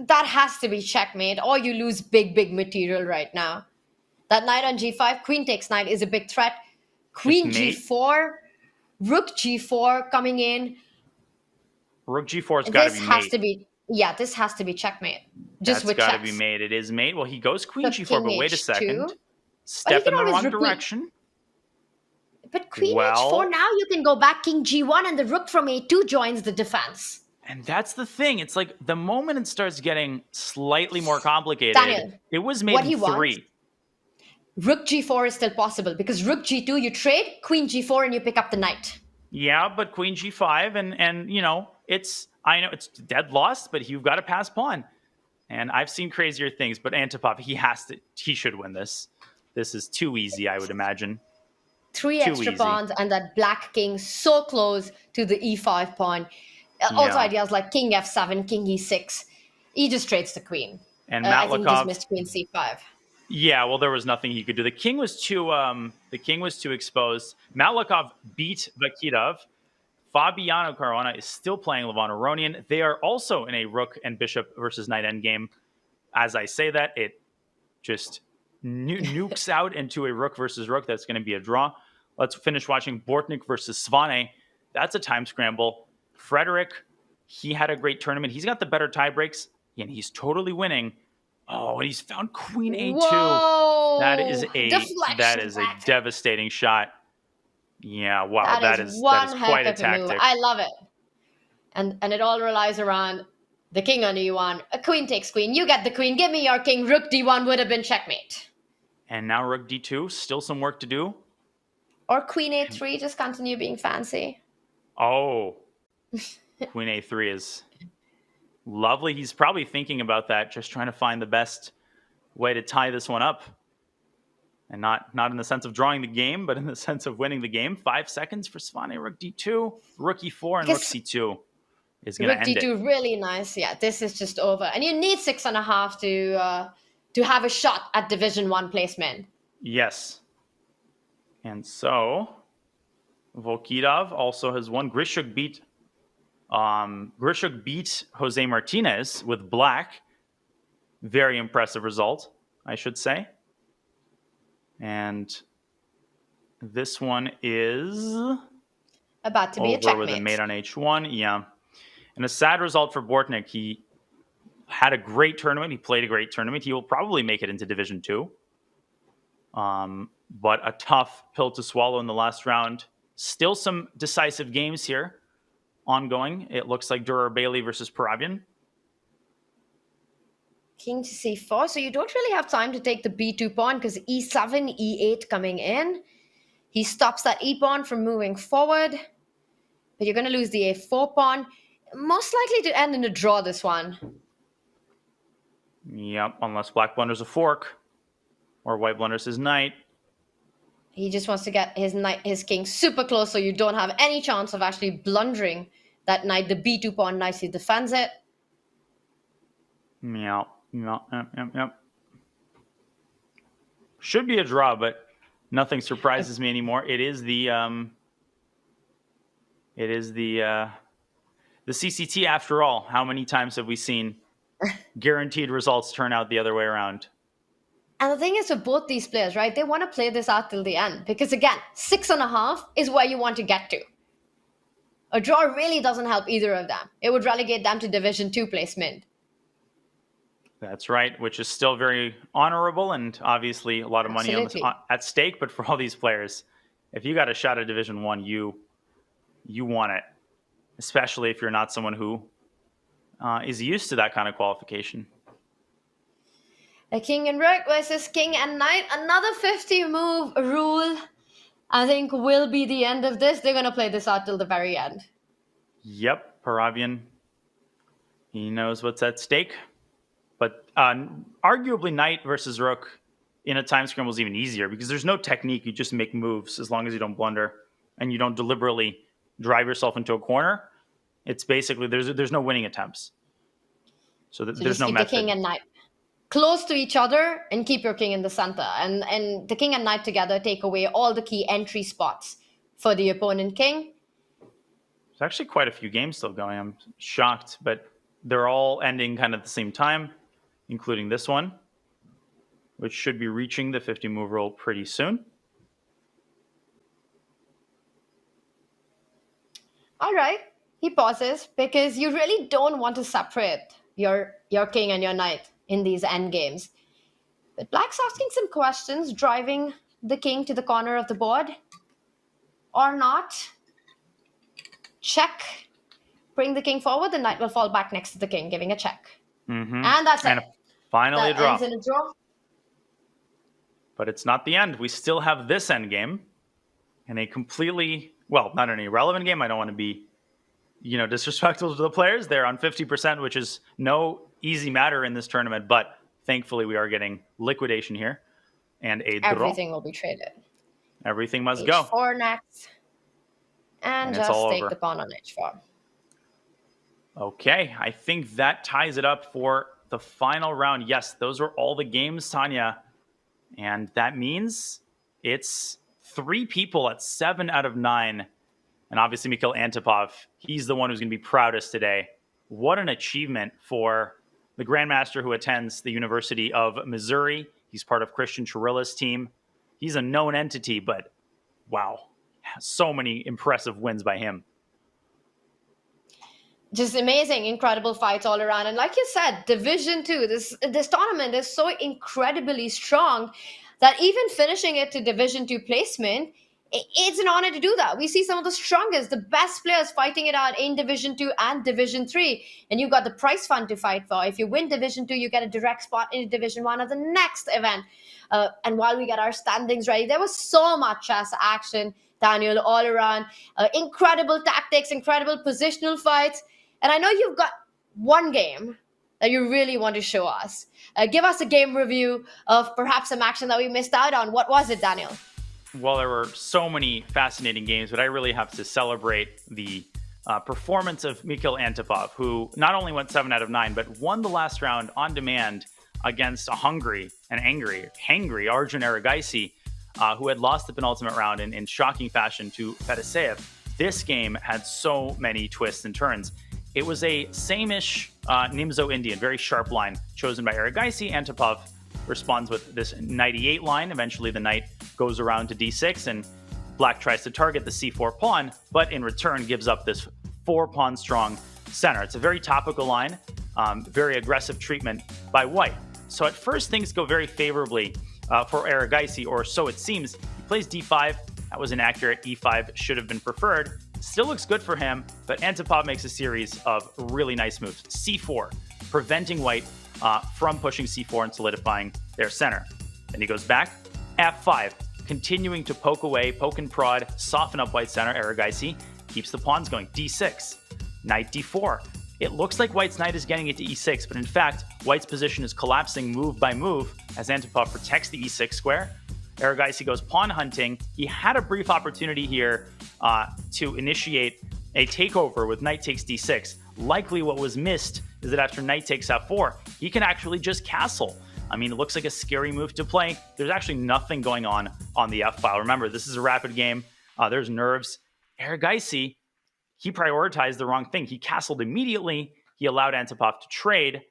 That has to be checkmate, or you lose big, big material right now. That knight on g5, queen takes knight is a big threat. Queen g4, rook g4 coming in. Rook g4's got to be mate. This has to be checkmate. Just with checks. That's got to be mate. It is mate. Well, he goes queen g4, but wait a second. Step in the wrong direction. But queen h4, now you can go back king g1, and the rook from a2 joins the defense. And that's the thing. It's like the moment it starts getting slightly more complicated, Daniel, it was made in 3. Rook g4 is still possible because rook g2, you trade, queen g4, and you pick up the knight. Yeah, but queen g5, and I know it's dead lost, but you've got to pass pawn. And I've seen crazier things, but Antipov, he should win this. This is too easy, I would imagine. 3 extra pawns, and that black king so close to the e5 pawn. Also ideas like king f7, king e6. He just trades the queen. And I think he just Matlikov, missed queen c5. yeah, well, there was nothing he could do. The king was too exposed. Matlikov beat Vakitov. Fabiano Caruana is still playing Levon Aronian. They are also in a rook and bishop versus knight endgame. As I say that, it just nukes out into a rook versus rook. That's going to be a draw. Let's finish watching Bortnik versus Svane. That's a time scramble. Frederick, he had a great tournament. He's got the better tie breaks, and he's totally winning. Oh, and he's found queen a2. Whoa! That is a Deflection. devastating shot. Yeah, wow, that is one quite heck a of a move. tactic. I love it. And it all relies around the king on e1. A queen takes queen. You get the queen. Give me your king. Rook d1 would have been checkmate. And now rook d2. Still some work to do. Or queen a3. Just continue being fancy. Oh, queen a3 is lovely. He's probably thinking about that, just trying to find the best way to tie this one up. And not in the sense of drawing the game, but in the sense of winning the game. 5 seconds for Svane. Rook d2, rook e4, and rook c2 is going to end it. Rook d2, really nice. Yeah, this is just over. And you need 6.5 to have a shot at Division 1 placement. Yes. And so Volkidov also has won. Grishuk beat Jose Martinez with black. Very impressive result, I should say. And this one is about to be a over checkmate. with a mate on h1. Yeah. And a sad result for Bortnik. He had a great tournament. He played a great tournament. He will probably make it into Division 2. But a tough pill to swallow in the last round. Still some decisive games here ongoing. It looks like Durer Bailey versus Parabian. King to c4, so you don't really have time to take the b2 pawn because e7, e8 coming in. He stops that e pawn from moving forward, but you're going to lose the a4 pawn. Most likely to end in a draw, this one. Yep, unless black blunders a fork or white blunders his knight. He just wants to get his king super close so you don't have any chance of actually blundering that knight. The b2 pawn nicely defends it. Yep. Should be a draw, but nothing surprises me anymore. It is the CCT after all. How many times have we seen guaranteed results turn out the other way around? And the thing is with both these players, right? They want to play this out till the end because again, 6.5 is where you want to get to. A draw really doesn't help either of them. It would relegate them to Division 2 placement. That's right, which is still very honorable and obviously a lot of money at stake. But for all these players, if you got a shot at Division 1, you want it, especially if you're not someone who is used to that kind of qualification. A king and rook versus king and knight. Another 50 move rule, I think, will be the end of this. They're going to play this out till the very end. Yep, Parabian, he knows what's at stake. But arguably knight versus rook in a time scramble is even easier because there's no technique. You just make moves as long as you don't blunder and you don't deliberately drive yourself into a corner. It's basically, there's no winning attempts. So there's no method. The king and knight close to each other and keep your king in the center. And the king and knight together take away all the key entry spots for the opponent king. There's actually quite a few games still going. I'm shocked, but they're all ending kind of at the same time, including this one, which should be reaching the 50 move rule pretty soon. All right. He pauses because you really don't want to separate your king and your knight in these end games. But black's asking some questions, driving the king to the corner of the board or not. Check. Bring the king forward, the knight will fall back next to the king, giving a check. Mm-hmm. And that's it. Finally that a draw. ends in a draw. But it's not the end. We still have this end game in a completely, well, not an irrelevant game. I don't want to be, disrespectful to the players. They're on 50%, which is no easy matter in this tournament. But thankfully, we are getting liquidation here and a draw. Everything will be traded. Everything must H4 go. next. And it's just all take over. the pawn on H4. Okay, I think that ties it up for the final round. Yes, those were all the games, Tanya. And that means it's 3 people at 7 out of 9. And obviously, Mikhail Antipov, he's the one who's going to be proudest today. What an achievement for the Grandmaster who attends the University of Missouri. He's part of Christian Chirilla's team. He's a known entity, but wow, so many impressive wins by him. Just amazing, incredible fights all around. And like you said, Division 2, this tournament is so incredibly strong that even finishing it to Division 2 placement, it's an honor to do that. We see some of the strongest, the best players fighting it out in Division 2 and Division 3. And you've got the prize fund to fight for. If you win Division 2, you get a direct spot in Division 1 of the next event. And while we get our standings ready, there was so much chess action, Daniel, all around. Incredible tactics, incredible positional fights. And I know you've got one game that you really want to show us. Give us a game review of perhaps some action that we missed out on. What was it, Daniel? Well, there were so many fascinating games, but I really have to celebrate the performance of Mikhail Antipov, who not only went 7 out of 9, but won the last round on demand against a hangry Arjun Erigaisi, who had lost the penultimate round in shocking fashion to Fedosseev. This game had so many twists and turns. It was a same-ish Nimzo Indian, very sharp line chosen by Erigaisi. Antipov responds with this knight e8 line. Eventually, the knight goes around to d6, and black tries to target the c4 pawn, but in return gives up this 4-pawn strong center. It's a very topical line, very aggressive treatment by white. So at first, things go very favorably for Erigaisi, or so it seems. He plays d5. That was inaccurate. e5 should have been preferred. Still looks good for him, but Antipov makes a series of really nice moves. c4, preventing white from pushing c4 and solidifying their center. Then he goes back, f5, continuing to poke away, poke and prod, soften up white's center. Erigaisi keeps the pawns going. d6, knight d4. It looks like white's knight is getting it to e6, but in fact, white's position is collapsing move by move as Antipov protects the e6 square. Erigaisi goes pawn hunting. He had a brief opportunity here to initiate a takeover with knight takes d6. Likely what was missed is that after knight takes f4, he can actually just castle. I mean, it looks like a scary move to play. There's actually nothing going on the f-file. Remember, this is a rapid game. There's nerves. Erigaisi, he prioritized the wrong thing. He castled immediately. He allowed Antipov to trade.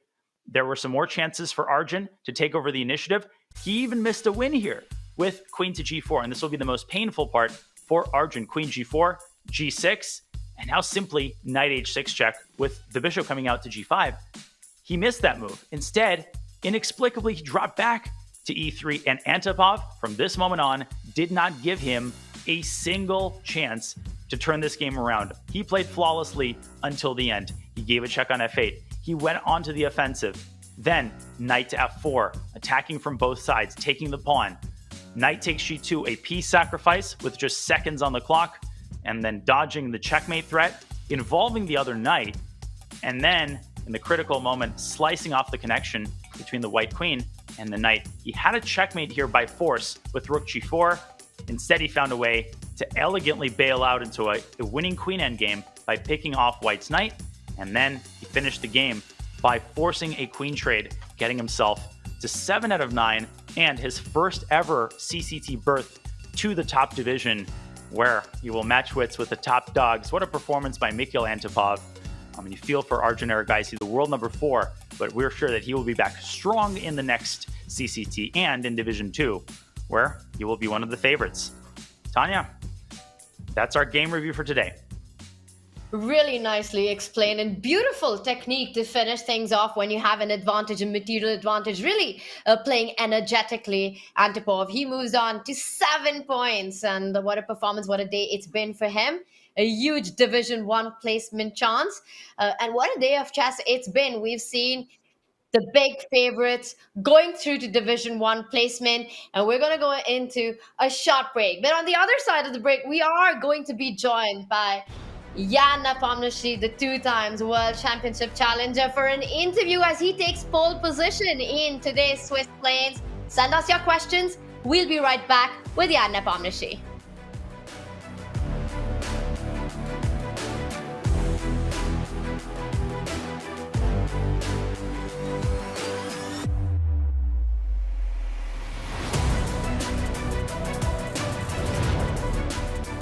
There were some more chances for Arjun to take over the initiative. He even missed a win here with queen to g4, and this will be the most painful part for Arjun. Queen g4, g6, and now simply knight h6 check with the bishop coming out to g5. He missed that move. Instead, inexplicably, he dropped back to e3, and Antipov, from this moment on, did not give him a single chance to turn this game around. He played flawlessly until the end. He gave a check on f8. He went on to the offensive. Then, knight to f4, attacking from both sides, taking the pawn. Knight takes g2, a piece sacrifice with just seconds on the clock, and then dodging the checkmate threat, involving the other knight, and then, in the critical moment, slicing off the connection between the white queen and the knight. He had a checkmate here by force with rook g4. Instead, he found a way to elegantly bail out into a winning queen endgame by picking off white's knight, and then he finished the game by forcing a queen trade, getting himself to 7 out of 9, and his first ever CCT berth to the top division, where he will match wits with the top dogs. What a performance by Mikhail Antipov. You feel for Arjun Erigaisi, the world number 4, but we're sure that he will be back strong in the next CCT and in Division 2, where he will be one of the favorites. Tanya, that's our game review for today. Really nicely explained, and beautiful technique to finish things off when you have an advantage, a material advantage, really playing energetically. Antipov, he moves on to 7 points, and what a performance, what a day it's been for him. A huge Division 1 placement chance, and what a day of chess it's been. We've seen the big favorites going through to Division 1 placement, and we're going to go into a short break. But on the other side of the break, we are going to be joined by Jan Nepomniachtchi, the 2-times World Championship challenger, for an interview as he takes pole position in today's Swiss Plains. Send us your questions. We'll be right back with Jan Nepomniachtchi.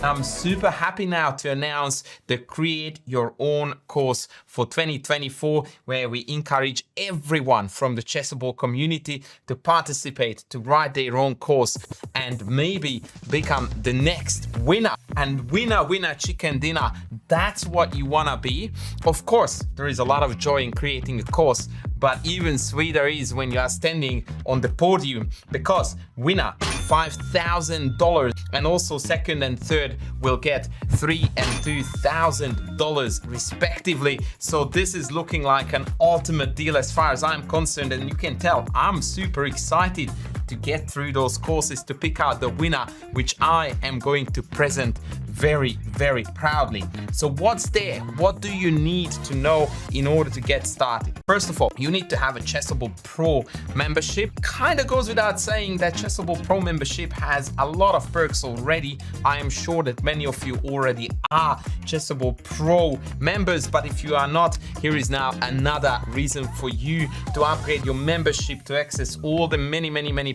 I'm super happy now to announce the Create Your Own course for 2024, where we encourage everyone from the Chessable community to participate, to write their own course, and maybe become the next winner. And winner chicken dinner, that's what you wanna be. Of course, there is a lot of joy in creating a course, but even sweeter is when you are standing on the podium, because winner $5,000, and also second and third will get $3,000 and $2,000 respectively. So this is looking like an ultimate deal as far as I'm concerned, and you can tell I'm super excited to get through those courses to pick out the winner, which I am going to present very, very proudly. So what's there? What do you need to know in order to get started? First of all, you need to have a Chessable Pro membership. Kind of goes without saying that Chessable Pro membership has a lot of perks already. I am sure that many of you already are Chessable Pro members, but if you are not, here is now another reason for you to upgrade your membership to access all the many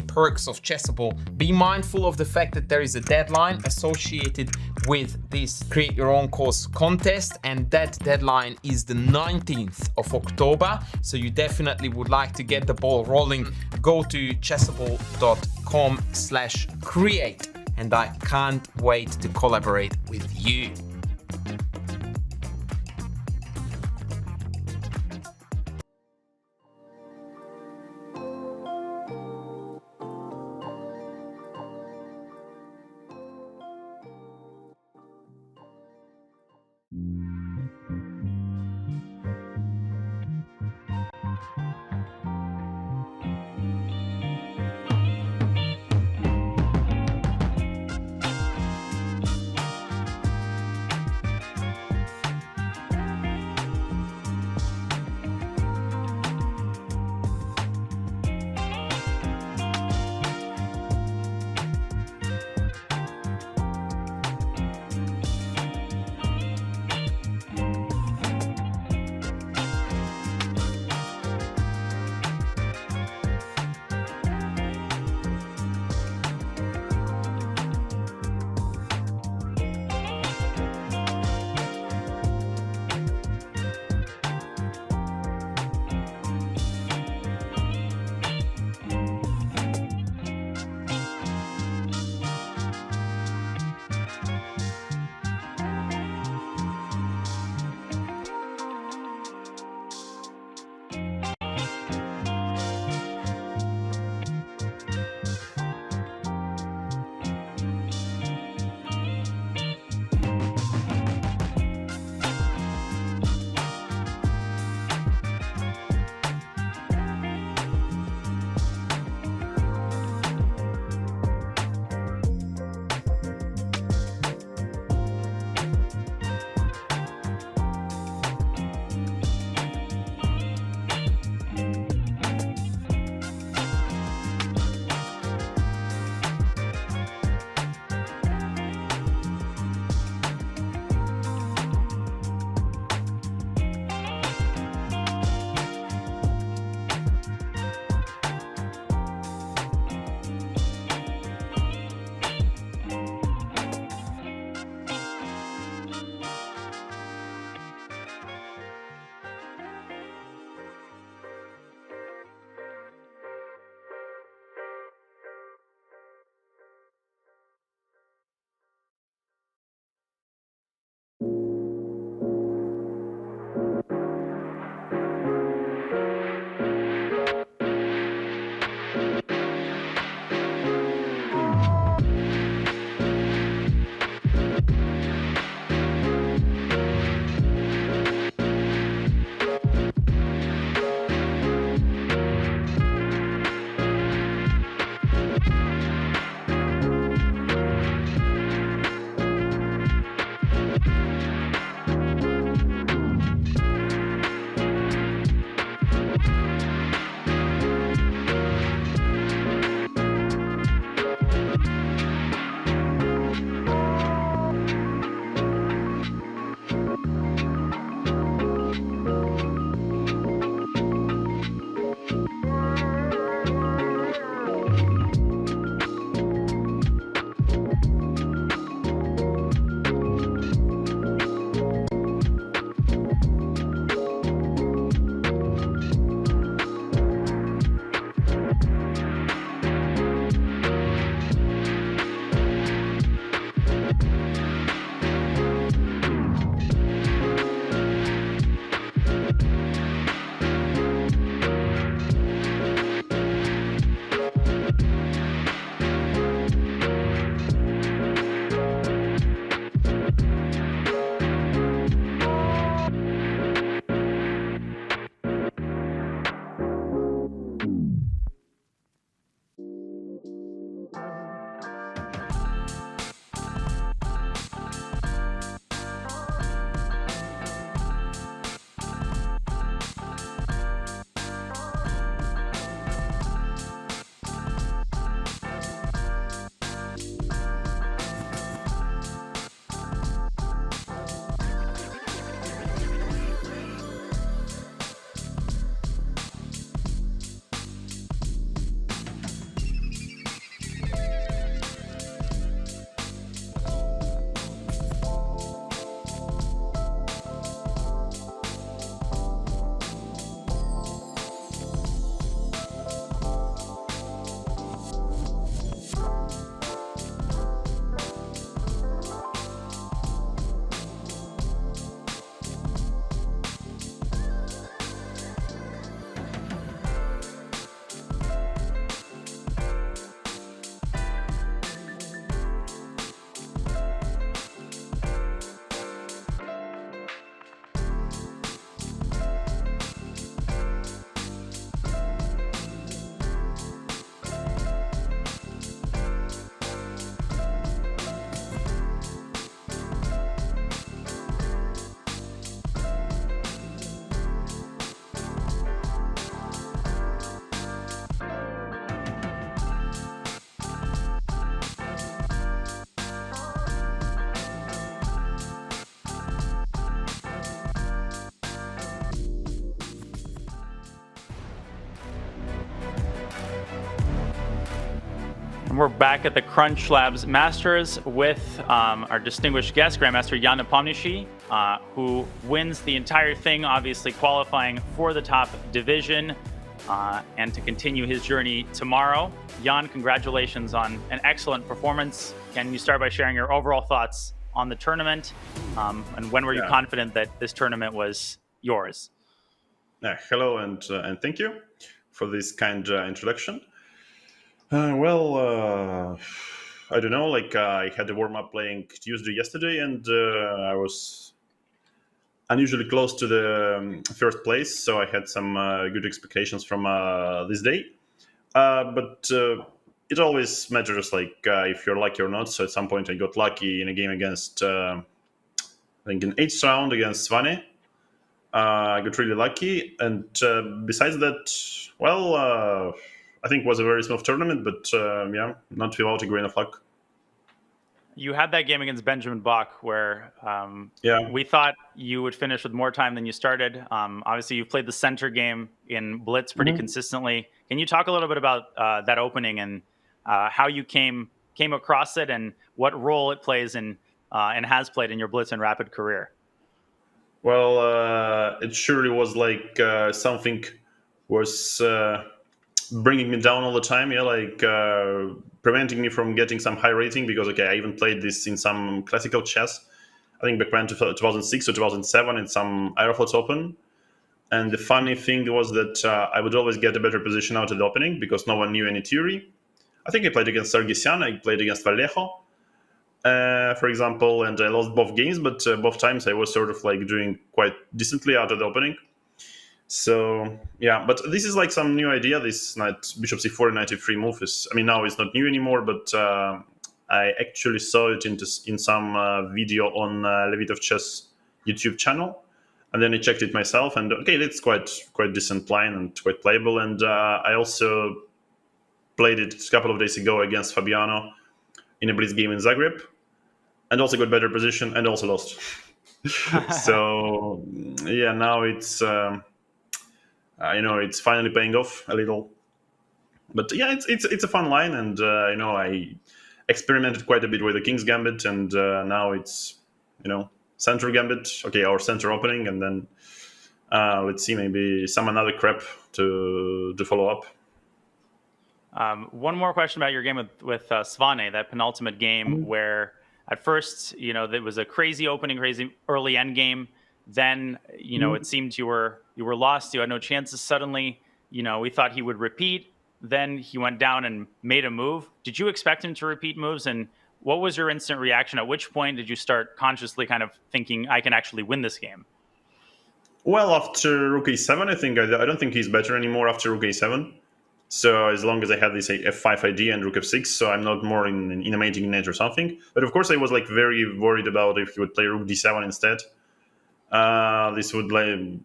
perks of Chessable. Be mindful of the fact that there is a deadline associated with this Create Your Own course contest, and that deadline is the 19th of October. So you definitely would like to get the ball rolling. Go to chessable.com/create, and I can't wait to collaborate with you. And we're back at the CrunchLabs Masters with our distinguished guest, Grandmaster Jan Nepomniachtchi, who wins the entire thing, obviously qualifying for the top division and to continue his journey tomorrow. Jan, congratulations on an excellent performance. Can you start by sharing your overall thoughts on the tournament? And when were you confident that this tournament was yours? Hello, and thank you for this kind introduction. I don't know. I had a warm up playing Tuesday yesterday, and I was unusually close to the first place, so I had some good expectations from this day. But it always matters, if you're lucky or not. So at some point, I got lucky in a game against, I think, in 8th round against Svane. I got really lucky, and besides that, I think it was a very smooth tournament, but not without a grain of luck. You had that game against Benjamin Bach where we thought you would finish with more time than you started. Obviously, you've played the center game in Blitz pretty consistently. Can you talk a little bit about that opening and how you came across it and what role it plays in and has played in your Blitz and Rapid career? Well, it surely was something was bringing me down all the time, preventing me from getting some high rating because, I even played this in some classical chess, I think back when 2006 or 2007 in some Aeroflot Open. And the funny thing was that I would always get a better position out of the opening because no one knew any theory. I think I played against Sargsyan, I played against Vallejo, for example, and I lost both games, but both times I was sort of doing quite decently out of the opening. So but this is some new idea. This knight bishop c4 knight e3 move is, now it's not new anymore, but I actually saw it in some video on Levitov Chess YouTube channel, and then I checked it myself, and it's quite decent line and quite playable. And I also played it a couple of days ago against Fabiano in a blitz game in Zagreb, and also got better position and also lost. So now it's. It's finally paying off a little, but it's a fun line, and I experimented quite a bit with the King's Gambit, and now it's center Gambit, our center opening, and then let's see, maybe some another crap to follow up. One more question about your game with Svane, that penultimate game where at first there was a crazy opening, crazy early end game. Then, it seemed you were lost. You had no chances. Suddenly, we thought he would repeat. Then he went down and made a move. Did you expect him to repeat moves? And what was your instant reaction? At which point did you start consciously kind of thinking, I can actually win this game? Well, after Rook a7, I think I don't think he's better anymore after Rook a7. So as long as I had this f5 idea and Rook f6, so I'm not more in a mating net or something. But of course, I was very worried about if he would play Rook d7 instead. This would I'm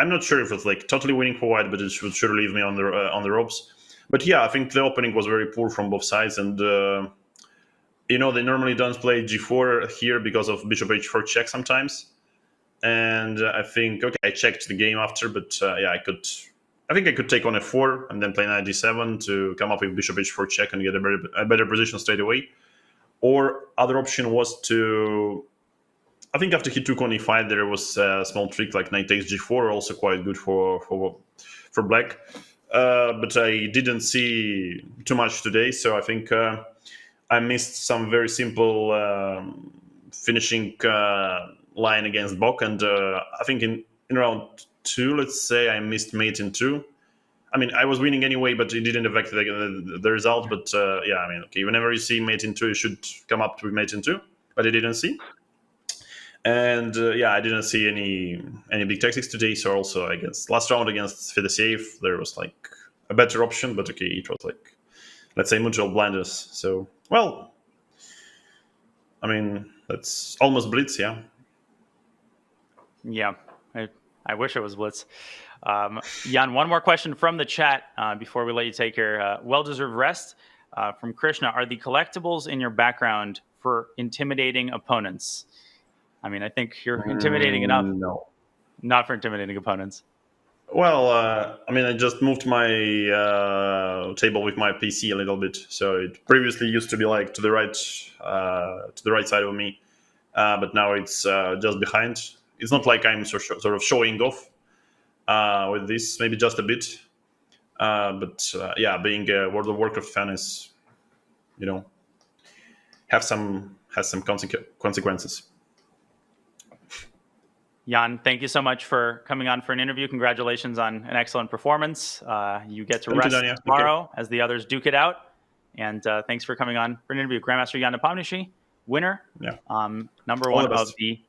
not sure if it's totally winning for white, but it should sure leave me on the ropes. But I think the opening was very poor from both sides, and they normally don't play g4 here because of bishop h4 check sometimes. And I think I checked the game after, but I think I could take on f4 and then play knight d7 to come up with bishop h4 check and get a better position straight away. Or other option was to. I think after he took on e5, there was a small trick like knight takes g4, also quite good for black. But I didn't see too much today, so I think I missed some very simple finishing line against Bok, and I think in round 2, let's say, I missed mate in 2. I was winning anyway, but it didn't affect the result. But whenever you see mate in 2, you should come up with mate in 2, but I didn't see. And I didn't see any big tactics today. So also against last round against Fedosiev, there was a better option, but it was let's say mutual blindness. So that's almost blitz, yeah. Yeah, I wish it was blitz. Jan, one more question from the chat before we let you take your well-deserved rest. From Krishna, are the collectibles in your background for intimidating opponents? I think you're intimidating enough. No. Not for intimidating opponents. Well, I mean, I just moved my table with my PC a little bit. So it previously used to be like to the right side of me, but now it's just behind. It's not like I'm sort of showing off with this, maybe just a bit. But yeah, being a World of Warcraft fan is, has some consequences. Jan, thank you so much for coming on for an interview. Congratulations on an excellent performance. You get to Thank you, rest Dania. tomorrow as the others duke it out. And thanks for coming on for an interview. Grandmaster Jan Nepomniachtchi, winner, number All one the best. of the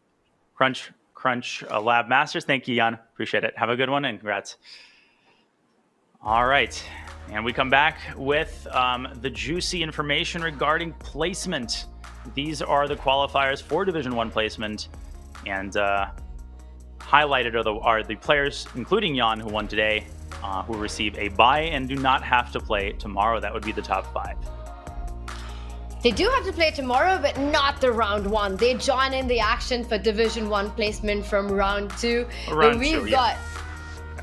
CrunchLabs Masters. Thank you, Jan. Appreciate it. Have a good one and congrats. All right. And we come back with the juicy information regarding placement. These are the qualifiers for Division 1 placement. And highlighted are the players, including Jan, who won today, who receive a bye and do not have to play tomorrow. That would be the top 5. They do have to play tomorrow, but not the round 1. They join in the action for Division 1 placement from round 2.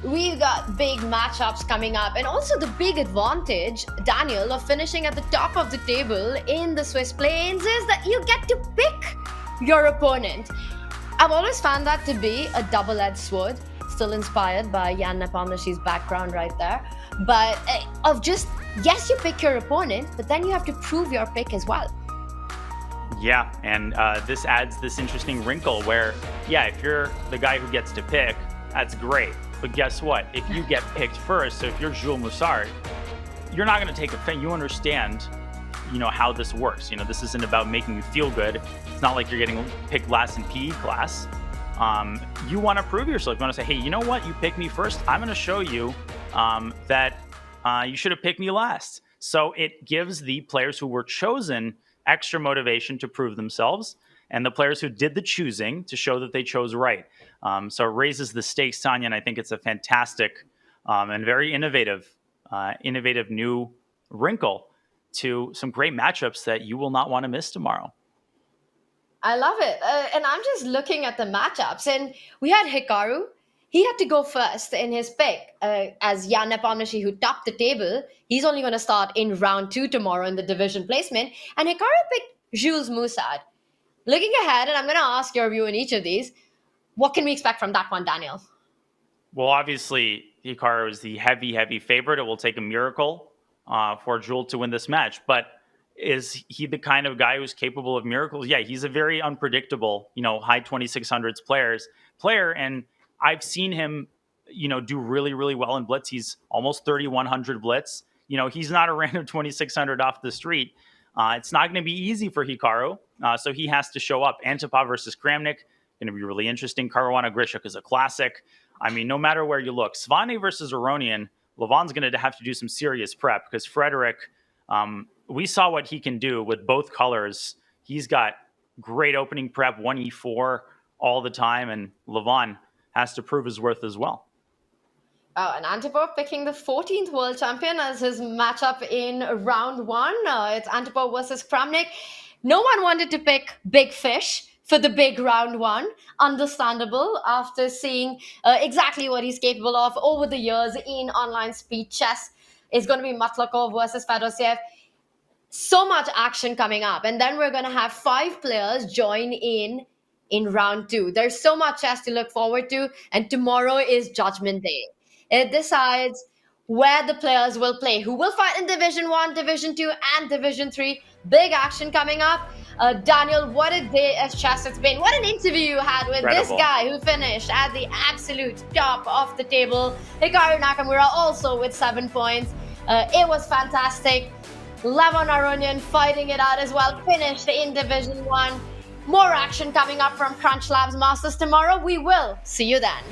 We've got big matchups coming up, and also the big advantage, Daniel, of finishing at the top of the table in the Swiss Plains is that you get to pick your opponent. I've always found that to be a double-edged sword, still inspired by Jan Nepomniachtchi's background right there. But yes, you pick your opponent, but then you have to prove your pick as well. Yeah, and this adds this interesting wrinkle where, if you're the guy who gets to pick, that's great. But guess what? If you get picked first, so if you're Jules Moussard, you're not going to take offense. You understand, how this works. This isn't about making you feel good. It's not like you're getting picked last in PE class. You want to prove yourself. You want to say, hey, you know what? You picked me first. I'm going to show you that you should have picked me last. So it gives the players who were chosen extra motivation to prove themselves, and the players who did the choosing to show that they chose right. So it raises the stakes, Tanya, and I think it's a fantastic and very innovative new wrinkle to some great matchups that you will not want to miss tomorrow. I love it. And I'm just looking at the matchups, and we had Hikaru. He had to go first in his pick. As Jan Nepomniachtchi, who topped the table, he's only going to start in round 2 tomorrow in the division placement. And Hikaru picked Jules Moussard. Looking ahead, and I'm going to ask your view on each of these, what can we expect from that one, Daniel? Well, obviously, Hikaru is the heavy favorite. It will take a miracle for Jules to win this match. But is he the kind of guy who's capable of miracles? Yeah, he's a very unpredictable, high 2600s player. And I've seen him, do really, really well in Blitz. He's almost 3,100 Blitz. He's not a random 2600 off the street. It's not going to be easy for Hikaru. So he has to show up. Antipov versus Kramnik, going to be really interesting. Caruana Grishuk is a classic. I mean, no matter where you look. Svane versus Aronian, Levon's going to have to do some serious prep because Frederick, we saw what he can do with both colors. He's got great opening prep, 1e4 all the time, and Levon has to prove his worth as well. Oh, and Antipov picking the 14th world champion as his matchup in round 1. It's Antipov versus Kramnik. No one wanted to pick Big Fish for the big round 1. Understandable after seeing exactly what he's capable of over the years in online speed chess. It's going to be Matlakov versus Fedosiev. So much action coming up. And then we're going to have 5 players join in round 2. There's so much chess to look forward to. And tomorrow is Judgment Day. It decides where the players will play, who will fight in Division 1, Division 2, and Division 3. Big action coming up. Daniel, what a day of chess it's been. What an interview you had with this guy who finished at the absolute top of the table. Hikaru Nakamura also with 7 points. It was fantastic. Levon Aronian fighting it out as well. Finished in Division 1. More action coming up from CrunchLabs Masters tomorrow. We will see you then.